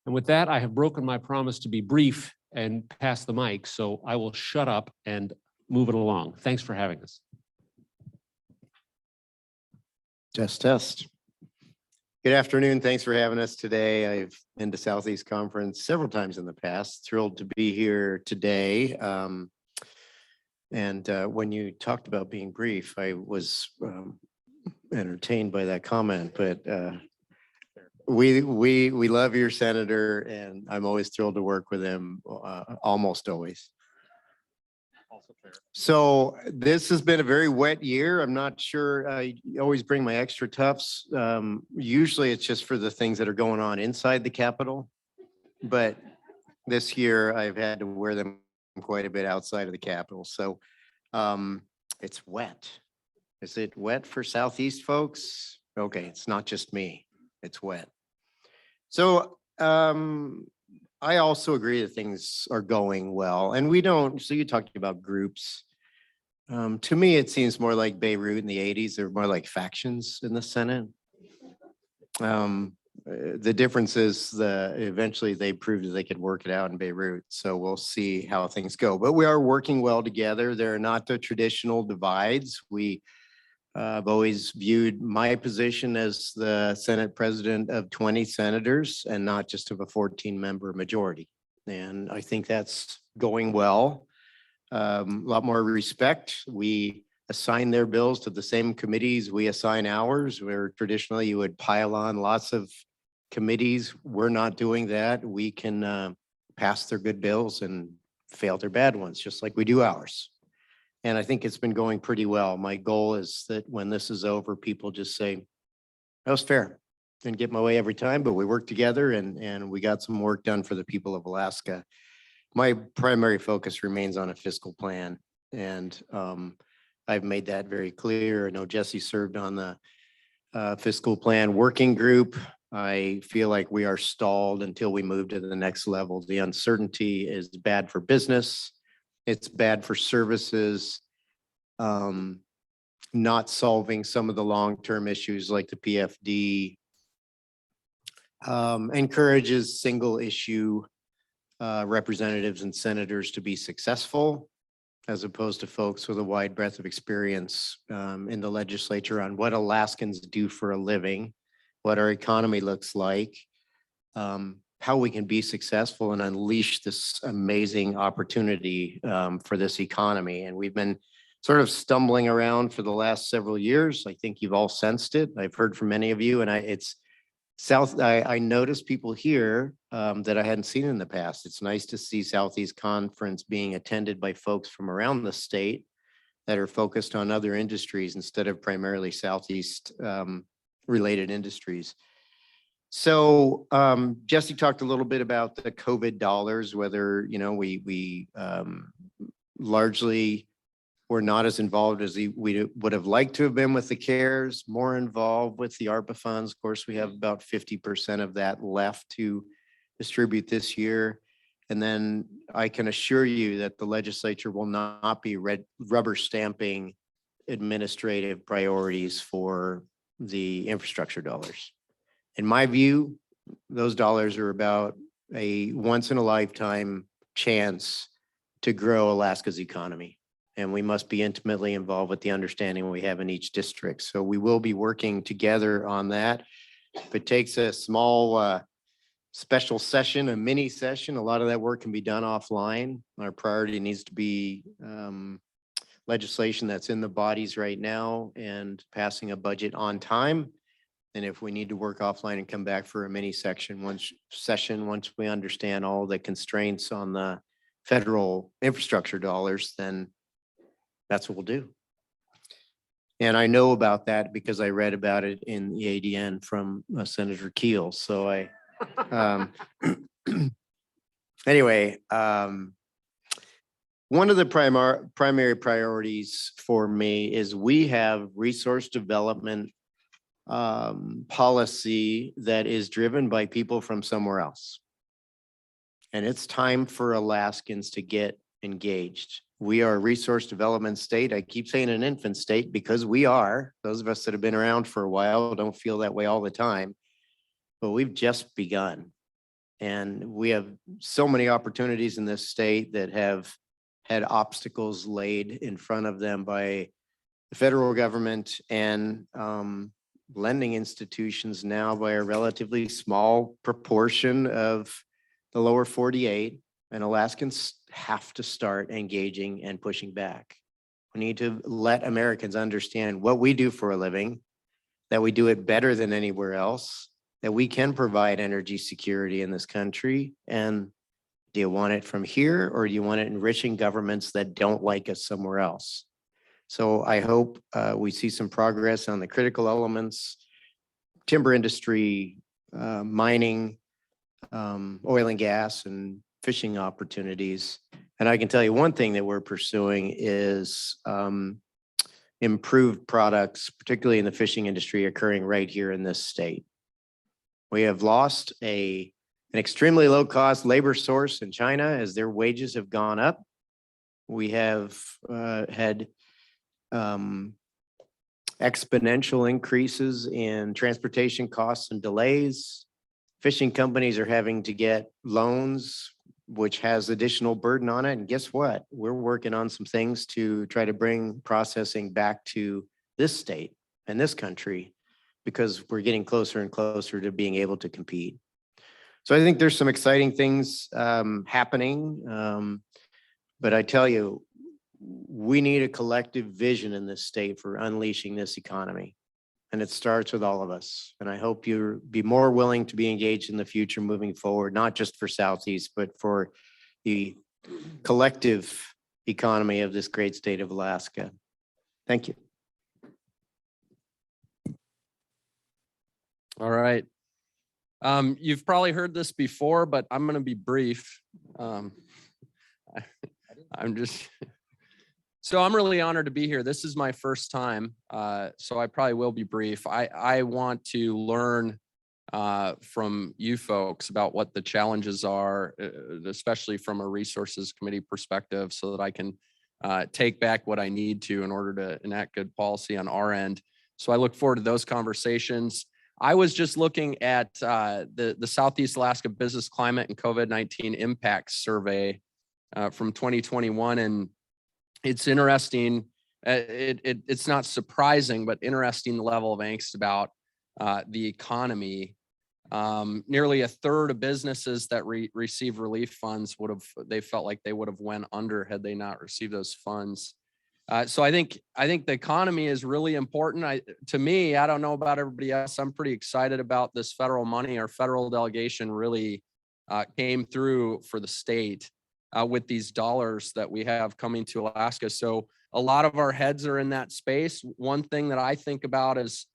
And with that, I have broken my promise to be brief and pass the mic. So I will shut up and move it along. Thanks for having us. Test. Good afternoon. Thanks for having us today. I've been to Southeast Conference several times in the past. Thrilled to be here today. When you talked about being brief, I was entertained by that comment, but we love your senator, and I'm always thrilled to work with him, almost always. So this has been a very wet year. I'm not sure. I always bring my extra tufts. Usually it's just for the things that are going on inside the Capitol, but this year I've had to wear them quite a bit outside of the Capitol. So it's wet. Is it wet for Southeast folks? Okay, it's not just me. It's wet. So I also agree that things are going well, and we don't. So you talked about groups. To me, it seems more like Beirut in the 80s. They're more like factions in the Senate. The difference is eventually they proved that they could work it out in Beirut. So we'll see how things go. But we are working well together. They're not the traditional divides. I've always viewed my position as the Senate president of 20 senators and not just of a 14-member majority. And I think that's going well. A lot more respect. We assign their bills to the same committees we assign ours, where traditionally you would pile on lots of committees. We're not doing that. We can pass their good bills and fail their bad ones, just like we do ours. And I think it's been going pretty well. My goal is that when this is over, people just say, that was fair. Didn't get my way every time, but we worked together and we got some work done for the people of Alaska. My primary focus remains on a fiscal plan. And I've made that very clear. I know Jesse served on the fiscal plan working group. I feel like we are stalled until we move to the next level. The uncertainty is bad for business. It's bad for services. Not solving some of the long-term issues like the PFD. Encourages single issue representatives and senators to be successful, as opposed to folks with a wide breadth of experience in the legislature on what Alaskans do for a living, what our economy looks like, how we can be successful and unleash this amazing opportunity for this economy. And we've been sort of stumbling around for the last several years. I think you've all sensed it. I've heard from many of you, and I noticed people here that I hadn't seen in the past. It's nice to see Southeast Conference being attended by folks from around the state that are focused on other industries instead of primarily Southeast related industries. So Jesse talked a little bit about the COVID dollars, whether, you know, we largely were not as involved as we would have liked to have been with the CARES, more involved with the ARPA funds. Of course, we have about 50% of that left to distribute this year. And then I can assure you that the legislature will not be rubber stamping administrative priorities for the infrastructure dollars. In my view, those dollars are about a once in a lifetime chance to grow Alaska's economy. And we must be intimately involved with the understanding we have in each district. So we will be working together on that. If it takes a small special session, a mini session, a lot of that work can be done offline. Our priority needs to be legislation that's in the bodies right now and passing a budget on time. And if we need to work offline and come back for a mini section once we understand all the constraints on the federal infrastructure dollars, then that's what we'll do. And I know about that because I read about it in the ADN from Senator Kiehl. So anyway, one of the primary priorities for me is we have resource development policy that is driven by people from somewhere else. And it's time for Alaskans to get engaged. We are a resource development state. I keep saying an infant state because we are. Those of us that have been around for a while don't feel that way all the time, but we've just begun. And we have so many opportunities in this state that have had obstacles laid in front of them by the federal government and lending institutions now by a relatively small proportion of the lower 48. And Alaskans have to start engaging and pushing back. We need to let Americans understand what we do for a living, that we do it better than anywhere else, that we can provide energy security in this country. And do you want it from here or do you want it enriching governments that don't like us somewhere else? So I hope we see some progress on the critical elements, timber industry, mining, oil and gas, and fishing opportunities. And I can tell you one thing that we're pursuing is improved products, particularly in the fishing industry, occurring right here in this state. We have lost an extremely low cost labor source in China as their wages have gone up. We have had exponential increases in transportation costs and delays. Fishing companies are having to get loans, which has additional burden on it. And guess what? We're working on some things to try to bring processing back to this state and this country because we're getting closer and closer to being able to compete. So I think there's some exciting things happening. But I tell you, we need a collective vision in this state for unleashing this economy. And it starts with all of us. And I hope you'll be more willing to be engaged in the future moving forward, not just for Southeast, but for the collective economy of this great state of Alaska. Thank you. All right. You've probably heard this before, but I'm going to be brief. So I'm really honored to be here. This is my first time, so I probably will be brief. I want to learn from you folks about what the challenges are, especially from a resources committee perspective, so that I can take back what I need to in order to enact good policy on our end. So I look forward to those conversations. I was just looking at the Southeast Alaska Business Climate and COVID-19 Impacts Survey from 2021, and it's interesting. It's not surprising, but interesting the level of angst about the economy. Nearly a third of businesses that receive relief funds they felt like they would have went under had they not received those funds. So I think the economy is really important. To me, I don't know about everybody else. I'm pretty excited about this federal money. Our federal delegation really came through for the state with these dollars that we have coming to Alaska. So a lot of our heads are in that space. One thing that I think about is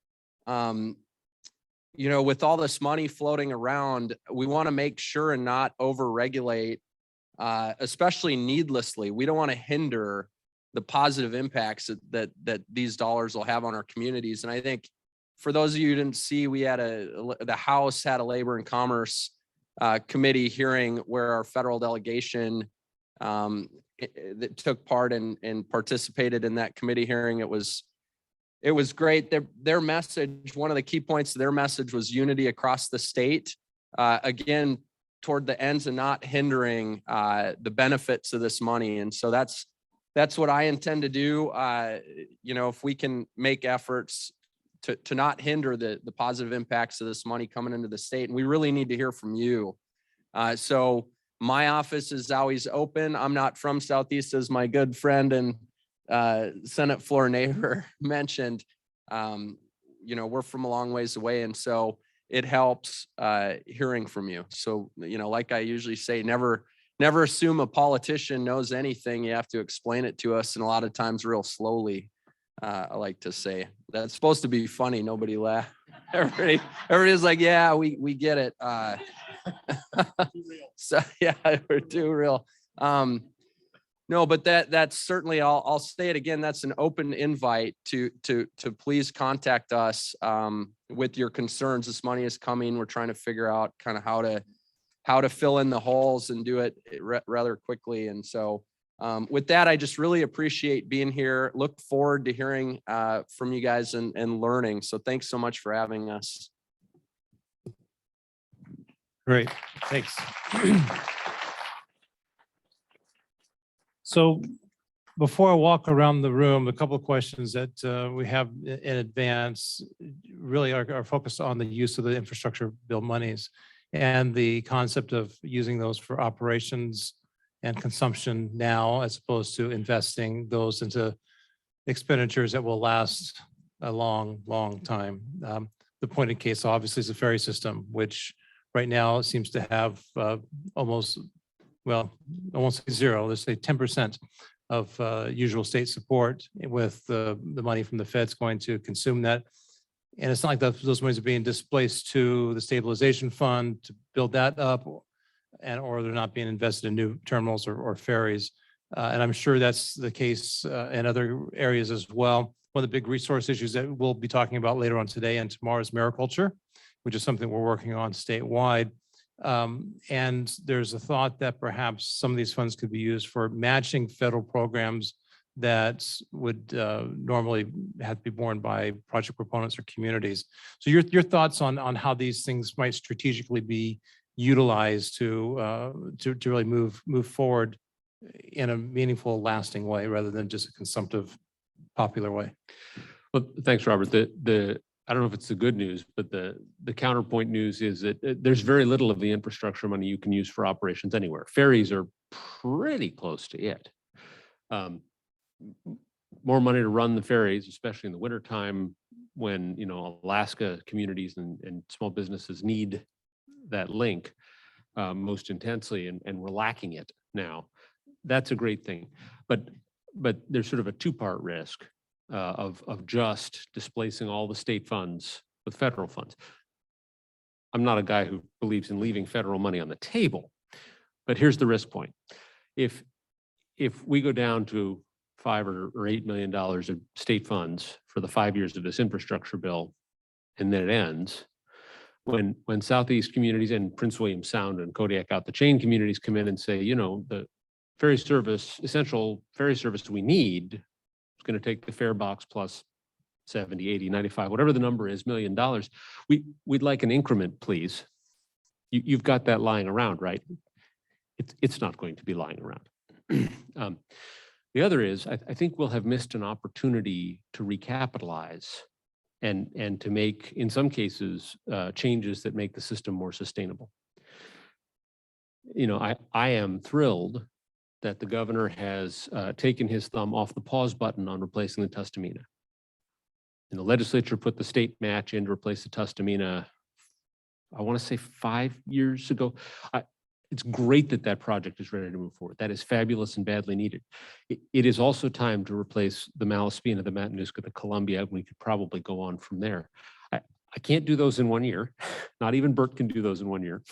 you know, with all this money floating around, we want to make sure and not over-regulate, especially needlessly. We don't want to hinder the positive impacts that these dollars will have on our communities. And I think for those of you who didn't see, we had the House had a Labor and Commerce committee hearing where our federal delegation that took part and participated in that committee hearing. It was great. Their message, one of the key points of their message was unity across the state. Again, toward the ends and not hindering the benefits of this money. And so that's what I intend to do. You know, if we can make efforts to not hinder the positive impacts of this money coming into the state, and we really need to hear from you. So my office is always open. I'm not from Southeast, as my good friend and Senate floor neighbor mentioned. You know, we're from a long ways away, and so it helps hearing from you. So, you know, like I usually say, never assume a politician knows anything. You have to explain it to us, and a lot of times real slowly. I like to say that's supposed to be funny. Nobody laugh. Everybody's like, yeah, we get it. So yeah, we're too real. No, but that's certainly, I'll say it again. That's an open invite to please contact us with your concerns. This money is coming. We're trying to figure out kind of how to fill in the holes and do it rather quickly. And so with that, I just really appreciate being here. Look forward to hearing from you guys and learning. So thanks so much for having us. Great, thanks. So before I walk around the room, a couple of questions that we have in advance really are focused on the use of the infrastructure bill monies and the concept of using those for operations and consumption now, as opposed to investing those into expenditures that will last a long, long time. The point in case obviously is the ferry system, which right now seems to have almost zero, let's say 10% of usual state support, with the money from the feds going to consume that. And it's not like those monies are being displaced to the stabilization fund to build that up, or they're not being invested in new terminals or ferries. And I'm sure that's the case in other areas as well. One of the big resource issues that we'll be talking about later on today and tomorrow is mariculture, which is something we're working on statewide. And there's a thought that perhaps some of these funds could be used for matching federal programs that would normally have to be borne by project proponents or communities. So your thoughts on how these things might strategically be utilized to really move forward in a meaningful, lasting way, rather than just a consumptive, popular way. Well, thanks, Robert. I don't know if it's the good news, but the counterpoint news is that there's very little of the infrastructure money you can use for operations anywhere. Ferries are pretty close to it. More money to run the ferries, especially in the wintertime when, you know, Alaska communities and small businesses need that link most intensely, and we're lacking it now. That's a great thing. But there's sort of a two-part risk of just displacing all the state funds with federal funds. I'm not a guy who believes in leaving federal money on the table, but here's the risk point. If we go down to $5 or $8 million of state funds for the 5 years of this infrastructure bill, and then it ends, when Southeast communities and Prince William Sound and Kodiak out the chain communities come in and say, you know, the ferry service, essential ferry service we need, is going to take the fare box plus 70, 80, 95, whatever the number is, $1 million. We'd like an increment, please. You've got that lying around, right? It's not going to be lying around. The other is, I think we'll have missed an opportunity to recapitalize and to make, in some cases, changes that make the system more sustainable. You know, I am thrilled that the governor has taken his thumb off the pause button on replacing the Tustamina. And the legislature put the state match in to replace the Tustamina, I want to say 5 years ago. It's great that that project is ready to move forward. That is fabulous and badly needed. It is also time to replace the Malaspina, the Matanuska, the Columbia. We could probably go on from there. I can't do those in 1 year. Not even Bert can do those in 1 year.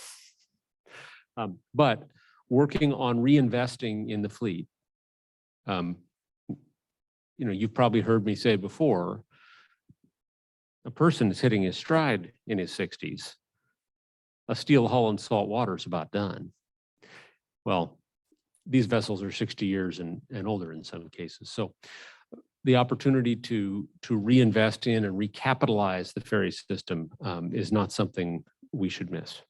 But working on reinvesting in the fleet. You've probably heard me say before, a person is hitting his stride in his 60s. A steel hull and salt water is about done. Well, these vessels are 60 years and older in some cases. So the opportunity to reinvest in and recapitalize the ferry system is not something we should miss.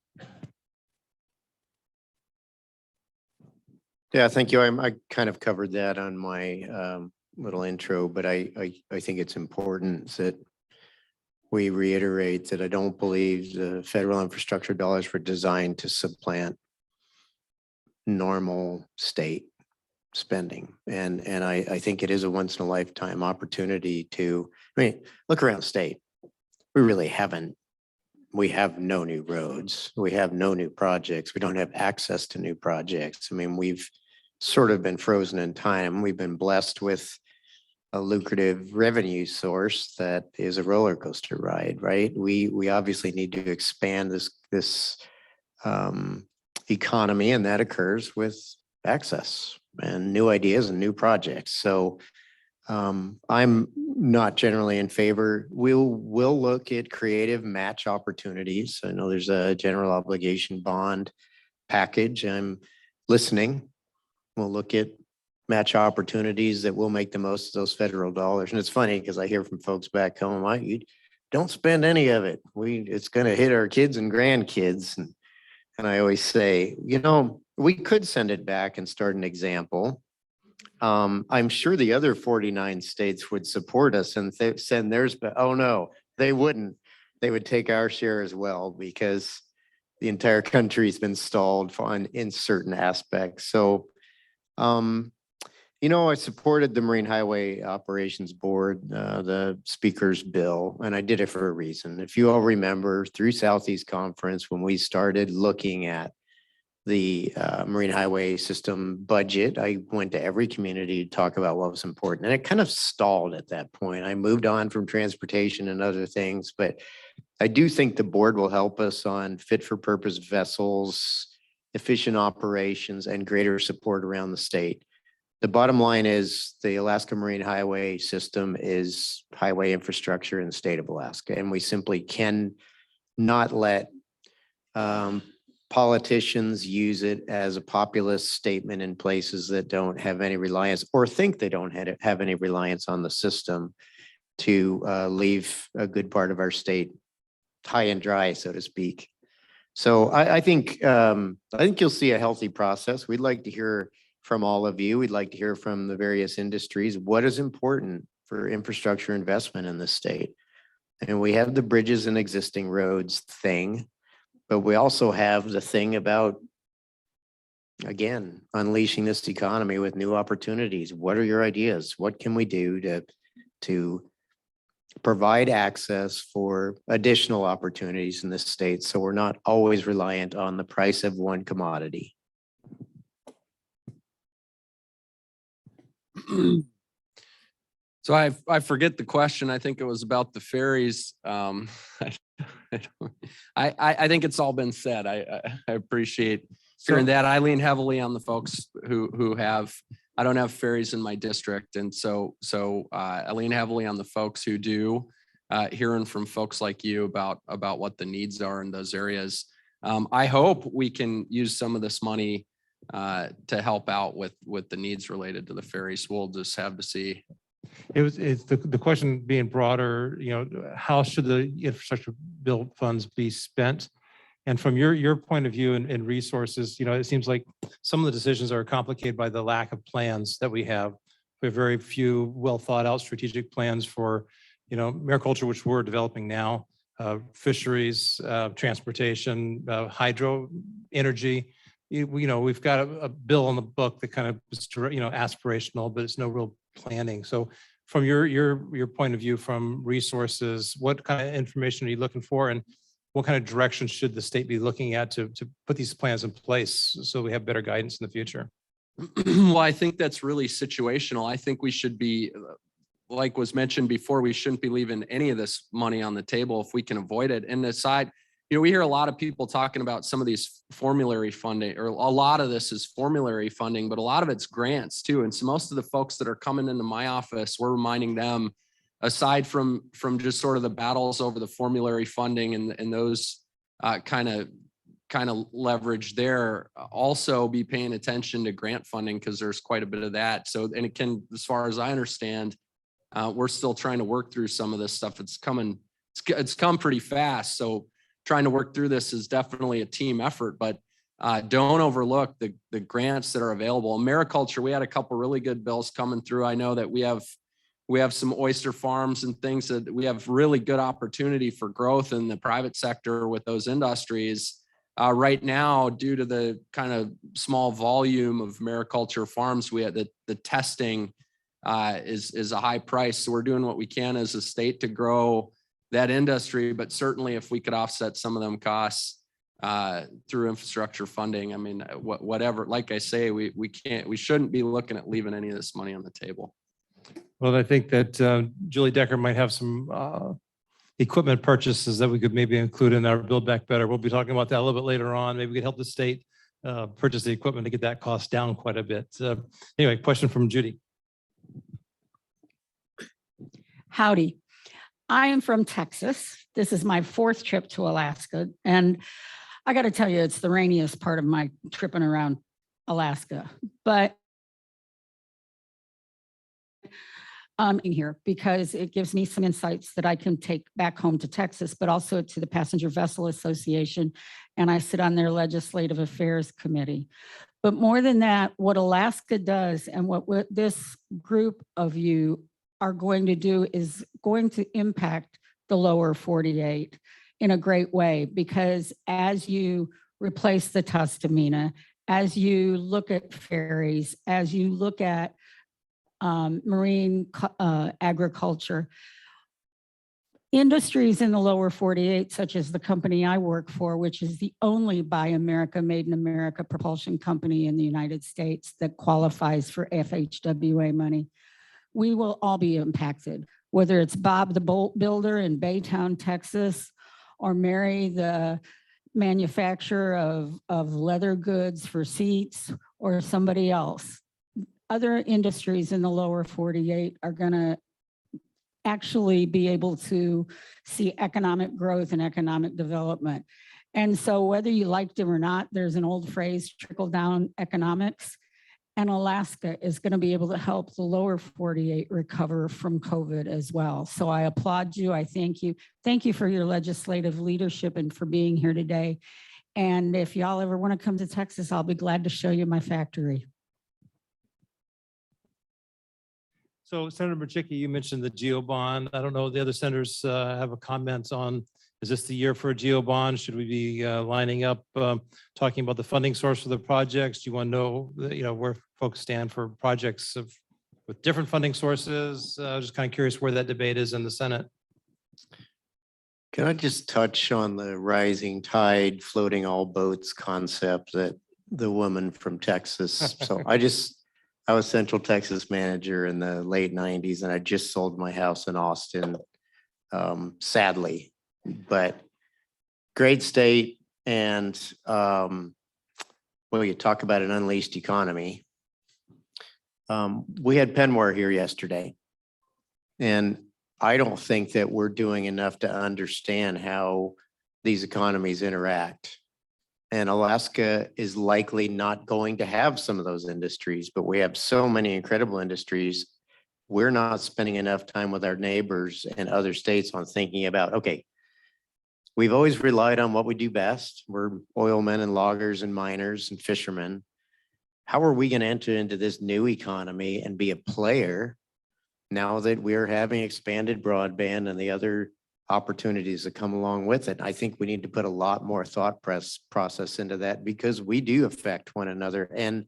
Yeah, thank you. I kind of covered that on my little intro, but I think it's important that we reiterate that I don't believe the federal infrastructure dollars were designed to supplant normal state spending. And I think it is a once in a lifetime opportunity to, look around the state. We have no new roads. We have no new projects. We don't have access to new projects. We've sort of been frozen in time. We've been blessed with a lucrative revenue source that is a roller coaster ride, right? We obviously need to expand this economy, and that occurs with access and new ideas and new projects. So I'm not generally in favor. We'll look at creative match opportunities. I know there's a general obligation bond package. I'm listening. We'll look at match opportunities that will make the most of those federal dollars. And it's funny because I hear from folks back home, you don't spend any of it. It's going to hit our kids and grandkids. And I always say, we could send it back and start an example. I'm sure the other 49 states would support us and send theirs, but oh no, they wouldn't. They would take our share as well because the entire country's been stalled in certain aspects. So, I supported the Marine Highway Operations Board, the speaker's bill, and I did it for a reason. If you all remember through Southeast Conference, when we started looking at the Marine Highway System budget, I went to every community to talk about what was important. And it kind of stalled at that point. I moved on from transportation and other things, but I do think the board will help us on fit for purpose vessels, efficient operations, and greater support around the state. The bottom line is the Alaska Marine Highway System is highway infrastructure in the state of Alaska, and we simply can not let politicians use it as a populist statement in places that don't have any reliance or think they don't have any reliance on the system to leave a good part of our state high and dry, so to speak. So I think you'll see a healthy process. We'd like to hear from all of you. We'd like to hear from the various industries. What is important for infrastructure investment in the state? And we have the bridges and existing roads thing, but we also have the thing about, again, unleashing this economy with new opportunities. What are your ideas? What can we do to provide access for additional opportunities in this state so we're not always reliant on the price of one commodity? So I forget the question. I think it was about the ferries. I think it's all been said. I appreciate hearing that. I lean heavily on the folks who have. I don't have ferries in my district, and so I lean heavily on the folks who do. Hearing from folks like you about what the needs are in those areas. I hope we can use some of this money to help out with the needs related to the ferries. We'll just have to see. It's the question being broader, how should the infrastructure bill funds be spent? And from your point of view and resources, it seems like some of the decisions are complicated by the lack of plans that we have. We have very few well thought out strategic plans for, mariculture, which we're developing now, fisheries, transportation, hydro, energy. We've got a bill on the book that kind of is, aspirational, but it's no real planning. So from your point of view, from resources, what kind of information are you looking for, and what kind of direction should the state be looking at to put these plans in place so we have better guidance in the future? Well, I think that's really situational. I think we should be like was mentioned before, we shouldn't be leaving any of this money on the table if we can avoid it. And aside, we hear a lot of people talking about some of these formulary funding, or a lot of this is formulary funding, but a lot of it's grants too. And so most of the folks that are coming into my office, we're reminding them, aside from just sort of the battles over the formulary funding and those kind of leverage there, also be paying attention to grant funding, because there's quite a bit of that. So, and it can, as far as I understand, we're still trying to work through some of this stuff. It's come pretty fast. So trying to work through this is definitely a team effort, but don't overlook the grants that are available. Mariculture, we had a couple really good bills coming through. I know that we have some oyster farms and things that we have really good opportunity for growth in the private sector with those industries. Right now, due to the kind of small volume of mariculture farms, we have the testing is a high price. So we're doing what we can as a state to grow that industry, but certainly if we could offset some of them costs through infrastructure funding, I mean, whatever, like I say, we shouldn't be looking at leaving any of this money on the table. Well, I think that Julie Decker might have some equipment purchases that we could maybe include in our Build Back Better. We'll be talking about that a little bit later on. Maybe we could help the state purchase the equipment to get that cost down quite a bit. Anyway, question from Judy. Howdy. I am from Texas. This is my 4th trip to Alaska. And I got to tell you, it's the rainiest part of my tripping around Alaska. But in here, because it gives me some insights that I can take back home to Texas, but also to the Passenger Vessel Association. And I sit on their Legislative Affairs Committee. But more than that, what Alaska does and what this group of you are going to do is going to impact the lower 48 in a great way, because as you replace the Tustamina, as you look at ferries, as you look at marine agriculture, industries in the lower 48, such as the company I work for, which is the only Buy America, Made in America propulsion company in the United States that qualifies for FHWA money, we will all be impacted, whether it's Bob the Bolt Builder in Baytown, Texas, or Mary the manufacturer of leather goods for seats, or somebody else. Other industries in the lower 48 are going to actually be able to see economic growth and economic development. And so whether you liked it or not, there's an old phrase, trickle down economics. And Alaska is going to be able to help the lower 48 recover from COVID as well. So I applaud you. I thank you. Thank you for your legislative leadership and for being here today. And if y'all ever want to come to Texas, I'll be glad to show you my factory. So Senator Micciche, you mentioned the GEO bond. I don't know, the other senators have a comment on, is this the year for a GEO bond? Should we be lining up, talking about the funding source for the projects? Do you want to know, where folks stand for projects with different funding sources? Just kind of curious where that debate is in the Senate. Can I just touch on the rising tide floating all boats concept that the woman from Texas? So I was Central Texas manager in the late 90s, and I just sold my house in Austin, sadly. But great state, and you talk about an unleashed economy. We had Penwar here yesterday, and I don't think that we're doing enough to understand how these economies interact. And Alaska is likely not going to have some of those industries, but we have so many incredible industries. We're not spending enough time with our neighbors and other states on thinking about, okay, we've always relied on what we do best. We're oilmen and loggers and miners and fishermen. How are we going to enter into this new economy and be a player now that we're having expanded broadband and the other opportunities that come along with it? I think we need to put a lot more thought process into that, because we do affect one another. And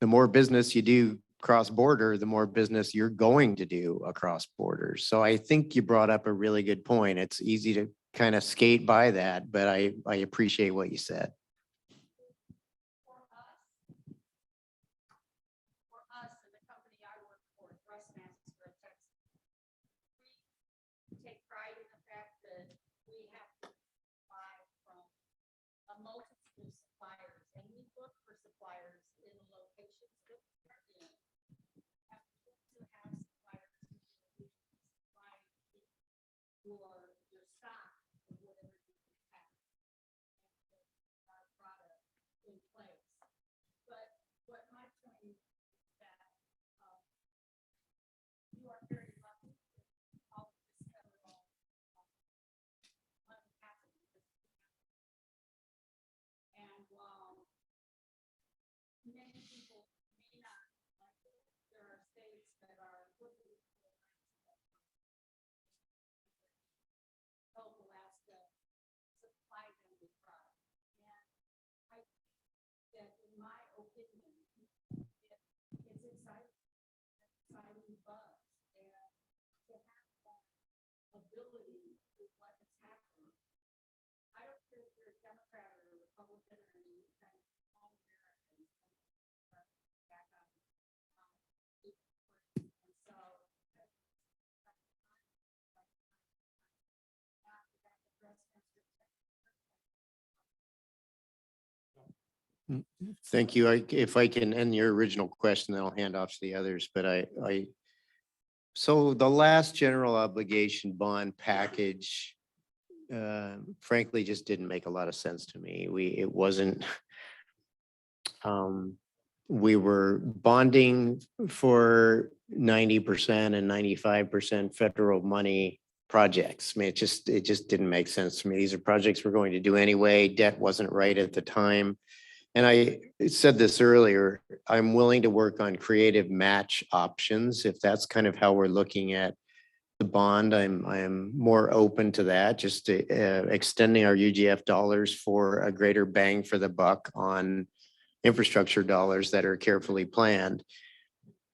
the more business you do cross border, the more business you're going to do across borders. So I think you brought up a really good point. It's easy to kind of skate by that, but I appreciate what you said. have to buy from a multitude of suppliers, and we look for suppliers in the locations that we're in. Have to have suppliers who supply your stock or whatever you have. Our product in place. But what my point is that you are very lucky that all of this federal money happening. And while many people may not like it, there are states that are looking for help Alaska supply them with product. And I think that in my opinion, it's exciting buzz, and to have that ability with what is happening. I don't care if you're a Democrat or a Republican or any kind of all American. Back up. And so Thank you. If I can end your original question, then I'll hand off to the others, but so the last general obligation bond package, frankly, just didn't make a lot of sense to me. It wasn't, we were bonding for 90% and 95% federal money projects. I mean, it just didn't make sense to me. These are projects we're going to do anyway. Debt wasn't right at the time. And I said this earlier, I'm willing to work on creative match options. If that's kind of how we're looking at the bond, I'm more open to that, just to, extending our UGF dollars for a greater bang for the buck on infrastructure dollars that are carefully planned.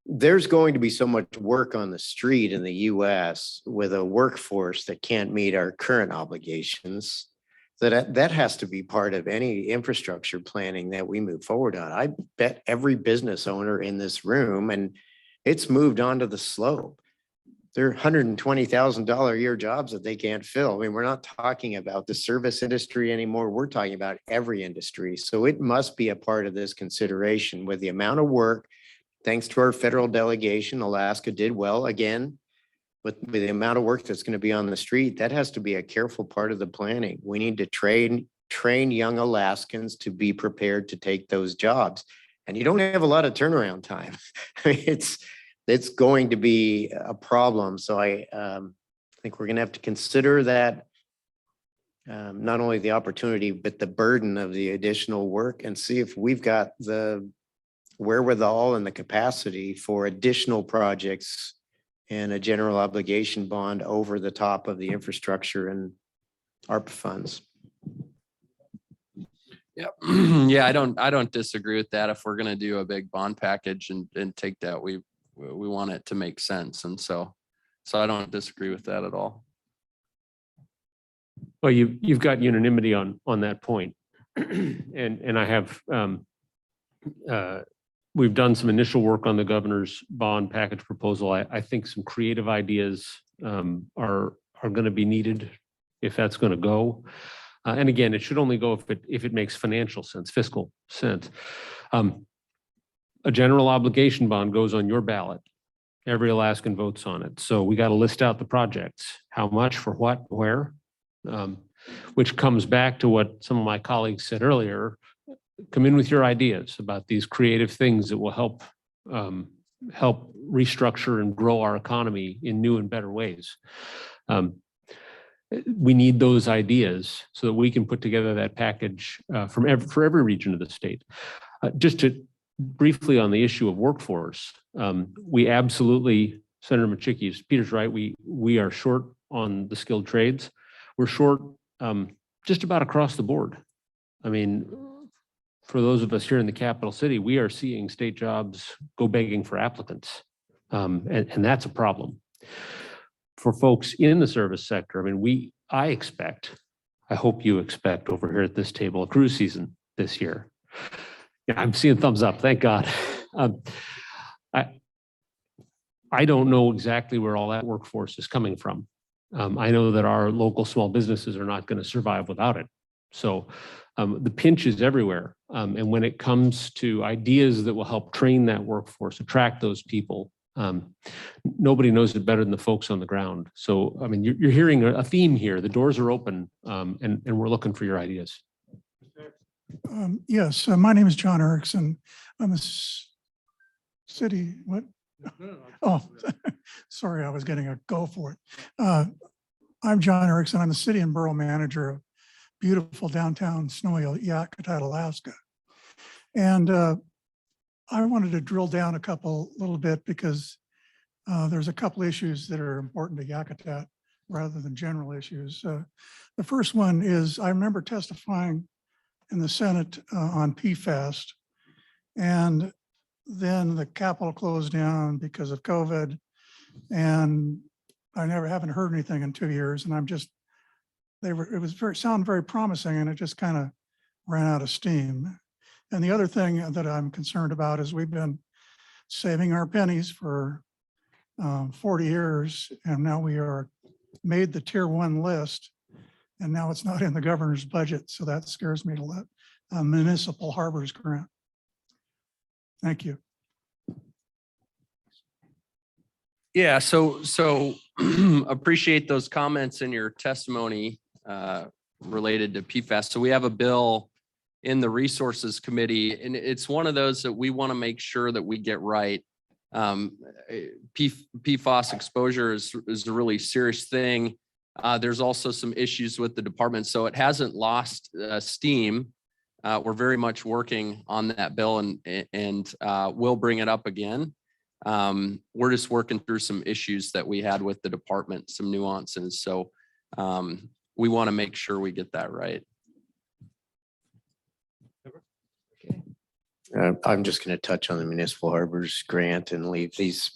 There's going to be so much work on the street in the US with a workforce that can't meet our current obligations. That has to be part of any infrastructure planning that we move forward on. I bet every business owner in this room, and it's moved onto the slope. There are $120,000 a year jobs that they can't fill. I mean, we're not talking about the service industry anymore. We're talking about every industry. So it must be a part of this consideration with the amount of work. Thanks to our federal delegation, Alaska did well again. With the amount of work that's going to be on the street, that has to be a careful part of the planning. We need to train young Alaskans to be prepared to take those jobs. And you don't have a lot of turnaround time. I mean, it's going to be a problem. So I think we're going to have to consider that not only the opportunity, but the burden of the additional work, and see if we've got the wherewithal and the capacity for additional projects and a general obligation bond over the top of the infrastructure and ARPA funds. Yeah, yeah, I don't disagree with that. If we're gonna do a big bond package and take that, we want it to make sense. And so I don't disagree with that at all. Well, you've got unanimity on that point. And I have, we've done some initial work on the governor's bond package proposal. I think some creative ideas are going to be needed if that's going to go. And again, it should only go if it makes financial sense, fiscal sense. A general obligation bond goes on your ballot. Every Alaskan votes on it. So we got to list out the projects, how much, for what, where, which comes back to what some of my colleagues said earlier. Come in with your ideas about these creative things that will help restructure and grow our economy in new and better ways. We need those ideas so that we can put together that package for every region of the state. Just to briefly on the issue of workforce, we absolutely, Senator Micciche, Peter's right, we are short on the skilled trades. We're short just about across the board. I mean, for those of us here in the capital city, we are seeing state jobs go begging for applicants. And that's a problem. For folks in the service sector, I mean, I hope you expect over here at this table, a cruise season this year. Yeah, I'm seeing thumbs up, thank God. I don't know exactly where all that workforce is coming from. I know that our local small businesses are not going to survive without it. So the pinch is everywhere. And when it comes to ideas that will help train that workforce, attract those people, nobody knows it better than the folks on the ground. So, I mean, you're hearing a theme here. The doors are open, and we're looking for your ideas. Yes, my name is John Erickson. I'm a city, what? Oh, sorry, I was getting a go for it. I'm John Erickson. I'm the city and borough manager of beautiful downtown snowy Yakutat, Alaska. And I wanted to drill down a little bit because there's a couple issues that are important to Yakutat rather than general issues. The first one is I remember testifying in the Senate on PFAS, and then the Capitol closed down because of COVID, and I haven't heard anything in 2 years, and it was sounded very promising, and it just kind of ran out of steam. And the other thing that I'm concerned about is we've been saving our pennies for 40 years, and now we are made the tier 1 list, and now it's not in the governor's budget. So that scares me to let a municipal harbors grant. Thank you. Yeah, so appreciate those comments in your testimony related to PFAS. So we have a bill in the Resources Committee, and it's one of those that we want to make sure that we get right. PFAS exposure is a really serious thing. There's also some issues with the department, so it hasn't lost steam. We're very much working on that bill, and we'll bring it up again. We're just working through some issues that we had with the department, some nuances. So we want to make sure we get that right. I'm just going to touch on the municipal harbors grant and leave these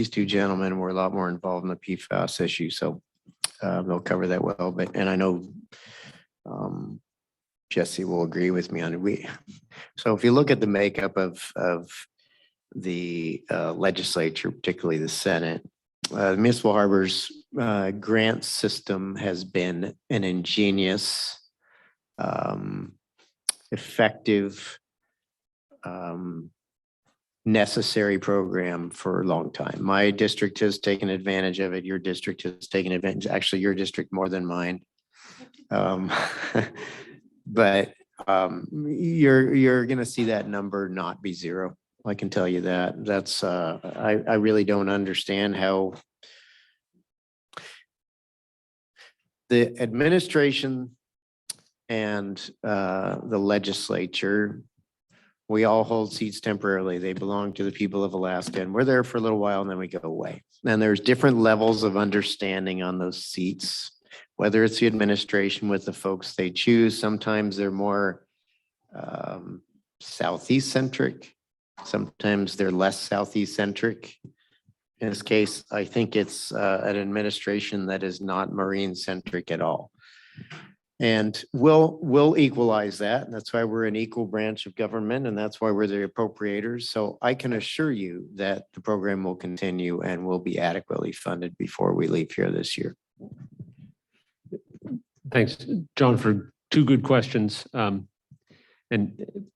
two gentlemen were a lot more involved in the PFAS issue, so they'll cover that well. And I know Jesse will agree with me on it. So if you look at the makeup of the legislature, particularly the Senate, the municipal harbors grant system has been an ingenious, effective, necessary program for a long time. My district has taken advantage of it. Your district has taken advantage, actually your district more than mine. But you're going to see that number not be zero. I can tell you that. That's I really don't understand how the administration and the legislature, we all hold seats temporarily. They belong to the people of Alaska, and we're there for a little while and then we go away. And there's different levels of understanding on those seats, whether it's the administration with the folks they choose. Sometimes they're more Southeast centric. Sometimes they're less Southeast centric. In this case, I think it's an administration that is not marine centric at all. And we'll equalize that. And that's why we're an equal branch of government. And that's why we're the appropriators. So I can assure you that the program will continue and will be adequately funded before we leave here this year. Thanks, John, for two good questions. And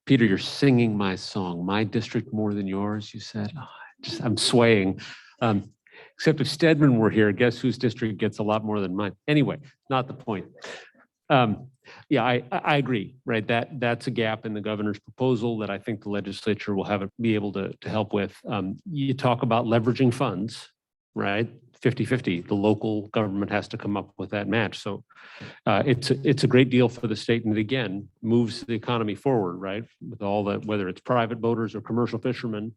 Peter, you're singing my song, My District More Than Yours, you said. Oh, I'm swaying. Except if Stedman were here, guess whose district gets a lot more than mine? Anyway, not the point. Yeah, I agree, right? That's a gap in the governor's proposal that I think the legislature will be able to help with. You talk about leveraging funds, right? 50-50, the local government has to come up with that match. So it's a great deal for the state, and it again moves the economy forward, right? With all that, whether it's private boaters or commercial fishermen,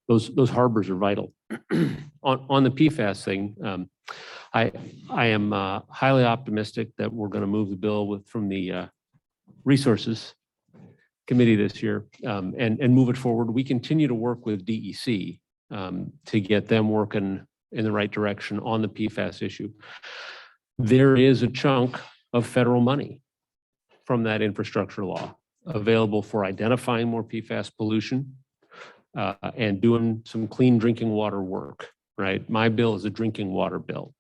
those harbors are vital. On the PFAS thing, I am highly optimistic that we're going to move the bill from the Resources Committee this year and move it forward. We continue to work with DEC to get them working in the right direction on the PFAS issue. There is a chunk of federal money from that infrastructure law available for identifying more PFAS pollution and doing some clean drinking water work, right? My bill is a drinking water bill.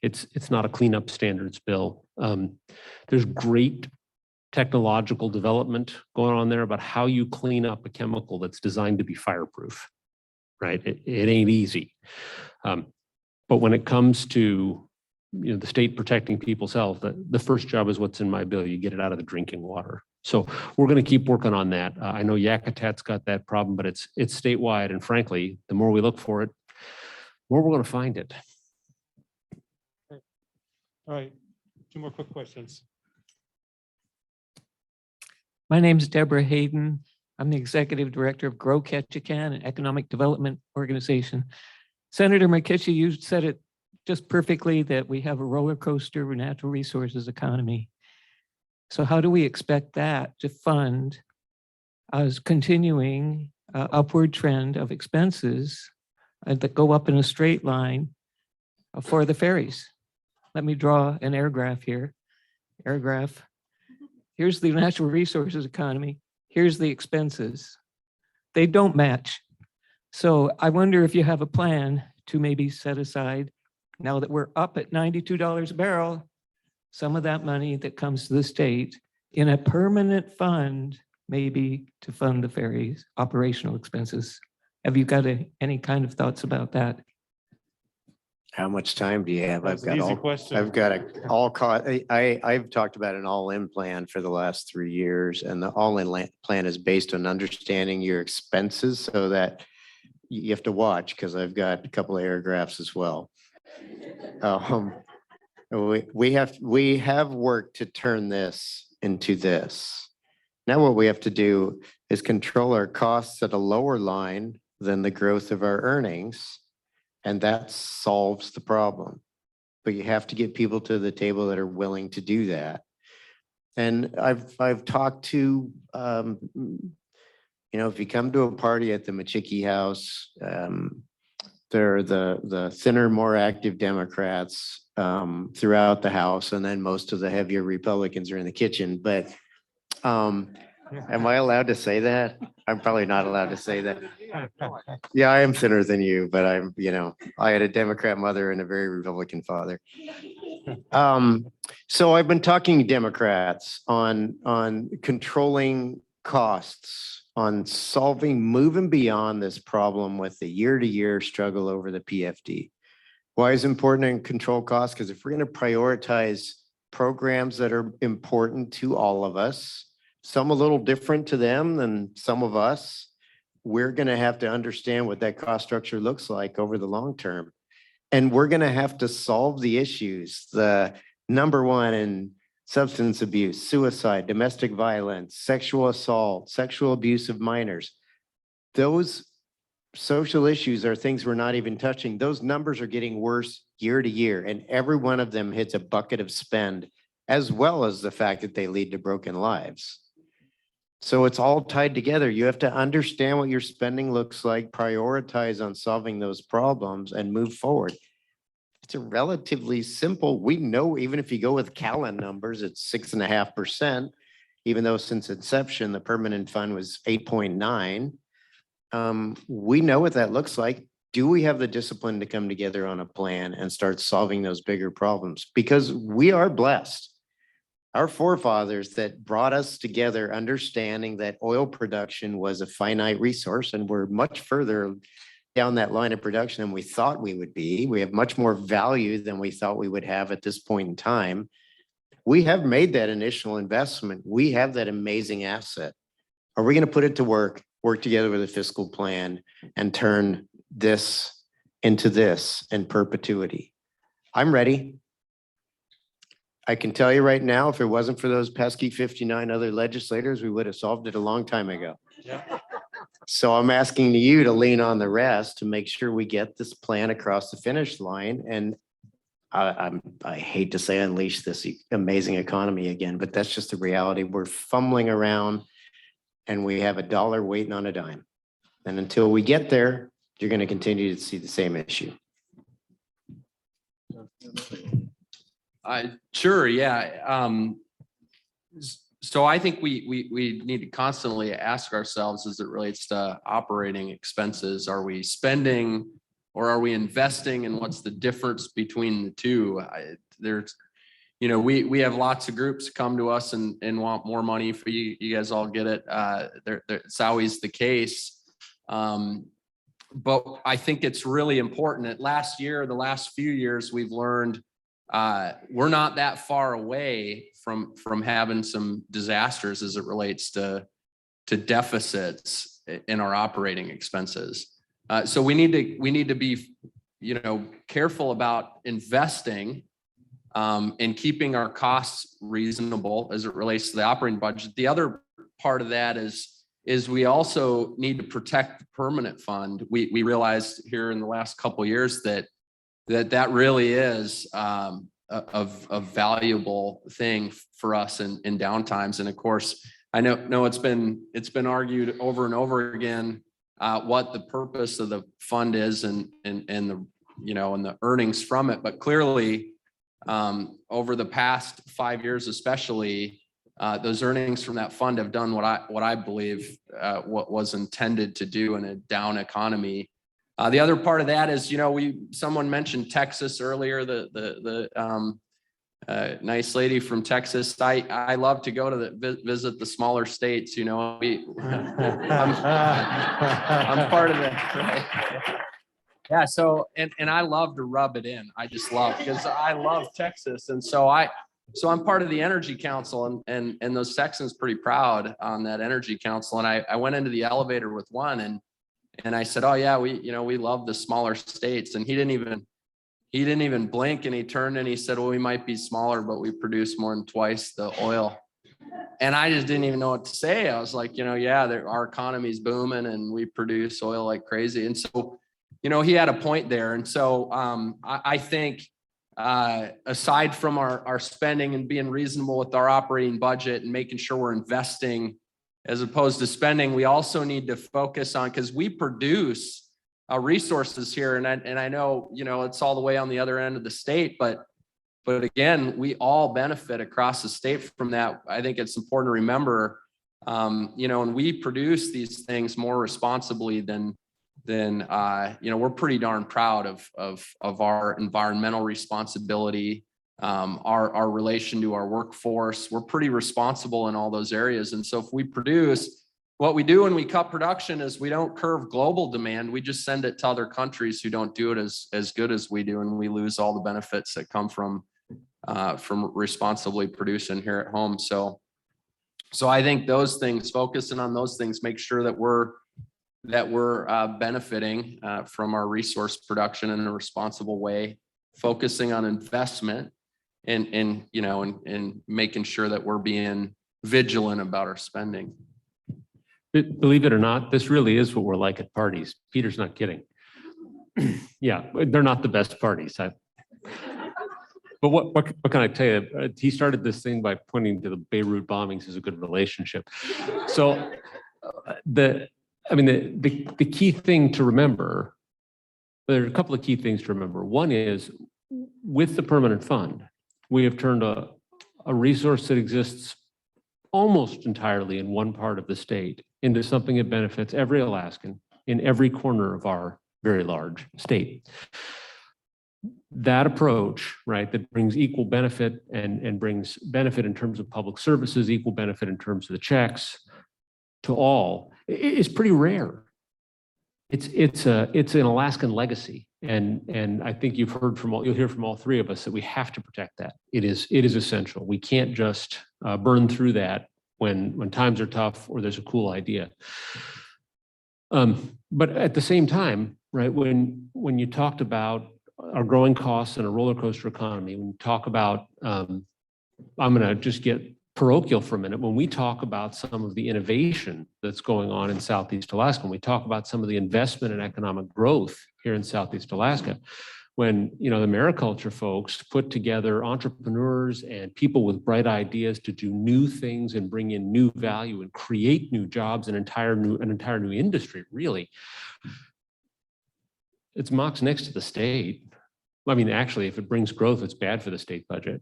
It's not a cleanup standards bill. There's great technological development going on there about how you clean up a chemical that's designed to be fireproof, right? It ain't easy. But when it comes to the state protecting people's health, the first job is what's in my bill. You get it out of the drinking water. So we're going to keep working on that. I know Yakutat's got that problem, but it's statewide. And frankly, the more we look for it, the more we're going to find it. All right, 2 more quick questions. My name is Deborah Hayden. I'm the Executive Director of Grow Ketchikan, an economic development organization. Senator Micciche, you said it just perfectly that we have a roller coaster natural resources economy. So how do we expect that to fund a continuing upward trend of expenses that go up in a straight line for the ferries? Let me draw an air graph here. Air graph. Here's the natural resources economy. Here's the expenses. They don't match. So I wonder if you have a plan to maybe set aside, now that we're up at $92 a barrel, some of that money that comes to the state in a permanent fund, maybe to fund the ferries operational expenses. Have you got any kind of thoughts about that? How much time do you have? That's an easy question. I've got I've talked about an all-in plan for the last 3 years, and the all-in plan is based on understanding your expenses so that you have to watch, because I've got a couple of air graphs as well. We have worked to turn this into this. Now what we have to do is control our costs at a lower line than the growth of our earnings, and that solves the problem. But you have to get people to the table that are willing to do that. And I've talked to, if you come to a party at the Micciche house, they're the thinner, more active Democrats throughout the House, and then most of the heavier Republicans are in the kitchen. But am I allowed to say that? I'm probably not allowed to say that. Yeah, I am thinner than you, but I had a Democrat mother and a very Republican father. So I've been talking to Democrats on controlling costs, on moving beyond this problem with the year-to-year struggle over the PFD. Why is it important to control costs? Because if we're going to prioritize programs that are important to all of us, some a little different to them than some of us, we're going to have to understand what that cost structure looks like over the long term. And we're going to have to solve the issues. The number one in substance abuse, suicide, domestic violence, sexual assault, sexual abuse of minors. Those social issues are things we're not even touching. Those numbers are getting worse year to year, and every one of them hits a bucket of spend, as well as the fact that they lead to broken lives. So it's all tied together. You have to understand what your spending looks like, prioritize on solving those problems, and move forward. It's a relatively simple, we know even if you go with Callan numbers, it's 6.5%, even though since inception, the permanent fund was 8.9. We know what that looks like. Do we have the discipline to come together on a plan and start solving those bigger problems? Because we are blessed. Our forefathers that brought us together, understanding that oil production was a finite resource, and we're much further down that line of production than we thought we would be. We have much more value than we thought we would have at this point in time. We have made that initial investment. We have that amazing asset. Are we going to put it to work together with a fiscal plan, and turn this into this in perpetuity? I'm ready. I can tell you right now, if it wasn't for those pesky 59 other legislators, we would have solved it a long time ago. Yeah. So I'm asking you to lean on the rest to make sure we get this plan across the finish line. And I hate to say unleash this amazing economy again, but that's just the reality. We're fumbling around and we have a dollar waiting on a dime. And until we get there, you're going to continue to see the same issue. Sure, yeah. So I think we need to constantly ask ourselves as it relates to operating expenses, are we spending or are we investing, and what's the difference between the two? There's, you know, we have lots of groups come to us and want more money for you. You guys all get it. It's always the case. But I think it's really important that the last few years, we've learned we're not that far away from having some disasters as it relates to deficits in our operating expenses. So we need to be, you know, careful about investing and keeping our costs reasonable as it relates to the operating budget. The other part of that is we also need to protect the permanent fund. We realized here in the last couple of years that really is a valuable thing for us in downtimes. And of course, I know it's been argued over and over again what the purpose of the fund is and the, you know, and the earnings from it. But clearly, over the past 5 years, especially, those earnings from that fund have done what I believe what was intended to do in a down economy. The other part of that is, you know, someone mentioned Texas earlier, the nice lady from Texas. I love to go to visit the smaller states. You know, I'm part of that. Right? Yeah. So, and I love to rub it in. I just love, because I love Texas. And so I'm part of the Energy Council, and those Texans pretty proud on that Energy Council. And I went into the elevator with one and I said, oh yeah, we love the smaller states. And he didn't even blink, and he turned and he said, well, we might be smaller, but we produce more than twice the oil. And I just didn't even know what to say. I was like, yeah, our economy's booming and we produce oil like crazy. And so, he had a point there. And so I think aside from our spending and being reasonable with our operating budget and making sure we're investing as opposed to spending, we also need to focus on, because we produce resources here. And I know, it's all the way on the other end of the state, but again, we all benefit across the state from that. I think it's important to remember, and we produce these things more responsibly than we're pretty darn proud of our environmental responsibility, our relation to our workforce. We're pretty responsible in all those areas. And so if we produce, what we do when we cut production is we don't curve global demand. We just send it to other countries who don't do it as good as we do. And we lose all the benefits that come from responsibly producing here at home. So I think those things, focusing on those things, make sure that we're benefiting from our resource production in a responsible way, focusing on investment and making sure that we're being vigilant about our spending. Believe it or not, this really is what we're like at parties. Peter's not kidding. Yeah, they're not the best parties. But what can I tell you? He started this thing by pointing to the Beirut bombings as a good relationship. So the key thing to remember, there are a couple of key things to remember. One is, with the permanent fund, we have turned a resource that exists almost entirely in one part of the state into something that benefits every Alaskan in every corner of our very large state. That approach, right, that brings equal benefit and brings benefit in terms of public services, equal benefit in terms of the checks to all, is pretty rare. It's an Alaskan legacy, and I think you'll hear from all three of us that we have to protect that. It is essential. We can't just burn through that when times are tough or there's a cool idea. But at the same time, right, when you talked about our growing costs and a roller coaster economy, when you talk about, I'm going to just get parochial for a minute. When we talk about some of the innovation that's going on in Southeast Alaska, when we talk about some of the investment and economic growth here in Southeast Alaska, when the mariculture folks put together entrepreneurs and people with bright ideas to do new things and bring in new value and create new jobs, an entire new industry, really, it's Mox next to the state. I mean, actually, if it brings growth, it's bad for the state budget.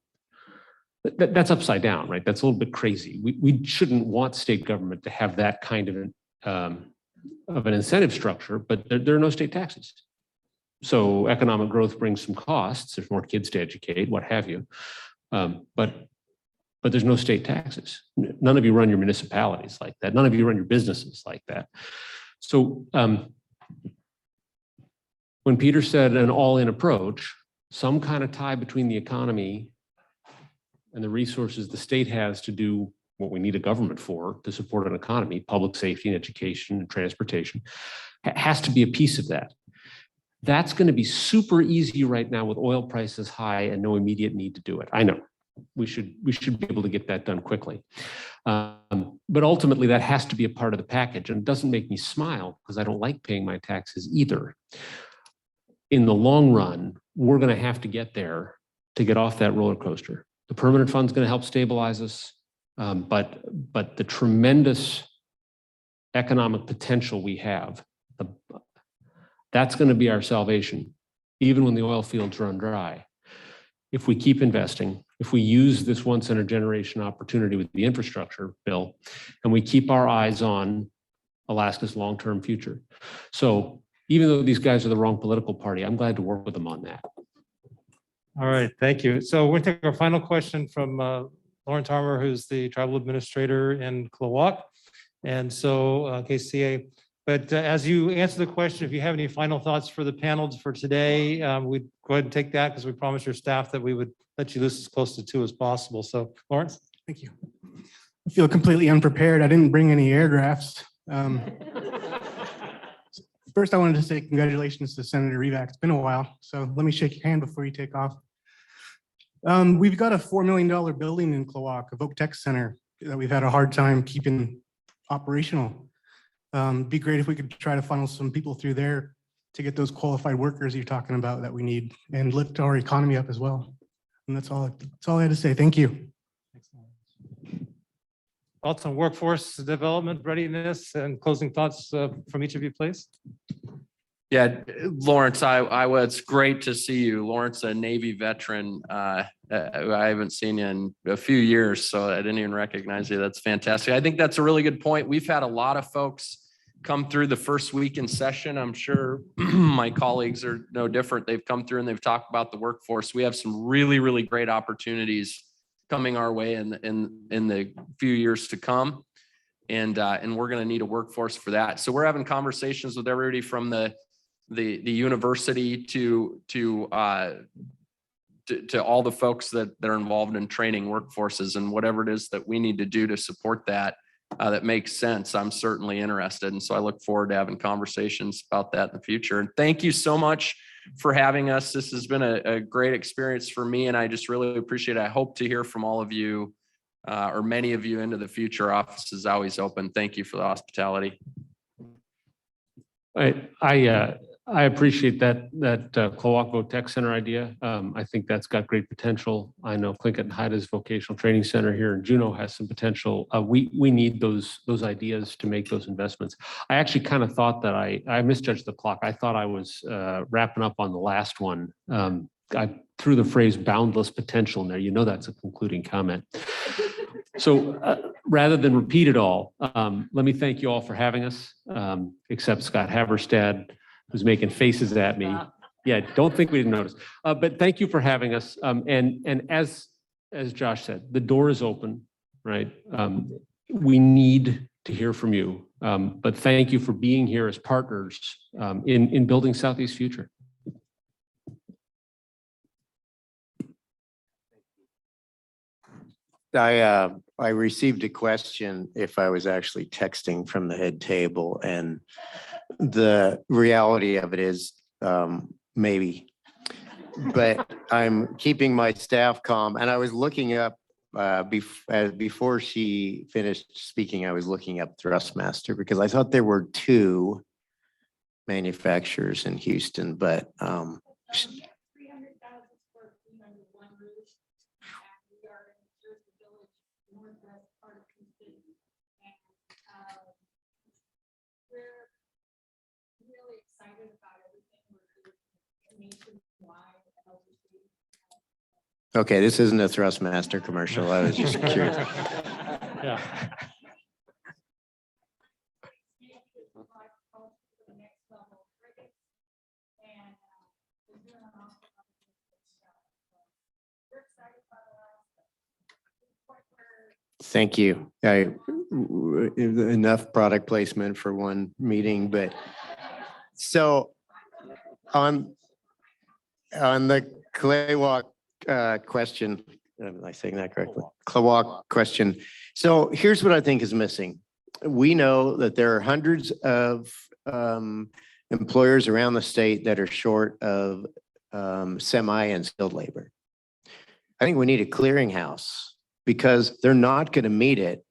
That's upside down, right? That's a little bit crazy. We shouldn't want state government to have that kind of an incentive structure, but there are no state taxes. So economic growth brings some costs. There's more kids to educate, what have you. But there's no state taxes. None of you run your municipalities like that. None of you run your businesses like that. So when Peter said an all-in approach, some kind of tie between the economy and the resources the state has to do what we need a government for to support an economy, public safety and education and transportation, has to be a piece of that. That's going to be super easy right now with oil prices high and no immediate need to do it. I know we should be able to get that done quickly. But ultimately that has to be a part of the package, and it doesn't make me smile because I don't like paying my taxes either. In the long run, we're going to have to get there to get off that roller coaster. The permanent fund's going to help stabilize us, but the tremendous economic potential we have, that's going to be our salvation, even when the oil fields run dry. If we keep investing, if we use this once in a generation opportunity with the infrastructure bill, and we keep our eyes on Alaska's long-term future. So even though these guys are the wrong political party, I'm glad to work with them on that. All right, thank you. So we'll take our final question from Lawrence Armour, who's the tribal administrator in Klawock. And so KCA, but as you answer the question, if you have any final thoughts for the panels for today, we'd go ahead and take that because we promised your staff that we would let you listen as close to 2 as possible. So Lawrence. Thank you. I feel completely unprepared. I didn't bring any air drafts. First, I wanted to say congratulations to Senator Revac. It's been a while, so let me shake your hand before you take off. We've got a $4 million building in Klawock, a Voc Tech Center, that we've had a hard time keeping operational. It'd be great if we could try to funnel some people through there to get those qualified workers you're talking about that we need and lift our economy up as well. And that's all I had to say. Thank you. Thoughts on workforce development readiness and closing thoughts from each of you, please. Yeah, Lawrence, it's great to see you. Lawrence, a Navy veteran. I haven't seen you in a few years, so I didn't even recognize you. That's fantastic. I think that's a really good point. We've had a lot of folks come through the first week in session. I'm sure my colleagues are no different. They've come through and they've talked about the workforce. We have some really, really great opportunities coming our way in the few years to come. And we're going to need a workforce for that. So we're having conversations with everybody from the university to all the folks that are involved in training workforces, and whatever it is that we need to do to support that, that makes sense. I'm certainly interested. And so I look forward to having conversations about that in the future. And thank you so much for having us. This has been a great experience for me, and I just really appreciate it. I hope to hear from all of you or many of you into the future. Office is always open. Thank you for the hospitality. I appreciate that Klawock Voc Tech Center idea. I think that's got great potential. I know Tlingit and Haida's vocational training center here in Juneau has some potential. We need those ideas to make those investments. I actually kind of thought that I misjudged the clock. I thought I was wrapping up on the last one. I threw the phrase boundless potential in there. You know that's a concluding comment. So rather than repeat it all, let me thank you all for having us, except Scott Haberstad, who's making faces at me. Yeah, don't think we didn't notice. But thank you for having us. And as Josh said, the door is open, right? We need to hear from you. But thank you for being here as partners in building Southeast future. I received a question if I was actually texting from the head table, and the reality of it is maybe, but I'm keeping my staff calm. And I was looking up before she finished speaking, I was looking up Thrustmaster because I thought there were 2 manufacturers in Houston, but okay, this isn't a Thrustmaster commercial. I was just curious. Yeah. Thank you. Enough product placement for one meeting, but so on the clay walk question, am I saying that correctly? Clay walk question. So here's what I think is missing. We know that there are hundreds of employers around the state that are short of semi and skilled labor. I think we need a clearinghouse because they're not going to meet it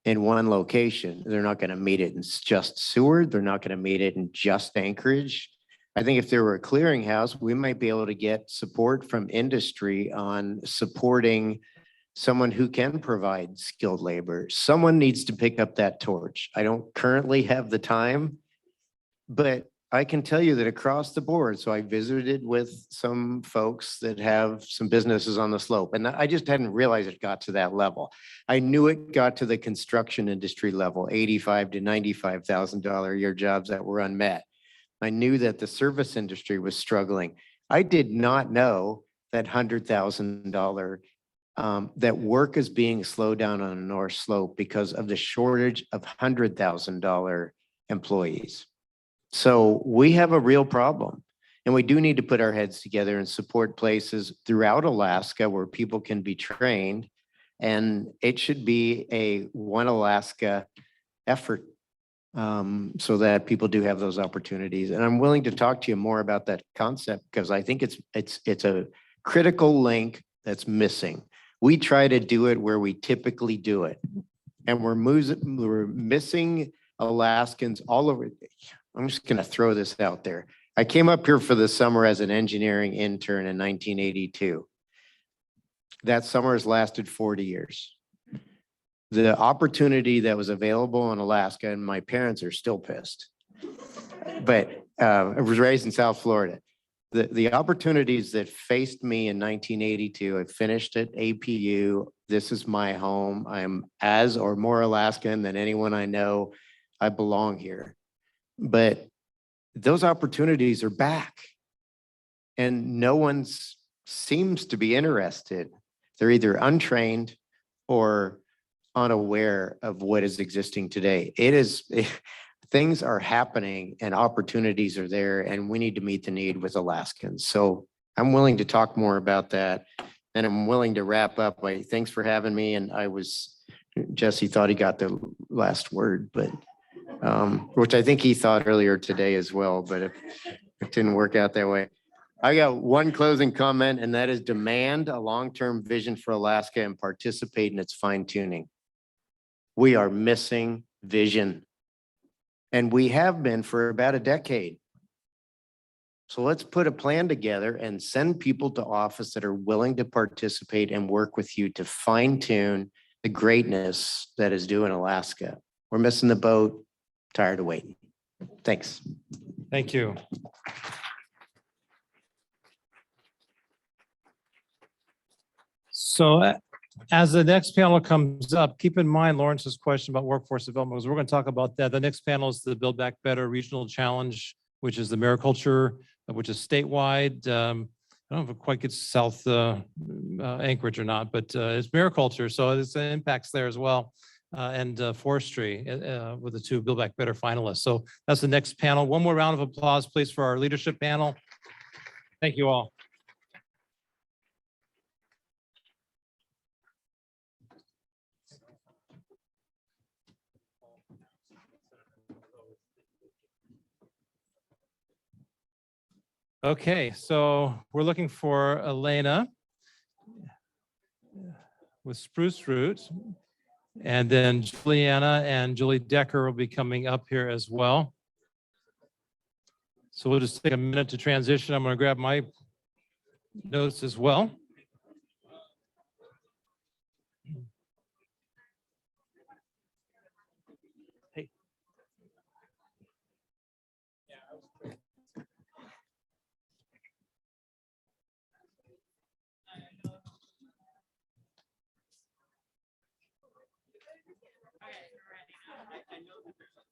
in one location. They're not going to meet it in just Seward. They're not going to meet it in just Anchorage. I think if there were a clearinghouse, we might be able to get support from industry on supporting someone who can provide skilled labor. Someone needs to pick up that torch. I don't currently have the time, but I can tell you that across the board, so I visited with some folks that have some businesses on the slope, and I just hadn't realized it got to that level. I knew it got to the construction industry level, $85,000 to $95,000 a year jobs that were unmet. I knew that the service industry was struggling. I did not know that $100,000 that work is being slowed down on the North Slope because of the shortage of $100,000 employees. So we have a real problem, and we do need to put our heads together and support places throughout Alaska where people can be trained, and it should be a One Alaska effort so that people do have those opportunities. And I'm willing to talk to you more about that concept because I think it's a critical link that's missing. We try to do it where we typically do it, and we're missing Alaskans all over. I'm just going to throw this out there. I came up here for the summer as an engineering intern in 1982. That summer has lasted 40 years. The opportunity that was available in Alaska, and my parents are still pissed, but I was raised in South Florida. The opportunities that faced me in 1982, I finished at APU. This is my home. I'm as or more Alaskan than anyone I know. I belong here. But those opportunities are back, and no one seems to be interested. They're either untrained or unaware of what is existing today. Things are happening and opportunities are there, and we need to meet the need with Alaskans. So I'm willing to talk more about that, and I'm willing to wrap up. Thanks for having me. And Jesse thought he got the last word, but which I think he thought earlier today as well, but it didn't work out that way. I got one closing comment, and that is demand a long-term vision for Alaska and participate in its fine tuning. We are missing vision, and we have been for about a decade. So let's put a plan together and send people to office that are willing to participate and work with you to fine tune the greatness that is due in Alaska. We're missing the boat. Tired of waiting. Thanks. Thank you. So as the next panel comes up, keep in mind Lawrence's question about workforce development, because we're going to talk about that. The next panel is the Build Back Better Regional Challenge, which is the mariculture, which is statewide. I don't know if it quite gets south Anchorage or not, but it's mariculture, so it's impacts there as well. And forestry with the two Build Back Better finalists. So that's the next panel. One more round of applause, please, for our leadership panel. Thank you all. Okay, so we're looking for Elena with Spruce Roots. And then Juliana and Julie Decker will be coming up here as well. So we'll just take a minute to transition. I'm going to grab my notes as well. Hey.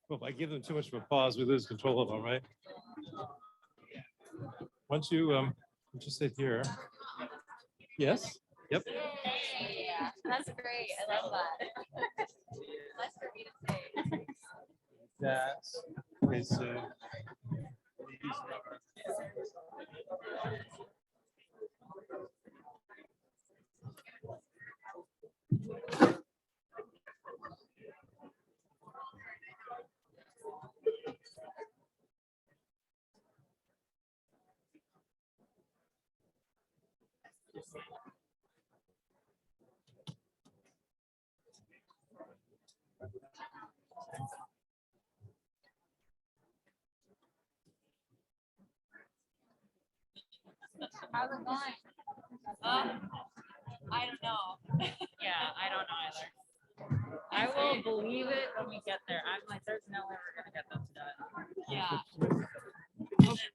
Well, if I give them too much of a pause, we lose control of them, right? Once you sit here. Yes. Yep. That's great. I love that. Less for me to say. That is. How's it going? I don't know. Yeah, I don't know either. I will believe it when we get there. I'm like, there's no way we're gonna get this done. Yeah.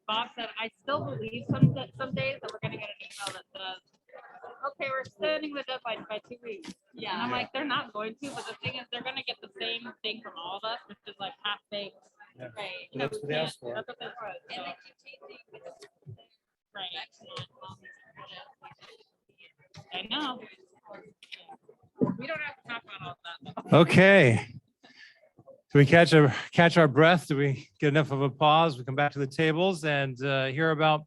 Bob said, I still believe some days that we're gonna get an email that says, okay, we're extending the deadline by 2 weeks. Yeah. And I'm like, they're not going to, but the thing is, they're gonna get the same thing from all of us, which is like half baked. Yeah. Right. That's what they asked for. That's what they want. And they keep changing. Right. I know. We don't have to talk about all that. Okay. Do we catch our breath? Do we get enough of a pause? We come back to the tables and hear about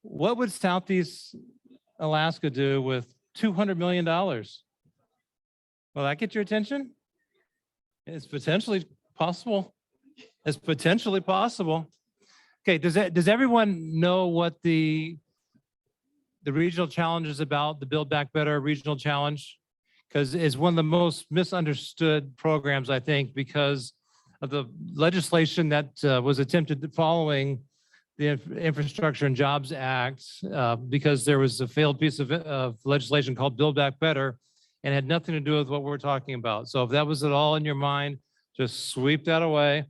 what would Southeast Alaska do with $200 million? Will that get your attention? It's potentially possible. It's potentially possible. Okay, does everyone know what the regional challenge is about, the Build Back Better regional challenge? Because it's one of the most misunderstood programs, I think, because of the legislation that was attempted following the Infrastructure and Jobs Act, because there was a failed piece of legislation called Build Back Better and had nothing to do with what we're talking about. So if that was at all in your mind, just sweep that away.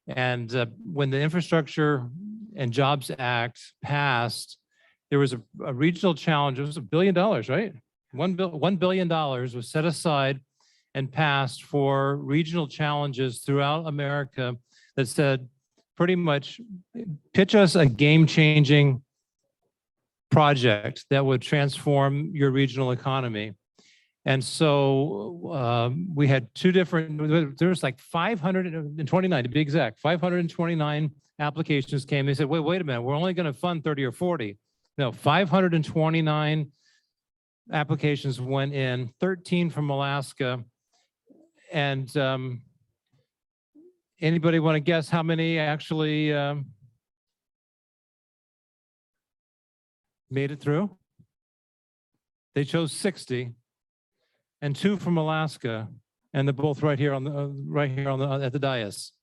And when the Infrastructure and Jobs Act passed, there was a regional challenge. It was $1 billion, right? $1 billion was set aside and passed for regional challenges throughout America that said, pretty much, pitch us a game-changing project that would transform your regional economy. And so we had two different, there was like 529 to be exact, 529 applications came. They said, wait a minute, we're only going to fund 30 or 40. No, 529 applications went in, 13 from Alaska. And anybody want to guess how many actually made it through? They chose 60. And 2 from Alaska, and they're both right here on the at the dais,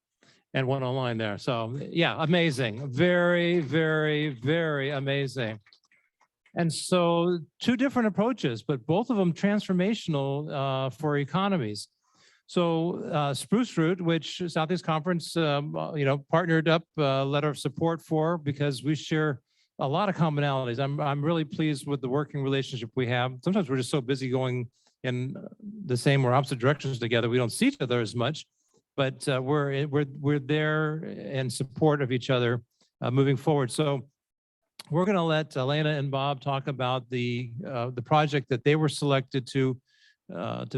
and 1 online there. So yeah, amazing, very, very, very amazing. And so 2 different approaches, but both of them transformational for economies. So Spruce Root, which Southeast Conference, partnered up a letter of support for, because we share a lot of commonalities. I'm really pleased with the working relationship we have. Sometimes we're just so busy going in the same or opposite directions together, we don't see each other as much, but we're there in support of each other moving forward. So we're going to let Leila and Bob talk about the project that they were selected to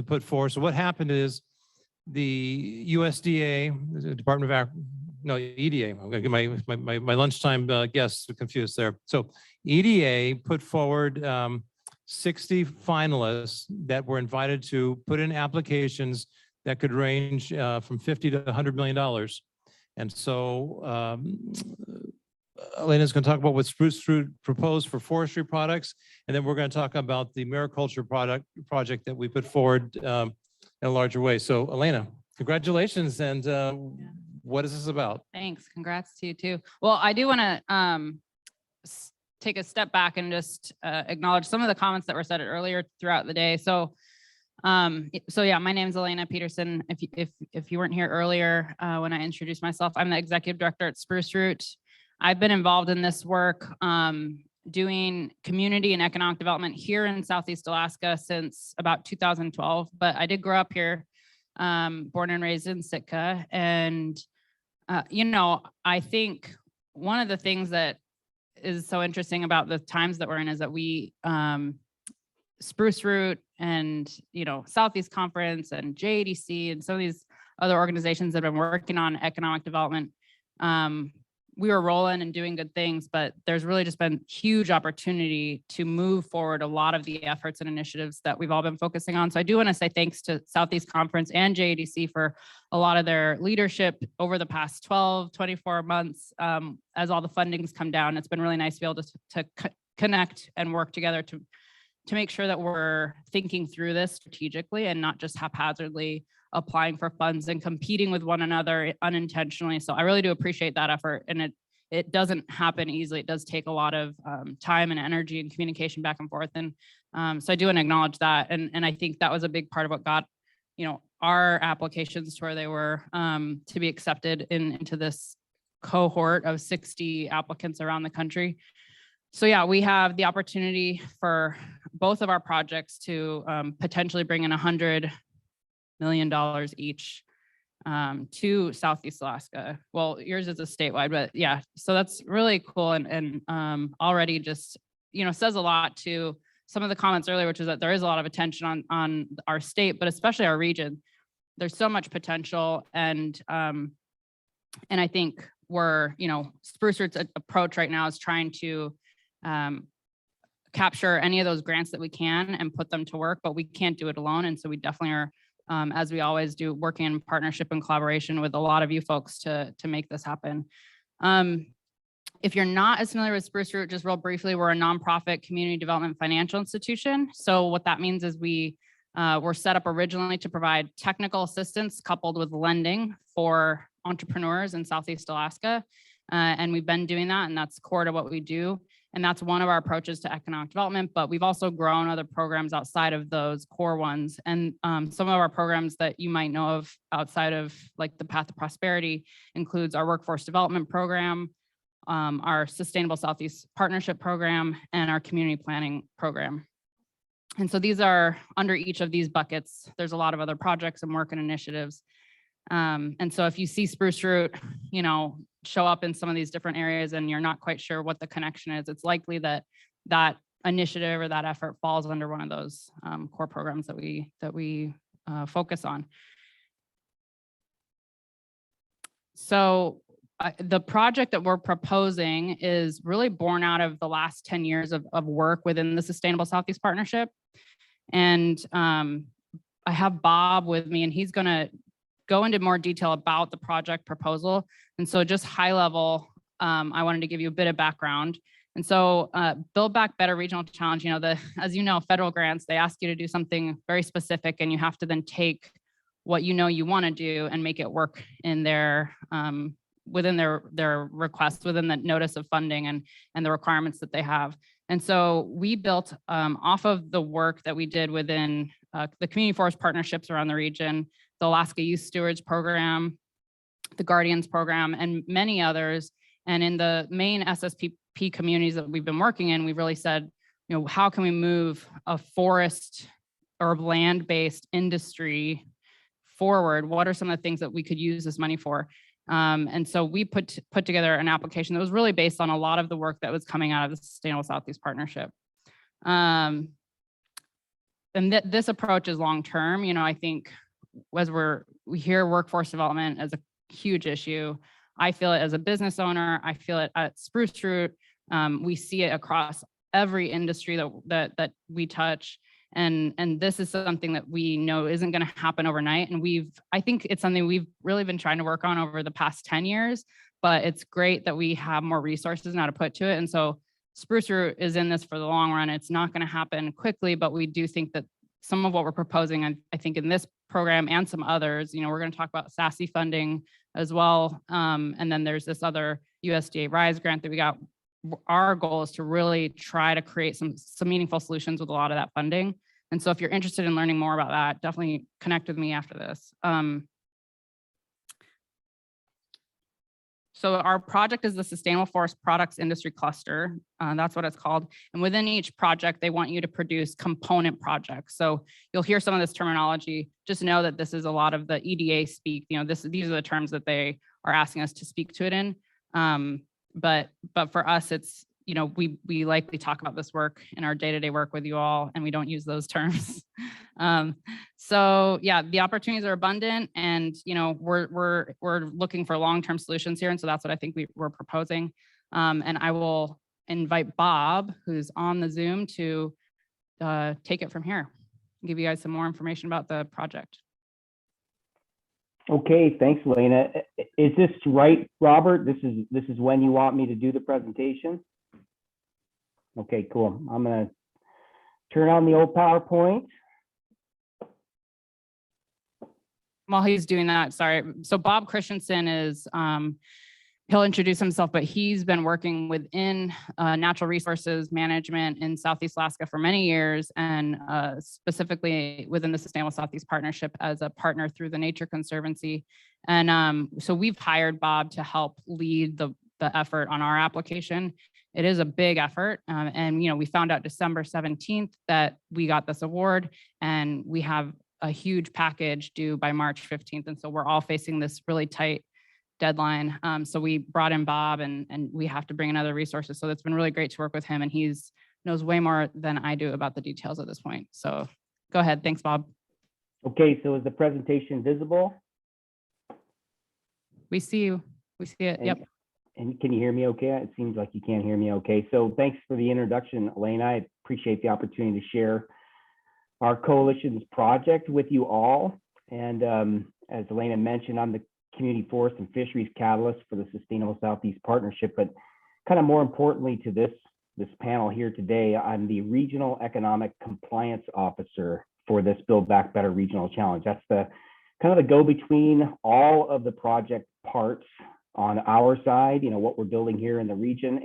put forward. So what happened is the USDA, the Department of EDA. I'm going to get my lunchtime guests confused there. So EDA put forward 60 finalists that were invited to put in applications that could range from $50 to $100 million. And so Elena's going to talk about what Spruce Root proposed for forestry products, and then we're going to talk about the mariculture project that we put forward in a larger way. So Elena, congratulations, and what is this about? Thanks. Congrats to you too. Well, I do want to take a step back and just acknowledge some of the comments that were said earlier throughout the day. So yeah, my name is Elena Peterson. If you weren't here earlier when I introduced myself, I'm the executive director at Spruce Root. I've been involved in this work doing community and economic development here in Southeast Alaska since about 2012, but I did grow up here, born and raised in Sitka. And, I think one of the things that is so interesting about the times that we're in is that we Spruce Root and, Southeast Conference and JADC and some of these other organizations that have been working on economic development, we were rolling and doing good things, but there's really just been huge opportunity to move forward a lot of the efforts and initiatives that we've all been focusing on. So I do want to say thanks to Southeast Conference and JADC for a lot of their leadership over the past 12, 24 months as all the fundings come down. It's been really nice to be able to connect and work together to make sure that we're thinking through this strategically and not just haphazardly applying for funds and competing with one another unintentionally. So I really do appreciate that effort. And it doesn't happen easily. It does take a lot of time and energy and communication back and forth. And so I do want to acknowledge that. And I think that was a big part of what got, our applications to where they were to be accepted into this cohort of 60 applicants around the country. So yeah, we have the opportunity for both of our projects to potentially bring in $100 million each to Southeast Alaska. Well, yours is a statewide, but yeah, so that's really cool and already just, says a lot to some of the comments earlier, which is that there is a lot of attention on our state, but especially our region. There's so much potential and I think we're, Spruce Root's approach right now is trying to capture any of those grants that we can and put them to work, but we can't do it alone. And so we definitely are, as we always do, working in partnership and collaboration with a lot of you folks to make this happen. If you're not as familiar with Spruce Root, just real briefly, we're a nonprofit community development financial institution. So what that means is we were set up originally to provide technical assistance coupled with lending for entrepreneurs in Southeast Alaska. And we've been doing that, and that's core to what we do. And that's one of our approaches to economic development, but we've also grown other programs outside of those core ones. And some of our programs that you might know of outside of like the Path to Prosperity includes our workforce development program, our Sustainable Southeast Partnership program, and our community planning program. And so these are under each of these buckets. There's a lot of other projects and work and initiatives. And so if you see Spruce Root, show up in some of these different areas and you're not quite sure what the connection is, it's likely that that initiative or that effort falls under one of those core programs that we focus on. So the project that we're proposing is really born out of the last 10 years of work within the Sustainable Southeast Partnership. And I have Bob with me, and he's going to go into more detail about the project proposal. And so just high level, I wanted to give you a bit of background. And so Build Back Better Regional Challenge, as you know, federal grants, they ask you to do something very specific, and you have to then take what you want to do and make it work in their within their request, within the notice of funding and the requirements that they have. And so we built off of the work that we did within the community forest partnerships around the region, the Alaska Youth Stewards Program, the Guardians Program, and many others. And in the main SSPP communities that we've been working in, we've really said, how can we move a forest or land-based industry forward? What are some of the things that we could use this money for? And so we put together an application that was really based on a lot of the work that was coming out of the Sustainable Southeast Partnership. And this approach is long-term. I think as we hear workforce development as a huge issue, I feel it as a business owner. I feel it at Spruce Root. We see it across every industry that we touch. And this is something that we know isn't going to happen overnight. And I think it's something we've really been trying to work on over the past 10 years, but it's great that we have more resources now to put to it. And so Spruce Root is in this for the long run. It's not going to happen quickly, but we do think that some of what we're proposing, I think in this program and some others, we're going to talk about SASE funding as well. And then there's this other USDA RISE grant that we got. Our goal is to really try to create some meaningful solutions with a lot of that funding. And so if you're interested in learning more about that, definitely connect with me after this. So our project is the Sustainable Forest Products Industry Cluster. That's what it's called. And within each project, they want you to produce component projects. So you'll hear some of this terminology. Just know that this is a lot of the EDA speak. These are the terms that they are asking us to speak to it in. But for us, it's you know, we likely talk about this work in our day-to-day work with you all, and we don't use those terms. So yeah, the opportunities are abundant, and you know, we're looking for long-term solutions here, and so that's what I think we're proposing. And I will invite Bob, who's on the Zoom, to take it from here, give you guys some more information about the project. Okay, thanks, Elena. Is this right, Robert? This is when you want me to do the presentation? Okay, cool. I'm gonna turn on the old PowerPoint. While he's doing that, sorry. So Bob Christensen is, he'll introduce himself, but he's been working within natural resources management in Southeast Alaska for many years, and specifically within the Sustainable Southeast Partnership as a partner through the Nature Conservancy. And so we've hired Bob to help lead the effort on our application. It is a big effort. And you know, we found out December 17th that we got this award, and we have a huge package due by March 15th. And so we're all facing this really tight deadline. So we brought in Bob, and we have to bring in other resources. So it's been really great to work with him, and he's knows way more than I do about the details at this point. So go ahead. Thanks, Bob. Okay, so is the presentation visible? We see you. We see it. Yep. And can you hear me okay? It seems like you can't hear me okay. So thanks for the introduction, Elena. I appreciate the opportunity to share our coalition's project with you all. And as Elena mentioned, I'm the Community Forest and Fisheries Catalyst for the Sustainable Southeast Partnership, but kind of more importantly to this panel here today, I'm the Regional Economic Compliance Officer for this Build Back Better Regional Challenge. That's the kind of the go-between all of the project parts on our side, you know, what we're building here in the region,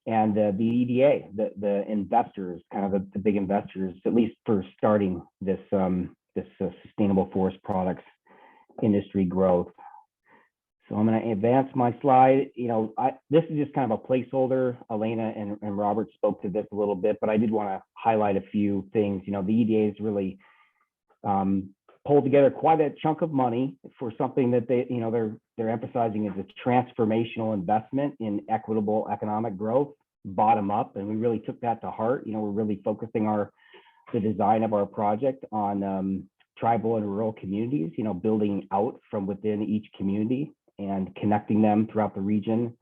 and the EDA, the investors, kind of the big investors, at least for starting this sustainable forest products industry growth. So I'm going to advance my slide. You know, this is just kind of a placeholder. Elena and Robert spoke to this a little bit, but I did want to highlight a few things. You know, the EDA has really pulled together quite a chunk of money for something that they're emphasizing as a transformational investment in equitable economic growth, bottom up, and we really took that to heart. You know, we're really focusing the design of our project on tribal and rural communities, you know, building out from within each community and connecting them throughout the region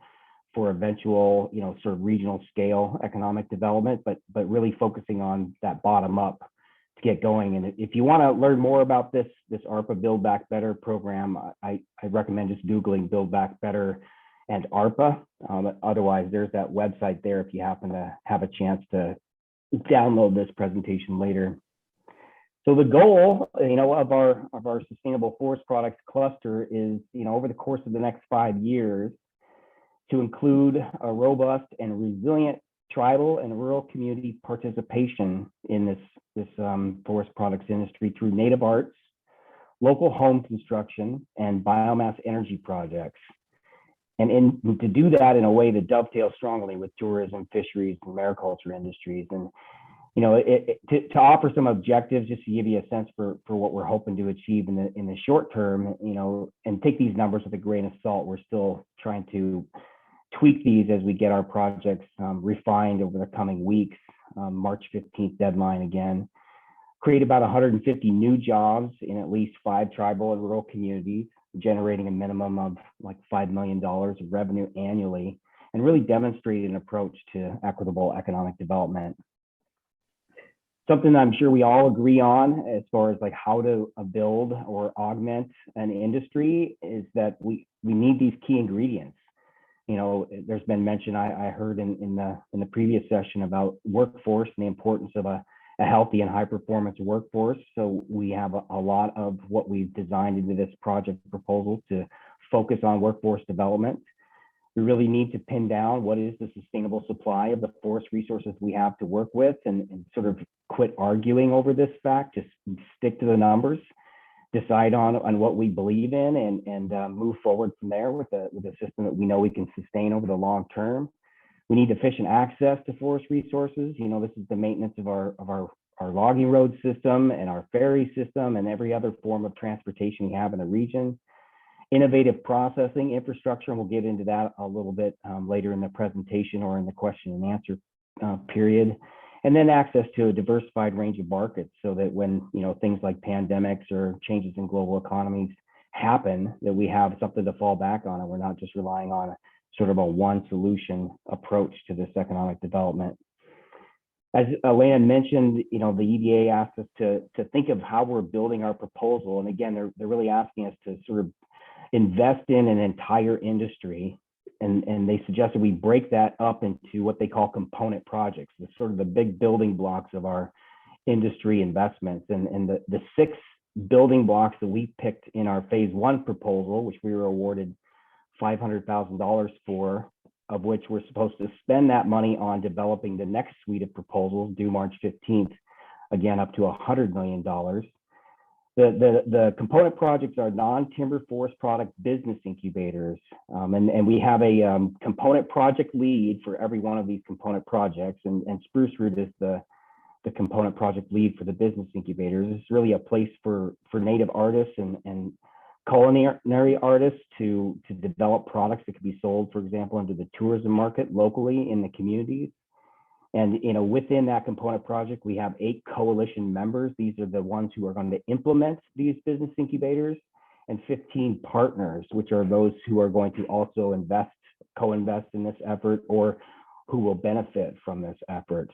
for eventual, you know, sort of regional scale economic development, but really focusing on that bottom up to get going. And if you want to learn more about this ARPA Build Back Better program, I recommend just Googling Build Back Better and ARPA. Otherwise, there's that website there if you happen to have a chance to download this presentation later. So the goal, you know, of our sustainable forest products cluster is, you know, over the course of the next 5 years, to include a robust and resilient tribal and rural community participation in this forest products industry through native arts, local home construction, and biomass energy projects. And to do that in a way that dovetails strongly with tourism, fisheries, and mariculture industries. And you know, to offer some objectives, just to give you a sense for what we're hoping to achieve in the short term, you know, and take these numbers with a grain of salt. We're still trying to tweak these as we get our projects refined over the coming weeks. March 15th deadline again. Create about 150 new jobs in at least 5 tribal and rural communities, generating a minimum of like $5 million of revenue annually, and really demonstrate an approach to equitable economic development. Something I'm sure we all agree on as far as like how to build or augment an industry is that we need these key ingredients. You know, there's been mention I heard in the previous session about workforce and the importance of a healthy and high performance workforce. So we have a lot of what we've designed into this project proposal to focus on workforce development. We really need to pin down what is the sustainable supply of the forest resources we have to work with, and sort of quit arguing over this fact, just stick to the numbers, decide on what we believe in, and move forward from there with a system that we know we can sustain over the long term. We need efficient access to forest resources. You know, this is the maintenance of our logging road system and our ferry system and every other form of transportation we have in the region. innovative processing infrastructure, and we'll get into that a little bit later in the presentation or in the question and answer period. And then access to a diversified range of markets so that when, things like pandemics or changes in global economies happen, that we have something to fall back on and we're not just relying on sort of a one solution approach to this economic development. As Elena mentioned, the EDA asked us to think of how we're building our proposal. And again, they're really asking us to sort of invest in an entire industry. And they suggested we break that up into what they call component projects, the sort of the big building blocks of our industry investments. And the 6 building blocks that we picked in our phase 1 proposal, which we were awarded $500,000 for, of which we're supposed to spend that money on developing the next suite of proposals due March 15th, again, up to $100 million. The component projects are non-timber forest product business incubators. And we have a component project lead for every one of these component projects. And Spruce Root is the component project lead for the business incubators. It's really a place for Native artists and culinary artists to develop products that could be sold, for example, into the tourism market locally in the communities. And within that component project, we have 8 coalition members. These are the ones who are going to implement these business incubators, and 15 partners, which are those who are going to also co-invest in this effort or who will benefit from this effort.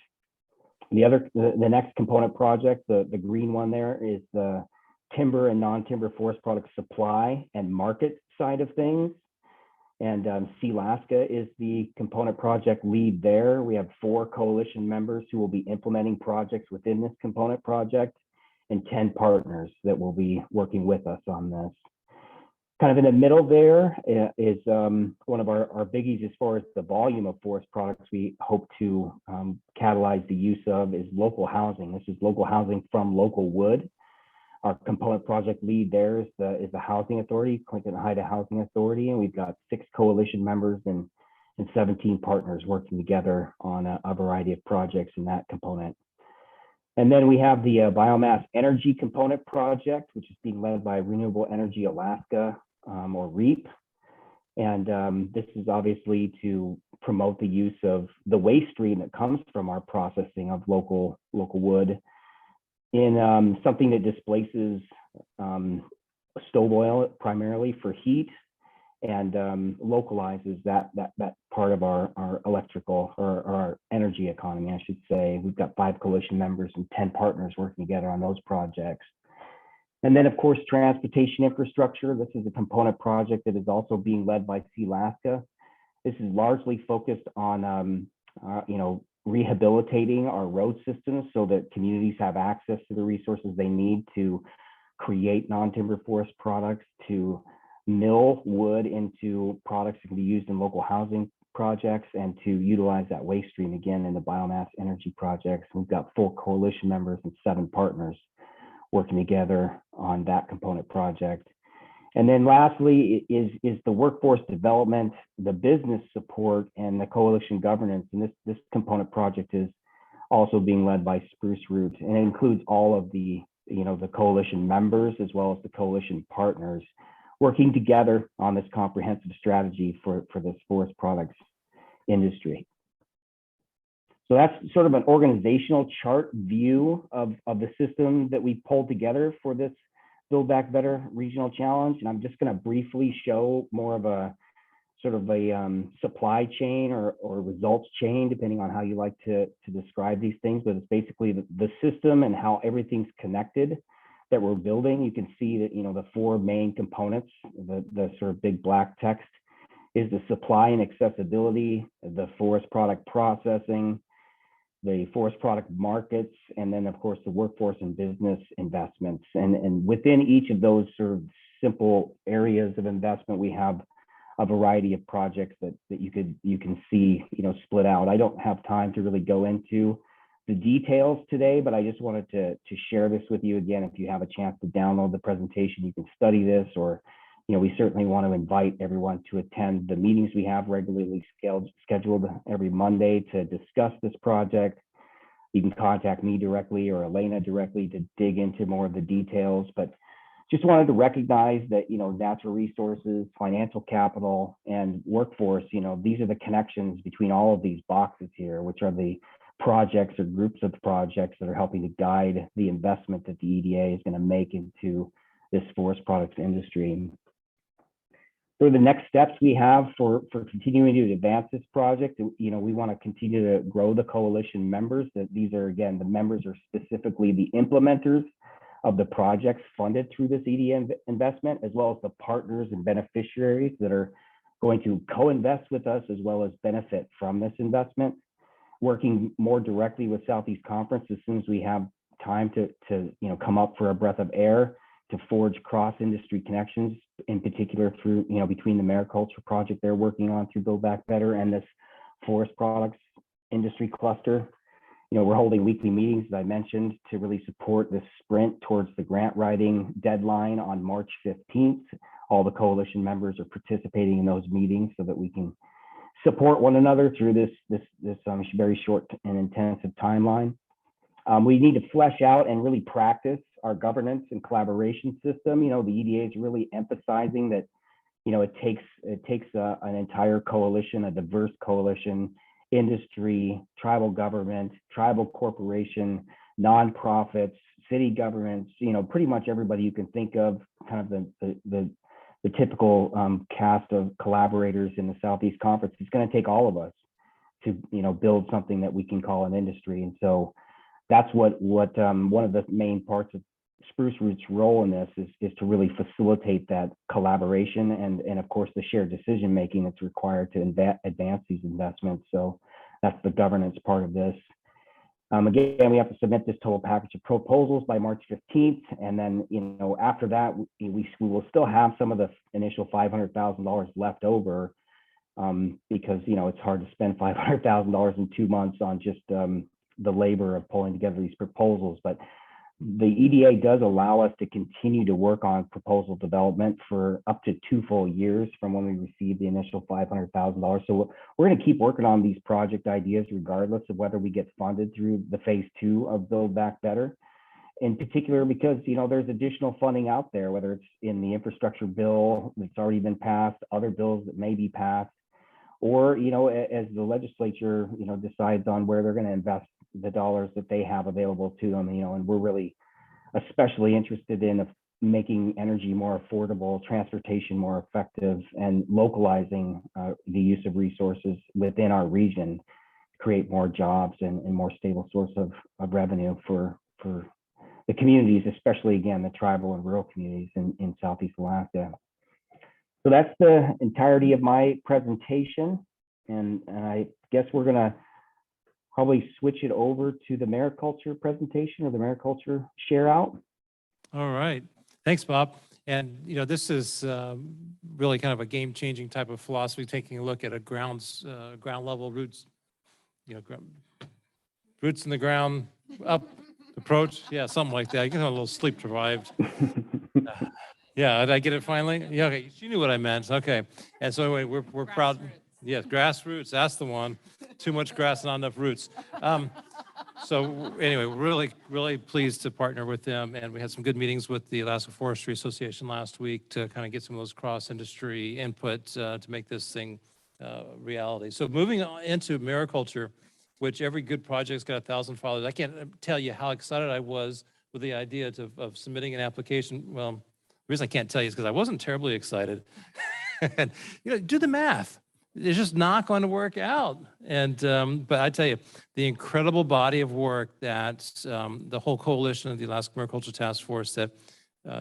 The next component project, the green one there, is the timber and non-timber forest product supply and market side of things. And Sealaska is the component project lead there. We have 4 coalition members who will be implementing projects within this component project and 10 partners that will be working with us on this. Kind of in the middle there is one of our biggies as far as the volume of forest products we hope to catalyze the use of is local housing. This is local housing from local wood. Our component project lead there is the Housing Authority, Clinton Haida Housing Authority, and we've got 6 coalition members and 17 partners working together on a variety of projects in that component. And then we have the biomass energy component project, which is being led by Renewable Energy Alaska, or REAP. And this is obviously to promote the use of the waste stream that comes from our processing of local wood in something that displaces stove oil primarily for heat and localizes that part of our electrical or our energy economy, I should say. We've got 5 coalition members and 10 partners working together on those projects. And then, of course, transportation infrastructure. This is a component project that is also being led by Sealaska. This is largely focused on, rehabilitating our road systems so that communities have access to the resources they need to create non-timber forest products, to mill wood into products that can be used in local housing projects, and to utilize that waste stream again in the biomass energy projects. We've got 4 coalition members and 7 partners working together on that component project. And then lastly is the workforce development, the business support, and the coalition governance. And this component project is also being led by Spruce Root, and it includes all of the coalition members as well as the coalition partners working together on this comprehensive strategy for this forest products industry. So that's sort of an organizational chart view of the system that we pulled together for this Build Back Better regional challenge. And I'm just going to briefly show more of a sort of a supply chain or results chain, depending on how you like to describe these things. But it's basically the system and how everything's connected that we're building. You can see that, the 4 main components, the sort of big black text is the supply and accessibility, the forest product processing, the forest product markets, and then of course the workforce and business investments. And within each of those sort of simple areas of investment, we have a variety of projects that you can see, split out. I don't have time to really go into the details today, but I just wanted to share this with you again. If you have a chance to download the presentation, you can study this, or we certainly want to invite everyone to attend the meetings we have regularly scheduled every Monday to discuss this project. You can contact me directly or Elena directly to dig into more of the details, but just wanted to recognize that, natural resources, financial capital, and workforce, these are the connections between all of these boxes here, which are the projects or groups of projects that are helping to guide the investment that the EDA is going to make into this forest products industry. So the next steps we have for continuing to advance this project, we want to continue to grow the coalition members. That these are, again, the members are specifically the implementers of the projects funded through this EDA investment, as well as the partners and beneficiaries that are going to co-invest with us as well as benefit from this investment. Working more directly with Southeast Conference as soon as we have time to come up for a breath of air to forge cross-industry connections, in particular through, between the mariculture project they're working on through Build Back Better and this forest products industry cluster. We're holding weekly meetings, as I mentioned, to really support this sprint towards the grant writing deadline on March 15th. All the coalition members are participating in those meetings so that we can support one another through this very short and intensive timeline. We need to flesh out and really practice our governance and collaboration system. The EDA is really emphasizing that, it takes an entire coalition, a diverse coalition, industry, tribal government, tribal corporation, nonprofits, city governments, pretty much everybody you can think of, kind of the typical cast of collaborators in the Southeast Conference. It's going to take all of us to, build something that we can call an industry. And so that's what one of the main parts of Spruce Root's role in this is to really facilitate that collaboration and of course the shared decision making that's required to advance these investments. So that's the governance part of this. Again, we have to submit this total package of proposals by March 15th, and then after that we will still have some of the initial $500,000 left over because it's hard to spend $500,000 in 2 months on just the labor of pulling together these proposals. But the EDA does allow us to continue to work on proposal development for up to 2 full years from when we received the initial $500,000. So we're going to keep working on these project ideas regardless of whether we get funded through the phase 2 of Build Back Better. In particular, because there's additional funding out there, whether it's in the infrastructure bill that's already been passed, other bills that may be passed, or as the legislature decides on where they're going to invest the dollars that they have available to them, and we're really especially interested in making energy more affordable, transportation more effective, and localizing the use of resources within our region to create more jobs and more stable source of revenue for the communities, especially again the tribal and rural communities in Southeast Alaska. So that's the entirety of my presentation, and I guess we're gonna probably switch it over to the mariculture presentation or the mariculture share out. All right. Thanks, Bob. And, this is really kind of a game-changing type of philosophy, taking a look at a ground level roots, roots in the ground, up approach. Yeah, something like that. You can have a little sleep deprived. Yeah, did I get it finally? Yeah, okay. You knew what I meant. Okay. And so anyway, we're proud. Yes, grassroots, that's the one. Too much grass, not enough roots. So anyway, we're really pleased to partner with them. And we had some good meetings with the Alaska Forestry Association last week to kind of get some of those cross-industry input to make this thing reality. So moving on into mariculture, which every good project's got 1,000 followers. I can't tell you how excited I was with the idea of submitting an application. Well, the reason I can't tell you is because I wasn't terribly excited. And, do the math. It's just not going to work out. And but I tell you, the incredible body of work that the whole coalition of the Alaska Mariculture Task Force that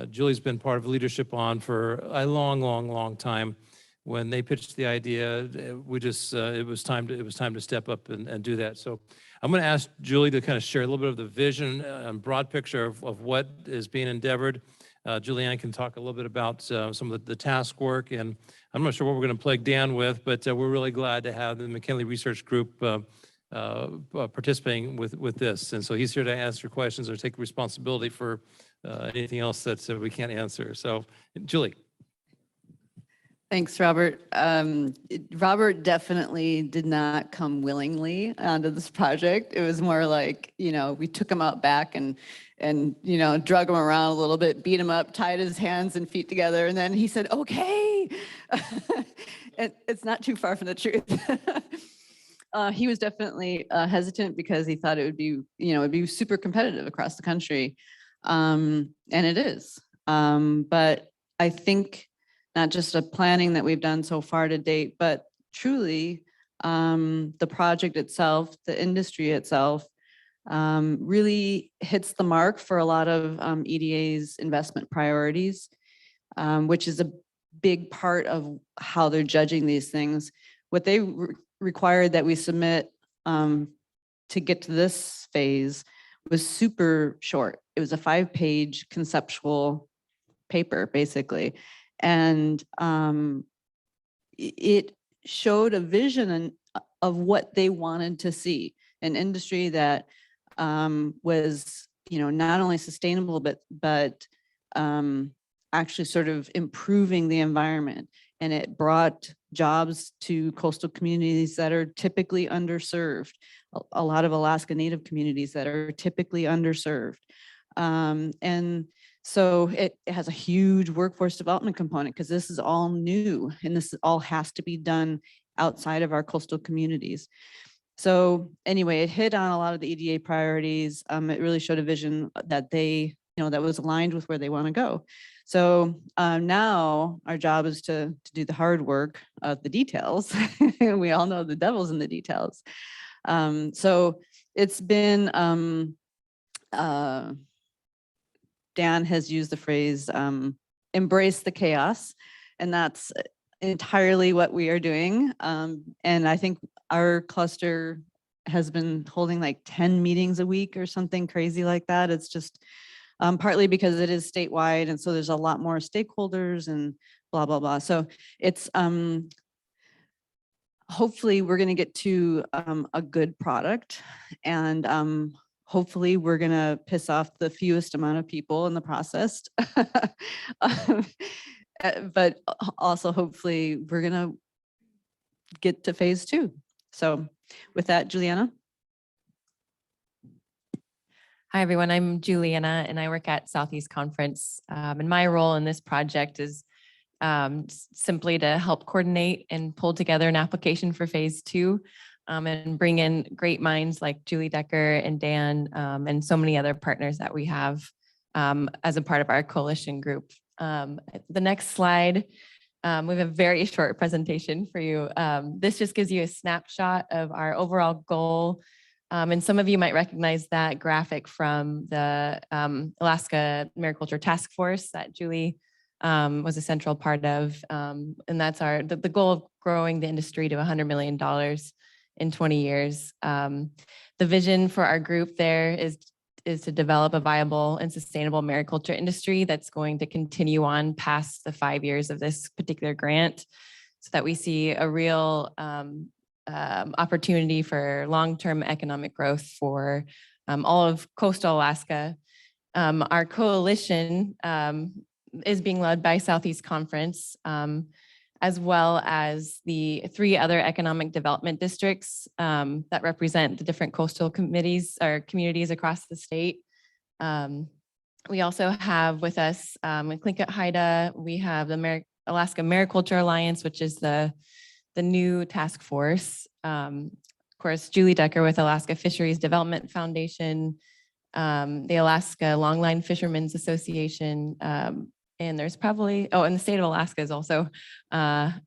Julie's been part of leadership on for a long time. When they pitched the idea, we just it was time to step up and do that. So I'm going to ask Julie to kind of share a little bit of the vision and broad picture of what is being endeavored. Julianne can talk a little bit about some of the task work, and I'm not sure what we're going to plague Dan with, but we're really glad to have the McKinley Research Group participating with this. And so he's here to answer questions or take responsibility for anything else that we can't answer. So, Julie. Thanks, Robert. Robert definitely did not come willingly onto this project. It was more like, we took him out back and drug him around a little bit, beat him up, tied his hands and feet together. And then he said, okay. It's not too far from the truth. He was definitely hesitant because he thought it would be, it'd be super competitive across the country. And it is. But I think not just the planning that we've done so far to date, but truly the project itself, the industry itself, really hits the mark for a lot of EDA's investment priorities, which is a big part of how they're judging these things. What they required that we submit to get to this phase was super short. It was a 5-page conceptual paper, basically. And it showed a vision of what they wanted to see, an industry that was, not only sustainable, but actually sort of improving the environment. And it brought jobs to coastal communities that are typically underserved, a lot of Alaska Native communities that are typically underserved. And so it has a huge workforce development component because this is all new and this all has to be done outside of our coastal communities. So anyway, it hit on a lot of the EDA priorities. It really showed a vision that they, that was aligned with where they want to go. So now our job is to do the hard work of the details. We all know the devil's in the details. So it's been, Dan has used the phrase, embrace the chaos, and that's entirely what we are doing. And I think our cluster has been holding like 10 meetings a week or something crazy like that. It's just partly because it is statewide, and so there's a lot more stakeholders and blah, blah, blah. So it's hopefully we're going to get to a good product, and hopefully we're going to piss off the fewest amount of people in the process. But also hopefully we're going to get to phase 2. So with that, Juliana. Hi, everyone. I'm Juliana, and I work at Southeast Conference. And my role in this project is simply to help coordinate and pull together an application for phase 2 and bring in great minds like Julie Decker and Dan and so many other partners that we have as a part of our coalition group. The next slide, we have a very short presentation for you. This just gives you a snapshot of our overall goal. And some of you might recognize that graphic from the Alaska Mariculture Task Force that Julie was a central part of. And that's the goal of growing the industry to $100 million in 20 years. The vision for our group there is to develop a viable and sustainable mariculture industry that's going to continue on past the 5 years of this particular grant, so that we see a real opportunity for long-term economic growth for all of coastal Alaska. Our coalition is being led by Southeast Conference, as well as the 3 other economic development districts that represent the different coastal committees or communities across the state. We also have with us in Tlingit Haida, we have the Alaska Mariculture Alliance, which is the new task force. Of course, Julie Decker with Alaska Fisheries Development Foundation, the Alaska Longline Fishermen's Association, and there's probably, and the state of Alaska is also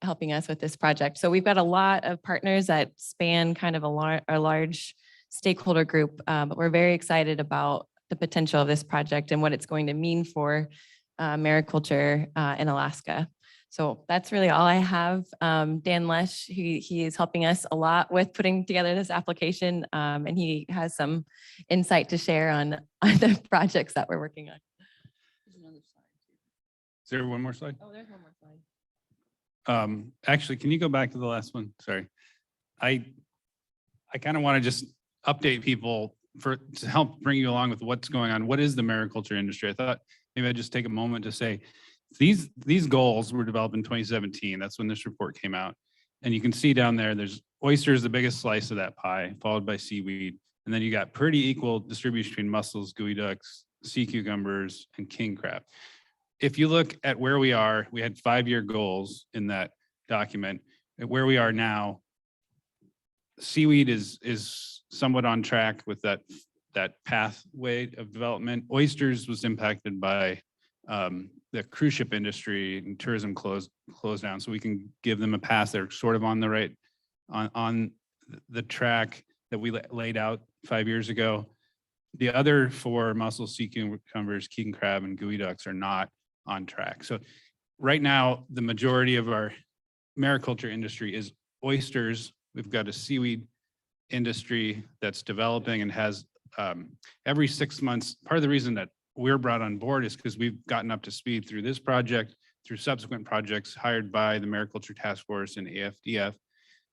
helping us with this project. So we've got a lot of partners that span kind of a large stakeholder group, but we're very excited about the potential of this project and what it's going to mean for mariculture in Alaska. So that's really all I have. Dan Lesh, he is helping us a lot with putting together this application, and he has some insight to share on the projects that we're working on. Is there one more slide? Oh, there's one more slide. Actually, can you go back to the last one? Sorry. I kind of want to just update people to help bring you along with what's going on. What is the mariculture industry? I thought maybe I'd just take a moment to say, These goals were developed in 2017. That's when this report came out. And you can see down there, there's oysters, the biggest slice of that pie, followed by seaweed. And then you got pretty equal distribution between mussels, gooey ducks, sea cucumbers, and king crab. If you look at where we are, we had 5-year goals in that document. At where we are now, seaweed is somewhat on track with that pathway of development. Oysters was impacted by the cruise ship industry and tourism closed down, so we can give them a pass. They're sort of on the right on the track that we laid out 5 years ago. The other 4 mussels, sea cucumbers, king crab, and gooey ducks are not on track. So right now, the majority of our mariculture industry is oysters. We've got a seaweed industry that's developing and has every 6 months. Part of the reason that we're brought on board is because we've gotten up to speed through this project, through subsequent projects hired by the Mariculture Task Force and AFDF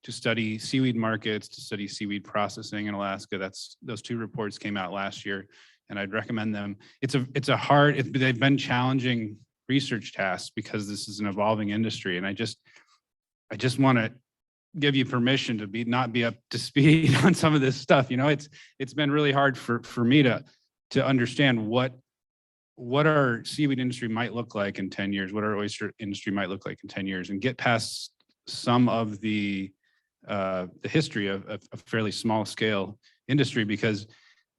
to study seaweed markets, to study seaweed processing in Alaska. Those 2 reports came out last year, and I'd recommend them. They've been challenging research tasks because this is an evolving industry, and I just want to give you permission to not be up to speed on some of this stuff. You know, it's been really hard for me to understand what our seaweed industry might look like in 10 years, what our oyster industry might look like in 10 years, and get past some of the history of a fairly small scale industry, because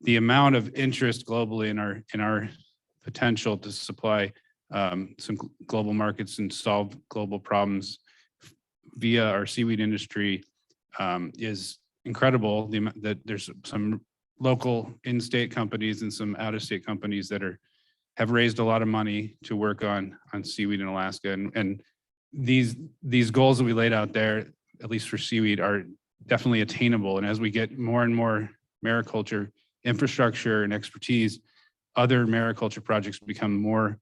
the amount of interest globally in our potential to supply some global markets and solve global problems via our seaweed industry is incredible. That there's some local in-state companies and some out-of-state companies that have raised a lot of money to work on seaweed in Alaska, and these goals that we laid out there, at least for seaweed, are definitely attainable. And as we get more and more mariculture infrastructure and expertise, other mariculture projects become more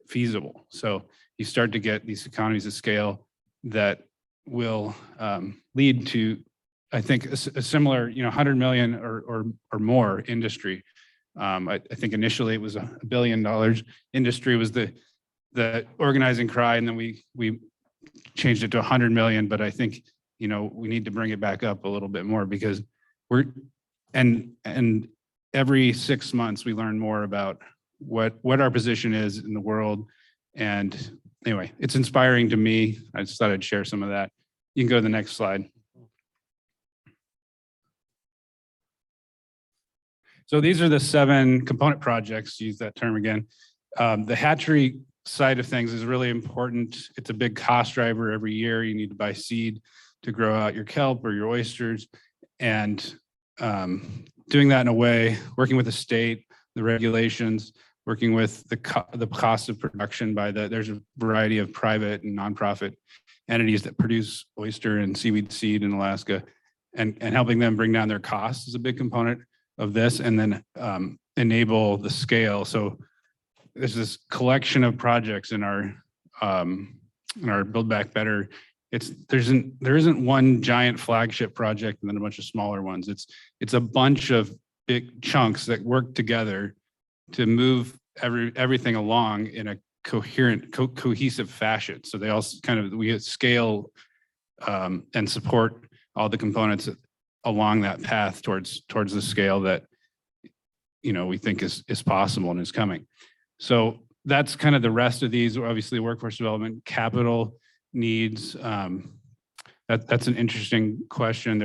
feasible. So you start to get these economies of scale that will lead to, I think, a similar, 100 million or more industry. I think initially it was $1 billion industry was the organizing cry, and then we changed it to 100 million. But I think, we need to bring it back up a little bit more, because and every 6 months we learn more about what our position is in the world. And anyway, it's inspiring to me. I just thought I'd share some of that. You can go to the next slide. So these are the 7 component projects, use that term again. The hatchery side of things is really important. It's a big cost driver every year. You need to buy seed to grow out your kelp or your oysters. And doing that in a way, working with the state, the regulations, working with the cost of production there's a variety of private and nonprofit entities that produce oyster and seaweed seed in Alaska, and helping them bring down their costs is a big component of this, and then enable the scale. So there's this collection of projects in our Build Back Better. There isn't one giant flagship project and then a bunch of smaller ones. It's a bunch of big chunks that work together to move everything along in a coherent, cohesive fashion. So they all we scale and support all the components along that path towards the scale that we think is possible and is coming. So that's kind of the rest of these. Obviously, workforce development, capital needs. That's an interesting question.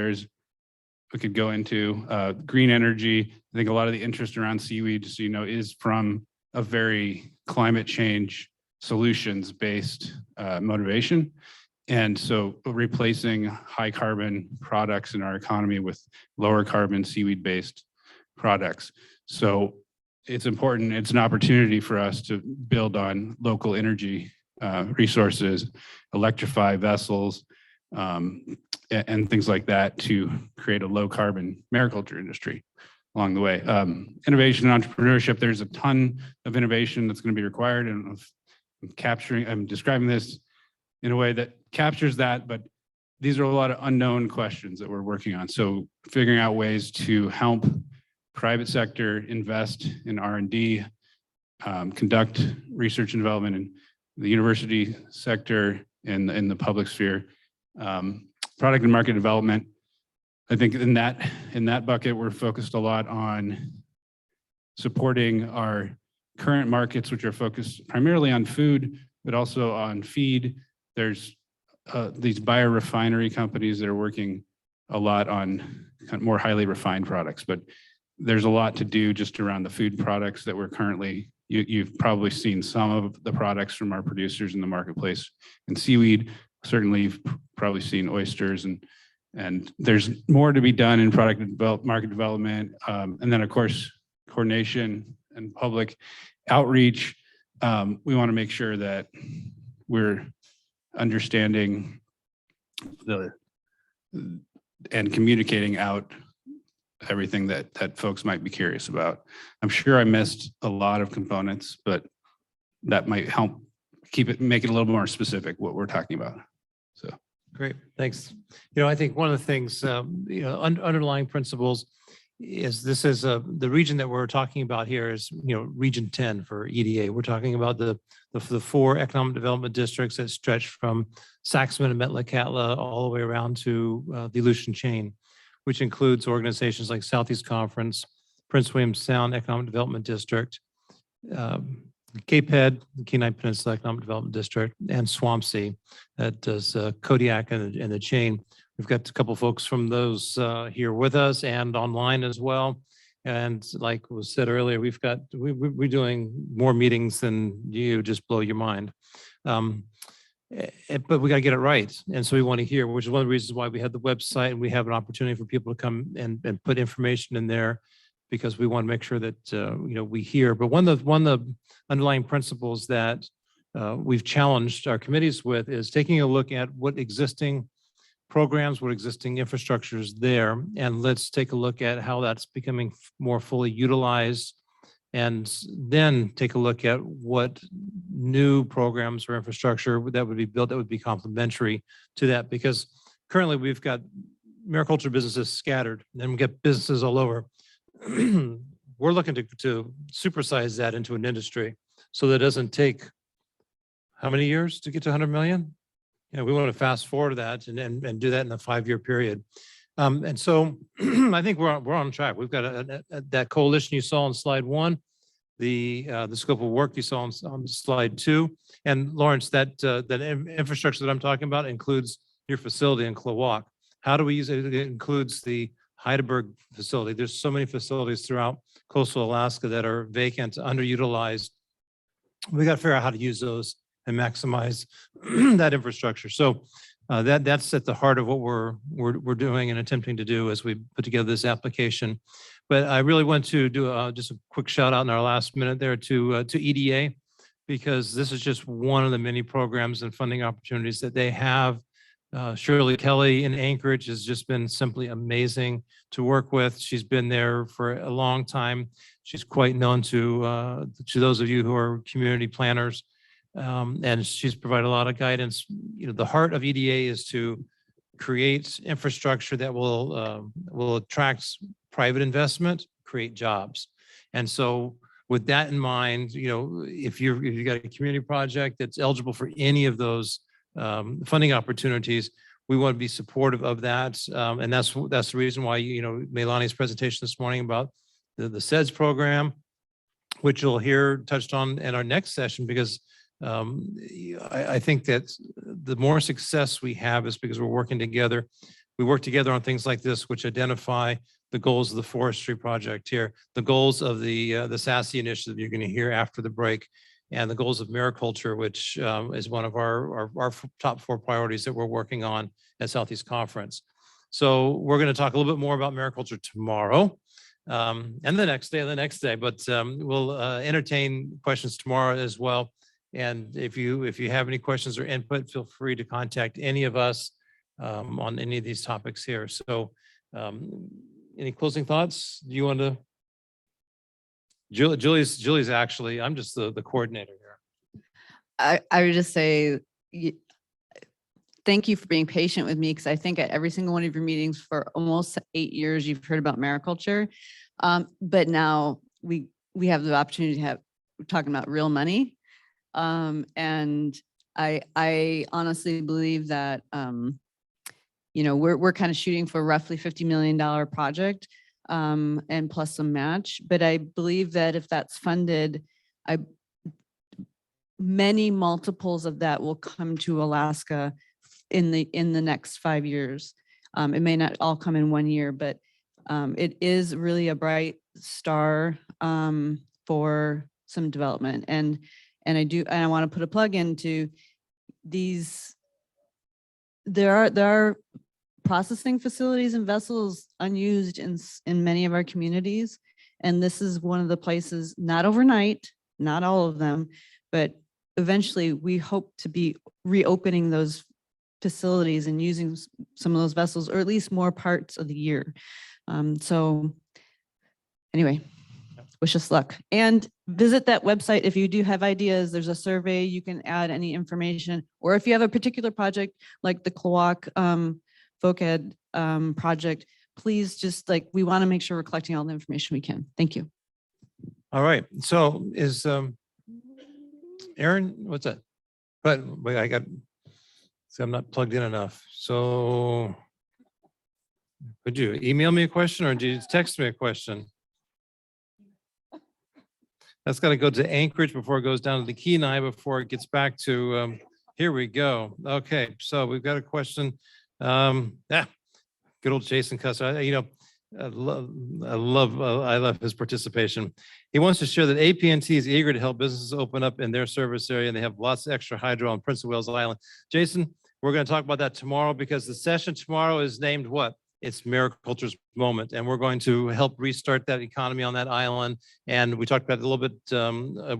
We could go into green energy. I think a lot of the interest around seaweed, just is from a very climate change solutions-based motivation. And so replacing high carbon products in our economy with lower carbon seaweed-based products. So it's important, it's an opportunity for us to build on local energy resources, electrify vessels, and things like that to create a low carbon mariculture industry along the way. Innovation and entrepreneurship, there's a ton of innovation that's going to be required, and I'm describing this in a way that captures that, but these are a lot of unknown questions that we're working on. So figuring out ways to help private sector invest in R&D, conduct research and development the university sector and in the public sphere. Product and market development. I think in that bucket, we're focused a lot on supporting our current markets, which are focused primarily on food, but also on feed. There's these biorefinery companies that are working a lot on kind of more highly refined products, but there's a lot to do just around the food products that we're currently, you've probably seen some of the products from our producers in the marketplace. And seaweed, certainly you've probably seen oysters, and there's more to be done in market development. And then of course, coordination and public outreach. We want to make sure that we're understanding and communicating out everything that folks might be curious about. I'm sure I missed a lot of components, but that might help make it a little more specific what we're talking about. So Great, thanks. I think one of the things, underlying principles is this is the region that we're talking about here is, Region 10 for EDA. We're talking about the 4 economic development districts that stretch from Saxman and Metlakatla all the way around to the Aleutian Chain, which includes organizations like Southeast Conference, Prince William Sound Economic Development District, Cape Head, the Kenai Peninsula Economic Development District, and Swampsea that does Kodiak and the Chain. We've got a couple folks from those here with us and online as well. And like was said earlier, we're doing more meetings than you, just blow your mind. But we got to get it right. And so we want to hear, which is one of the reasons why we have the website and we have an opportunity for people to come and put information in there, because we want to make sure that, we hear. But one of the underlying principles that we've challenged our committees with is taking a look at what existing programs, what existing infrastructure is there, and let's take a look at how that's becoming more fully utilized, and then take a look at what new programs or infrastructure that would be built that would be complementary to that. Because currently we've got mariculture businesses scattered, and then we get businesses all over. We're looking to supersize that into an industry so that it doesn't take how many years to get to 100 million? We want to fast forward that and do that in a 5-year period. And so I think we're on track. We've got that coalition you saw on slide 1, the scope of work you saw on slide 2, and Lawrence, that infrastructure that I'm talking about includes your facility in Klawock. How do we use it? It includes the Heidelberg facility. There's so many facilities throughout coastal Alaska that are vacant, underutilized. We got to figure out how to use those and maximize that infrastructure. So that's at the heart of what we're doing and attempting to do as we put together this application. But I really want to do just a quick shout out in our last minute there to EDA, because this is just one of the many programs and funding opportunities that they have. Shirley Kelly in Anchorage has just been simply amazing to work with. She's been there for a long time. She's quite known to those of you who are community planners. And she's provided a lot of guidance. The heart of EDA is to create infrastructure that will attract private investment, create jobs. And so with that in mind, if you got a community project that's eligible for any of those funding opportunities, we want to be supportive of that. And that's the reason why, Meilani's presentation this morning about the SEDS program, which you'll hear touched on in our next session, because I think that the more success we have is because we're working together. We work together on things like this, which identify the goals of the forestry project here, the goals of the SASE initiative you're going to hear after the break, and the goals of mariculture, which is one of our top 4 priorities that we're working on at Southeast Conference. So we're going to talk a little bit more about mariculture tomorrow and the next day, but we'll entertain questions tomorrow as well. And if you have any questions or input, feel free to contact any of us on any of these topics here. So any closing thoughts? Do you want to? Julie's actually, I'm just the coordinator here. I would just say, thank you for being patient with me, because I think at every single one of your meetings for almost 8 years, you've heard about mariculture. But now we have the opportunity to we're talking about real money. And I honestly believe that, we're kind of shooting for roughly $50 million project, and plus some match. But I believe that if that's funded, many multiples of that will come to Alaska in the next 5 years. It may not all come in 1 year, but it is really a bright star for some development. And I want to put a plug into these. There are processing facilities and vessels unused in many of our communities. And this is one of the places, not overnight, not all of them, but eventually we hope to be reopening those facilities and using some of those vessels, or at least more parts of the year. So anyway, wish us luck. And visit that website if you do have ideas. There's a survey, you can add any information, or if you have a particular project like the Kloak VOCAD project, please just we want to make sure we're collecting all the information we can. Thank you. All right. So is Aaron, what's that? But wait, I'm not plugged in enough. So would you email me a question or did you text me a question? That's got to go to Anchorage before it goes down to the Kenai before it gets back to, here we go. Okay, so we've got a question. Good old Jason Custer. I love his participation. He wants to share that APNT is eager to help businesses open up in their service area, and they have lots of extra hydro on Prince of Wales Island. Jason, we're going to talk about that tomorrow because the session tomorrow is named what? It's Mariculture's Moment, and we're going to help restart that economy on that island. And we talked about it a little bit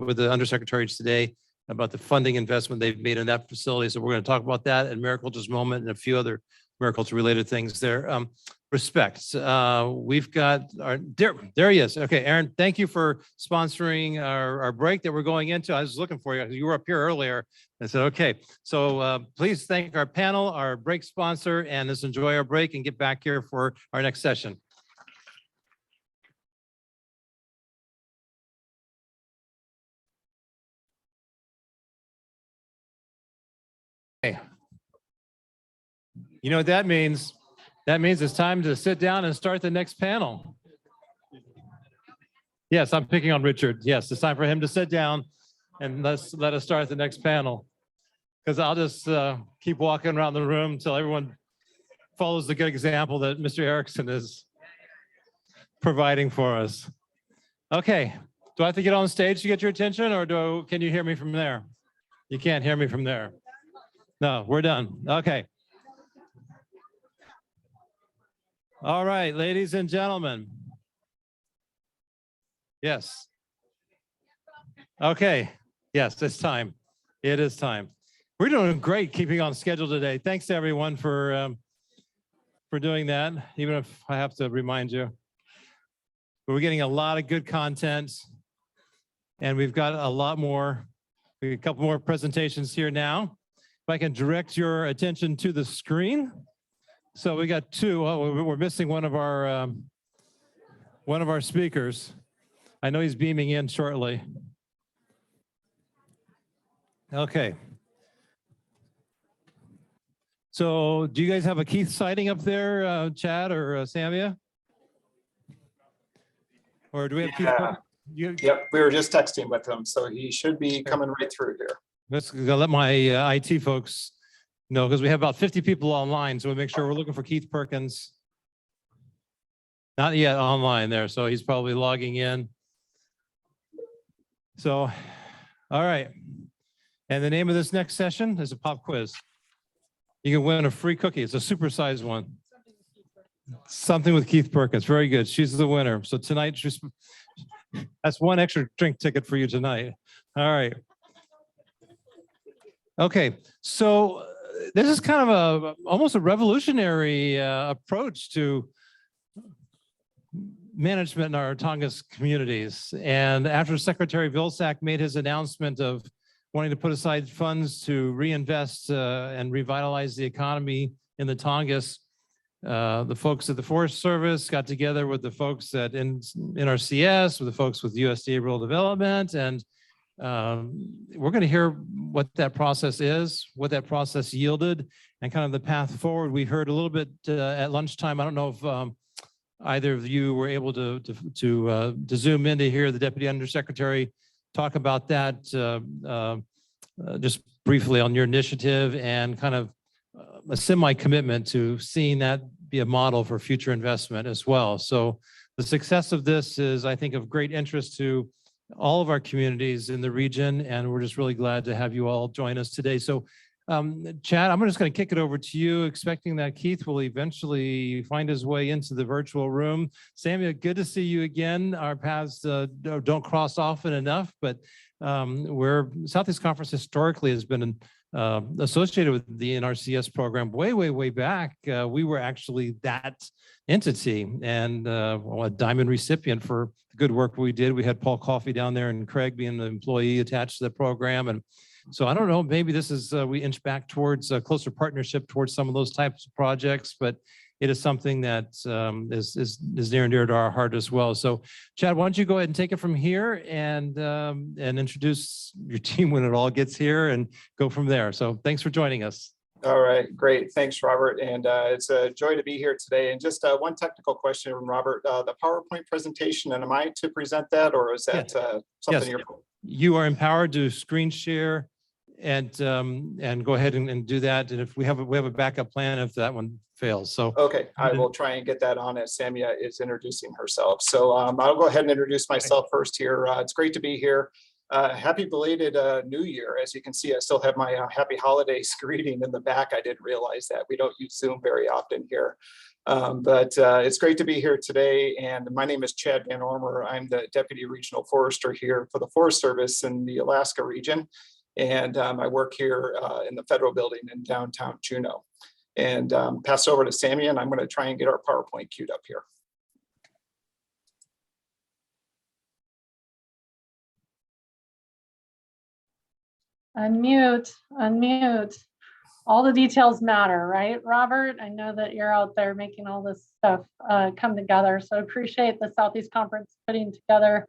with the undersecretaries today about the funding investment they've made in that facility. So we're going to talk about that and Mariculture's Moment and a few other mariculture related things there. Respect. We've got our, there he is. Okay, Aaron, thank you for sponsoring our break that we're going into. I was looking for you. You were up here earlier. I said, okay. So please thank our panel, our break sponsor, and let's enjoy our break and get back here for our next session. Okay. You know what that means? That means it's time to sit down and start the next panel. Yes, I'm picking on Richard. Yes, it's time for him to sit down and let us start the next panel. Because I'll just keep walking around the room until everyone follows the good example that Mr. Erickson is providing for us. Okay, do I have to get on stage to get your attention or can you hear me from there? You can't hear me from there. No, we're done. Okay. All right, ladies and gentlemen. Yes. Okay. Yes, it's time. It is time. We're doing great keeping on schedule today. Thanks to everyone for doing that, even if I have to remind you. But we're getting a lot of good content and we've got a lot more, a couple more presentations here now. If I can direct your attention to the screen. So we got two. Oh, we're missing one of our speakers. I know he's beaming in shortly. Okay. So do you guys have a Keith sighting up there, Chad or Samia? Or do we have Keith? Yep, we were just texting with him, so he should be coming right through here. Let's let my IT folks know, because we have about 50 people online, so we'll make sure we're looking for Keith Perkins. Not yet online there, so he's probably logging in. So, all right. And the name of this next session is a pop quiz. You can win a free cookie. It's a supersized one. Something with Keith Perkins. Very good. She's the winner. So tonight, that's one extra drink ticket for you tonight. All right. Okay. So this is kind of almost a revolutionary approach to management in our Tongass communities. And after Secretary Vilsack made his announcement of wanting to put aside funds to reinvest and revitalize the economy in the Tongass, the folks at the Forest Service got together with the folks at NRCS, with the folks with USDA Rural Development, and we're going to hear what that process is, what that process yielded, and kind of the path forward. We heard a little bit at lunchtime. I don't know if either of you were able to zoom in to hear the Deputy Undersecretary talk about that just briefly on your initiative and kind of a semi-commitment to seeing that be a model for future investment as well. So the success of this is, I think, of great interest to all of our communities in the region, and we're just really glad to have you all join us today. So Chad, I'm just going to kick it over to you, expecting that Keith will eventually find his way into the virtual room. Samuel, good to see you again. Our paths don't cross often enough, but Southeast Conference historically has been associated with the NRCS program way back. We were actually that entity and a diamond recipient for the good work we did. We had Paul Coffey down there and Craig being the employee attached to the program. And so I don't know, maybe this is, we inch back towards a closer partnership towards some of those types of projects, but it is something that is near and dear to our heart as well. So Chad, why don't you go ahead and take it from here and introduce your team when it all gets here and go from there. So thanks for joining us. All right, great. Thanks, Robert. And it's a joy to be here today. And just one technical question from Robert, the PowerPoint presentation, and am I to present that, or is that something you're? You are empowered to screen share and go ahead and do that. And if we have a backup plan if that one fails. So okay, I will try and get that on as Samia is introducing herself. So I'll go ahead and introduce myself first here. It's great to be here. Happy belated New Year. As you can see, I still have my happy holidays greeting in the back. I didn't realize that. We don't use Zoom very often here. But it's great to be here today. And my name is Chad Van Ormer. I'm the Deputy Regional Forester here for the Forest Service in the Alaska region. And I work here in the federal building in downtown Juneau. And pass over to Sammy, and I'm going to try and get our PowerPoint queued up here. Unmute. All the details matter, right, Robert? I know that you're out there making all this stuff come together. So appreciate the Southeast Conference putting together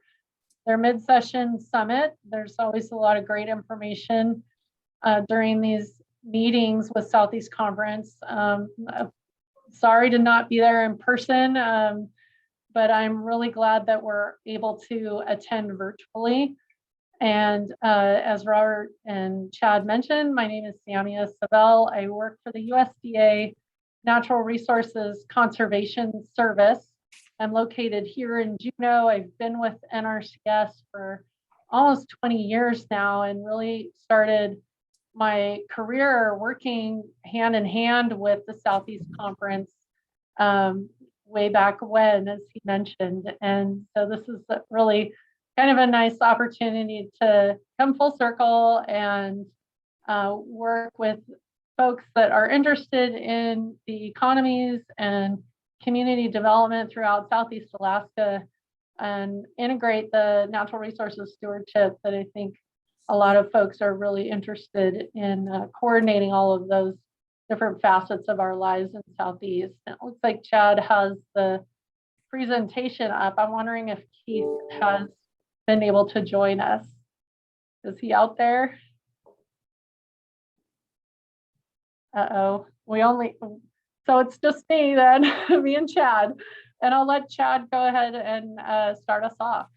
their mid-session summit. There's always a lot of great information during these meetings with Southeast Conference. Sorry to not be there in person, but I'm really glad that we're able to attend virtually. And as Robert and Chad mentioned, my name is Samia Savell. I work for the USDA Natural Resources Conservation Service. I'm located here in Juneau. I've been with NRCS for almost 20 years now and really started my career working hand in hand with the Southeast Conference way back when, as he mentioned. And so this is really kind of a nice opportunity to come full circle and work with folks that are interested in the economies and community development throughout Southeast Alaska and integrate the natural resources stewardship that I think a lot of folks are really interested in coordinating all of those different facets of our lives in Southeast. It looks like Chad has the presentation up. I'm wondering if Keith has been able to join us. Is he out there? Uh-oh, so it's just me then, me and Chad. And I'll let Chad go ahead and start us off.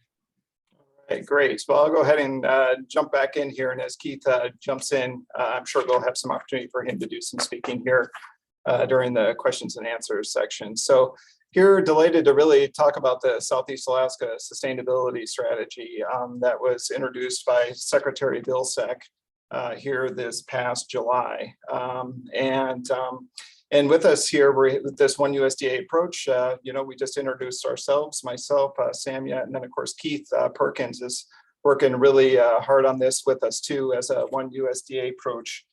Okay, great. Well, I'll go ahead and jump back in here. And as Keith jumps in, I'm sure we'll have some opportunity for him to do some speaking here during the questions and answers section. So here, delighted to really talk about the Southeast Alaska Sustainability Strategy that was introduced by Secretary Vilsack here this past July. And with us here, we're with this one USDA approach. We just introduced ourselves, myself, Samia, and then of course Keith Perkins is working really hard on this with us too as a one USDA approach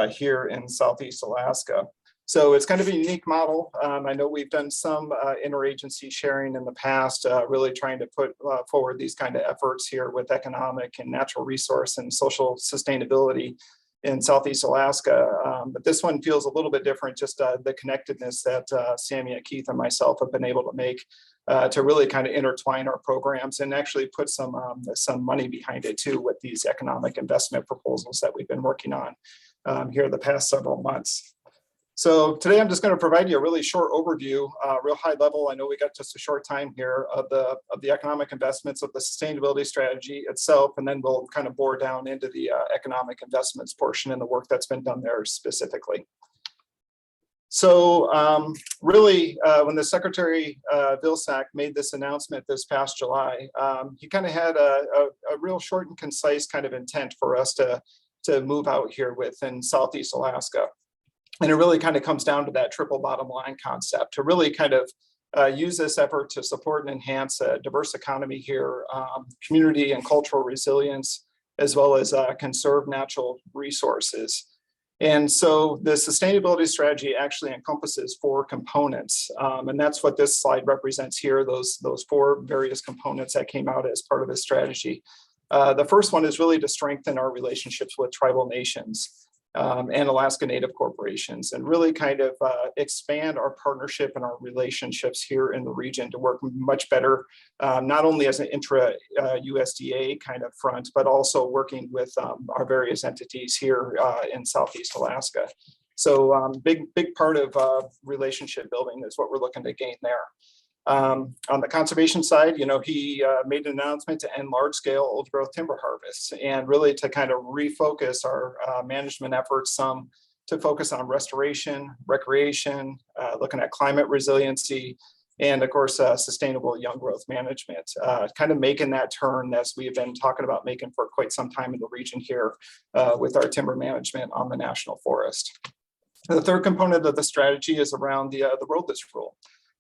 here in Southeast Alaska. So it's kind of a unique model. I know we've done some interagency sharing in the past, really trying to put forward these kind of efforts here with economic and natural resource and social sustainability. in Southeast Alaska. But this one feels a little bit different, just the connectedness that Samia, Keith, and myself have been able to make to really kind of intertwine our programs and actually put some money behind it too with these economic investment proposals that we've been working on here the past several months. So today I'm just going to provide you a really short overview, real high level. I know we got just a short time here of the economic investments of the sustainability strategy itself, and then we'll kind of bore down into the economic investments portion and the work that's been done there specifically. So really, when the Secretary Vilsack made this announcement this past July, he kind of had a real short and concise kind of intent for us to move out here with in Southeast Alaska. And it really kind of comes down to that triple bottom line concept to really kind of use this effort to support and enhance a diverse economy here, community and cultural resilience, as well as conserve natural resources. And so the sustainability strategy actually encompasses 4 components. And that's what this slide represents here, those 4 various components that came out as part of the strategy. The first one is really to strengthen our relationships with tribal nations. And Alaska Native corporations, and really kind of expand our partnership and our relationships here in the region to work much better, not only as an intra-USDA kind of front, but also working with our various entities here in Southeast Alaska. So big part of relationship building is what we're looking to gain there. On the conservation side, he made an announcement to end large-scale old growth timber harvests and really to kind of refocus our management efforts to focus on restoration, recreation, looking at climate resiliency, and of course, sustainable young growth management, kind of making that turn as we have been talking about making for quite some time in the region here with our timber management on the national forest. The third component of the strategy is around the roadless rule.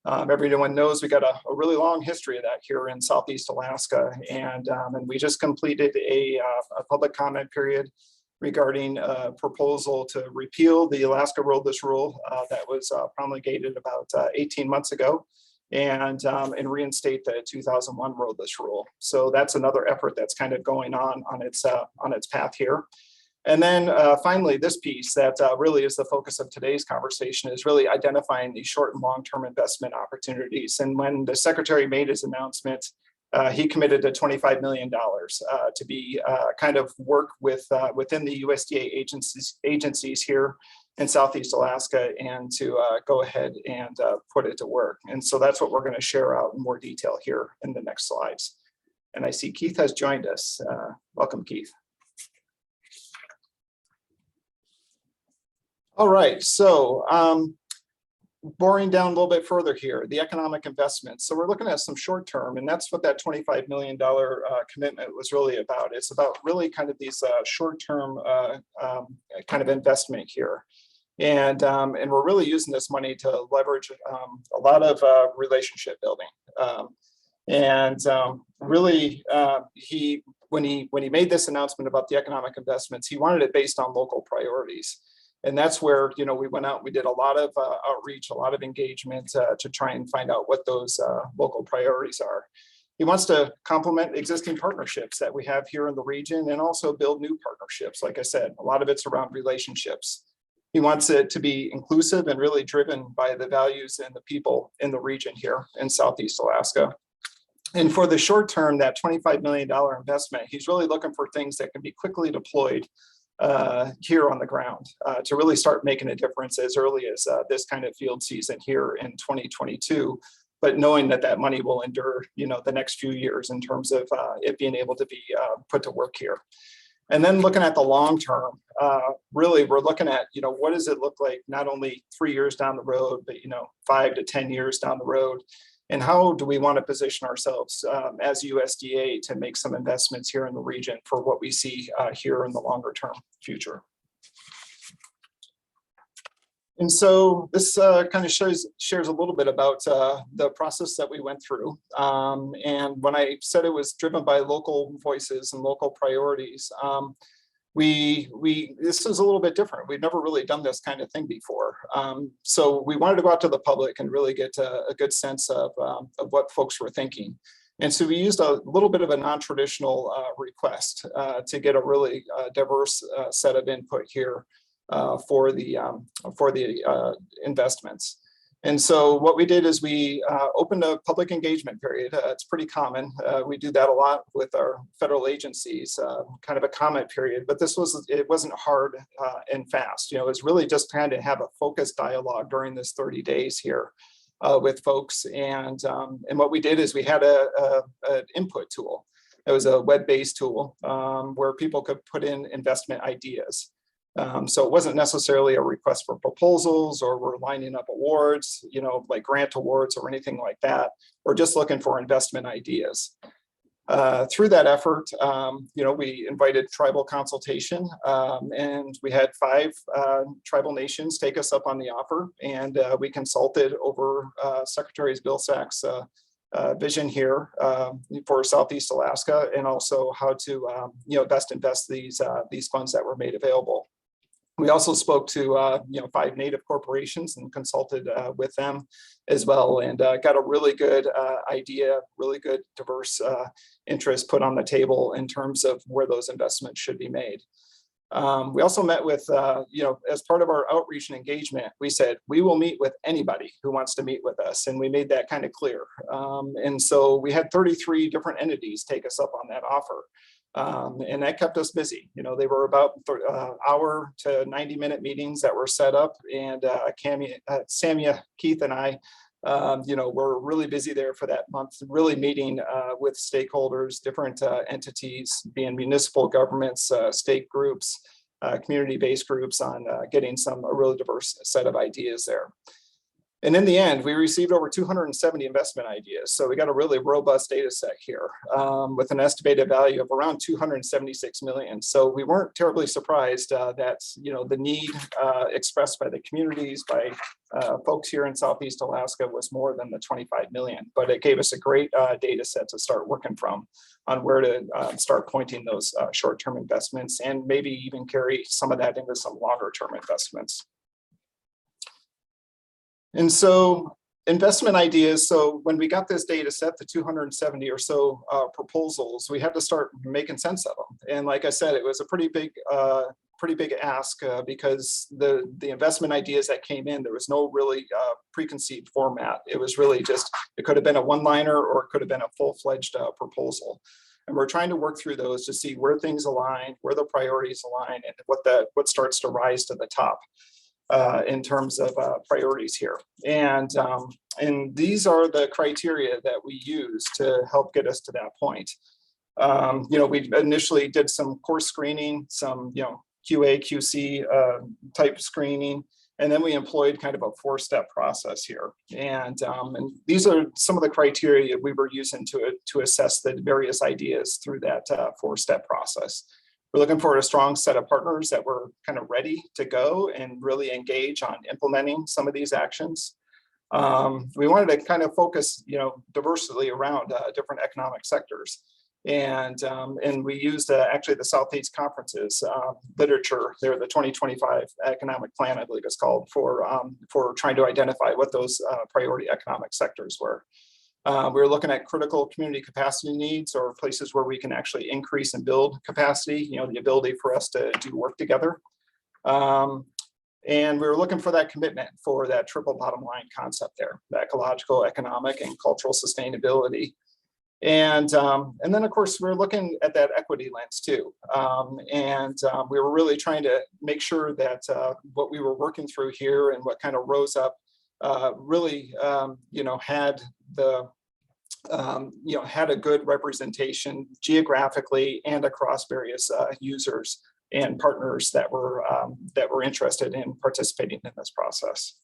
Everyone knows we got a really long history of that here in Southeast Alaska, and we just completed a public comment period regarding a proposal to repeal the Alaska roadless rule that was promulgated about 18 months ago, and reinstate the 2001 roadless rule. So that's another effort that's kind of going on its path here. And then finally, this piece that really is the focus of today's conversation is really identifying these short and long-term investment opportunities. And when the Secretary made his announcement, he committed to $25 million to be kind of work within the USDA agencies here in Southeast Alaska and to go ahead and put it to work. And so that's what we're going to share out in more detail here in the next slides. And I see Keith has joined us. Welcome, Keith. All right, so boring down a little bit further here, the economic investments. So we're looking at some short term, and that's what that $25 million commitment was really about. It's about really kind of these short term kind of investment here. And we're really using this money to leverage a lot of relationship building. Really, when he made this announcement about the economic investments, he wanted it based on local priorities. And that's where, we went out, we did a lot of outreach, a lot of engagement to try and find out what those local priorities are. He wants to complement existing partnerships that we have here in the region and also build new partnerships. Like I said, a lot of it's around relationships. He wants it to be inclusive and really driven by the values and the people in the region here in Southeast Alaska. And for the short term, that $25 million investment, he's really looking for things that can be quickly deployed here on the ground to really start making a difference as early as this kind of field season here in 2022, but knowing that money will endure, the next few years in terms of it being able to be put to work here. And then looking at the long term, really we're looking at, what does it look like not only 3 years down the road, but 5 to 10 years down the road. And how do we want to position ourselves as USDA to make some investments here in the region for what we see here in the longer term future? And so this kind of shares a little bit about the process that we went through. And when I said it was driven by local voices and local priorities, this is a little bit different. We've never really done this kind of thing before. So we wanted to go out to the public and really get a good sense of what folks were thinking. And so we used a little bit of a non-traditional request to get a really diverse set of input here for the investments. And so what we did is we opened a public engagement period. It's pretty common. We do that a lot with our federal agencies, kind of a comment period, but it wasn't hard and fast. You know, it was really just trying to have a focused dialogue during this 30 days here with folks. And what we did is we had an input tool. It was a web-based tool where people could put in investment ideas. So it wasn't necessarily a request for proposals or we're lining up awards, you know, like grant awards or anything like that. We're just looking for investment ideas. Through that effort, you know, we invited tribal consultation and we had 5 tribal nations take us up on the offer, and we consulted over Secretary Vilsack's vision here for Southeast Alaska, and also how to you know, best invest these funds that were made available. We also spoke to you know, 5 Native corporations and consulted with them as well, and got a really good idea, really good diverse interest put on the table in terms of where those investments should be made. We also met with, you know, as part of our outreach and engagement, we said, we will meet with anybody who wants to meet with us. And we made that kind of clear. And so we had 33 different entities take us up on that offer. And that kept us busy. You know, they were about hour to 90-minute meetings that were set up. And Samia, Keith, and I, you know, we're really busy there for that month, really meeting with stakeholders, different entities, being municipal governments, state groups, community-based groups, on getting a really diverse set of ideas there. And in the end, we received over 270 investment ideas. So we got a really robust data set here with an estimated value of around 276 million. So we weren't terribly surprised that, you know, the need expressed by the communities, by folks here in Southeast Alaska was more than the 25 million. But it gave us a great data set to start working from on where to start pointing those short-term investments, and maybe even carry some of that into some longer-term investments. And so investment ideas. So when we got this data set, the 270 or so proposals, we had to start making sense of them. And like I said, it was a pretty big ask because the investment ideas that came in, there was no really preconceived format. It was really just, it could have been a one-liner or it could have been a full-fledged proposal. And we're trying to work through those to see where things align, where the priorities align, and what starts to rise to the top. In terms of priorities here. And these are the criteria that we use to help get us to that point. You know, we initially did some course screening, some, you know, QA, QC type screening, and then we employed kind of a 4-step process here. And these are some of the criteria we were using to assess the various ideas through that 4-step process. We're looking for a strong set of partners that were kind of ready to go and really engage on implementing some of these actions. We wanted to kind of focus, you know, diversity around different economic sectors. And we used actually the Southeast Conference's literature there, the 2025 economic plan, I believe it's called, for trying to identify what those priority economic sectors were. We were looking at critical community capacity needs, or places where we can actually increase and build capacity, you know, the ability for us to do work together. And we were looking for that commitment for that triple bottom line concept there, the ecological, economic, and cultural sustainability. And then of course, we're looking at that equity lens too. We were really trying to make sure that what we were working through here and what kind of rose up really, you know, had had a good representation geographically and across various users and partners that were interested in participating in this process.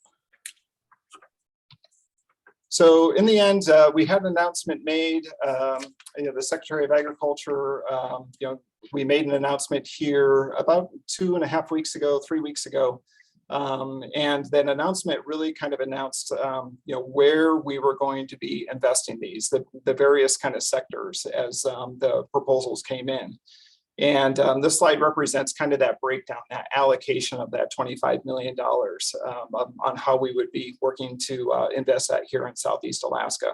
So in the end, we had an announcement made. You know, the Secretary of Agriculture, you know, we made an announcement here about 2.5 weeks ago, 3 weeks ago. And that announcement really kind of announced, you know, where we were going to be investing these, the various kind of sectors as the proposals came in. And this slide represents kind of that breakdown, that allocation of that $25 million on how we would be working to invest that here in Southeast Alaska.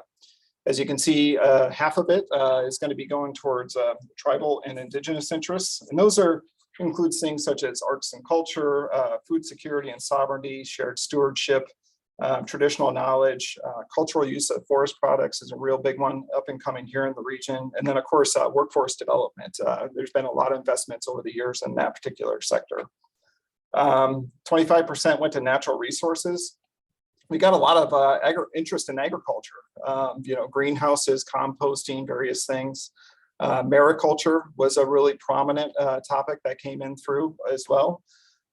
As you can see, half of it is going to be going towards tribal and indigenous interests. And those includes things such as arts and culture, food security and sovereignty, shared stewardship, traditional knowledge, cultural use of forest products is a real big one up and coming here in the region. And then of course, workforce development. There's been a lot of investments over the years in that particular sector. 25% went to natural resources. We got a lot of interest in agriculture, greenhouses, composting, various things. Mariculture was a really prominent topic that came in through as well.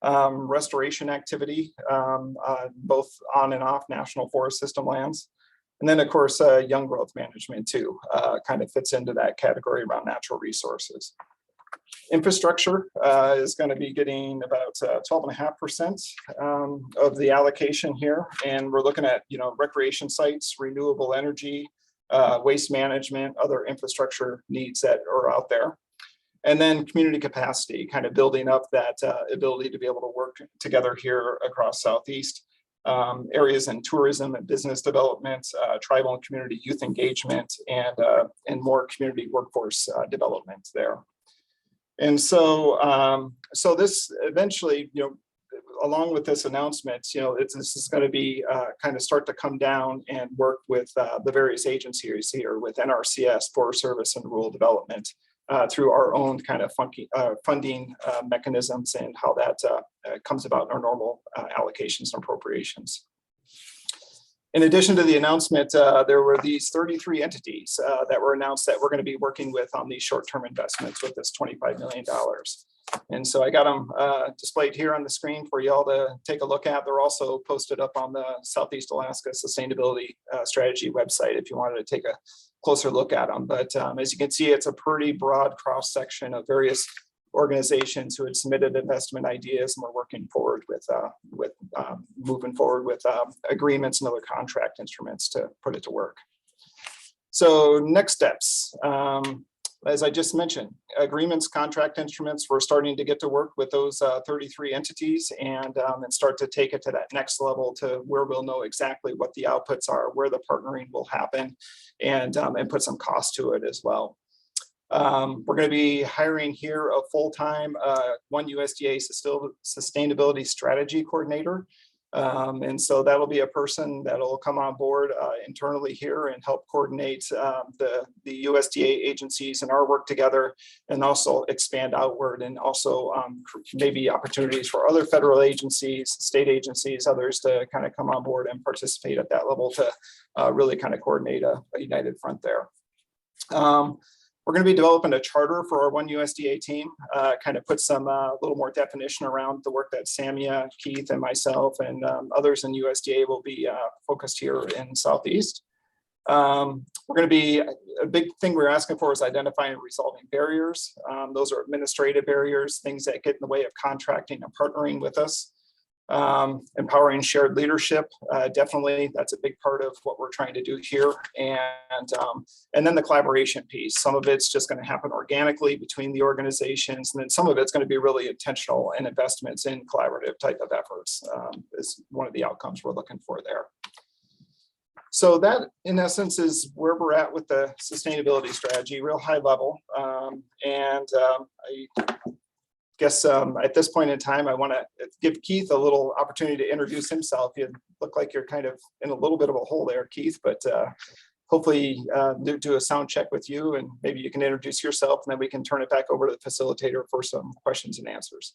Restoration activity, both on and off national forest system lands. And then of course, young growth management too, kind of fits into that category around natural resources. Infrastructure is going to be getting about 12.5% of the allocation here. And we're looking at, recreation sites, renewable energy, waste management, other infrastructure needs that are out there. And then community capacity, kind of building up that ability to be able to work together here across Southeast. Areas in tourism and business development, tribal and community youth engagement, and more community workforce development there. And so, this eventually, along with this announcement, this is going to be kind of start to come down and work with the various agencies here with NRCS, Forest Service, and Rural Development through our own kind of funding mechanisms and how that comes about in our normal allocations and appropriations. In addition to the announcement, there were these 33 entities that were announced that we're going to be working with on these short-term investments with this $25 million. And so I got them displayed here on the screen for y'all to take a look at. They're also posted up on the Southeast Alaska Sustainability Strategy website if you wanted to take a closer look at them. But as you can see, it's a pretty broad cross-section of various organizations who had submitted investment ideas, and we're working forward with moving forward with agreements and other contract instruments to put it to work. So next steps, as I just mentioned, agreements, contract instruments, we're starting to get to work with those 33 entities and start to take it to that next level to where we'll know exactly what the outputs are, where the partnering will happen, and put some cost to it as well. We're going to be hiring here a full-time one USDA sustainability strategy coordinator. And so that'll be a person that'll come on board internally here and help coordinate the USDA agencies and our work together, and also expand outward, and also maybe opportunities for other federal agencies, state agencies, others to kind of come on board and participate at that level to really kind of coordinate a united front there. We're going to be developing a charter for our one USDA team, kind of put some a little more definition around the work that Samia, Keith, and myself and others in USDA will be focused here in Southeast. We're going to be, a big thing we're asking for is identifying and resolving barriers. Those are administrative barriers, things that get in the way of contracting and partnering with us. Empowering shared leadership, definitely that's a big part of what we're trying to do here, and then the collaboration piece. Some of it's just going to happen organically between the organizations, and then some of it's going to be really intentional and investments in collaborative type of efforts is one of the outcomes we're looking for there. So that in essence is where we're at with the sustainability strategy, real high level. I guess at this point in time, I want to give Keith a little opportunity to introduce himself. You look like you're kind of in a little bit of a hole there, Keith, but hopefully do a sound check with you, and maybe you can introduce yourself, and then we can turn it back over to the facilitator for some questions and answers.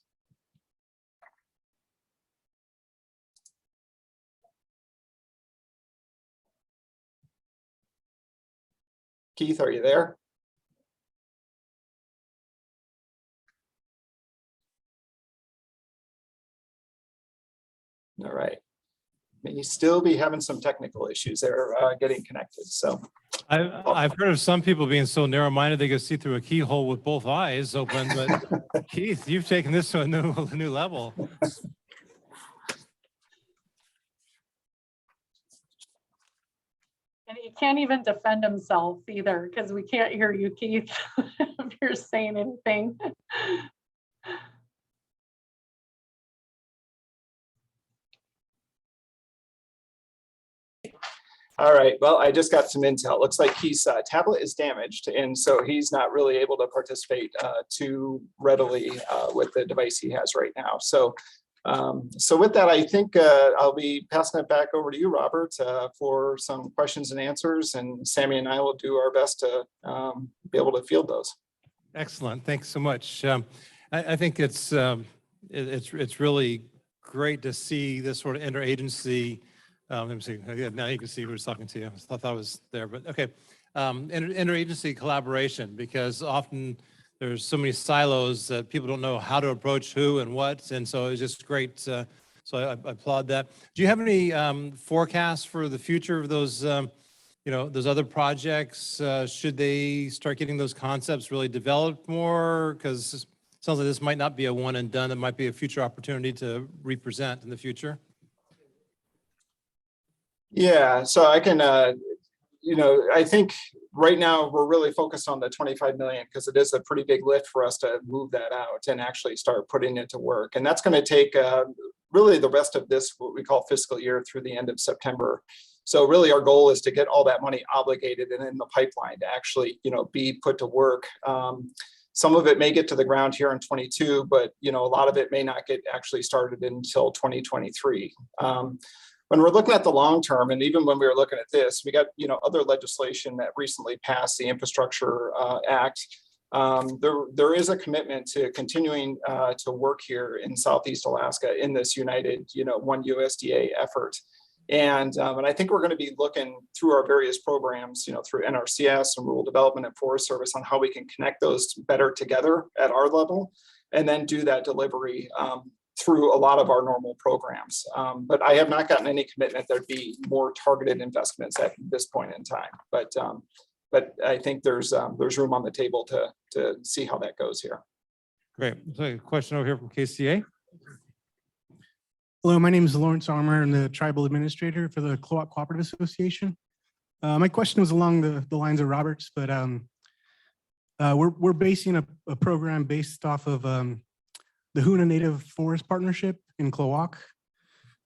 Keith, are you there? All right. May still be having some technical issues there getting connected. So I've heard of some people being so narrow-minded they can see through a keyhole with both eyes open, but Keith, you've taken this to a new level. And he can't even defend himself either, because we can't hear you, Keith, if you're saying anything. All right, well, I just got some intel. Looks like his tablet is damaged, and so he's not really able to participate too readily with the device he has right now. So, so with that, I think I'll be passing it back over to you, Robert, for some questions and answers, and Sammy and I will do our best to be able to field those. Excellent. Thanks so much. I think it's really great to see this sort of interagency. Let me see. Yeah, now you can see who's talking to you. I thought that was there, but okay. Interagency collaboration, because often there's so many silos that people don't know how to approach who and what, and so it's just great. So I applaud that. Do you have any forecasts for the future of those? Those other projects, should they start getting those concepts really developed more? Because it sounds like this might not be a one and done. It might be a future opportunity to represent in the future. Yeah, so I can, I think right now we're really focused on the 25 million because it is a pretty big lift for us to move that out and actually start putting it to work. And that's going to take really the rest of this, what we call fiscal year, through the end of September. So really our goal is to get all that money obligated and in the pipeline to actually, be put to work. Some of it may get to the ground here in 22, but, a lot of it may not get actually started until 2023. When we're looking at the long term, and even when we were looking at this, we got, other legislation that recently passed, the Infrastructure Act. There is a commitment to continuing to work here in Southeast Alaska in this united, one USDA effort. And I think we're going to be looking through our various programs, through NRCS and Rural Development and Forest Service on how we can connect those better together at our level, and then do that delivery through a lot of our normal programs. But I have not gotten any commitment there'd be more targeted investments at this point in time. But I think there's room on the table to see how that goes here. Great. So a question over here from KCA. Hello, my name is Lawrence Armour. I'm the Tribal Administrator for the Cloak Cooperative Association. My question was along the lines of Robert's, but we're basing a program based off of the Hoona Native Forest Partnership in Cloak.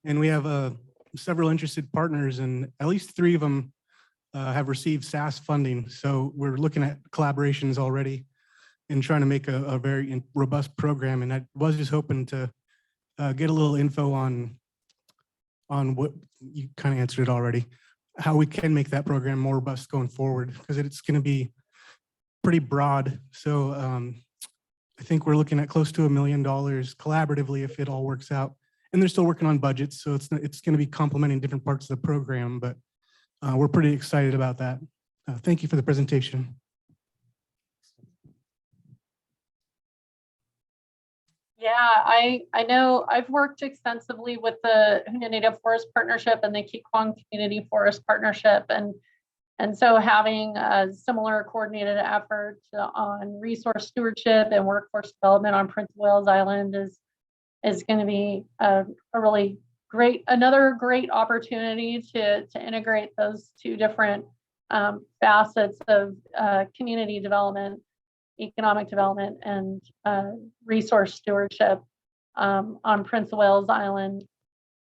And we have several interested partners, and at least 3 of them have received SAS funding. So we're looking at collaborations already and trying to make a very robust program. And I was just hoping to get a little info on what you kind of answered it already, how we can make that program more robust going forward, because it's going to be pretty broad. So I think we're looking at close to $1 million collaboratively if it all works out. And they're still working on budgets, so it's going to be complementing different parts of the program, but we're pretty excited about that. Thank you for the presentation. Yeah, I know I've worked extensively with the Hoona Native Forest Partnership and the Kiehl Community Forest Partnership, and so having a similar coordinated effort on resource stewardship and workforce development on Prince of Wales Island is going to be a really another great opportunity to integrate those 2 different facets of community development, economic development, and resource stewardship on Prince of Wales Island.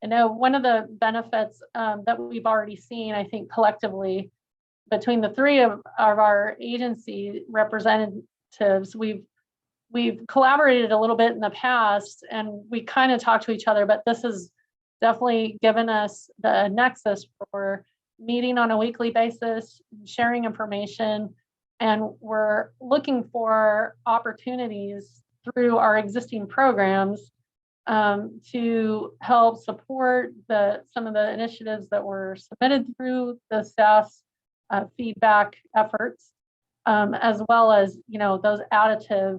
I know one of the benefits that we've already seen, I think collectively, between the 3 of our agency representatives, we've collaborated a little bit in the past, and we kind of talk to each other, but this has definitely given us the nexus for meeting on a weekly basis, sharing information, and we're looking for opportunities through our existing programs to help support some of the initiatives that were submitted through the SAS feedback efforts, as well as those additive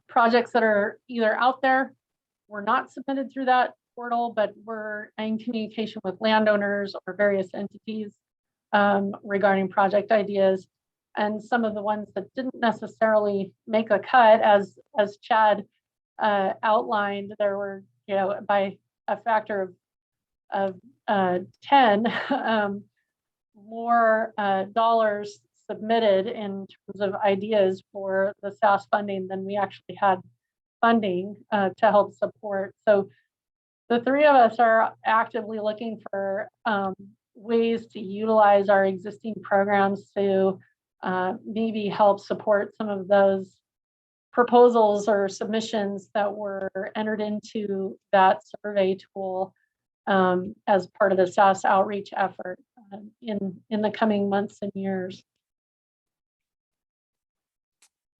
projects that are either out there, were not submitted through that portal, but we're in communication with landowners or various entities regarding project ideas. And some of the ones that didn't necessarily make a cut, as Chad outlined, there were, by a factor of 10 more dollars submitted in terms of ideas for the SAS funding than we actually had funding to help support. So the 3 of us are actively looking for ways to utilize our existing programs to maybe help support some of those proposals or submissions that were entered into that survey tool as part of the SAS outreach effort in the coming months and years.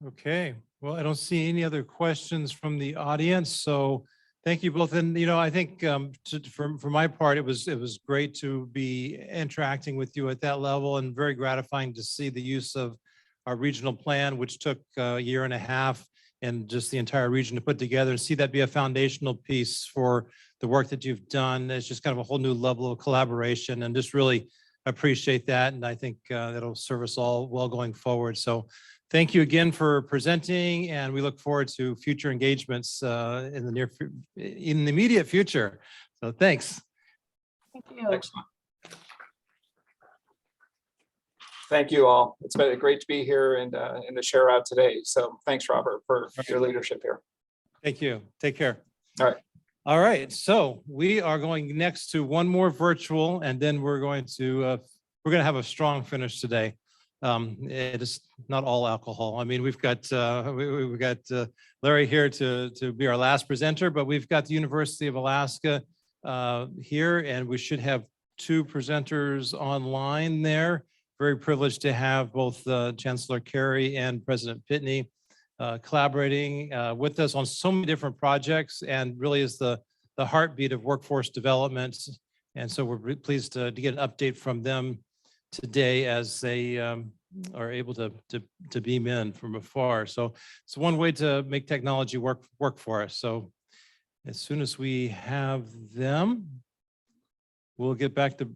Okay, well, I don't see any other questions from the audience, so thank you both. And, I think for my part, it was great to be interacting with you at that level and very gratifying to see the use of our regional plan, which took a year and a half and just the entire region to put together, and see that be a foundational piece for the work that you've done. It's just kind of a whole new level of collaboration, and just really appreciate that. And I think that'll serve us all well going forward. So thank you again for presenting, and we look forward to future engagements in the immediate future. So thanks. Thank you. Excellent. Thank you all. It's been great to be here and to share out today. So thanks, Robert, for your leadership here. Thank you. Take care. All right. All right. So we are going next to one more virtual, and then we're going to have a strong finish today. It is not all alcohol. I mean, we've got Larry here to be our last presenter, but we've got the University of Alaska here, and we should have two presenters online there. Very privileged to have both Chancellor Carey and President Pitney collaborating with us on so many different projects, and really is the heartbeat of workforce development. And so we're pleased to get an update from them today as they are able to beam in from afar. So it's one way to make technology work for us. So as soon as we have them, we'll get back to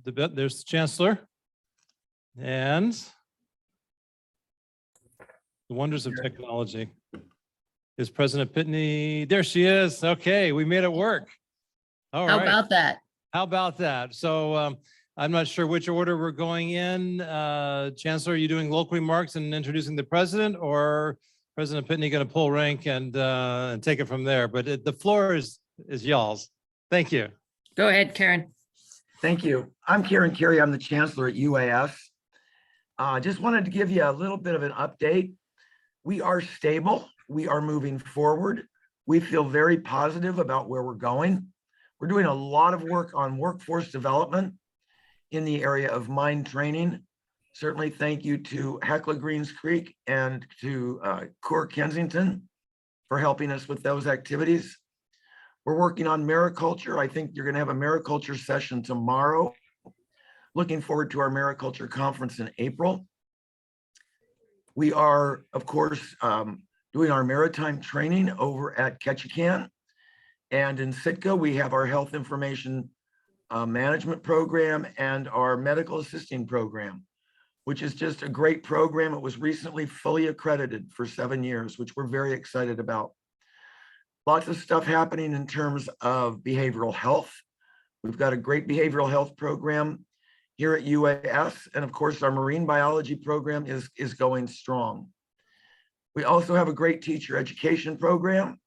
there's the Chancellor and the wonders of technology. Is President Pitney? There she is. Okay, we made it work. All right. How about that? How about that? So I'm not sure which order we're going in. Chancellor, are you doing local remarks and introducing the president, or President Pitney going to pull rank and take it from there? But the floor is y'all's. Thank you. Go ahead, Karen. Thank you. I'm Karen Carey. I'm the Chancellor at UAS. Just wanted to give you a little bit of an update. We are stable. We are moving forward. We feel very positive about where we're going. We're doing a lot of work on workforce development in the area of mine training. Certainly thank you to Hecla Greens Creek and to Core Kensington for helping us with those activities. We're working on mariculture. I think you're going to have a mariculture session tomorrow. Looking forward to our mariculture conference in April. We are, of course, doing our maritime training over at Ketchikan. And in Sitka, we have our health information management program and our medical assisting program, which is just a great program. It was recently fully accredited for 7 years, which we're very excited about. Lots of stuff happening in terms of behavioral health. We've got a great behavioral health program here at UAS. And of course, our marine biology program is going strong. We also have a great teacher education program.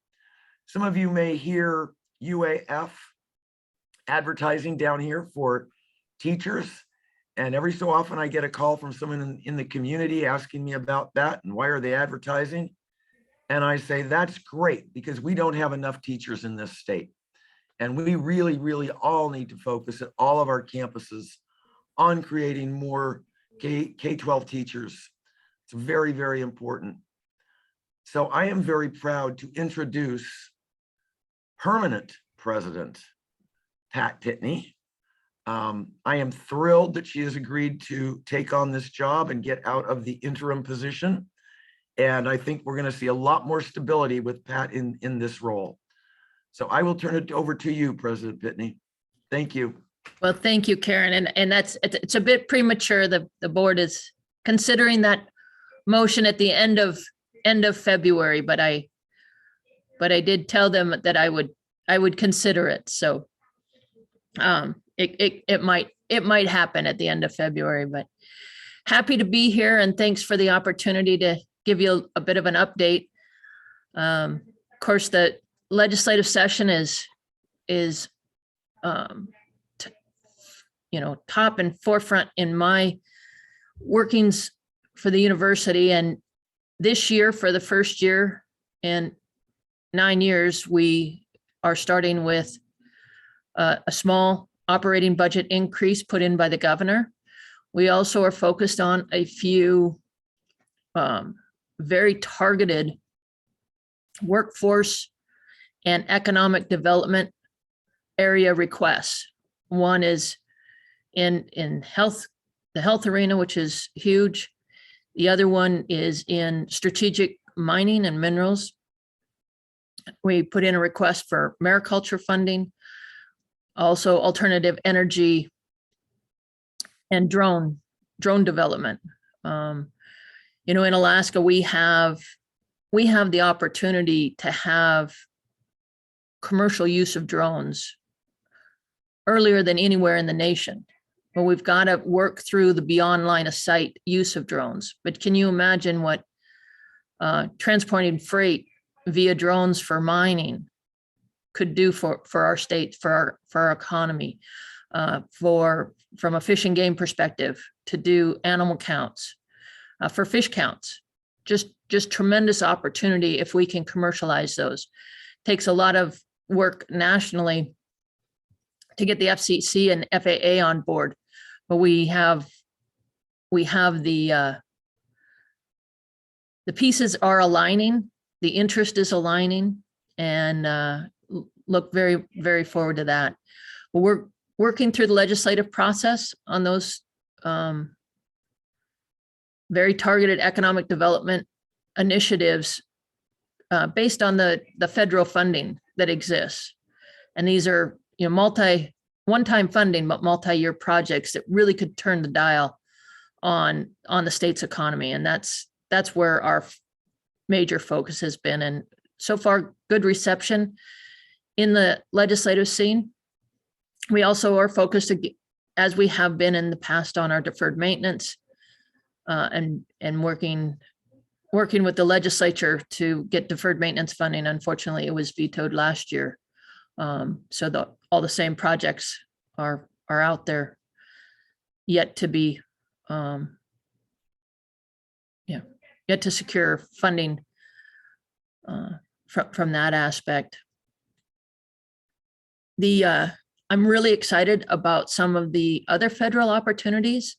Some of you may hear UAF advertising down here for teachers. And every so often I get a call from someone in the community asking me about that and why are they advertising? And I say, that's great because we don't have enough teachers in this state. And we really, really all need to focus at all of our campuses on creating more K-12 teachers. It's very, very important. So I am very proud to introduce permanent president, Pat Pitney. I am thrilled that she has agreed to take on this job and get out of the interim position. And I think we're going to see a lot more stability with Pat in this role. So I will turn it over to you, President Pitney. Thank you. Well, thank you, Karen. And it's a bit premature. The board is considering that motion at the end of February, but I did tell them that I would consider it. So it might happen at the end of February, but happy to be here and thanks for the opportunity to give you a bit of an update. Of course, the legislative session is top and forefront in my workings for the university. And this year, for the first year in 9 years, we are starting with a small operating budget increase put in by the governor. We also are focused on a few very targeted workforce and economic development area requests. One is in the health arena, which is huge. The other one is in strategic mining and minerals. We put in a request for mariculture funding, also alternative energy and drone development. In Alaska, we have the opportunity to have commercial use of drones earlier than anywhere in the nation. But we've got to work through the beyond line of sight use of drones. But can you imagine what transporting freight via drones for mining could do for our state, for our economy, from a fish and game perspective, to do animal counts, for fish counts? Just tremendous opportunity if we can commercialize those. Takes a lot of work nationally to get the FCC and FAA on board, but we have the pieces are aligning, the interest is aligning, and look very, very forward to that. We're working through the legislative process on those very targeted economic development initiatives based on the federal funding that exists. And these are one-time funding, but multi-year projects that really could turn the dial on the state's economy. And that's where our major focus has been. And so far, good reception in the legislative scene. We also are focused, as we have been in the past, on our deferred maintenance and working with the legislature to get deferred maintenance funding. Unfortunately, it was vetoed last year. So all the same projects are out there yet to be, yet to secure funding from that aspect. I'm really excited about some of the other federal opportunities,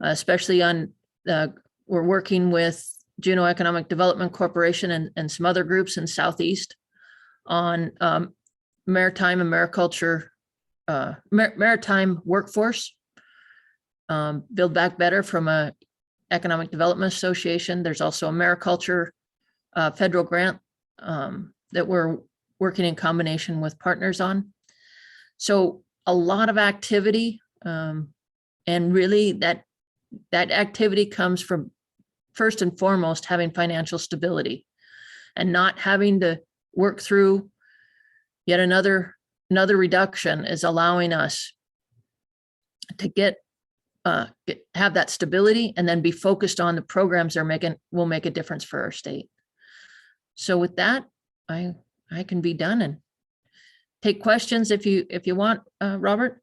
especially we're working with Juneau Economic Development Corporation and some other groups in Southeast on maritime and mariculture, maritime workforce, Build Back Better from a Economic Development Association. There's also a mariculture federal grant that we're working in combination with partners on. So a lot of activity, and really that activity comes from, first and foremost, having financial stability and not having to work through yet another reduction is allowing us to have that stability and then be focused on the programs that will make a difference for our state. So with that, I can be done and take questions if you want, Robert.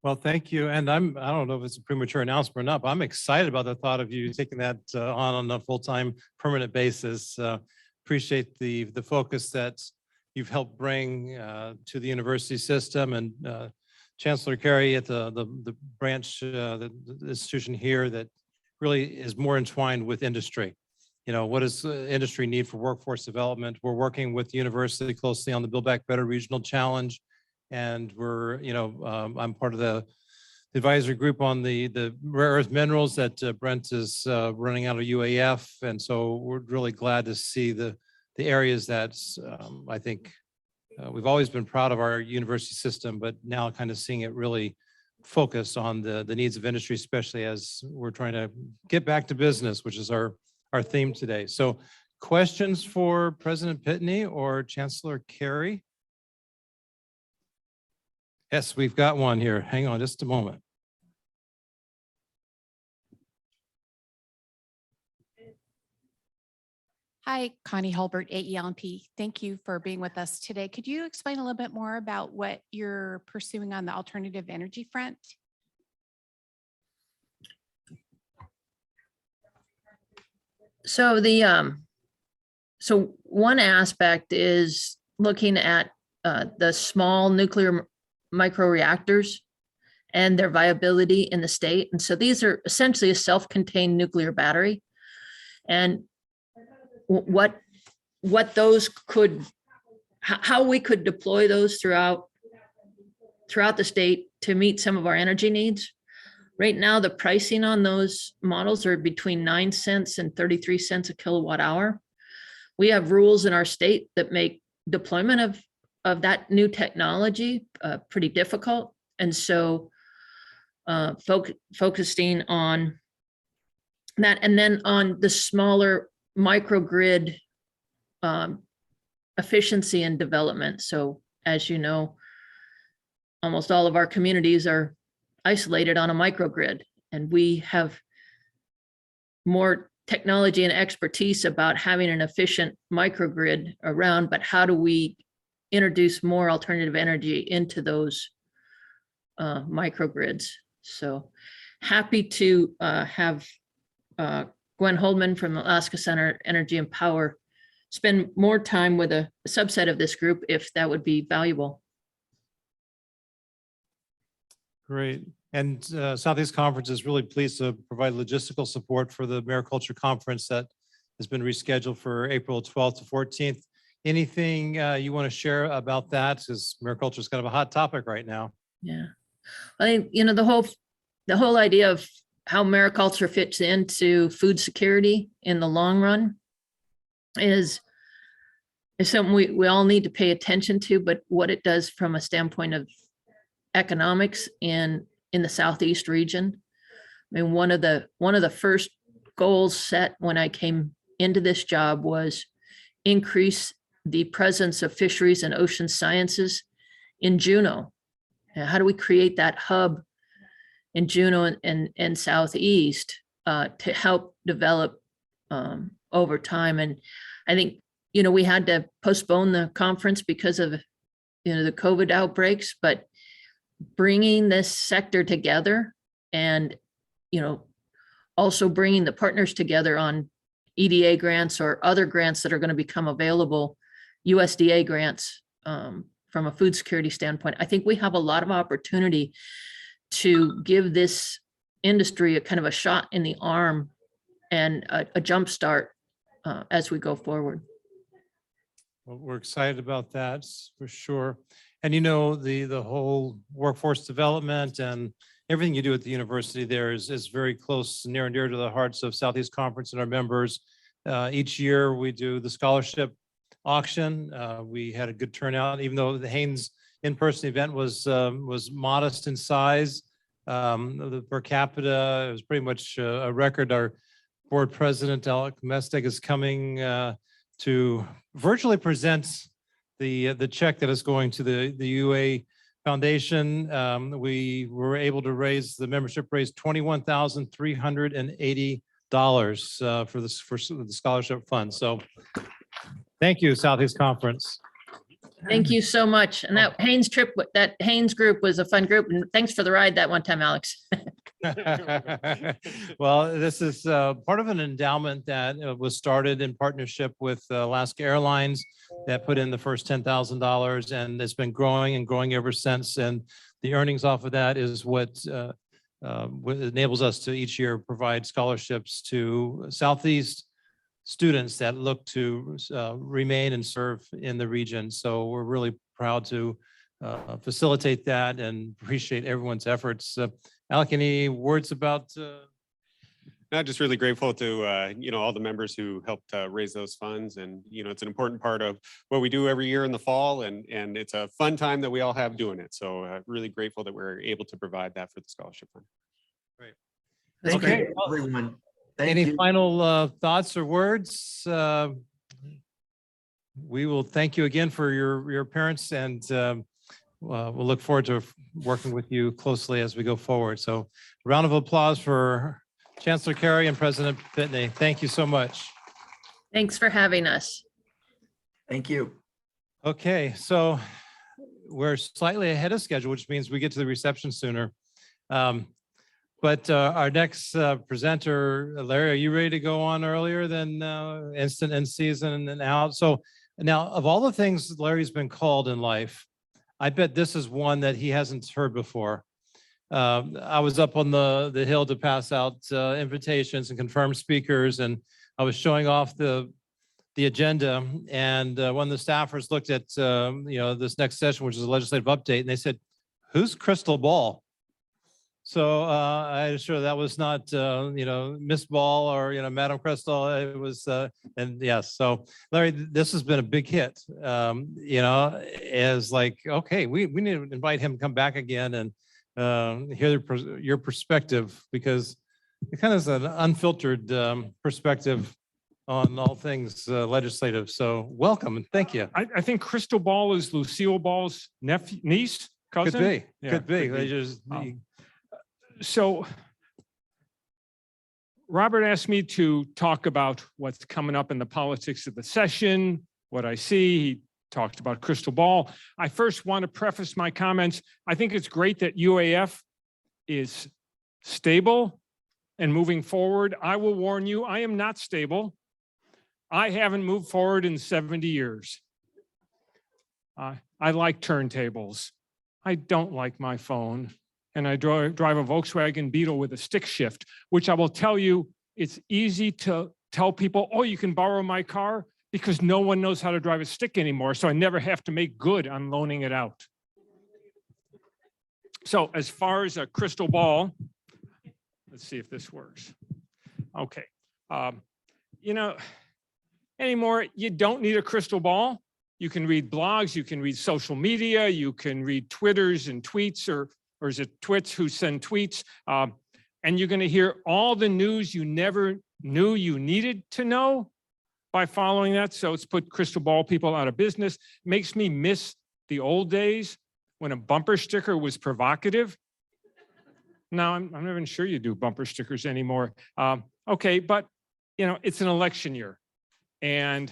Well, thank you. And I don't know if it's a premature announcement or not, but I'm excited about the thought of you taking that on a full-time permanent basis. Appreciate the focus that you've helped bring to the university system, and Chancellor Carey at the branch, the institution here that really is more entwined with industry. What does industry need for workforce development? We're working with the university closely on the Build Back Better Regional Challenge. And I'm part of the advisory group on the rare earth minerals that Brent is running out of UAF. And so we're really glad to see the areas that I think we've always been proud of our university system, but now kind of seeing it really focus on the needs of industry, especially as we're trying to get back to business, which is our theme today. So questions for President Pitney or Chancellor Carey? Yes, we've got one here. Hang on just a moment. Hi, Connie Hulbert, AELMP. Thank you for being with us today. Could you explain a little bit more about what you're pursuing on the alternative energy front? So so one aspect is looking at the small nuclear microreactors and their viability in the state. And so these are essentially a self-contained nuclear battery. And what those could, how we could deploy those throughout the state to meet some of our energy needs. Right now, the pricing on those models are between 9 cents and 33 cents a kilowatt hour. We have rules in our state that make deployment of that new technology pretty difficult. And so focusing on that, and then on the smaller microgrid efficiency and development. So as you know, almost all of our communities are isolated on a microgrid, and we have more technology and expertise about having an efficient microgrid around, but how do we introduce more alternative energy into those microgrids? So happy to have Gwen Holdman from the Alaska Center Energy and Power spend more time with a subset of this group if that would be valuable. Great. And Southeast Conference is really pleased to provide logistical support for the Mariculture Conference that has been rescheduled for April 12th to 14th. Anything you want to share about that? Because mariculture is kind of a hot topic right now. Yeah, I think, you know, the whole idea of how mariculture fits into food security in the long run is something we all need to pay attention to, but what it does from a standpoint of economics in the Southeast region. I mean, one of the first goals set when I came into this job was increase the presence of fisheries and ocean sciences in Juneau. And how do we create that hub in Juneau and Southeast to help develop over time? And I think, you know, we had to postpone the conference because of, you know, the COVID outbreaks, but bringing this sector together and, you know, also bringing the partners together on EDA grants or other grants that are going to become available, USDA grants from a food security standpoint. I think we have a lot of opportunity to give this industry a kind of a shot in the arm and a jump start as we go forward. Well, we're excited about that for sure. And you know, the whole workforce development and everything you do at the university there is very close, near and dear to the hearts of Southeast Conference and our members. Each year we do the scholarship auction. We had a good turnout, even though the Haynes in-person event was modest in size. The per capita, it was pretty much a record. Our board president, Alec Mestig, is coming to virtually present the check that is going to the UA Foundation. We were able to raise, the membership raised $21,380 for the scholarship fund. So thank you, Southeast Conference. Thank you so much. And that Haynes trip, that Haynes group was a fun group. And thanks for the ride that one time, Alex. Well, this is part of an endowment that was started in partnership with Alaska Airlines that put in the first $10,000, and it's been growing and growing ever since. And the earnings off of that is what enables us to each year provide scholarships to Southeast students that look to remain and serve in the region. So we're really proud to facilitate that and appreciate everyone's efforts. Alec, any words about? I'm just really grateful to you know, all the members who helped raise those funds, and you know, it's an important part of what we do every year in the fall, and it's a fun time that we all have doing it. So really grateful that we're able to provide that for the scholarship fund. Great. Thank Okay. you, everyone. Thank Any you. final thoughts or words? We will thank you again for your appearance, and we'll look forward to working with you closely as we go forward. So round of applause for Chancellor Carey and President Pitney. Thank you so much. Thanks for having us. Thank you. Okay, so we're slightly ahead of schedule, which means we get to the reception sooner. But our next presenter, Larry, are you ready to go on earlier than instant in season and out? So now, of all the things Larry's been called in life, I bet this is one that he hasn't heard before. I was up on the hill to pass out invitations and confirm speakers, and I was showing off the agenda. And one of the staffers looked at this next session, which is a legislative update, and they said, "Who's Crystal Ball?" So I assure that was not Miss Ball or Madam Crystal. It was and yes. So Larry, this has been a big hit. As like, okay, we need to invite him to come back again and hear your perspective, because it kind of is an unfiltered perspective on all things legislative. So welcome and thank you. I think Crystal Ball is Lucille Ball's niece, cousin. Could be. Yeah, Could be. could They just So Robert asked me to talk about what's coming up in the politics of the session, what I see. He talked about Crystal Ball. I first want to preface my comments. I think it's great that UAF is stable and moving forward. I will warn you, I am not stable. I haven't moved forward in 70 years. I like turntables. I don't like my phone. And I drive a Volkswagen Beetle with a stick shift, which I will tell you, it's easy to tell people, oh, you can borrow my car, because no one knows how to drive a stick anymore. So I never have to make good on loaning it out. So as far as a crystal ball, let's see if this works. Okay. Anymore, you don't need a crystal ball. You can read blogs, you can read social media, you can read Twitters and tweets, or is it twits who send tweets? And you're going to hear all the news you never knew you needed to know by following that. So it's put crystal ball people out of business. Makes me miss the old days when a bumper sticker was provocative. Now, I'm not even sure you do bumper stickers anymore. Okay, but it's an election year. And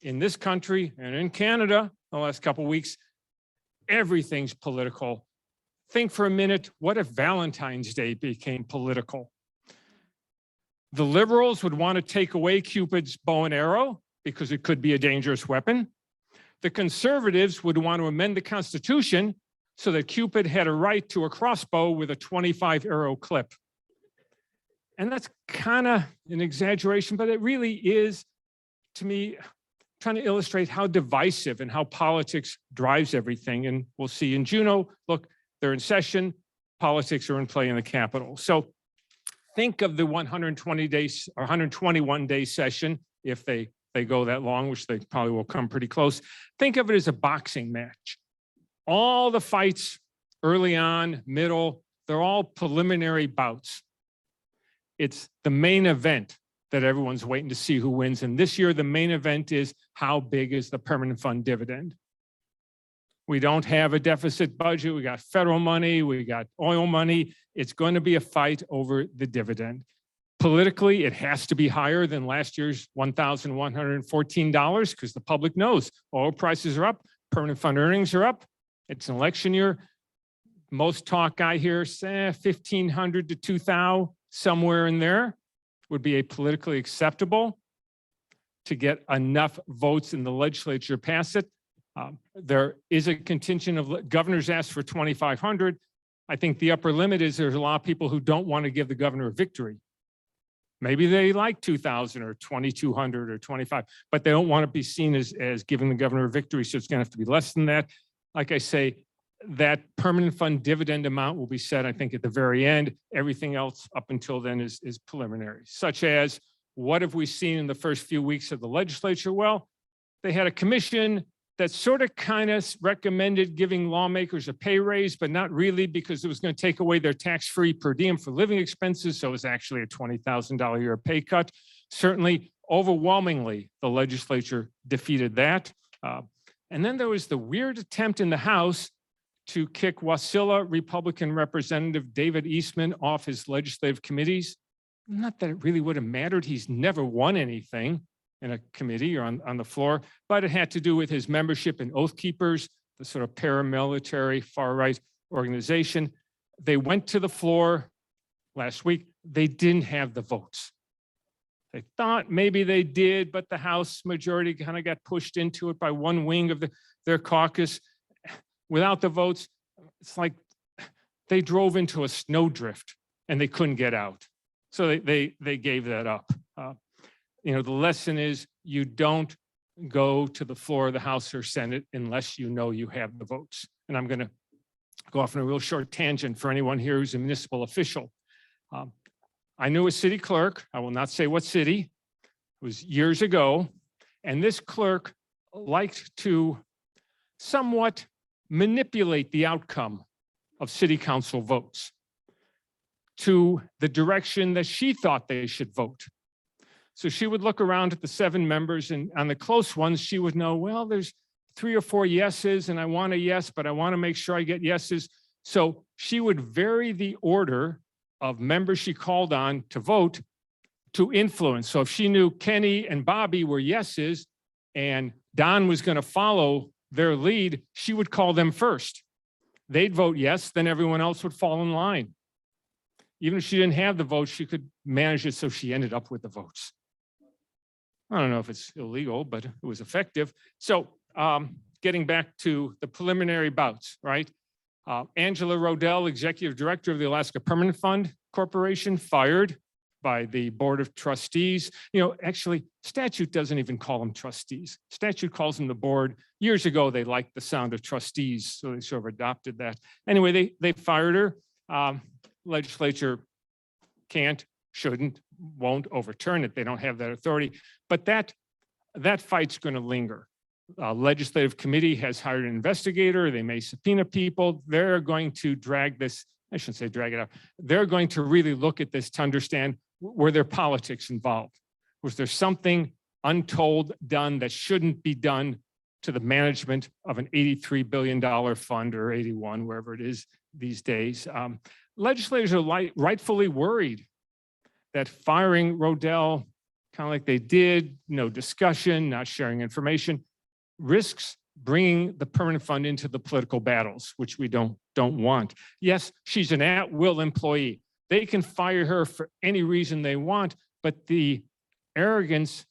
in this country and in Canada, the last couple of weeks, everything's political. Think for a minute, what if Valentine's Day became political? The liberals would want to take away Cupid's bow and arrow because it could be a dangerous weapon. The conservatives would want to amend the Constitution so that Cupid had a right to a crossbow with a 25 arrow clip. And that's kind of an exaggeration, but it really is, to me, trying to illustrate how divisive and how politics drives everything. And we'll see in Juneau, look, they're in session, politics are in play in the Capitol. So think of the 120 days or 121 day session, if they go that long, which they probably will come pretty close. Think of it as a boxing match. All the fights early on, middle, they're all preliminary bouts. It's the main event that everyone's waiting to see who wins. And this year, the main event is how big is the permanent fund dividend? We don't have a deficit budget. We got federal money. We got oil money. It's going to be a fight over the dividend. Politically, it has to be higher than last year's $1,114 because the public knows oil prices are up, permanent fund earnings are up. It's an election year. Most talk I hear, say 1,500 to 2,000, somewhere in there would be a politically acceptable to get enough votes in the legislature to pass it. There is a contingent of governors asked for 2,500. I think the upper limit is there's a lot of people who don't want to give the governor a victory. Maybe they like 2,000 or 2,200 or 25, but they don't want to be seen as giving the governor a victory. So it's going to have to be less than that. Like I say, that permanent fund dividend amount will be set, I think, at the very end. Everything else up until then is preliminary, such as what have we seen in the first few weeks of the legislature? Well, they had a commission that sort of kind of recommended giving lawmakers a pay raise, but not really, because it was going to take away their tax-free per diem for living expenses. So it was actually a $20,000 a year pay cut. Certainly, overwhelmingly, the legislature defeated that. And then there was the weird attempt in the House to kick Wasilla Republican Representative David Eastman off his legislative committees. Not that it really would have mattered. He's never won anything. in a committee or on the floor, but it had to do with his membership in Oath Keepers, the sort of paramilitary far-right organization. They went to the floor last week. They didn't have the votes. They thought maybe they did, but the House majority kind of got pushed into it by one wing of their caucus. Without the votes, it's like they drove into a snowdrift and they couldn't get out. So they gave that up. The lesson is you don't go to the floor of the House or Senate unless you know you have the votes. And I'm going to go off on a real short tangent for anyone here who's a municipal official. I knew a city clerk, I will not say what city, it was years ago, and this clerk liked to somewhat manipulate the outcome of city council votes to the direction that she thought they should vote. So she would look around at the 7 members, and on the close ones, she would know, well, there's 3 or 4 yeses, and I want a yes, but I want to make sure I get yeses. So she would vary the order of members she called on to vote to influence. So if she knew Kenny and Bobby were yeses and Don was going to follow their lead, she would call them first. They'd vote yes, then everyone else would fall in line. Even if she didn't have the votes, she could manage it so she ended up with the votes. I don't know if it's illegal, but it was effective. So getting back to the preliminary bouts, right? Angela Rodell, Executive Director of the Alaska Permanent Fund Corporation, fired by the Board of Trustees. Actually, statute doesn't even call them trustees. Statute calls them the board. Years ago, they liked the sound of trustees, so they sort of adopted that. Anyway, they fired her. Legislature can't, shouldn't, won't overturn it. They don't have that authority. But that fight's going to linger. Legislative committee has hired an investigator. They may subpoena people. They're going to drag this, I shouldn't say drag it out. They're going to really look at this to understand, were there politics involved? Was there something untold done that shouldn't be done to the management of an $83 billion fund, or 81, wherever it is these days? Legislators are rightfully worried that firing Rodell, kind of like they did, no discussion, not sharing information, risks bringing the permanent fund into the political battles, which we don't want. Yes, she's an at-will employee. They can fire her for any reason they want, but the arrogance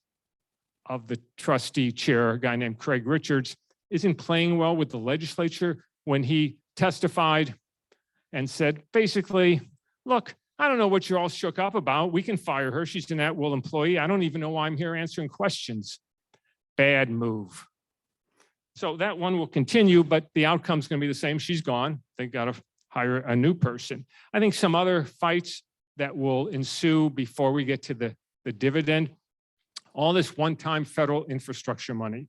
of the trustee chair, a guy named Craig Richards, isn't playing well with the legislature when he testified and said, basically, look, I don't know what you're all shook up about. We can fire her. She's an at-will employee. I don't even know why I'm here answering questions. Bad move. So that one will continue, but the outcome's going to be the same. She's gone. They got to hire a new person. I think some other fights that will ensue before we get to the dividend, all this one-time federal infrastructure money.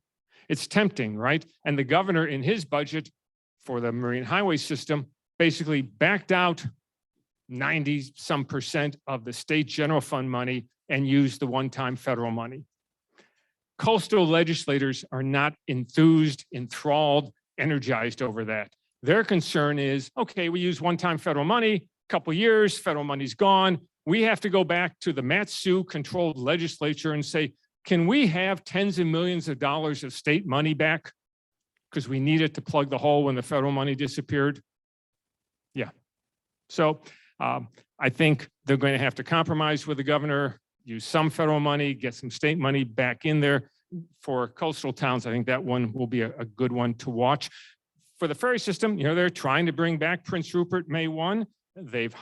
It's tempting, right? And the governor in his budget for the Marine Highway System basically backed out 90% of the state general fund money and used the one-time federal money. Coastal legislators are not enthused, enthralled, energized over that. Their concern is, okay, we use one-time federal money, couple years, federal money's gone. We have to go back to the Matsu-controlled legislature and say, can we have tens of millions of dollars of state money back? Because we need it to plug the hole when the federal money disappeared. Yeah. So I think they're going to have to compromise with the governor, use some federal money, get some state money back in there. For coastal towns, I think that one will be a good one to watch. For the ferry system, they're trying to bring back Prince Rupert May 1. They've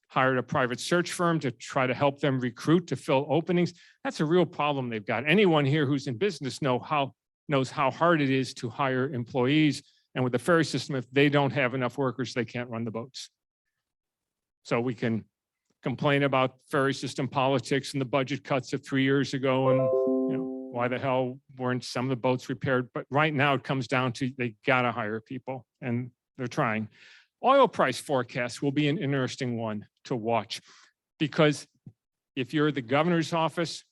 hired a private search firm to try to help them recruit to fill openings. That's a real problem they've got. Anyone here who's in business knows how hard it is to hire employees. And with the ferry system, if they don't have enough workers, they can't run the boats. So we can complain about ferry system politics and the budget cuts of 3 years ago and why the hell weren't some of the boats repaired? But right now it comes down to they gotta hire people and they're trying. Oil price forecasts will be an interesting one to watch because if you're the governor's office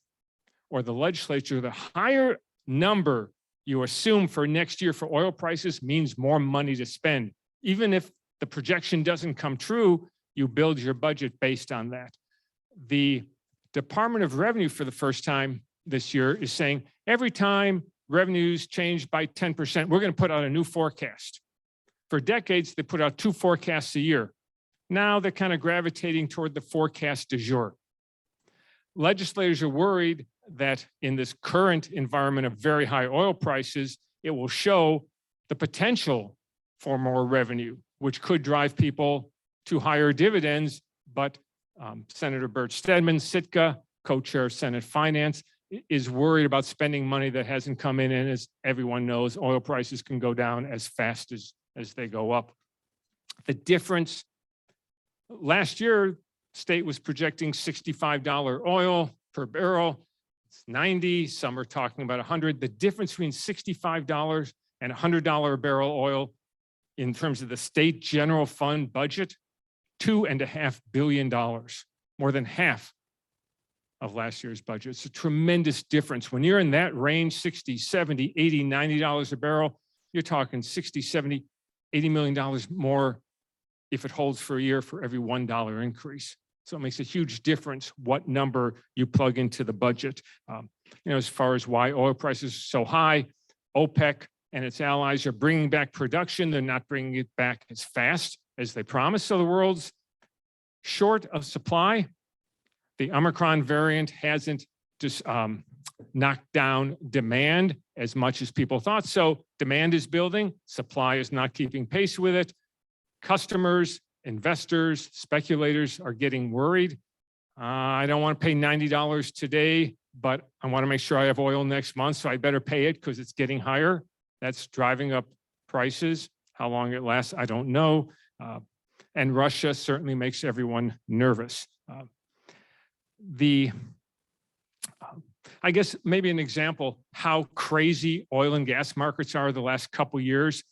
or the legislature, the higher number you assume for next year for oil prices means more money to spend. Even if the projection doesn't come true, you build your budget based on that. The Department of Revenue for the first time this year is saying every time revenues change by 10%, we're going to put out a new forecast. For decades, they put out 2 forecasts a year. Now they're kind of gravitating toward the forecast du jour. Legislators are worried that in this current environment of very high oil prices, it will show the potential for more revenue, which could drive people to higher dividends. But Senator Bert Stedman, Sitka, co-chair of Senate Finance, is worried about spending money that hasn't come in. And as everyone knows, oil prices can go down as fast as they go up. The difference, last year, state was projecting $65 oil per barrel. It's 90, some are talking about 100. The difference between $65 and $100 a barrel oil in terms of the state general fund budget, $2.5 billion, more than half of last year's budget. It's a tremendous difference. When you're in that range, 60, 70, 80, $90 a barrel, you're talking 60, 70, $80 million more if it holds for a year for every $1 increase. So it makes a huge difference what number you plug into the budget. As far as why oil prices are so high, OPEC and its allies are bringing back production. They're not bringing it back as fast as they promised. So the world's short of supply. The Omicron variant hasn't just knocked down demand as much as people thought. So demand is building, supply is not keeping pace with it. Customers, investors, speculators are getting worried. I don't want to pay $90 today, but I want to make sure I have oil next month, so I better pay it because it's getting higher. That's driving up prices. How long it lasts, I don't know. And Russia certainly makes everyone nervous. I guess maybe an example how crazy oil and gas markets are the last couple years.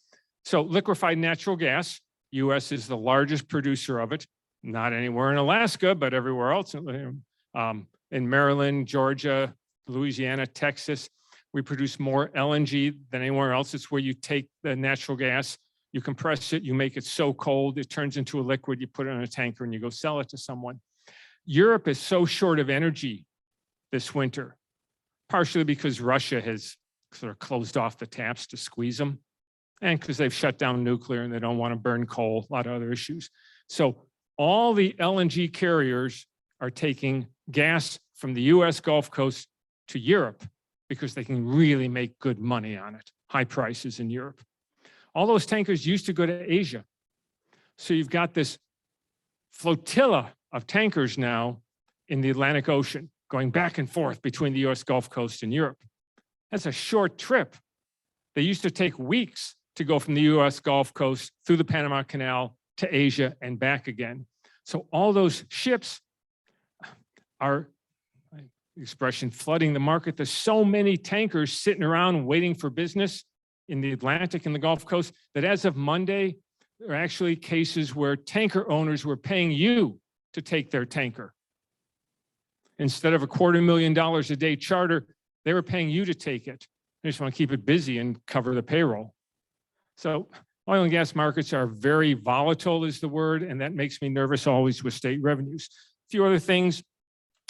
So liquefied natural gas, U.S. is the largest producer of it, not anywhere in Alaska, but everywhere else. In Maryland, Georgia, Louisiana, Texas, we produce more LNG than anywhere else. It's where you take the natural gas, you compress it, you make it so cold, it turns into a liquid, you put it on a tanker and you go sell it to someone. Europe is so short of energy this winter, partially because Russia has sort of closed off the taps to squeeze them, and because they've shut down nuclear and they don't want to burn coal, a lot of other issues. So all the LNG carriers are taking gas from the US Gulf Coast to Europe because they can really make good money on it, high prices in Europe. All those tankers used to go to Asia. So you've got this flotilla of tankers now in the Atlantic Ocean going back and forth between the US Gulf Coast and Europe. That's a short trip. They used to take weeks to go from the US Gulf Coast through the Panama Canal to Asia and back again. So all those ships are, expression, flooding the market. There's so many tankers sitting around waiting for business in the Atlantic and the Gulf Coast that as of Monday, there are actually cases where tanker owners were paying you to take their tanker. Instead of $250,000 a day charter, they were paying you to take it. They just want to keep it busy and cover the payroll. So oil and gas markets are very volatile is the word, and that makes me nervous always with state revenues. A few other things.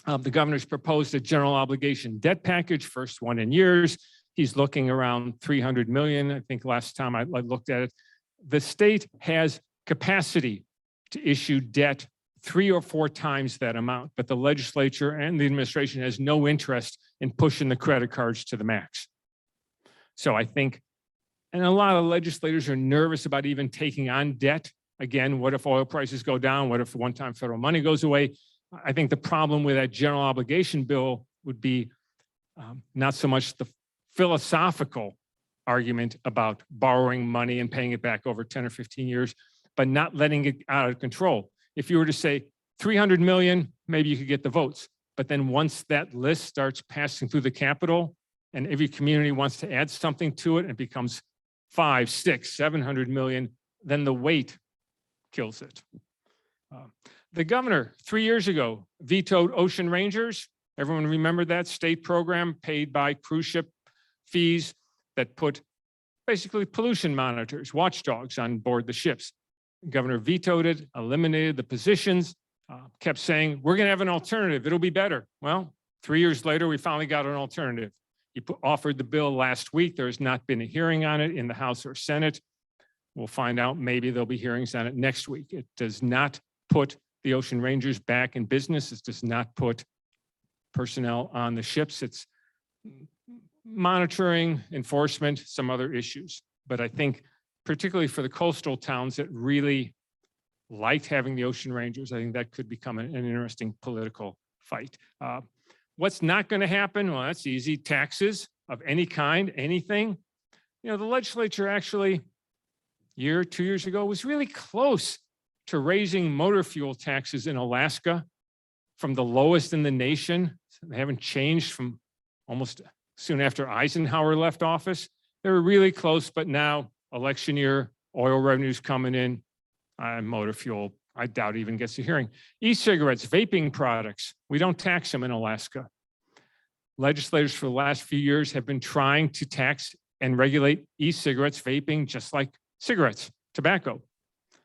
The governor's proposed a general obligation debt package, first one in years. He's looking around 300 million. I think last time I looked at it, the state has capacity to issue debt 3 or 4 times that amount, but the legislature and the administration has no interest in pushing the credit cards to the max. So I think, and a lot of legislators are nervous about even taking on debt. Again, what if oil prices go down? What if one-time federal money goes away? I think the problem with that general obligation bill would be not so much the philosophical argument about borrowing money and paying it back over 10 or 15 years, but not letting it out of control. If you were to say 300 million, maybe you could get the votes. But then once that list starts passing through the Capitol and every community wants to add something to it, and it becomes 500, 600, 700 million, then the weight kills it. The governor 3 years ago vetoed Ocean Rangers. Everyone remember that state program paid by cruise ship fees that put basically pollution monitors, watchdogs on board the ships. The governor vetoed it, eliminated the positions, kept saying, we're going to have an alternative. It'll be better. Well, 3 years later, we finally got an alternative. He offered the bill last week. There has not been a hearing on it in the House or Senate. We'll find out. Maybe there'll be hearings on it next week. It does not put the Ocean Rangers back in business. It does not put personnel on the ships. It's monitoring, enforcement, some other issues. But I think particularly for the coastal towns that really liked having the Ocean Rangers, I think that could become an interesting political fight. What's not going to happen? Well, that's easy. Taxes of any kind, anything. You know, the legislature actually, year, 2 years ago, was really close to raising motor fuel taxes in Alaska from the lowest in the nation. They haven't changed from almost soon after Eisenhower left office. They were really close, but now election year, oil revenues coming in, motor fuel, I doubt even gets a hearing. E-cigarettes, vaping products, we don't tax them in Alaska. Legislators for the last few years have been trying to tax and regulate e-cigarettes, vaping, just like cigarettes, tobacco.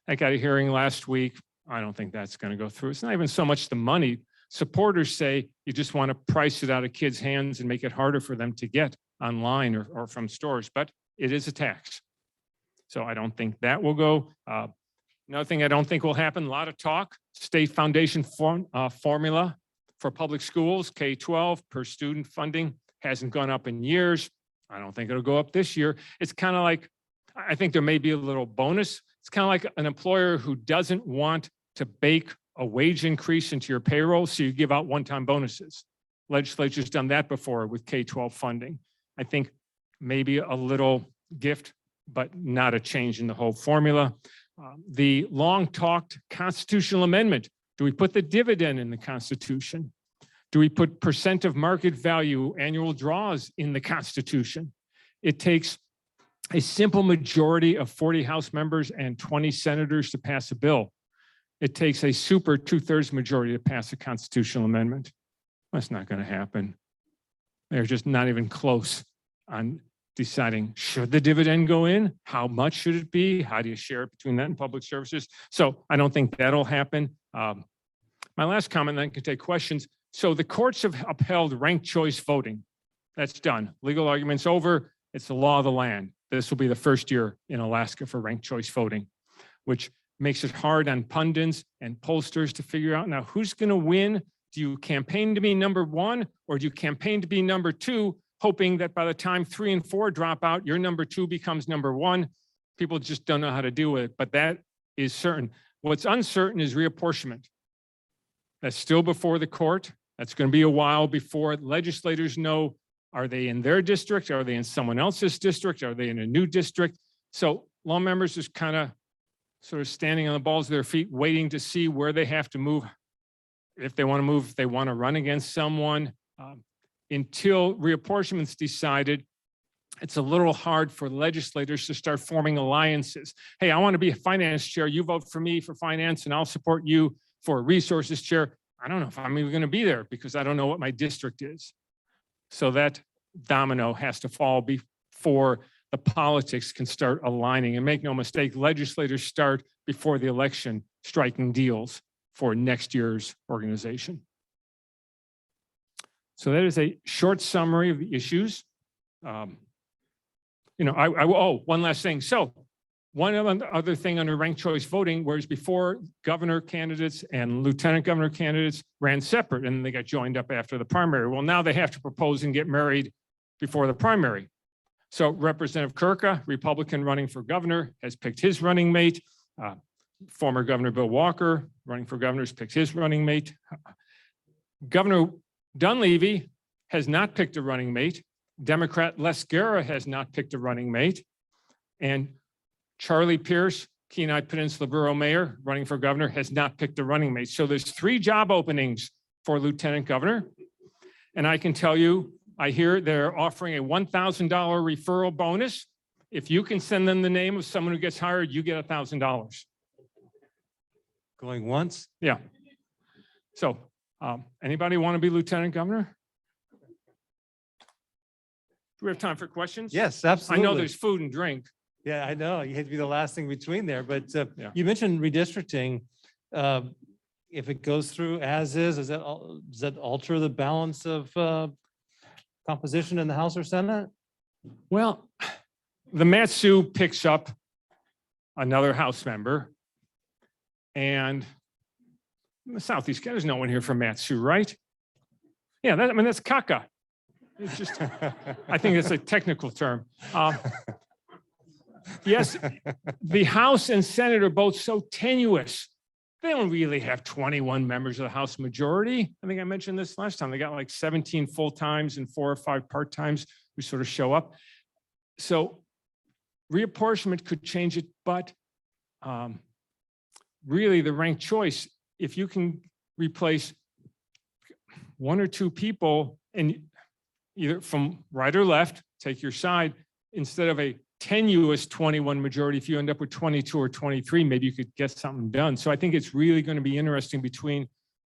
I got a hearing last week. I don't think that's going to go through. It's not even so much the money. Supporters say you just want to price it out of kids' hands and make it harder for them to get online or from stores, but it is a tax. So I don't think that will go. Another thing I don't think will happen, a lot of talk, state foundation formula for public schools, K-12 per student funding hasn't gone up in years. I don't think it'll go up this year. It's kind of like, I think there may be a little bonus. It's kind of like an employer who doesn't want to bake a wage increase into your payroll, so you give out one-time bonuses. Legislature's done that before with K-12 funding. I think maybe a little gift, but not a change in the whole formula. The long-talked constitutional amendment. Do we put the dividend in the Constitution? Do we put percent of market value annual draws in the Constitution? It takes a simple majority of 40 House members and 20 senators to pass a bill. It takes a super 2/3 majority to pass a constitutional amendment. That's not going to happen. They're just not even close on deciding, should the dividend go in? How much should it be? How do you share it between that and public services? So I don't think that'll happen. My last comment, then I can take questions. So the courts have upheld ranked choice voting. That's done. Legal argument's over. It's the law of the land. This will be the first year in Alaska for ranked choice voting, which makes it hard on pundits and pollsters to figure out now who's going to win. Do you campaign to be number one, or do you campaign to be number two, hoping that by the time 3 and 4 drop out, your number 2 becomes number 1? People just don't know how to deal with it, but that is certain. What's uncertain is reapportionment. That's still before the court. That's going to be a while before legislators know, are they in their district? Are they in someone else's district? Are they in a new district? So law members is kind of sort of standing on the balls of their feet, waiting to see where they have to move. If they want to move, if they want to run against someone. Until reapportionment's decided, it's a little hard for legislators to start forming alliances. Hey, I want to be a finance chair. You vote for me for finance and I'll support you for a resources chair. I don't know if I'm even going to be there because I don't know what my district is. So that domino has to fall before the politics can start aligning. And make no mistake, legislators start before the election striking deals for next year's organization. So that is a short summary of the issues. One last thing. So one other thing under ranked choice voting, whereas before governor candidates and lieutenant governor candidates ran separate and they got joined up after the primary. Well, now they have to propose and get married before the primary. So Representative Kirka, Republican running for governor, has picked his running mate. Former Governor Bill Walker, running for governor, has picked his running mate. Governor Dunleavy has not picked a running mate. Democrat Les Guerra has not picked a running mate. And Charlie Pierce, Kenai Peninsula Borough Mayor, running for governor, has not picked a running mate. So there's 3 job openings for lieutenant governor. And I can tell you, I hear they're offering a $1,000 referral bonus. If you can send them the name of someone who gets hired, you get $1,000. Going once? Yeah. So anybody want to be lieutenant governor? Do we have time for questions? Yes, absolutely. I know there's food and drink. Yeah, I know. You hate to be the last thing between there, but Yeah. you mentioned redistricting. if it goes through as is, does that alter the balance of composition in the House or Senate? Well, the Matsu picks up another House member. And in the Southeast, there's no one here from Matsu, right? Yeah, that's Kaka. It's just, I think it's a technical term. Yes, the House and Senate are both so tenuous. They don't really have 21 members of the House majority. I think I mentioned this last time. They got like 17 full-times and 4 or 5 part-times who sort of show up. So reapportionment could change it, but really the ranked choice, if you can replace 1 or 2 people and either from right or left, take your side, instead of a tenuous 21 majority, if you end up with 22 or 23, maybe you could get something done. So I think it's really going to be interesting between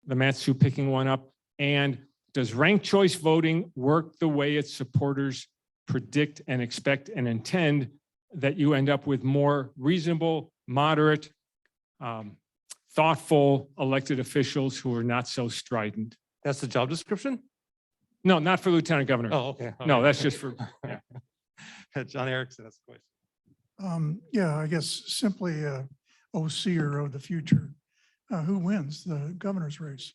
the Matsu picking one up and does ranked choice voting work the way its supporters predict and expect and intend, that you end up with more reasonable, moderate, thoughtful elected officials who are not so strident. That's the job description? No, not for lieutenant governor. Oh, okay. No, that's just for, yeah. John Erickson, that's the question. Yeah, I guess simply OCer of the future. Who wins the governor's race?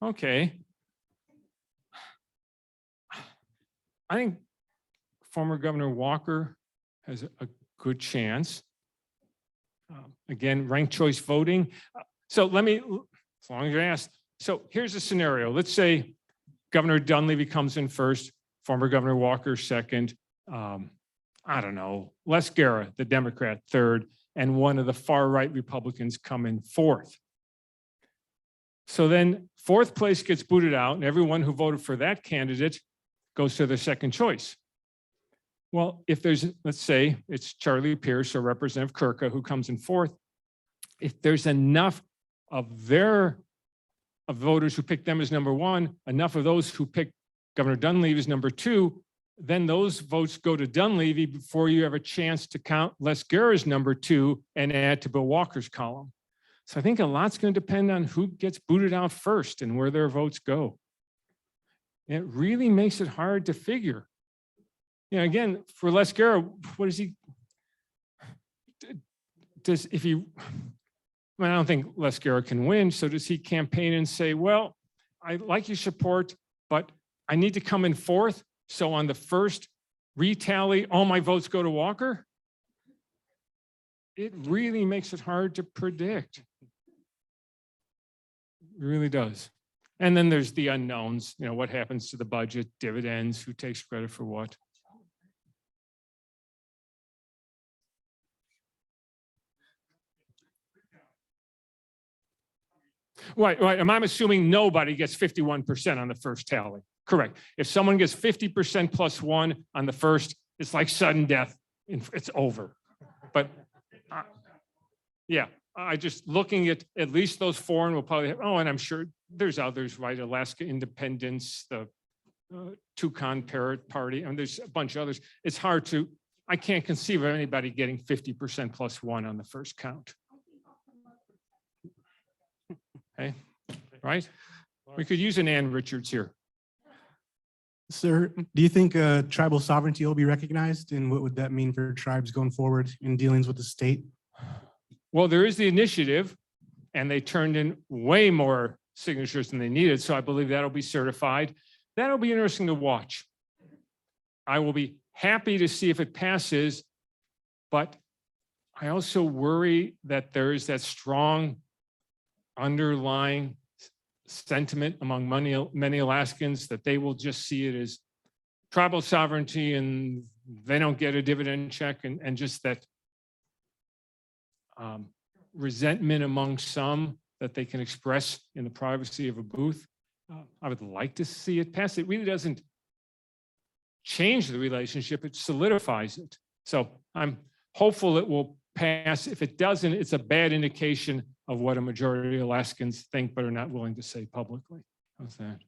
Okay. I think former Governor Walker has a good chance. Again, ranked choice voting. So let me, as long as you ask. So here's a scenario. Let's say Governor Dunleavy comes in first, former Governor Walker second. I don't know, Les Garrett, the Democrat, third, and one of the far-right Republicans come in fourth. So then fourth place gets booted out, and everyone who voted for that candidate goes to their second choice. Well, if there's, let's say it's Charlie Pierce or Representative Kirka who comes in fourth, if there's enough of voters who pick them as number one, enough of those who pick Governor Dunleavy as number two, then those votes go to Dunleavy before you have a chance to count Les Garrett's number two and add to Bill Walker's column. So I think a lot's going to depend on who gets booted out first and where their votes go. It really makes it hard to figure. You know, again, for Les Garrett, what is he? I mean, I don't think Les Garrett can win. So does he campaign and say, well, I like your support, but I need to come in fourth. So on the first retally, all my votes go to Walker? It really makes it hard to predict. It really does. And then there's the unknowns, you know, what happens to the budget, dividends, who takes credit for what. Right. And I'm assuming nobody gets 51% on the first tally. Correct. If someone gets 50% plus one on the first, it's like sudden death. It's over. But yeah, I just looking at least those four, and we'll probably have, and I'm sure there's others, right? Alaska Independence, the Toucan Parrot Party, and there's a bunch of others. It's hard to, I can't conceive of anybody getting 50% plus one on the first count. Okay, right? We could use an Ann Richards here. Sir, do you think tribal sovereignty will be recognized, and what would that mean for tribes going forward in dealings with the state? Well, there is the initiative, and they turned in way more signatures than they needed, so I believe that'll be certified. That'll be interesting to watch. I will be happy to see if it passes, but I also worry that there is that strong underlying sentiment among many Alaskans that they will just see it as tribal sovereignty and they don't get a dividend check, and just that resentment among some that they can express in the privacy of a booth. I would like to see it pass. It really doesn't change the relationship, it solidifies it. So I'm hopeful it will pass. If it doesn't, it's a bad indication of what a majority of Alaskans think but are not willing to say publicly. How's that?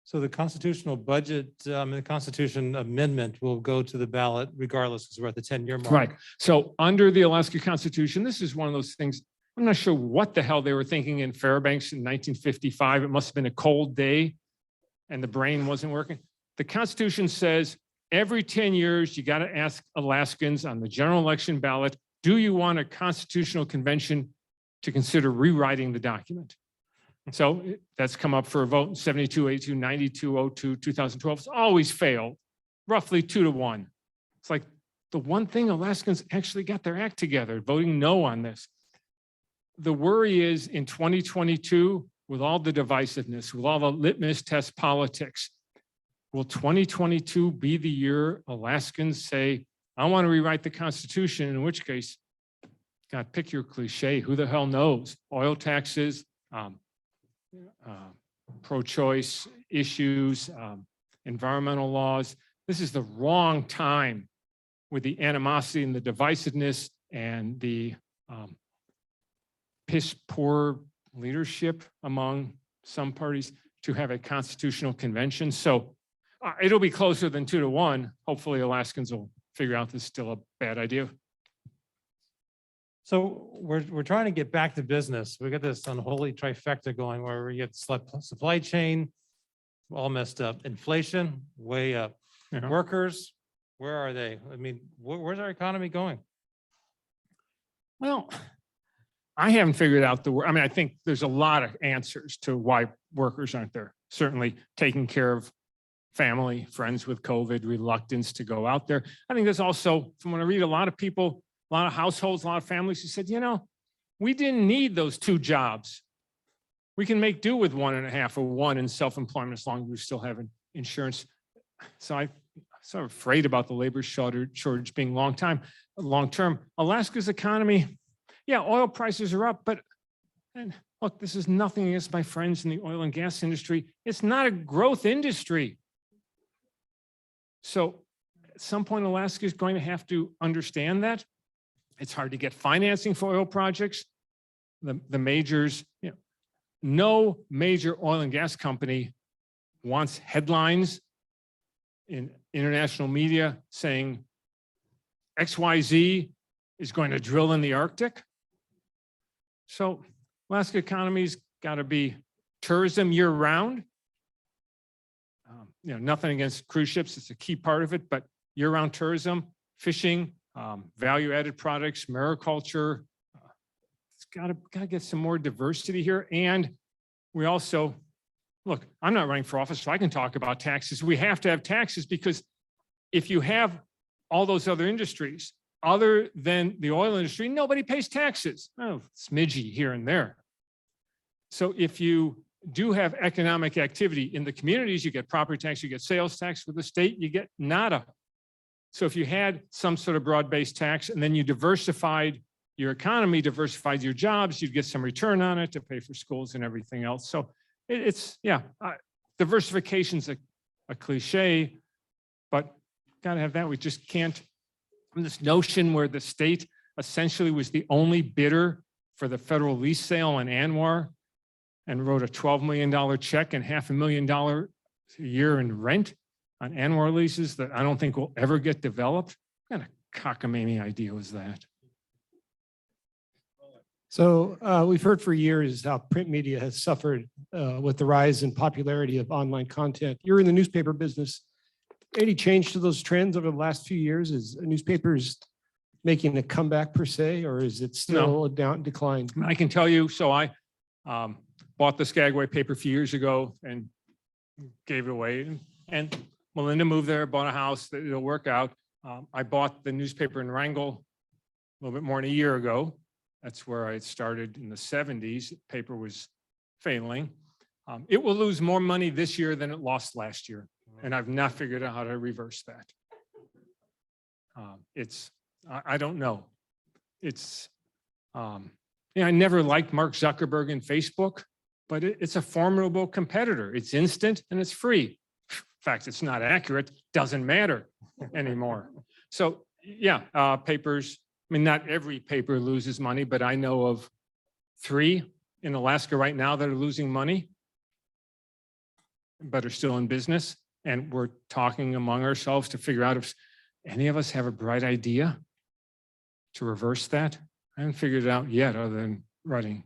So the constitutional budget, the Constitution amendment will go to the ballot regardless because we're at the 10-year mark. Right. So under the Alaska Constitution, this is one of those things, I'm not sure what the hell they were thinking in Fairbanks in 1955. It must have been a cold day and the brain wasn't working. The Constitution says every 10 years, you got to ask Alaskans on the general election ballot, do you want a constitutional convention to consider rewriting the document? So that's come up for a vote in 72, 82, 92, 02, 2012. It's always failed, roughly 2-1. It's like the one thing Alaskans actually got their act together, voting no on this. The worry is in 2022, with all the divisiveness, with all the litmus test politics, will 2022 be the year Alaskans say, I want to rewrite the Constitution, in which case, God, pick your cliche, who the hell knows? Oil taxes, pro-choice issues, environmental laws. This is the wrong time with the animosity and the divisiveness and the piss poor leadership among some parties to have a constitutional convention. So it'll be closer than 2-1. Hopefully Alaskans will figure out this is still a bad idea. So we're trying to get back to business. We got this unholy trifecta going where we get supply chain all messed up, inflation way up, workers, where are they? I mean, where's our economy going? Well, I haven't figured out I mean, I think there's a lot of answers to why workers aren't there. Certainly taking care of family, friends with COVID, reluctance to go out there. I think there's also, from when I read a lot of people, a lot of households, a lot of families who said, you know, we didn't need those 2 jobs. We can make do with 1.5 or 1 in self-employment as long as we still have insurance. So I'm sort of afraid about the labor shortage being long-term. Alaska's economy, yeah, oil prices are up, but and look, this is nothing against my friends in the oil and gas industry. It's not a growth industry. So at some point, Alaska is going to have to understand that. It's hard to get financing for oil projects. The majors, you know, no major oil and gas company wants headlines in international media saying XYZ is going to drill in the Arctic. So Alaska economy's got to be tourism year round. You know, nothing against cruise ships, it's a key part of it, but year round tourism, fishing, value-added products, mariculture. It's got to get some more diversity here. And we also, look, I'm not running for office, so I can talk about taxes. We have to have taxes because if you have all those other industries, other than the oil industry, nobody pays taxes. Oh, smidgy here and there. So if you do have economic activity in the communities, you get property tax, you get sales tax. With the state, you get nada. So if you had some sort of broad-based tax and then you diversified your economy, diversified your jobs, you'd get some return on it to pay for schools and everything else. So diversification's a cliche, but gotta have that. We just can't. This notion where the state essentially was the only bidder for the federal lease sale on ANWR and wrote a $12 million check and $500,000 a year in rent on ANWR leases that I don't think will ever get developed. What kind of cockamamie idea was that? So we've heard for years how print media has suffered with the rise in popularity of online content. You're in the newspaper business. Any change to those trends over the last few years? Is newspapers making a comeback per se, or is it still a decline? I can tell you, so I bought the Skagway paper a few years ago and gave it away. And Melinda moved there, bought a house, it'll work out. I bought the newspaper in Wrangell a little bit more than a year ago. That's where I started in the 70s. The paper was failing. It will lose more money this year than it lost last year. And I've not figured out how to reverse that. I don't know. I never liked Mark Zuckerberg and Facebook, but it's a formidable competitor. It's instant and it's free. In fact, it's not accurate, doesn't matter anymore. So yeah, papers, I mean, not every paper loses money, but I know of 3 in Alaska right now that are losing money. but are still in business. And we're talking among ourselves to figure out if any of us have a bright idea to reverse that. I haven't figured it out yet other than writing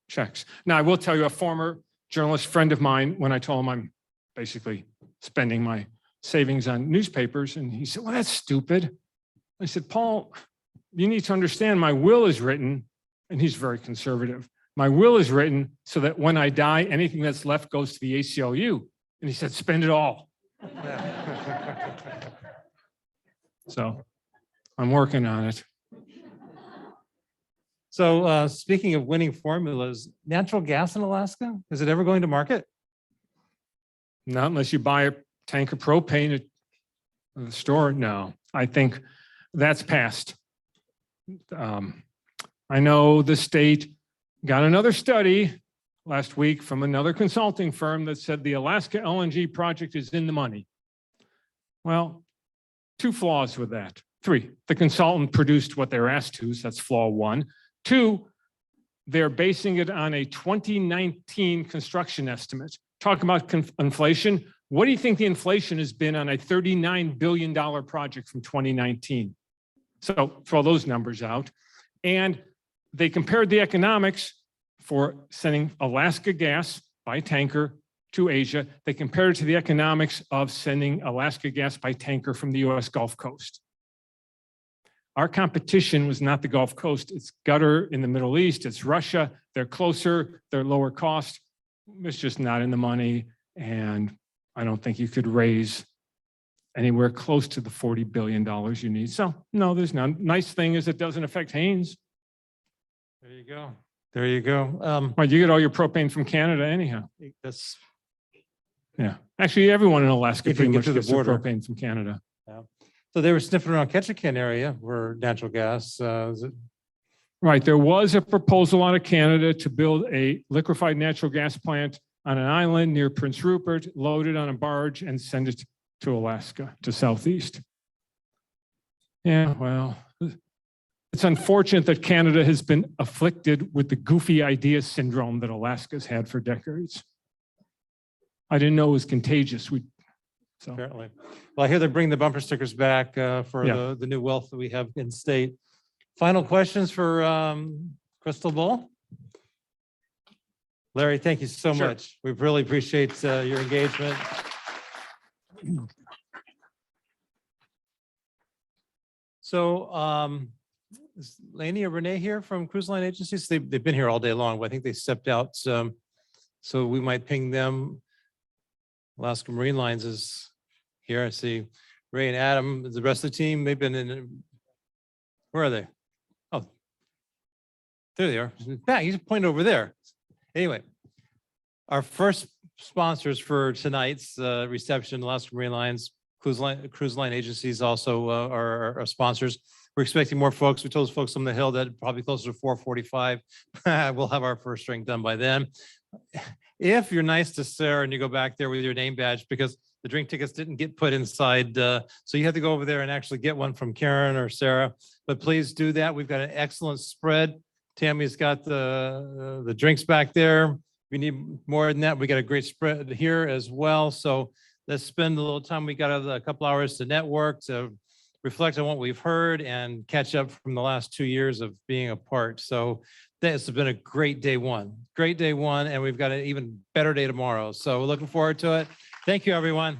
checks. Now, I will tell you, a former journalist friend of mine, when I told him I'm basically spending my savings on newspapers, and he said, well, that's stupid. I said, Paul, you need to understand my will is written, and he's very conservative. My will is written so that when I die, anything that's left goes to the ACLU. And he said, spend it all. So I'm working on it. So speaking of winning formulas, natural gas in Alaska, is it ever going to market? Not unless you buy a tank of propane at the store. No, I think that's passed. I know the state got another study last week from another consulting firm that said the Alaska LNG project is in the money. Well, two flaws with that. Three, the consultant produced what they're asked to, so that's flaw one. Two, they're basing it on a 2019 construction estimate. Talk about inflation. What do you think the inflation has been on a $39 billion project from 2019? So throw those numbers out. And they compared the economics for sending Alaska gas by tanker to Asia. They compared it to the economics of sending Alaska gas by tanker from the US Gulf Coast. Our competition was not the Gulf Coast. It's Qatar in the Middle East. It's Russia. They're closer. They're lower cost. It's just not in the money. And I don't think you could raise anywhere close to the $40 billion you need. So no, there's none. Nice thing is it doesn't affect Haynes. There you go. There you go. Well, you get all your propane from Canada anyhow. That's Yeah. Actually, everyone in Alaska If you pretty get much to the gets their border. propane from Canada. yeah. So they were sniffing around Ketchikan area where natural gas. Is it, Right. There was a proposal out of Canada to build a liquefied natural gas plant on an island near Prince Rupert, load it on a barge and send it to Alaska, to Southeast. Yeah, well, it's unfortunate that Canada has been afflicted with the goofy idea syndrome that Alaska's had for decades. I didn't know it was contagious. apparently. Well, I hear they're bringing the bumper stickers back for Yeah. the new wealth that we have in state. Final questions for Crystal Ball? Larry, thank you so Sure. much. We really appreciate your engagement. So is Laney or Renee here from Cruise Line Agencies? They've been here all day long, but I think they stepped out. So we might ping them. Alaska Marine Lines is here. I see Ray and Adam, the rest of the team, they've been in. Where are they? Oh, there they are. Back, you just point over there. Anyway, our first sponsors for tonight's reception, Alaska Marine Lines, Cruise Line Agencies also are our sponsors. We're expecting more folks. We told folks on the Hill that probably closer to 4:45. We'll have our first drink done by then. If you're nice to Sarah and you go back there with your name badge, because the drink tickets didn't get put inside, so you have to go over there and actually get one from Karen or Sarah. But please do that. We've got an excellent spread. Tammy's got the drinks back there. If you need more than that, we got a great spread here as well. So let's spend a little time. We got a couple hours to network, to reflect on what we've heard and catch up from the last 2 years of being apart. So this has been a great day one, and we've got an even better day tomorrow. So we're looking forward to it. Thank you, everyone.